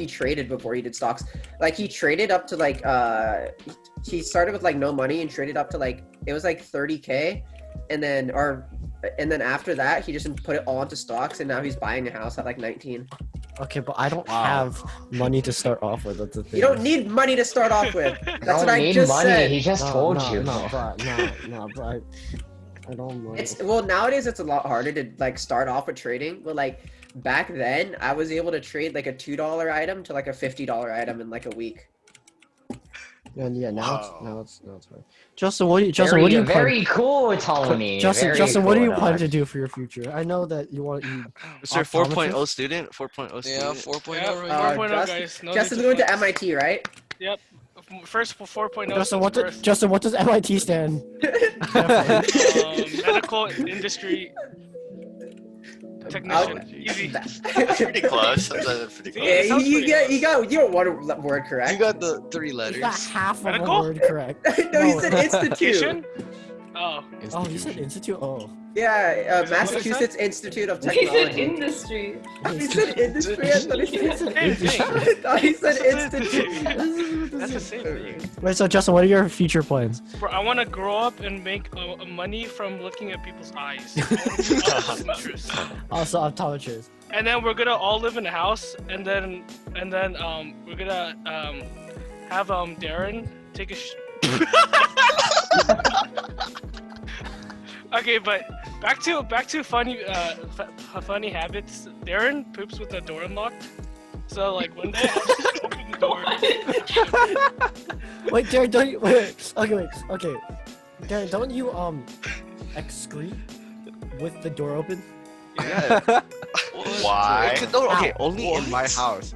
Speaker 13: traded before he did stocks. Like he traded up to like he started with like no money and traded up to like it was like 30K, and then after that he just put it all into stocks, and now he's buying a house at like 19.
Speaker 3: Okay, but I don't have money to start off with. That's the thing.
Speaker 13: You don't need money to start off with. That's what I just said.
Speaker 1: He just told you.
Speaker 3: No, but I don't know.
Speaker 13: Well, nowadays it's a lot harder to like start off with trading, but like back then I was able to trade like a $2 item to like a $50 item in like a week.
Speaker 3: And yeah, now it's fine. Justin, what do you
Speaker 1: very cool, Tony.
Speaker 3: Justin, what do you plan to do for your future? I know that you want
Speaker 2: Mr. 4.0 student, 4.0 student.
Speaker 6: Yeah, 4.0.
Speaker 5: Yeah, 4.0 guys. No
Speaker 13: Justin's
Speaker 5: need to
Speaker 13: going to
Speaker 5: flex.
Speaker 13: MIT, right?
Speaker 5: Yep. First 4.0.
Speaker 3: Justin, what does MIT stand?
Speaker 5: Medical industry technician. Easy.
Speaker 10: Pretty close. That's pretty close.
Speaker 13: Yeah, you got one word correct.
Speaker 6: You got the 3 letters.
Speaker 3: You got half of
Speaker 5: Medical?
Speaker 3: a word correct.
Speaker 13: No, he said institute.
Speaker 5: Oh.
Speaker 3: Oh, he said institute. Oh.
Speaker 13: Yeah, Massachusetts Institute of
Speaker 23: He said
Speaker 13: Technology.
Speaker 23: industry.
Speaker 13: He said industry. I thought he said institute.
Speaker 5: That's the same thing.
Speaker 3: Wait, so Justin, what are your future plans?
Speaker 5: Bro, I want to grow up and make money from looking at people's eyes.
Speaker 3: Also, optometrist.
Speaker 5: And then we're gonna all live in a house, and then we're gonna have Darren take a. Okay, but back to funny funny habits. Darren poops with the door unlocked. So like one day I'll just open the door.
Speaker 3: Wait, Darren, don't you wait. Okay. Darren, don't you excrete with the door open?
Speaker 2: Yeah.
Speaker 10: Why?
Speaker 2: No, okay, only in my house.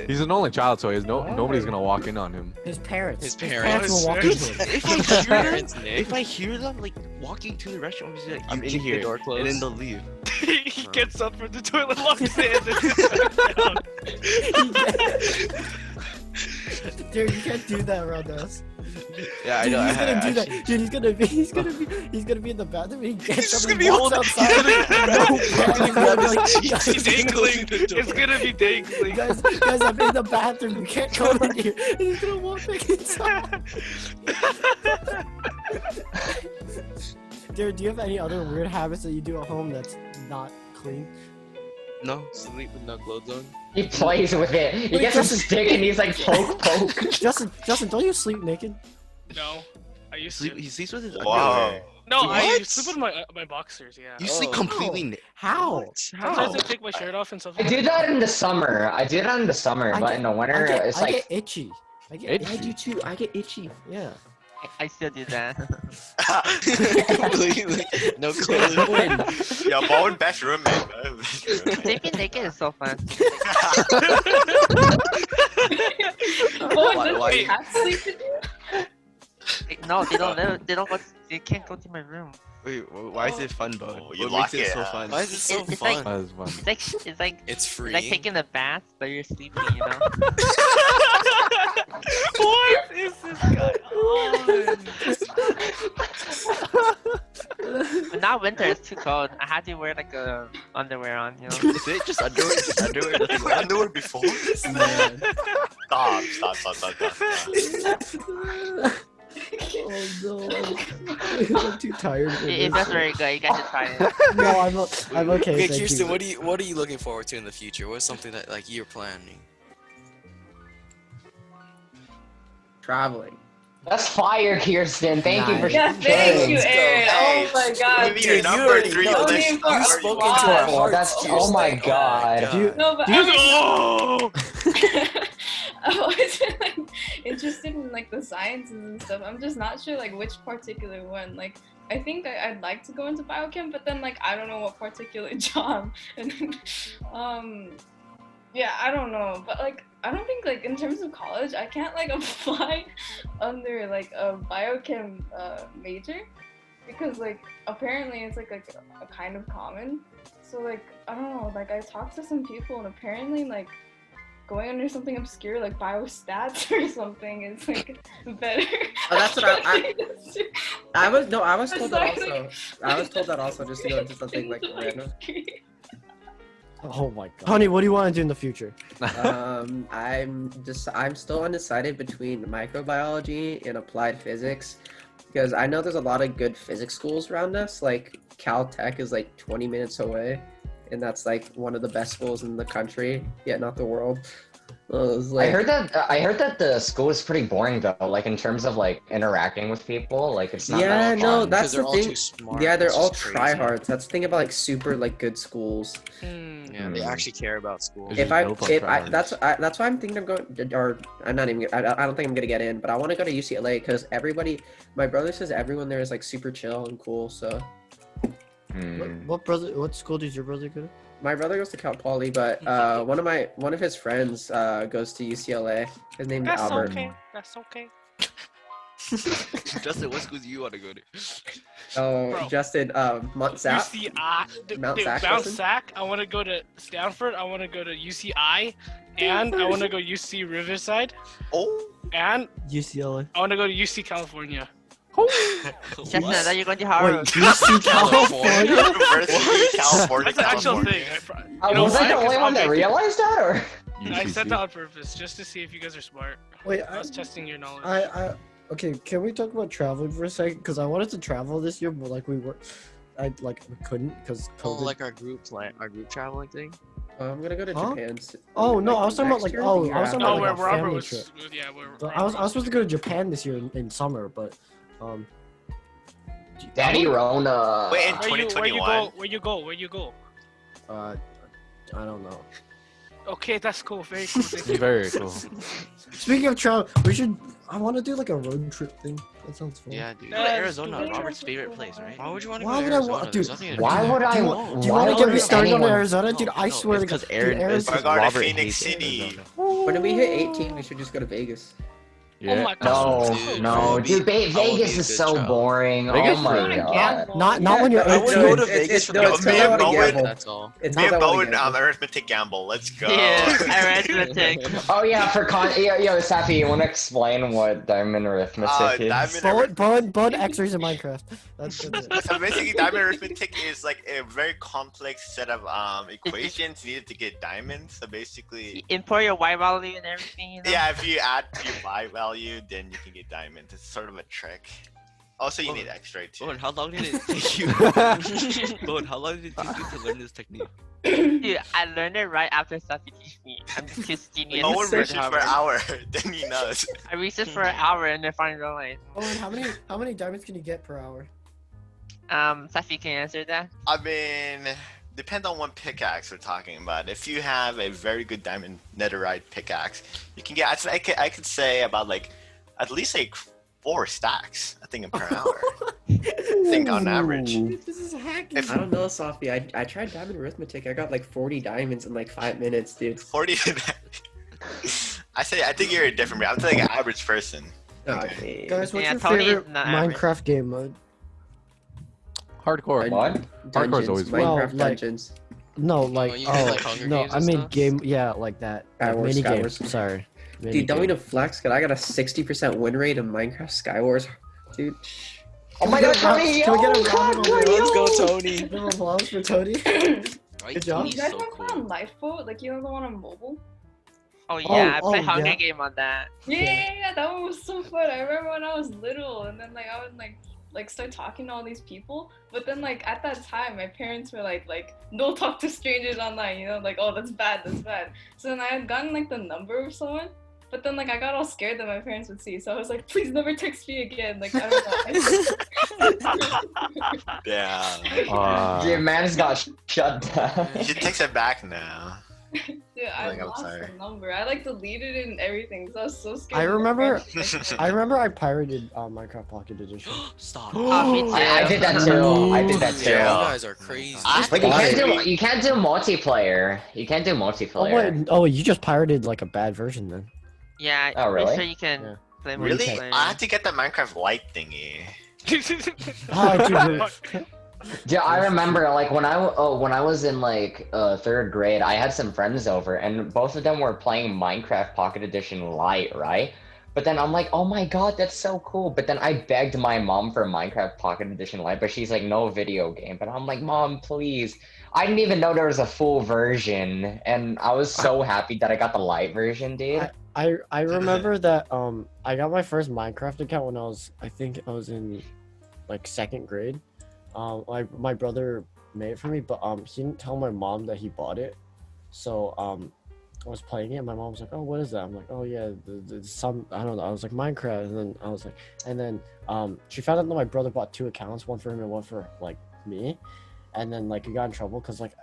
Speaker 4: He's an only child, so nobody's gonna walk in on him.
Speaker 3: His parents.
Speaker 2: His
Speaker 3: parents will walk in.
Speaker 2: If I hear them like walking to the restaurant, I'll be like, I'm in
Speaker 6: keep the
Speaker 2: here,
Speaker 6: door
Speaker 2: and
Speaker 6: closed?
Speaker 2: then they'll leave.
Speaker 5: He gets up from the toilet, locks it, and then
Speaker 3: Dude, you can't do that around us.
Speaker 2: Yeah,
Speaker 3: Dude,
Speaker 2: I know.
Speaker 3: he's gonna do that. Dude, he's gonna be in the bathroom. He gets up and walks outside.
Speaker 5: He's dangling. It's gonna be dangling.
Speaker 3: Guys, I'm in the bathroom. You can't go in here. And he's gonna walk back inside. Dude, do you have any other weird habits that you do at home that's not clean?
Speaker 6: No, sleep with no clothes on.
Speaker 1: He plays with it. He gets a stick and he's like poke.
Speaker 3: Justin, don't you sleep naked?
Speaker 5: No, I used
Speaker 2: to.
Speaker 5: to.
Speaker 2: He sleeps with his
Speaker 10: Wow.
Speaker 5: No, I
Speaker 8: What?
Speaker 5: sleep in my boxers. Yeah.
Speaker 8: You sleep completely naked.
Speaker 3: How?
Speaker 5: Sometimes I take my shirt off and stuff.
Speaker 1: I do that in the summer. I do that in the summer, but in the winter, it's
Speaker 3: I
Speaker 1: like
Speaker 3: get itchy. I get
Speaker 13: I do too. I get itchy.
Speaker 3: Yeah.
Speaker 24: I still do that.
Speaker 6: Completely. No clue.
Speaker 10: Yeah, Bowen, best roommate, bro. Best roommate.
Speaker 24: Sleeping naked is so fun.
Speaker 20: Why cats sleep with you?
Speaker 24: No, they don't live. They don't go. They can't go to my room.
Speaker 8: Wait, why is it fun, Bowen?
Speaker 10: You
Speaker 8: What
Speaker 10: lock
Speaker 8: makes it
Speaker 10: it,
Speaker 8: so
Speaker 10: huh?
Speaker 8: fun?
Speaker 6: Why is it so
Speaker 24: It's
Speaker 6: fun?
Speaker 24: like
Speaker 4: That is fun.
Speaker 24: it's
Speaker 6: free.
Speaker 24: like taking a bath, but you're sleeping. You know.
Speaker 5: What is this guy on?
Speaker 24: But now winter, it's too cold. I had to wear like a underwear on. You know.
Speaker 8: Is it just underwear? Just underwear?
Speaker 10: You were underwear before?
Speaker 8: Man.
Speaker 10: Stop.
Speaker 3: Oh no, I'm too tired for
Speaker 24: It
Speaker 3: this.
Speaker 24: does very good. You guys should try it.
Speaker 3: No, I'm okay.
Speaker 6: Okay,
Speaker 3: thank
Speaker 6: Kirsten,
Speaker 3: you.
Speaker 6: what are you looking forward to in the future? What's something that like you're planning?
Speaker 13: Traveling.
Speaker 1: that's fire, Kirsten. Thank you for
Speaker 23: Yeah, thank you, Aaron. Oh my god.
Speaker 10: Give me your number 3
Speaker 23: Don't
Speaker 10: list.
Speaker 23: even for a
Speaker 6: spoken
Speaker 23: while.
Speaker 6: to our
Speaker 1: Oh,
Speaker 6: hearts.
Speaker 1: that's
Speaker 6: Kirsten.
Speaker 1: oh my god.
Speaker 23: No, but
Speaker 5: Oh!
Speaker 23: I've always been like interested in like the sciences and stuff. I'm just not sure like which particular one. Like I think I'd like to go into biochem, but then like I don't know what particular job. And then, yeah, I don't know. But like I don't think like in terms of college, I can't like apply under like a biochem major because like apparently it's like a kind of common. So like I don't know. Like I talked to some people and apparently like going under something obscure like biostats or something is like better.
Speaker 13: Oh, that's what I was told that
Speaker 23: Sorry.
Speaker 13: also. I was told that also just to go into something like random.
Speaker 3: Oh my god. Honey, what do you want to do in the future?
Speaker 13: I'm still undecided between microbiology and applied physics because I know there's a lot of good physics schools around us. Like Caltech is like 20 minutes away, and that's like one of the best schools in the country, yet not the world.
Speaker 1: I heard that the school is pretty boring though, like in terms of like interacting with people. Like it's not
Speaker 13: Yeah,
Speaker 1: that
Speaker 13: no,
Speaker 1: fun.
Speaker 13: that's the
Speaker 6: all
Speaker 13: thing.
Speaker 6: too smart.
Speaker 13: Yeah, they're
Speaker 6: It's
Speaker 13: all
Speaker 6: just crazy.
Speaker 13: tryhards. That's the thing about like super like good schools.
Speaker 6: Yeah, they actually care about school.
Speaker 13: That's why I'm thinking of going, or I'm not even. I don't think I'm gonna get in, but I want to go to UCLA because my brother says everyone there is like super chill and cool. So.
Speaker 3: What school does your brother go to?
Speaker 13: My brother goes to Cal Poly, but one of his friends goes to UCLA. His name's Albert.
Speaker 5: That's okay.
Speaker 8: Justin, what schools do you want to go to?
Speaker 13: Oh,
Speaker 5: Bro.
Speaker 13: Justin, Mount Sac.
Speaker 5: Mount Sac. I want to go to Stanford. I want to go to UCI, and I want to go UC Riverside.
Speaker 10: Oh.
Speaker 5: And
Speaker 3: UCLA.
Speaker 5: I want to go to UC California.
Speaker 24: Justin, I thought you were going to Harvard.
Speaker 3: UC California?
Speaker 10: University, California.
Speaker 5: That's an actual
Speaker 10: California.
Speaker 5: thing.
Speaker 1: Was I the only one that realized that, or?
Speaker 5: I said that on purpose, just to see if you guys are smart.
Speaker 3: Wait,
Speaker 5: I was testing your knowledge.
Speaker 3: Okay, can we talk about traveling for a second? Because I wanted to travel this year, but we couldn't because COVID.
Speaker 6: Oh, like our group traveling thing.
Speaker 13: I'm gonna go to Japan.
Speaker 3: Oh no, I was talking about like I was talking about like a
Speaker 5: Robert
Speaker 3: family
Speaker 5: was
Speaker 3: trip.
Speaker 5: yeah,
Speaker 3: But I was supposed to go to Japan this year in summer, but
Speaker 1: Daddy Rona.
Speaker 10: Wait, in 2021.
Speaker 5: Where you go?
Speaker 3: I don't know.
Speaker 5: Okay, that's cool. Very cool. Thank you.
Speaker 4: Very cool.
Speaker 3: Speaking of travel, I want to do like a road trip thing. That sounds fun.
Speaker 6: Yeah, dude.
Speaker 7: Go to Arizona, Robert's favorite place, right?
Speaker 6: Why would you want to
Speaker 3: Why
Speaker 6: go
Speaker 3: would
Speaker 6: to
Speaker 3: I
Speaker 6: Arizona?
Speaker 3: want,
Speaker 6: There's
Speaker 3: dude?
Speaker 6: nothing to
Speaker 1: Why
Speaker 6: do.
Speaker 1: would I?
Speaker 3: Do you want to get me started on Arizona, dude? I swear to God.
Speaker 8: Because Aaron is
Speaker 10: We're going to
Speaker 8: Robert
Speaker 10: Phoenix
Speaker 8: hates
Speaker 10: City.
Speaker 8: Arizona.
Speaker 13: When we hit 18, we should just go to Vegas.
Speaker 5: Oh my god.
Speaker 1: No, dude, Vegas is so boring.
Speaker 4: Vegas
Speaker 1: Oh my
Speaker 4: is
Speaker 1: god.
Speaker 3: Not when you're
Speaker 6: I would
Speaker 3: 18.
Speaker 6: go to Vegas for
Speaker 13: no,
Speaker 6: the
Speaker 13: it's
Speaker 10: me
Speaker 13: because I
Speaker 10: and
Speaker 13: wanna
Speaker 10: Bowen-
Speaker 13: gamble.
Speaker 6: That's all.
Speaker 13: It's
Speaker 10: Me
Speaker 13: because
Speaker 10: and
Speaker 13: I wanna
Speaker 10: Bowen,
Speaker 13: gamble.
Speaker 10: arithmetic gamble. Let's go.
Speaker 24: Yeah, arithmetic.
Speaker 1: Oh yeah, yo, Safi, you want to explain what diamond arithmetic is?
Speaker 3: Bud X-rays in Minecraft. That's it.
Speaker 10: So basically, diamond arithmetic is like a very complex set of equations needed to get diamonds. So basically,
Speaker 24: Import your Y value and everything. You know?
Speaker 10: yeah, if you add your Y value, then you can get diamonds. It's sort of a trick. Also, you need X-ray too.
Speaker 8: Bowen, how long did it take you? Bowen, how long did it take you to learn this technique?
Speaker 24: Dude, I learned it right after Safi teach me. I'm just too genius.
Speaker 10: No one researched for an hour, then he knows.
Speaker 24: I researched for an hour and then finally realized.
Speaker 3: Oh, and how many diamonds can you get per hour?
Speaker 24: Safi, can you answer that?
Speaker 10: I mean, depends on what pickaxe we're talking about. If you have a very good diamond netherite pickaxe, you can get. I could say about like at least like 4 stacks. I think per hour. I think on average.
Speaker 3: This is hacking.
Speaker 11: I don't know, Safi. I tried diamond arithmetic. I got like 40 diamonds in like 5 minutes, dude.
Speaker 10: 40. I think you're a different. I'm like an average person.
Speaker 11: Okay.
Speaker 3: Guys, what's
Speaker 24: Yeah,
Speaker 3: your
Speaker 24: Tony is
Speaker 3: favorite
Speaker 24: not average.
Speaker 3: Minecraft game mode?
Speaker 4: Hardcore. Hardcore is always fun.
Speaker 3: Well,
Speaker 11: Minecraft
Speaker 3: like-
Speaker 11: Dungeons.
Speaker 3: No, like
Speaker 9: you mean, like, Hunger
Speaker 3: no,
Speaker 9: Games
Speaker 3: I
Speaker 9: and
Speaker 3: mean
Speaker 9: stuff?
Speaker 3: game. Yeah, like that. Like
Speaker 11: Skywars,
Speaker 3: mini
Speaker 11: Skywars.
Speaker 3: games. Sorry.
Speaker 11: Dude, don't need to flex, cause I got a 60% win rate in Minecraft Skywars. Dude.
Speaker 1: Oh my God, Tony!
Speaker 3: Can we get a
Speaker 1: yo,
Speaker 3: round of
Speaker 1: Tony,
Speaker 3: applause?
Speaker 1: yo.
Speaker 3: Let's go, Tony. Give a applause for Tony. Good job.
Speaker 23: You guys want to play on Lifeboat? Like, you know the one on mobile?
Speaker 24: Oh yeah, I play
Speaker 3: oh,
Speaker 24: Hunger
Speaker 3: yeah.
Speaker 24: Game on that.
Speaker 23: Yeah, that one was so fun. I remember when I was little, and then like I would like start talking to all these people. But then like at that time, my parents were like don't talk to strangers online. You know, like oh that's bad. So then I had gotten like the number of someone. But then, like, I got all scared that my parents would see, so I was like, "Please never text me again." Like, I don't know.
Speaker 10: Yeah.
Speaker 1: Dude, man's got shut down.
Speaker 10: You should text it back now.
Speaker 23: Dude, I
Speaker 10: Like, I'm
Speaker 23: lost
Speaker 10: sorry.
Speaker 23: the number. I like deleted it and everything, so I was so scared.
Speaker 3: I
Speaker 23: that my
Speaker 3: remember.
Speaker 23: parents would
Speaker 3: I remember I pirated Minecraft Pocket Edition.
Speaker 9: Stop.
Speaker 1: I did that too. I did that too.
Speaker 9: You guys are crazy.
Speaker 1: But you can't do multiplayer. You can't do
Speaker 3: Oh
Speaker 1: multiplayer.
Speaker 3: wait, oh you just pirated like a bad version then.
Speaker 24: Yeah,
Speaker 1: Oh,
Speaker 24: I'm
Speaker 1: really?
Speaker 24: sure you can play
Speaker 10: Really?
Speaker 24: multiplayer.
Speaker 10: I have to get the Minecraft light thingy.
Speaker 3: Oh, dude.
Speaker 1: Yeah, I remember like when I was in like 3rd grade, I had some friends over and both of them were playing Minecraft Pocket Edition Lite, right? But then I'm like, oh my God, that's so cool. But then I begged my mom for Minecraft Pocket Edition Lite, but she's like, no video game. But I'm like, Mom, please. I didn't even know there was a full version, and I was so happy that I got the light version, dude.
Speaker 3: I remember that I got my first Minecraft account when I think I was in like 2nd grade. My brother made it for me, but he didn't tell my mom that he bought it. So I was playing it, and my mom was like, "Oh, what is that?" I'm like, "Oh yeah, some I don't know." I was like, "Minecraft," and then I was like, and then she found out that my brother bought 2 accounts, one for him and one for like me, and then like he got in trouble because like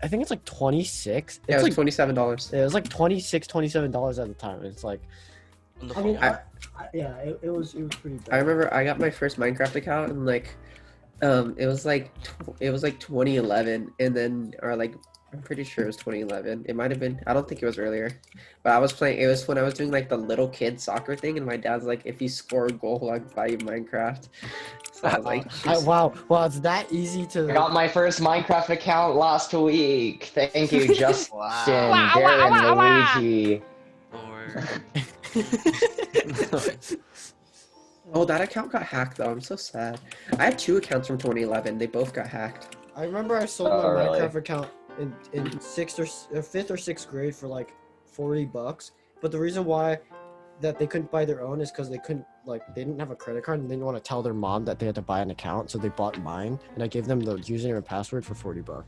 Speaker 3: I think it's like 26.
Speaker 11: Yeah,
Speaker 3: It's
Speaker 11: it was
Speaker 3: like
Speaker 11: $27.
Speaker 3: it was like $27 at the time. It's like, I mean, yeah, it was pretty bad.
Speaker 11: I remember I got my first Minecraft account and like, it was like 2011, and then or like I'm pretty sure it was 2011. It might have been. I don't think it was earlier, but I was playing. It was when I was doing like the little kid soccer thing, and my dad's like, "If you score a goal, I'll buy you Minecraft." So I was like,
Speaker 3: wow, it's that easy to.
Speaker 1: I got my first Minecraft account last week. Thank you, Justin,
Speaker 10: Wow.
Speaker 1: Darren, Luigi.
Speaker 11: "Oh, that account got hacked though. I'm so sad. I have 2 accounts from 2011. They both got hacked."
Speaker 3: I remember I sold
Speaker 1: Oh,
Speaker 3: my
Speaker 1: really?
Speaker 3: Minecraft account in 5th or 6th grade for like $40. But the reason why that they couldn't buy their own is because they didn't have a credit card and they didn't want to tell their mom that they had to buy an account, so they bought mine and I gave them the username and password for $40.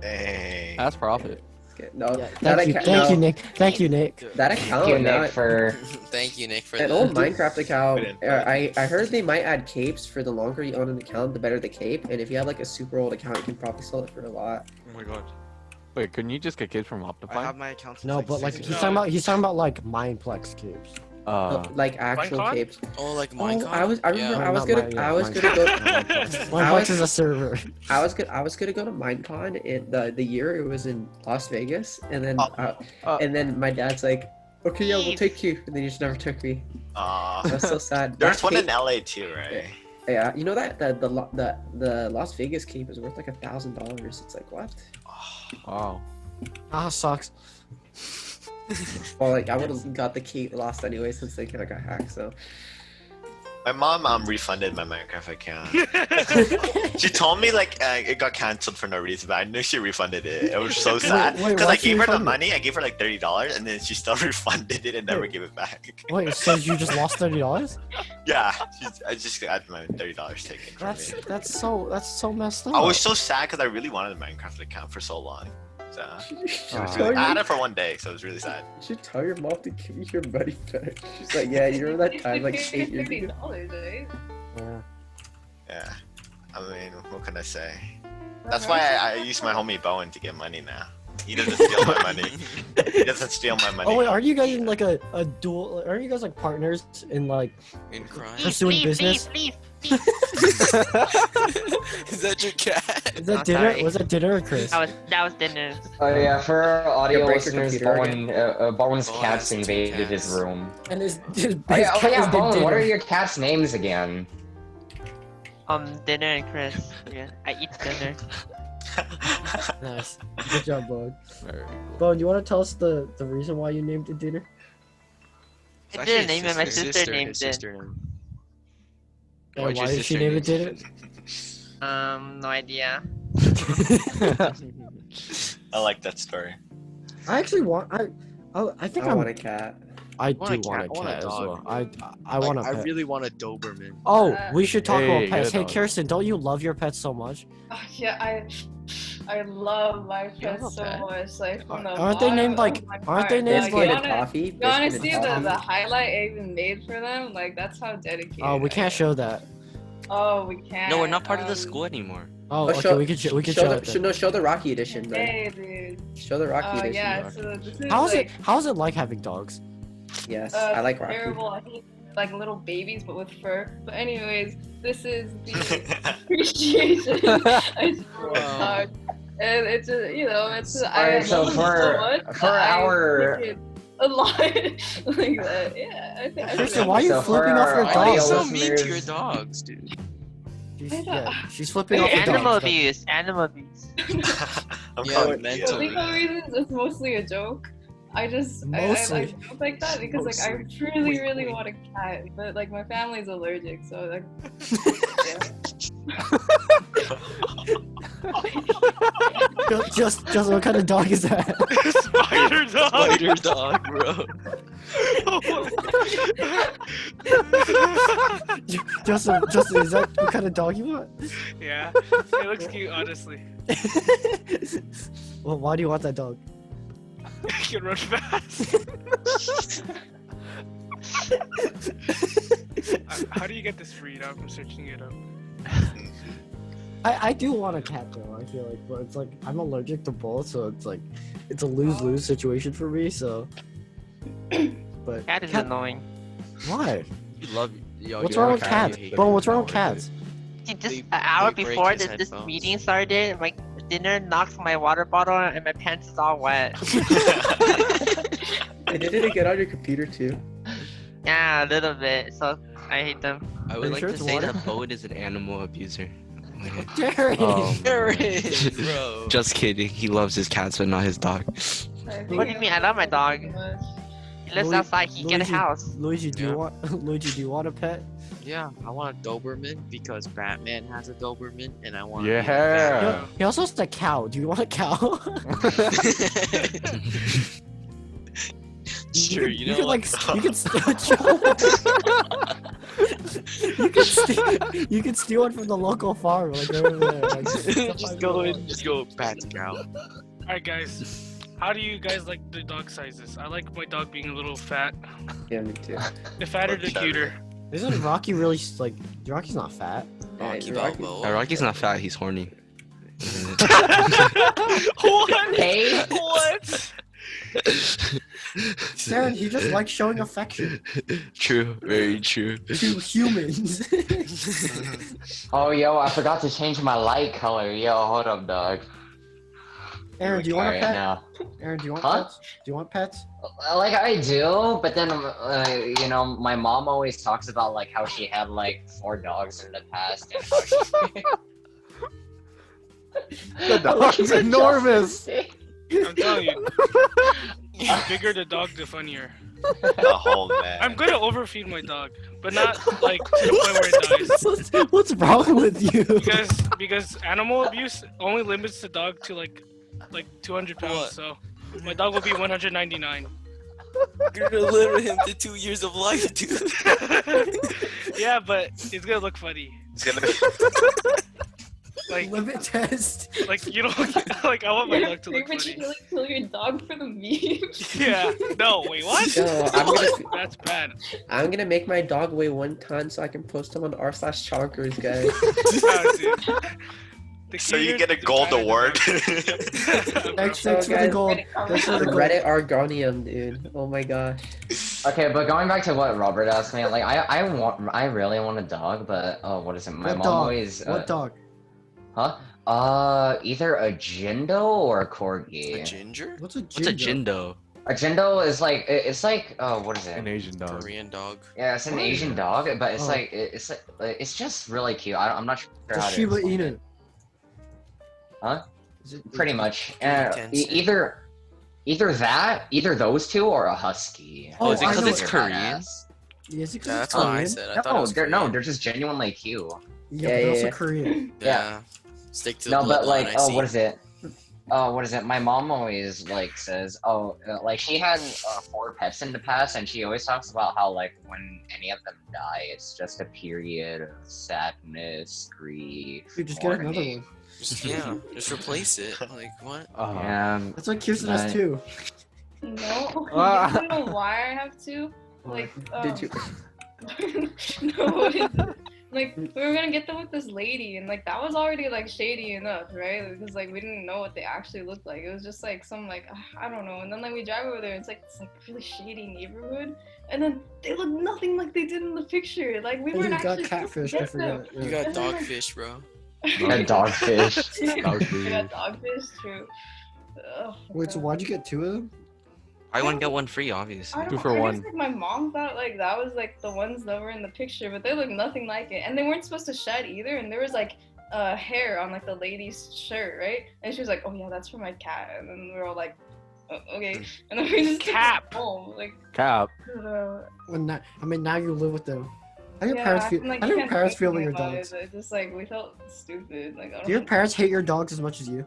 Speaker 10: Hey.
Speaker 4: That's profit.
Speaker 11: No,
Speaker 3: Yeah, thank you, Nick. Thank you, Nick.
Speaker 11: That account.
Speaker 1: Thank you,
Speaker 11: now
Speaker 1: Nick, for
Speaker 9: Thank you, Nick, for
Speaker 11: an
Speaker 9: that.
Speaker 11: old Minecraft account. I heard they might add capes for the longer you own an account, the better the cape. And if you have like a super old account, you can probably sell it for a lot.
Speaker 6: Oh my god.
Speaker 4: Wait, couldn't you just get kids from
Speaker 6: I
Speaker 4: Optifine?
Speaker 6: have my account. since,
Speaker 3: No, but like
Speaker 6: 6
Speaker 3: he's
Speaker 6: years
Speaker 3: talking about like Mineplex capes.
Speaker 11: Like actual
Speaker 5: Minecon?
Speaker 11: capes.
Speaker 9: Oh, like
Speaker 11: Oh,
Speaker 9: Minecon?
Speaker 11: I remember
Speaker 9: Yeah.
Speaker 11: I was
Speaker 3: Not
Speaker 11: gonna
Speaker 3: Mine-
Speaker 11: I was
Speaker 3: Minecon.
Speaker 11: gonna go
Speaker 3: Mineplex is a server.
Speaker 11: I was gonna go to Minecon in the year it was in Las Vegas, and then my dad's like, "Okay, yeah, we'll take you," and then he just never took me. I was so sad.
Speaker 10: There's
Speaker 11: That
Speaker 10: one in
Speaker 11: cape-
Speaker 10: LA too, right?
Speaker 11: Yeah, you know that the Las Vegas cape is worth like $1,000. It's like what?
Speaker 4: Wow.
Speaker 3: Sucks.
Speaker 11: Well, like I would have got the cape lost anyway since they kind of got hacked. So
Speaker 10: My mom refunded my Minecraft account. She told me like it got canceled for no reason, but I knew she refunded it. It was so sad
Speaker 3: wait,
Speaker 10: because
Speaker 3: why'd
Speaker 10: I
Speaker 3: she
Speaker 10: gave her the
Speaker 3: refund it?
Speaker 10: money. I gave her like $30, and then she still refunded it and never gave it back.
Speaker 3: Wait, so you just lost $30?
Speaker 10: Yeah, I just got my $30 taken from me.
Speaker 3: That's so messed up.
Speaker 10: I was so sad because I really wanted a Minecraft account for so long. So
Speaker 11: tell
Speaker 10: I had
Speaker 11: you-
Speaker 10: it for one day, so it was really sad.
Speaker 11: you should tell your mom to give you your money back. She's like, yeah, you remember that time like 8 years ago?
Speaker 23: $30, eh?
Speaker 3: Yeah.
Speaker 10: Yeah. I mean, what can I say? That's why I use my homie Bowen to get money now. He doesn't steal my money. He doesn't steal my money.
Speaker 3: Oh wait, are you guys in like a dual? Are you guys like partners in like
Speaker 6: crime?
Speaker 3: pursuing business?
Speaker 6: Is that your cat?
Speaker 3: Is that dinner? Was that dinner or Chris?
Speaker 24: That was dinner.
Speaker 1: Oh yeah, for our audio
Speaker 11: break your
Speaker 1: listeners,
Speaker 11: computer
Speaker 1: Bowen's cats invaded his room.
Speaker 3: And his
Speaker 1: Oh yeah,
Speaker 3: cat is
Speaker 1: Bowen, what
Speaker 3: dinner.
Speaker 1: are your cats' names again?
Speaker 24: Dinner and Chris. Yeah, I eat dinner.
Speaker 3: Nice. Good job, Bone. Bone, you want to tell us the reason why you named it dinner?
Speaker 24: I didn't name it. My sister named it.
Speaker 3: And why did she name it dinner?
Speaker 24: No idea.
Speaker 10: I like that story.
Speaker 3: I actually want. I think
Speaker 11: I want a cat.
Speaker 3: I
Speaker 6: want
Speaker 3: do
Speaker 6: a
Speaker 3: want a
Speaker 6: cat. I want a
Speaker 3: cat as
Speaker 6: dog.
Speaker 3: well. I want a
Speaker 6: I
Speaker 3: pet.
Speaker 6: really want a Doberman.
Speaker 3: Oh, we should talk
Speaker 4: Hey,
Speaker 3: about pets.
Speaker 4: get a
Speaker 3: Hey,
Speaker 4: dog.
Speaker 3: Kirsten, don't you love your pets so much?
Speaker 23: Yeah, I love my pets
Speaker 6: love
Speaker 23: so
Speaker 6: that.
Speaker 23: much. Like from the
Speaker 3: Aren't they named
Speaker 23: bottom
Speaker 3: like?
Speaker 23: of my
Speaker 3: Aren't they
Speaker 23: heart.
Speaker 3: named
Speaker 23: Like,
Speaker 3: like?
Speaker 23: you wanna-
Speaker 11: coffee?
Speaker 23: You wanna
Speaker 11: Biscuit
Speaker 23: see
Speaker 11: and
Speaker 23: the
Speaker 11: coffee?
Speaker 23: highlight I even made for them? Like that's how dedicated.
Speaker 3: Oh, we
Speaker 23: I
Speaker 3: can't
Speaker 23: am.
Speaker 3: show that.
Speaker 23: Oh, we can't.
Speaker 8: No, we're not part of the school anymore.
Speaker 3: Oh,
Speaker 11: Oh,
Speaker 3: okay,
Speaker 11: show-
Speaker 3: we could show
Speaker 11: show
Speaker 3: it.
Speaker 11: the,
Speaker 3: then.
Speaker 11: no, show the Rocky edition. Then.
Speaker 23: Hey, dude.
Speaker 11: Show the Rocky edition.
Speaker 23: Yeah. So this is
Speaker 3: How's
Speaker 23: like,
Speaker 3: it? How's it like having dogs?
Speaker 11: Yes, I like Rocky.
Speaker 23: terrible. I hate like little babies, but with fur. But anyways, this is the appreciation. I swear to God. And it's just, it's I
Speaker 1: Alright, so
Speaker 23: love them so much.
Speaker 1: for our
Speaker 23: I like it a lot like that. Yeah, I think.
Speaker 3: Kirsten, why are you
Speaker 1: So for
Speaker 3: flipping off your
Speaker 1: our
Speaker 6: Why are you
Speaker 1: audio
Speaker 3: dogs?
Speaker 6: so mean to your
Speaker 1: listeners-
Speaker 6: dogs, dude?
Speaker 3: She's flipping off your
Speaker 24: Animal
Speaker 3: dogs.
Speaker 24: abuse. Animal abuse.
Speaker 10: I'm
Speaker 6: Yeah,
Speaker 10: calling
Speaker 6: mental.
Speaker 10: Diaz.
Speaker 23: For legal reasons, it's mostly a joke. I
Speaker 3: Mostly.
Speaker 23: joke like that because like I really want a cat, but like my family's allergic, so like
Speaker 3: Just what kind of dog is that?
Speaker 5: Spider dog.
Speaker 6: Spider dog, bro.
Speaker 3: Justin, is that what kind of dog you want?
Speaker 5: Yeah, it looks cute, honestly.
Speaker 3: Well, why do you want that dog?
Speaker 5: He can run fast. How do you get this breed? I'm searching it up.
Speaker 3: I do want a cat though. I feel like, but it's like I'm allergic to both, so it's like it's a lose-lose situation for me. So, but
Speaker 24: Cat is annoying.
Speaker 3: Why?
Speaker 6: You love yo.
Speaker 3: What's
Speaker 6: you
Speaker 3: wrong
Speaker 6: have
Speaker 3: with
Speaker 6: a cat,
Speaker 3: cats?
Speaker 6: you hate
Speaker 3: Bro,
Speaker 6: it.
Speaker 3: what's wrong with cats?
Speaker 24: See, just
Speaker 6: They-
Speaker 24: an hour
Speaker 6: they break
Speaker 24: before
Speaker 6: his
Speaker 24: this
Speaker 6: headphones.
Speaker 24: meeting started, my dinner knocks my water bottle and my pants is all wet.
Speaker 11: Did it get on your computer too?
Speaker 24: Yeah, a little bit. So I hate them.
Speaker 8: I
Speaker 3: Are
Speaker 8: would
Speaker 3: you
Speaker 8: like
Speaker 3: sure
Speaker 8: to
Speaker 3: it's
Speaker 8: say
Speaker 3: water?
Speaker 8: that Bowen is an animal abuser.
Speaker 3: Jared.
Speaker 6: Jared, bro.
Speaker 8: Just kidding. He loves his cats, but not his dog.
Speaker 24: What do you mean? I love my dog. He lives
Speaker 3: Luigi-
Speaker 24: outside. He get a house.
Speaker 3: Luigi, do
Speaker 6: Yeah.
Speaker 3: you want Luigi? Do you want a pet?
Speaker 6: Yeah, I want a Doberman because Batman has a Doberman, and I want.
Speaker 4: Yeah.
Speaker 3: He also has a cow. Do you want a cow?
Speaker 6: Sure, you know
Speaker 3: can
Speaker 6: what?
Speaker 3: like you can you can steal one from the local farm like over there. Like,
Speaker 6: just go bat cow.
Speaker 5: Alright, guys. How do you guys like the dog sizes? I like my dog being a little fat.
Speaker 11: Yeah, me too.
Speaker 5: The fatter, the cuter.
Speaker 3: Isn't Rocky really like? Rocky's not fat.
Speaker 6: Rocky
Speaker 11: Rocky-
Speaker 6: Balboa.
Speaker 8: Rocky's not fat. He's horny.
Speaker 5: What?
Speaker 1: Hey?
Speaker 5: What?
Speaker 3: Darren, he just likes showing affection
Speaker 8: True. Very true.
Speaker 3: to humans.
Speaker 1: Oh, yo, I forgot to change my light color. Yo, hold up, dog.
Speaker 3: Aaron, do you want a
Speaker 1: Alright,
Speaker 3: pet?
Speaker 1: now.
Speaker 3: Aaron, do you want
Speaker 1: Huh?
Speaker 3: pets? Do you want pets?
Speaker 1: Like, I do, but then, my mom always talks about, like, how she had, like, 4 dogs in the past. And how she...
Speaker 4: The dog's enormous.
Speaker 5: I'm telling you. The bigger the dog, the funnier.
Speaker 10: The whole man.
Speaker 5: I'm gonna overfeed my dog, but not like to the point where it dies.
Speaker 3: What's wrong with you?
Speaker 5: Because animal abuse only limits the dog to like 200 pounds.
Speaker 6: What?
Speaker 5: So my dog will be 199.
Speaker 6: You're gonna limit him to 2 years of life, dude.
Speaker 5: Yeah, but it's gonna look funny.
Speaker 10: It's gonna be...
Speaker 5: Like
Speaker 3: limit test.
Speaker 5: Like you don't like I want my dog to look
Speaker 23: Would
Speaker 5: funny.
Speaker 23: you like kill your dog for the meme?
Speaker 5: Yeah. No. Wait. What?
Speaker 11: No,
Speaker 5: That's bad.
Speaker 11: I'm gonna make my dog weigh 1 ton so I can post him on r/chonkers, guys.
Speaker 10: So you get a gold award.
Speaker 3: Thanks
Speaker 11: So,
Speaker 3: for the
Speaker 11: guys,
Speaker 3: gold. Thanks for the gold.
Speaker 11: Reddit Argonium, dude. Oh my gosh.
Speaker 1: Okay, but going back to what Robert asked me, like I really want a dog, but what is it? My
Speaker 3: What
Speaker 1: mom
Speaker 3: dog?
Speaker 1: always.
Speaker 3: What dog?
Speaker 1: Huh? Either a Jindo or a Corgi.
Speaker 9: A ginger?
Speaker 3: What's a
Speaker 8: What's a Jindo?
Speaker 1: A Jindo is like it's like what is it?
Speaker 4: An Asian dog.
Speaker 9: Korean dog.
Speaker 1: Yeah, it's an Asian dog, but it's
Speaker 3: Oh.
Speaker 1: like it's just really cute. I'm not sure
Speaker 3: It's
Speaker 1: how
Speaker 3: a
Speaker 1: to.
Speaker 3: Shiba
Speaker 1: explain
Speaker 3: Inu.
Speaker 1: it. Huh?
Speaker 3: Is it-
Speaker 1: Pretty much.
Speaker 9: Tensei.
Speaker 1: Either those two or a husky.
Speaker 3: Oh,
Speaker 8: is it
Speaker 3: I
Speaker 8: 'cause
Speaker 3: know
Speaker 8: it's
Speaker 3: it.
Speaker 8: Korean?
Speaker 3: Yes, because
Speaker 9: Yeah, that's
Speaker 3: it's
Speaker 9: what I
Speaker 3: Korean.
Speaker 9: said. I thought it
Speaker 1: No,
Speaker 9: was
Speaker 1: they're
Speaker 9: Korean.
Speaker 1: they're just genuinely cute.
Speaker 3: Yeah,
Speaker 11: Yeah,
Speaker 3: but also
Speaker 11: yeah.
Speaker 3: Korean.
Speaker 9: Yeah. Stick to the
Speaker 1: No, but
Speaker 9: bloodline,
Speaker 1: like,
Speaker 9: I
Speaker 1: oh,
Speaker 9: see.
Speaker 1: what is it? What is it? My mom always like says, like she had 4 pets in the past, and she always talks about how like when any of them die, it's just a period of sadness, grief.
Speaker 3: You just get another
Speaker 1: mourning.
Speaker 3: one.
Speaker 9: Just replace it. Like what?
Speaker 1: Yeah.
Speaker 3: That's what Kirsten has too.
Speaker 23: No,
Speaker 3: Ah.
Speaker 23: I don't know why I have to. Like,
Speaker 11: Did you?
Speaker 23: no, like we were gonna get them with this lady, and like that was already like shady enough, right? Because like we didn't know what they actually looked like. It was just like some like I don't know. And then like we drive over there, it's like this like really shady neighborhood, and then they look nothing like they did in the picture. Like we
Speaker 3: Oh,
Speaker 23: weren't
Speaker 3: you got
Speaker 23: actually supposed to
Speaker 3: catfish, I
Speaker 23: get them.
Speaker 3: forgot.
Speaker 9: You
Speaker 3: Yeah.
Speaker 9: got dogfish, bro.
Speaker 1: And dogfish.
Speaker 23: I
Speaker 4: Dogfish.
Speaker 23: got dogfish, true. Ugh,
Speaker 3: Wait, so why'd you get 2 of them?
Speaker 8: I want to get one free, obviously.
Speaker 23: I don't
Speaker 4: 2
Speaker 23: know,
Speaker 4: for
Speaker 23: I guess,
Speaker 4: 1.
Speaker 23: like, my mom thought like that was like the ones that were in the picture, but they look nothing like it, and they weren't supposed to shed either. And there was like hair on like the lady's shirt, right? And she was like, "Oh yeah, that's for my cat." And then we were all like, oh, "Okay." And then we just took
Speaker 5: Cap.
Speaker 23: it home, like.
Speaker 4: Cap.
Speaker 3: Now you live with them. How do your
Speaker 23: Yeah,
Speaker 3: parents
Speaker 23: I
Speaker 3: feel?
Speaker 23: feel like
Speaker 3: How
Speaker 23: you
Speaker 3: do your
Speaker 23: can't
Speaker 3: parents
Speaker 23: do
Speaker 3: feel about
Speaker 23: anything
Speaker 3: your
Speaker 23: about
Speaker 3: dogs?
Speaker 23: it, but just like we felt stupid. Like I don't
Speaker 3: Do your
Speaker 23: know.
Speaker 3: parents hate your dogs as much as you?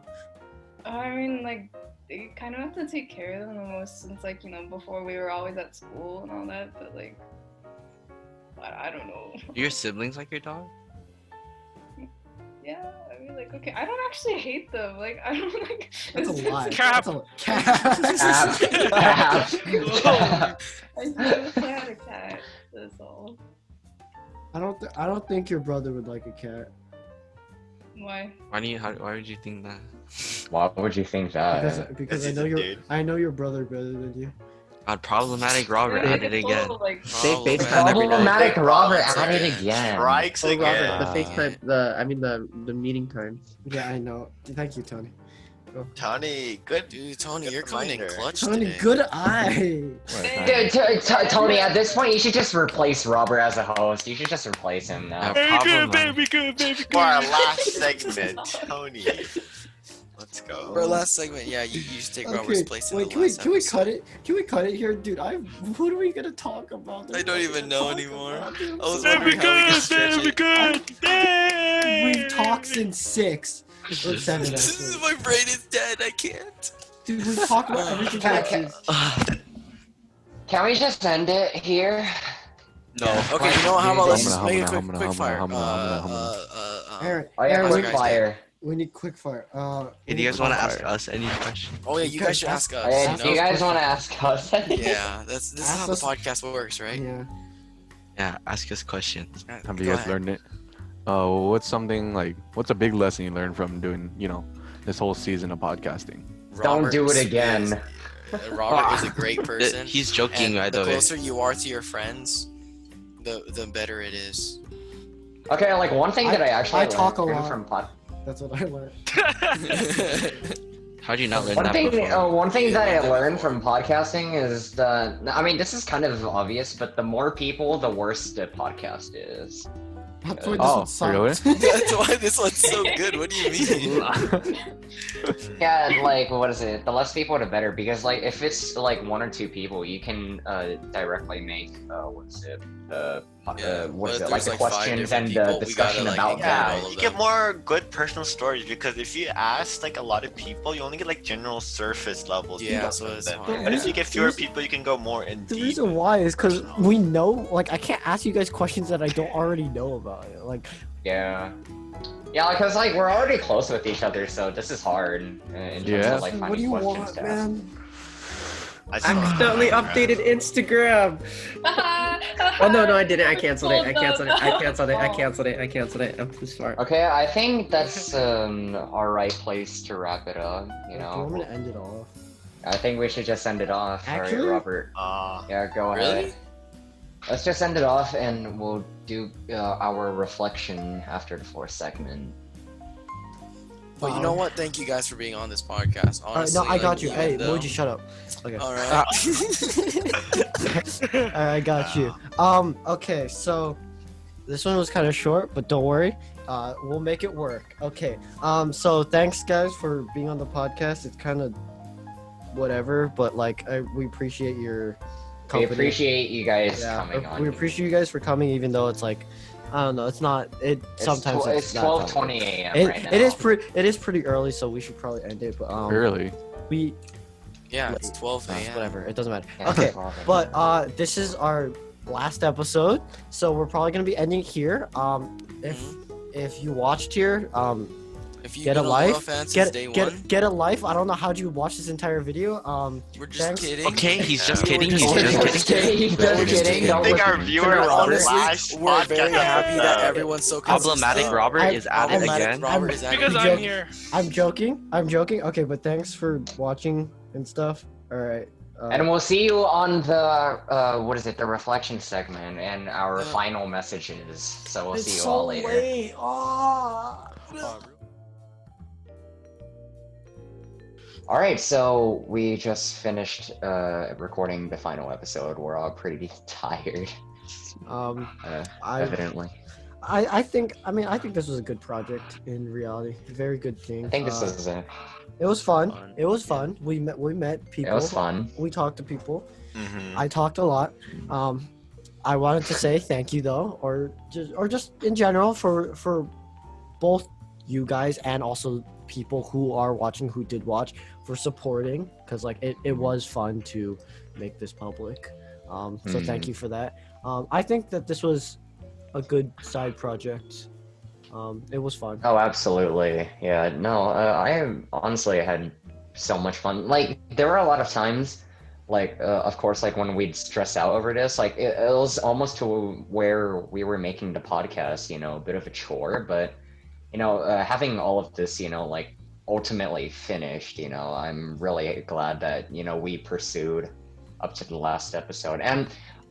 Speaker 23: I mean, like they kind of have to take care of them the most since like before we were always at school and all that. But like, I don't know.
Speaker 8: Do your siblings like your dog?
Speaker 23: Yeah, I mean, like, okay, I don't actually hate them. Like, I don't like.
Speaker 3: That's a lie.
Speaker 5: Cap.
Speaker 3: That's a cap.
Speaker 23: I wish I had a cat. That's all.
Speaker 3: I don't think your brother would like a cat.
Speaker 23: Why?
Speaker 8: Why would you think that?
Speaker 1: Why would you think that?
Speaker 3: Because I
Speaker 10: he's
Speaker 3: know
Speaker 10: a
Speaker 3: your
Speaker 10: dude.
Speaker 3: I know your brother better than you.
Speaker 8: God, problematic Robert
Speaker 23: Yeah,
Speaker 8: at it
Speaker 23: it's
Speaker 8: again.
Speaker 23: full of, like,
Speaker 1: Problematic Robert at it again.
Speaker 10: Strikes
Speaker 11: Oh,
Speaker 10: again.
Speaker 11: Robert, the FaceTime, the meeting time.
Speaker 3: Yeah, I know. Thank you, Tony.
Speaker 10: Tony, good.
Speaker 9: Dude, Tony,
Speaker 10: good
Speaker 9: you're coming in
Speaker 10: reminder.
Speaker 9: clutch
Speaker 3: Tony,
Speaker 9: today.
Speaker 3: good eye.
Speaker 1: Dude, Tony, at this point, you should just replace Robert as a host. You should just replace him now.
Speaker 5: Baby good, baby good, baby good.
Speaker 10: For our last segment, Tony. Let's go.
Speaker 9: For our last segment, yeah, you just take Robert's place in
Speaker 3: wait,
Speaker 9: the
Speaker 3: can we
Speaker 9: last
Speaker 3: can we
Speaker 9: episode.
Speaker 3: cut it? Can we cut it here, dude? What are we gonna talk about?
Speaker 9: I don't even know anymore. I was
Speaker 5: Baby
Speaker 9: wondering how we could
Speaker 5: good,
Speaker 9: stretch
Speaker 5: baby
Speaker 9: it.
Speaker 5: good. Yay!
Speaker 3: We've talked since 6 or 7. Actually.
Speaker 9: My brain is dead. I can't.
Speaker 3: Dude, we've talked about everything.
Speaker 1: Can we just end it here?
Speaker 8: No.
Speaker 9: Okay, you know what? How about let's just
Speaker 4: Humana,
Speaker 9: make a
Speaker 4: humana,
Speaker 9: quick fire.
Speaker 3: Aaron,
Speaker 1: Oh yeah,
Speaker 3: Aaron,
Speaker 1: quick
Speaker 3: we-
Speaker 1: fire.
Speaker 3: We need quick fire.
Speaker 8: Hey, do you guys want to ask us any questions?
Speaker 9: Oh yeah, you guys should ask us.
Speaker 1: Hey,
Speaker 9: you
Speaker 1: do you
Speaker 9: know?
Speaker 1: guys want to ask us?
Speaker 9: Yeah, this is
Speaker 3: Ask
Speaker 9: how the
Speaker 3: us-
Speaker 9: podcast works, right?
Speaker 3: Yeah.
Speaker 8: Yeah, ask us questions.
Speaker 4: Have you guys learned it? What's a big lesson you learned from doing, this whole season of podcasting?
Speaker 1: Don't do it again.
Speaker 9: Robert is a great person.
Speaker 8: He's joking,
Speaker 9: and
Speaker 8: by
Speaker 9: the
Speaker 8: the way.
Speaker 9: closer you are to your friends, the better it is.
Speaker 1: Okay, like one thing that I actually
Speaker 3: I talk a
Speaker 1: learned
Speaker 3: lot.
Speaker 1: from
Speaker 3: That's what I learned.
Speaker 8: How do you not learn
Speaker 1: One
Speaker 8: that
Speaker 1: thing,
Speaker 8: before?
Speaker 1: one thing that I learned from podcasting is that, I mean, this is kind of obvious, but the more people, the worse the podcast is.
Speaker 3: That's why this
Speaker 4: Oh,
Speaker 3: one sucks.
Speaker 4: really?
Speaker 9: That's why this one's so good. What do you mean?
Speaker 1: Yeah, like, what is it? The less people, the better, because, like, if it's, like, 1 or 2 people, you can directly make, what is it? What is
Speaker 9: but
Speaker 1: it? Like,
Speaker 9: there's,
Speaker 1: the
Speaker 9: like, 5
Speaker 1: questions
Speaker 9: different
Speaker 1: and
Speaker 9: people,
Speaker 1: the
Speaker 9: we
Speaker 1: discussion
Speaker 9: gotta, like,
Speaker 1: about
Speaker 9: include
Speaker 1: that.
Speaker 9: all of
Speaker 10: You get more good personal stories because if you ask like a lot of people, you only get like general surface levels.
Speaker 9: Yeah,
Speaker 10: stuff
Speaker 9: so
Speaker 10: from
Speaker 9: it's
Speaker 10: them.
Speaker 9: hard.
Speaker 10: But if you get fewer
Speaker 3: There's-
Speaker 10: people, you can go more in
Speaker 3: The
Speaker 10: deep.
Speaker 3: reason why is because we know, like, I can't ask you guys questions that I don't already know about. Like,
Speaker 1: Yeah. Yeah, because like we're already close with each other, so this is hard in terms of like
Speaker 3: What do
Speaker 1: finding
Speaker 3: you
Speaker 1: questions
Speaker 3: want,
Speaker 1: to ask.
Speaker 3: man?
Speaker 11: Accidentally updated Instagram. Oh no, I didn't. I canceled it. I canceled it. I'm too smart.
Speaker 1: Okay, I think that's our right place to wrap it up. You know.
Speaker 3: Do you want me to end it off?
Speaker 1: I think we should just end it off.
Speaker 3: Actually?
Speaker 1: Alright, Robert. Yeah, go ahead.
Speaker 9: Really?
Speaker 1: Let's just end it off, and we'll do our reflection after the fourth segment.
Speaker 9: But you know what? Thank you guys for being on this podcast. Honestly,
Speaker 3: no, I got you. Hey,
Speaker 9: though-
Speaker 3: Luigi, shut up. Okay.
Speaker 9: All right.
Speaker 3: Alright, I got you. Okay, so this one was kind of short, but don't worry. We'll make it work. Okay. So thanks guys for being on the podcast. It's kind of whatever, but like we appreciate your company.
Speaker 1: We appreciate you guys coming on.
Speaker 3: We appreciate you guys for coming, even though it's like, I don't know. It's not. Sometimes
Speaker 1: it's
Speaker 3: not
Speaker 1: 12:20 a.m. right now.
Speaker 3: It is pretty early, so we should probably end it. But
Speaker 4: Early.
Speaker 9: Yeah, it's 12 a.m.
Speaker 3: Whatever. It doesn't matter.
Speaker 1: Yeah,
Speaker 3: Okay,
Speaker 1: 12 a.m.
Speaker 3: but this is our last episode, so we're probably gonna be ending here. If you watched here,
Speaker 9: If you've
Speaker 3: get a
Speaker 9: been a loyal
Speaker 3: life.
Speaker 9: fan since day one,
Speaker 3: Get a life. I don't know how you watch this entire video.
Speaker 9: we're just kidding.
Speaker 2: Okay, he's just
Speaker 9: We're
Speaker 2: kidding.
Speaker 9: just
Speaker 2: He's
Speaker 9: kidding.
Speaker 2: just kidding.
Speaker 1: He's just kidding.
Speaker 10: I think our viewer on the
Speaker 9: Honestly,
Speaker 10: last
Speaker 9: we're very
Speaker 10: podcast
Speaker 9: happy that
Speaker 10: episode.
Speaker 9: everyone's so
Speaker 2: Problematic
Speaker 9: consistent.
Speaker 2: Robert is at it again.
Speaker 9: Robert is at
Speaker 5: Because
Speaker 9: it.
Speaker 5: I'm here.
Speaker 3: I'm joking. Okay, but thanks for watching and stuff. All right.
Speaker 1: And we'll see you on the the reflection segment and our final messages. So we'll see you all later.
Speaker 3: Late. Oh.
Speaker 1: All right, so we just finished recording the final episode. We're all pretty tired. Evidently.
Speaker 3: I think this was a good project in reality. Very good thing.
Speaker 1: I think this is a.
Speaker 3: It was fun. It was fun. We met people.
Speaker 1: It was fun.
Speaker 3: We talked to people.
Speaker 10: Mm-hmm.
Speaker 3: I talked a lot. I wanted to say thank you though, or just in general for both you guys and also people who are watching, who did watch, for supporting, because like it was fun to make this public. So thank you for that. I think that this was a good side project. It was fun.
Speaker 1: Oh, absolutely. Yeah. No, I honestly had so much fun. Like there were a lot of times, like of course, like when we'd stress out over this, like it was almost to where we were making the podcast, a bit of a chore. But having all of this, like ultimately finished, I'm really glad that we pursued up to the last episode. And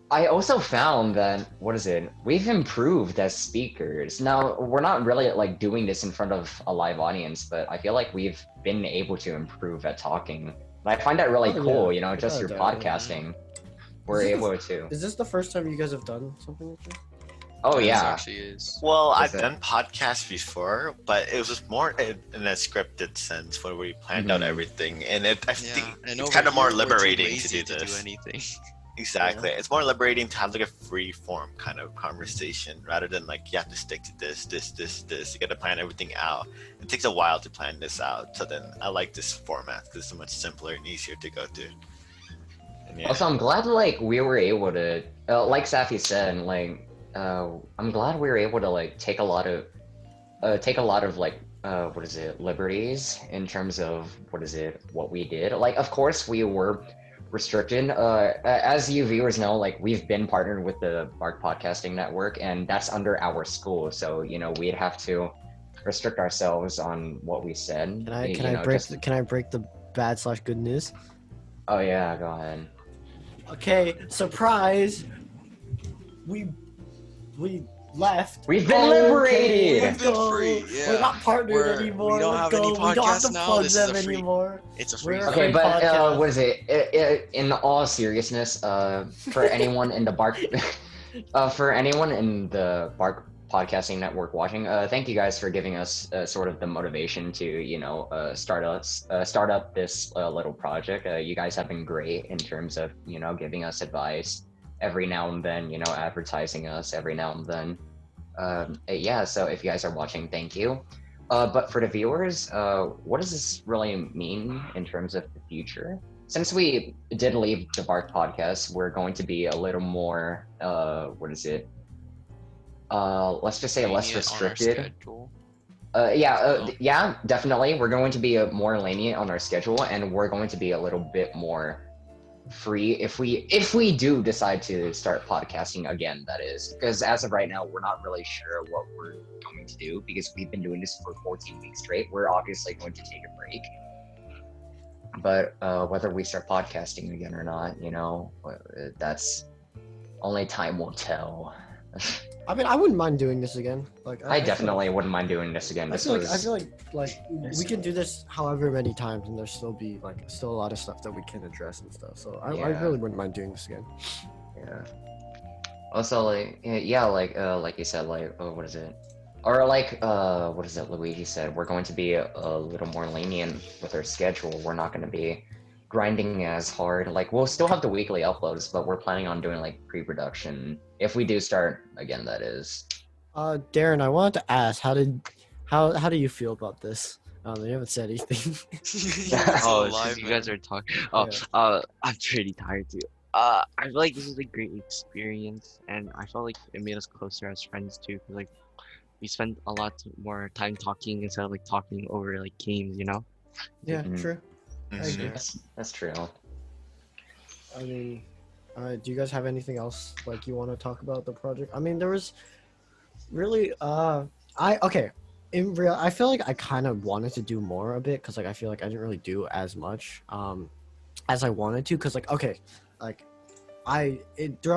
Speaker 1: I also found that we've improved as speakers. Now we're not really like doing this in front of a live audience, but I feel like we've been able to improve at talking. And I find that really cool, just your podcasting. We're able to.
Speaker 3: Is this the first time you guys have done something like this?
Speaker 1: Oh yeah.
Speaker 9: Actually is.
Speaker 10: Well, I've done podcasts before, but it was more in a scripted sense where we planned out everything, and I think it's kind of more liberating to do this.
Speaker 6: Anything.
Speaker 10: Exactly. It's more liberating to have like a free form kind of conversation rather than like you have to stick to this. You got to plan everything out. It takes a while to plan this out. So then I like this format because it's so much simpler and easier to go through. And yeah.
Speaker 1: Also, I'm glad like we were able to, like Safi said, like I'm glad we were able to like take a lot of like liberties in terms of what we did. Like, of course, we were restricted. As you viewers know, like we've been partnered with the BARC Podcasting Network, and that's under our school. So we'd have to restrict ourselves on what we said.
Speaker 3: Can I break the bad/good news?
Speaker 1: Oh yeah, go ahead.
Speaker 3: Okay, surprise. We left.
Speaker 1: We've been liberated.
Speaker 3: Let's go. We're not partnered anymore.
Speaker 9: We don't
Speaker 3: Let's
Speaker 9: have
Speaker 3: go.
Speaker 9: any
Speaker 3: We don't have
Speaker 9: podcasts
Speaker 3: to
Speaker 9: now.
Speaker 3: plug
Speaker 9: This is
Speaker 3: them
Speaker 9: a free.
Speaker 3: anymore.
Speaker 9: It's a free.
Speaker 1: Okay, but
Speaker 3: podcast.
Speaker 1: what is it? In all seriousness, for anyone in the BARC, for anyone in the BARC Podcasting Network watching, thank you guys for giving us sort of the motivation to start up this little project. You guys have been great in terms of giving us advice every now and then, advertising us every now and then. Yeah, so if you guys are watching, thank you. But for the viewers, what does this really mean in terms of the future? Since we did leave the BARC podcast, we're going to be a little more, let's just say less restricted. Yeah, definitely. We're going to be more lenient on our schedule, and we're going to be a little bit more free if we do decide to start podcasting again. That is, because as of right now, we're not really sure what we're going to do because we've been doing this for 14 weeks straight. We're obviously going to take a break, but whether we start podcasting again or not, that's only time will tell.
Speaker 3: I mean, I wouldn't mind doing this again. Like,
Speaker 1: I definitely wouldn't mind doing this again.
Speaker 3: I feel like we can do this however many times, and there's still a lot of stuff that we can address and stuff. So I really wouldn't mind doing this again.
Speaker 1: Yeah. Also, like you said, what is it? Or what is it? Luigi said we're going to be a little more lenient with our schedule. We're not going to be grinding as hard. Like, we'll still have the weekly uploads, but we're planning on doing like pre-production if we do start again. That is.
Speaker 3: Darren, I wanted to ask, how do you feel about this? You haven't said anything.
Speaker 2: You guys are talking. I'm pretty tired too. I feel like this is a great experience, and I felt like it made us closer as friends too. Cause like we spent a lot more time talking instead of like talking over like games,
Speaker 3: Yeah, true. I agree.
Speaker 1: That's true.
Speaker 3: I mean, do you guys have anything else like you want to talk about the project? I mean, there was really in real, I feel like I kind of wanted to do more of it because like I feel like I didn't really do as much as I wanted to because throughout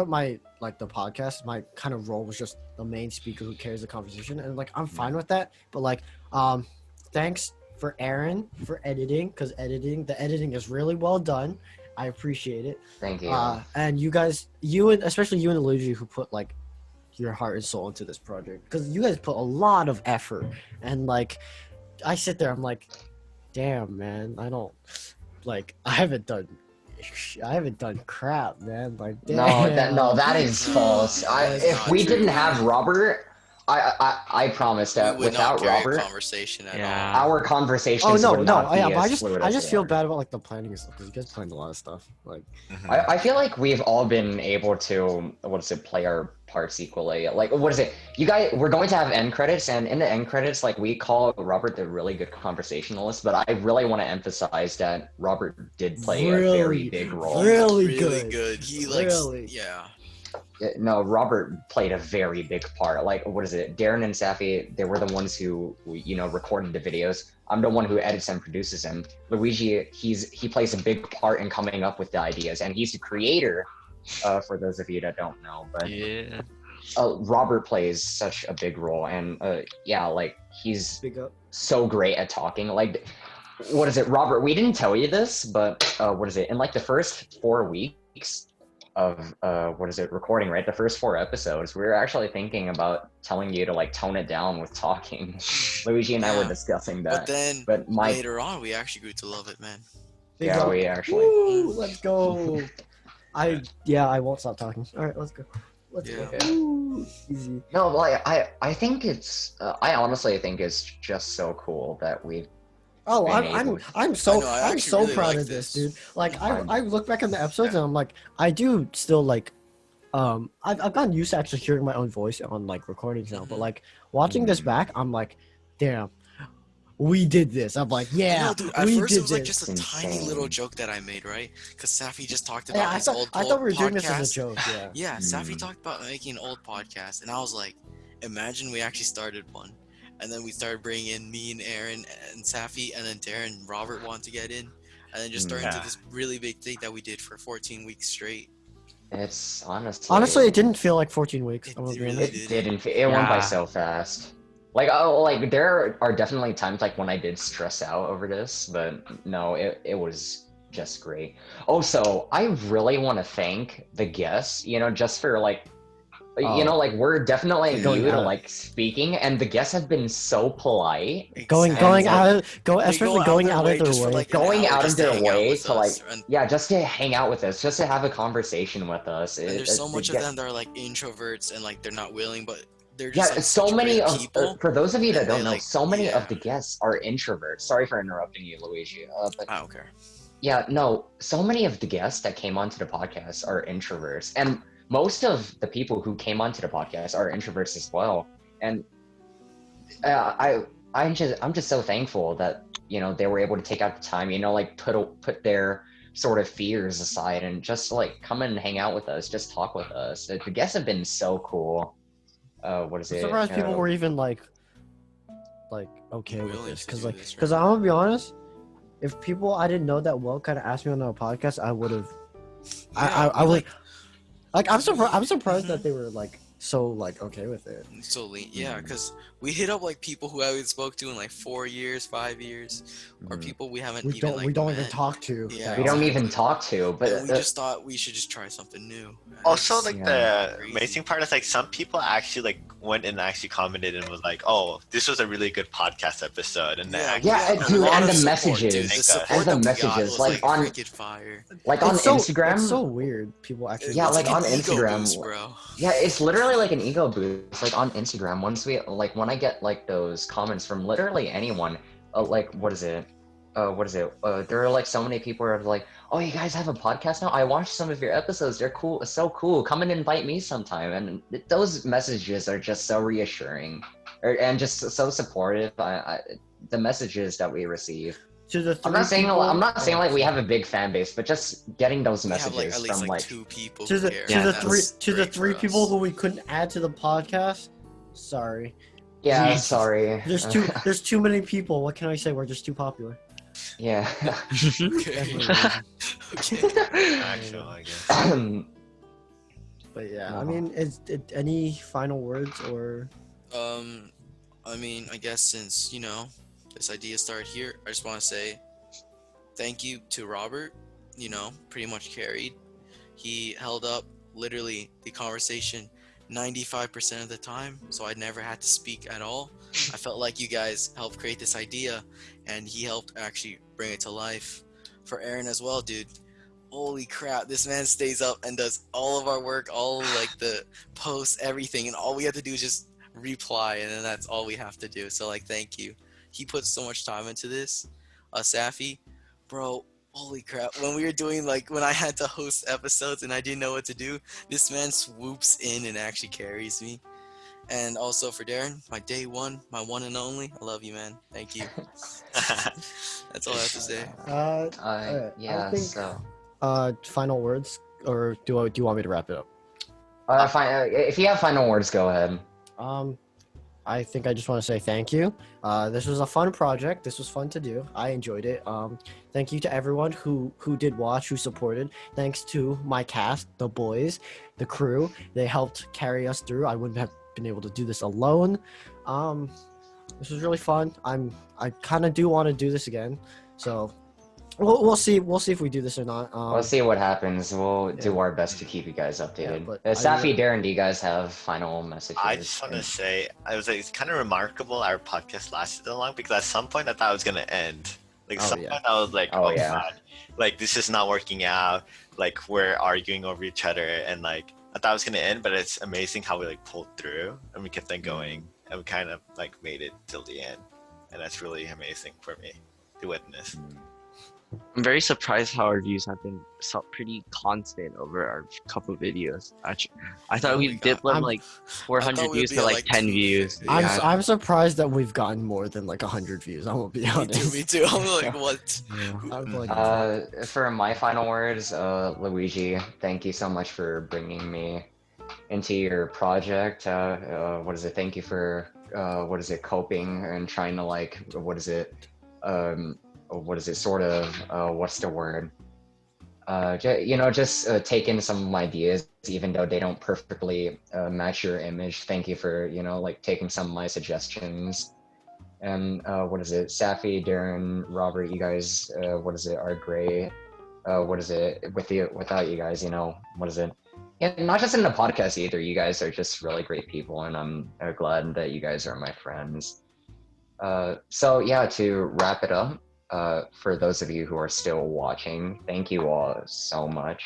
Speaker 3: my the podcast, my kind of role was just the main speaker who carries the conversation, and like I'm fine with that. But thanks for Aaron for editing, because the editing is really well done. I appreciate it.
Speaker 1: Thank you.
Speaker 3: And you guys, especially you and Luigi, who put like your heart and soul into this project, because you guys put a lot of effort. And like, I sit there, I'm like, damn, man, I haven't done crap, man. Like, damn.
Speaker 1: That is false. If we didn't have Robert, I promise that without Robert,
Speaker 9: conversation at
Speaker 1: all. Our conversations would not be as fluid
Speaker 3: I
Speaker 1: as
Speaker 3: just
Speaker 1: they
Speaker 3: feel
Speaker 1: are.
Speaker 3: bad about like the planning and stuff because you guys planned a lot of stuff. Like,
Speaker 1: I feel like we've all been able to play our parts equally. Like, we're going to have end credits, and in the end credits, like, we call Robert the really good conversationalist, but I really want to emphasize that Robert did play a very big role.
Speaker 3: Really
Speaker 9: good. He
Speaker 1: No, Robert played a very big part. Like, Darren and Safi, they were the ones who, recorded the videos. I'm the one who edits and produces them. Luigi, he plays a big part in coming up with the ideas, and he's the creator, for those of you that don't know. But
Speaker 2: yeah,
Speaker 1: Robert plays such a big role, and he's so great at talking. Like, Robert, we didn't tell you this, but in like the first 4 weeks of recording, right, the first 4 episodes, we were actually thinking about telling you to like tone it down with talking. Luigi and I were discussing that,
Speaker 9: but later on we actually grew to love it, man.
Speaker 1: We actually
Speaker 3: let's go. I won't stop talking. All right, let's go. Let's go. Ooh, easy.
Speaker 1: No, like I think it's I honestly think it's just so cool that we've
Speaker 3: I'm so really proud of this, dude. Like, I look back on the episodes and I'm like, I do still like, I've gotten used to actually hearing my own voice on like recordings now, but like watching this back, I'm like, damn, we did this. I'm like, yeah,
Speaker 9: no, dude, at
Speaker 3: we
Speaker 9: first
Speaker 3: did
Speaker 9: it was like
Speaker 3: this.
Speaker 9: just a tiny little joke that I made, right? Because Safi just talked about his old podcast.
Speaker 3: I thought we were doing this as a joke, yeah.
Speaker 9: Yeah, Safi talked about making an old podcast, and I was like, imagine we actually started one. And then we started bringing in me and Aaron and Safi, and then Darren and Robert want to get in, and then just started into this really big thing that we did for 14 weeks straight.
Speaker 1: It's
Speaker 3: honestly, it didn't feel like 14 weeks.
Speaker 1: It didn't. It went by so fast. Like, there are definitely times like when I did stress out over this, but no, it was just great. Also, I really want to thank the guests, just for like. We're definitely new to like speaking, and the guests have been so polite.
Speaker 3: Going out of their
Speaker 1: way to like, just to hang out with us, just to have a conversation with us.
Speaker 9: And there's so much of them that are like introverts and like they're not willing, but they're just like
Speaker 1: so many of
Speaker 9: people.
Speaker 1: For those of you that don't know, so many of the guests are introverts. Sorry for interrupting you, Luigi.
Speaker 9: Okay.
Speaker 1: Yeah, no, so many of the guests that came onto the podcast are introverts, and most of the people who came onto the podcast are introverts as well. And I'm just so thankful that they were able to take out the time, like put their sort of fears aside and just like come and hang out with us, just talk with us. The guests have been so cool. What is
Speaker 3: I'm
Speaker 1: it?
Speaker 3: surprised people were even like okay with this, because I'm gonna be honest, if people I didn't know that well kind of asked me on a podcast, I would have. I would like. I'm surprised that they were like so like okay with it.
Speaker 9: So lean, yeah, because we hit up like people who I haven't spoke to in like 4 years, 5 years, or people we haven't
Speaker 3: We don't even
Speaker 9: met.
Speaker 3: talk to.
Speaker 9: Yeah,
Speaker 1: we don't even talk to, but
Speaker 9: and we just thought we should just try something new.
Speaker 10: Also, like the amazing part is like some people actually like went and actually commented and was like, "Oh, this was a really good podcast episode," and then
Speaker 1: dude, and the messages, like on Instagram.
Speaker 3: It's so weird. People actually.
Speaker 1: Yeah, like on Instagram,
Speaker 9: boost, bro.
Speaker 1: Yeah, it's literally like an ego boost. Like on Instagram, when I get like those comments from literally anyone, like what is it? There are like so many people who are like, "Oh, you guys have a podcast now? I watched some of your episodes. They're cool. So cool. Come and invite me sometime." And those messages are just so reassuring, and just so supportive. The messages that we receive. I'm not saying like we have a big fan base, but just getting those messages from like
Speaker 9: 2 people.
Speaker 3: To the three people who we couldn't add to the podcast. Sorry.
Speaker 1: Yeah, sorry.
Speaker 3: There's too many people. What can I say? We're just too popular.
Speaker 1: Yeah.
Speaker 10: Actually, I guess.
Speaker 3: But yeah, I mean, any final words or?
Speaker 9: I mean, I guess since this idea started here, I just want to say thank you to Robert. Pretty much carried. He held up literally the conversation 95% of the time, so I never had to speak at all. I felt like you guys helped create this idea, and he helped actually bring it to life. For Aaron as well, dude. Holy crap, this man stays up and does all of our work, all like the posts, everything, and all we have to do is just reply, and then that's all we have to do. So like, thank you. He put so much time into this. Safi, bro, holy crap. When we were doing when I had to host episodes and I didn't know what to do, this man swoops in and actually carries me. And also for Darren, my day one, my one and only. I love you, man. Thank you. That's all I have to say.
Speaker 1: Yeah. So.
Speaker 3: Final words, or do you want me to wrap it up?
Speaker 1: Fine. If you have final words, go ahead.
Speaker 3: I think I just want to say thank you. This was a fun project. This was fun to do. I enjoyed it. Thank you to everyone who did watch, who supported. Thanks to my cast, the boys, the crew. They helped carry us through. I wouldn't have been able to do this alone. This was really fun. I kind of do want to do this again. So we'll see if we do this or not.
Speaker 1: We'll see what happens. We'll do our best to keep you guys updated.
Speaker 3: Yeah,
Speaker 1: Safi, Darren, do you guys have final messages?
Speaker 10: I just want to say, it's kind of remarkable our podcast lasted so long, because at some point I thought it was going to end. Point I was like, God, like this is not working out. Like we're arguing over each other, and like I thought it was going to end, but it's amazing how we like pulled through and we kept on going, and we kind of like made it till the end. And that's really amazing for me to witness.
Speaker 2: I'm very surprised how our views have been pretty constant over our couple videos. Actually, I thought we did like 400 views to like 10 views.
Speaker 3: I'm surprised that we've gotten more than like 100 views. I'm gonna be honest.
Speaker 9: Me too. I'm like, what?
Speaker 1: For my final words, Luigi, thank you so much for bringing me into your project. Thank you for coping and trying to just take in some ideas, even though they don't perfectly match your image. Thank you for taking some of my suggestions. And Safi, Darren, Robert, you guys are great. Without you guys, yeah, not just in the podcast either. You guys are just really great people, and I'm glad that you guys are my friends. So yeah, to wrap it up, for those of you who are still watching, thank you all so much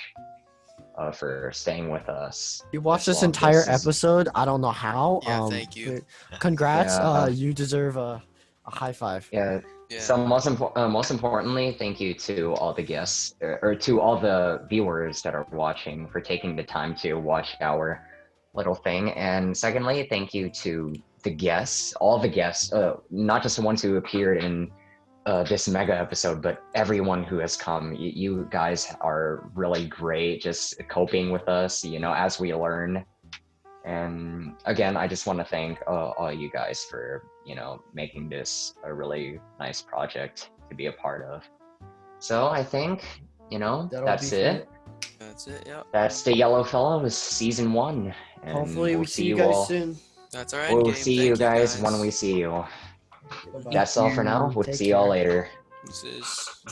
Speaker 1: for staying with us.
Speaker 3: You watched this entire episode. I don't know how.
Speaker 9: Yeah, thank you.
Speaker 3: Congrats. You deserve a high five.
Speaker 1: Yeah. So most importantly, thank you to all the guests, or to all the viewers that are watching, for taking the time to watch our little thing. And secondly, thank you to the guests, all the guests, not just the ones who appeared in this mega episode, but everyone who has come. You guys are really great, just coping with us, you know, as we learn. And again, I just want to thank all you guys for, you know, making this a really nice project to be a part of. So I think, you know, that's it.
Speaker 9: That's it, yeah.
Speaker 1: That's the Yellow Fellows season 1. And
Speaker 3: Hopefully
Speaker 1: we'll
Speaker 3: we see you guys soon.
Speaker 9: That's all right.
Speaker 1: We'll see you guys when we see you.
Speaker 3: Bye-bye.
Speaker 1: That's all for now. We'll
Speaker 3: Take
Speaker 1: see y'all
Speaker 3: care.
Speaker 1: later.
Speaker 9: This is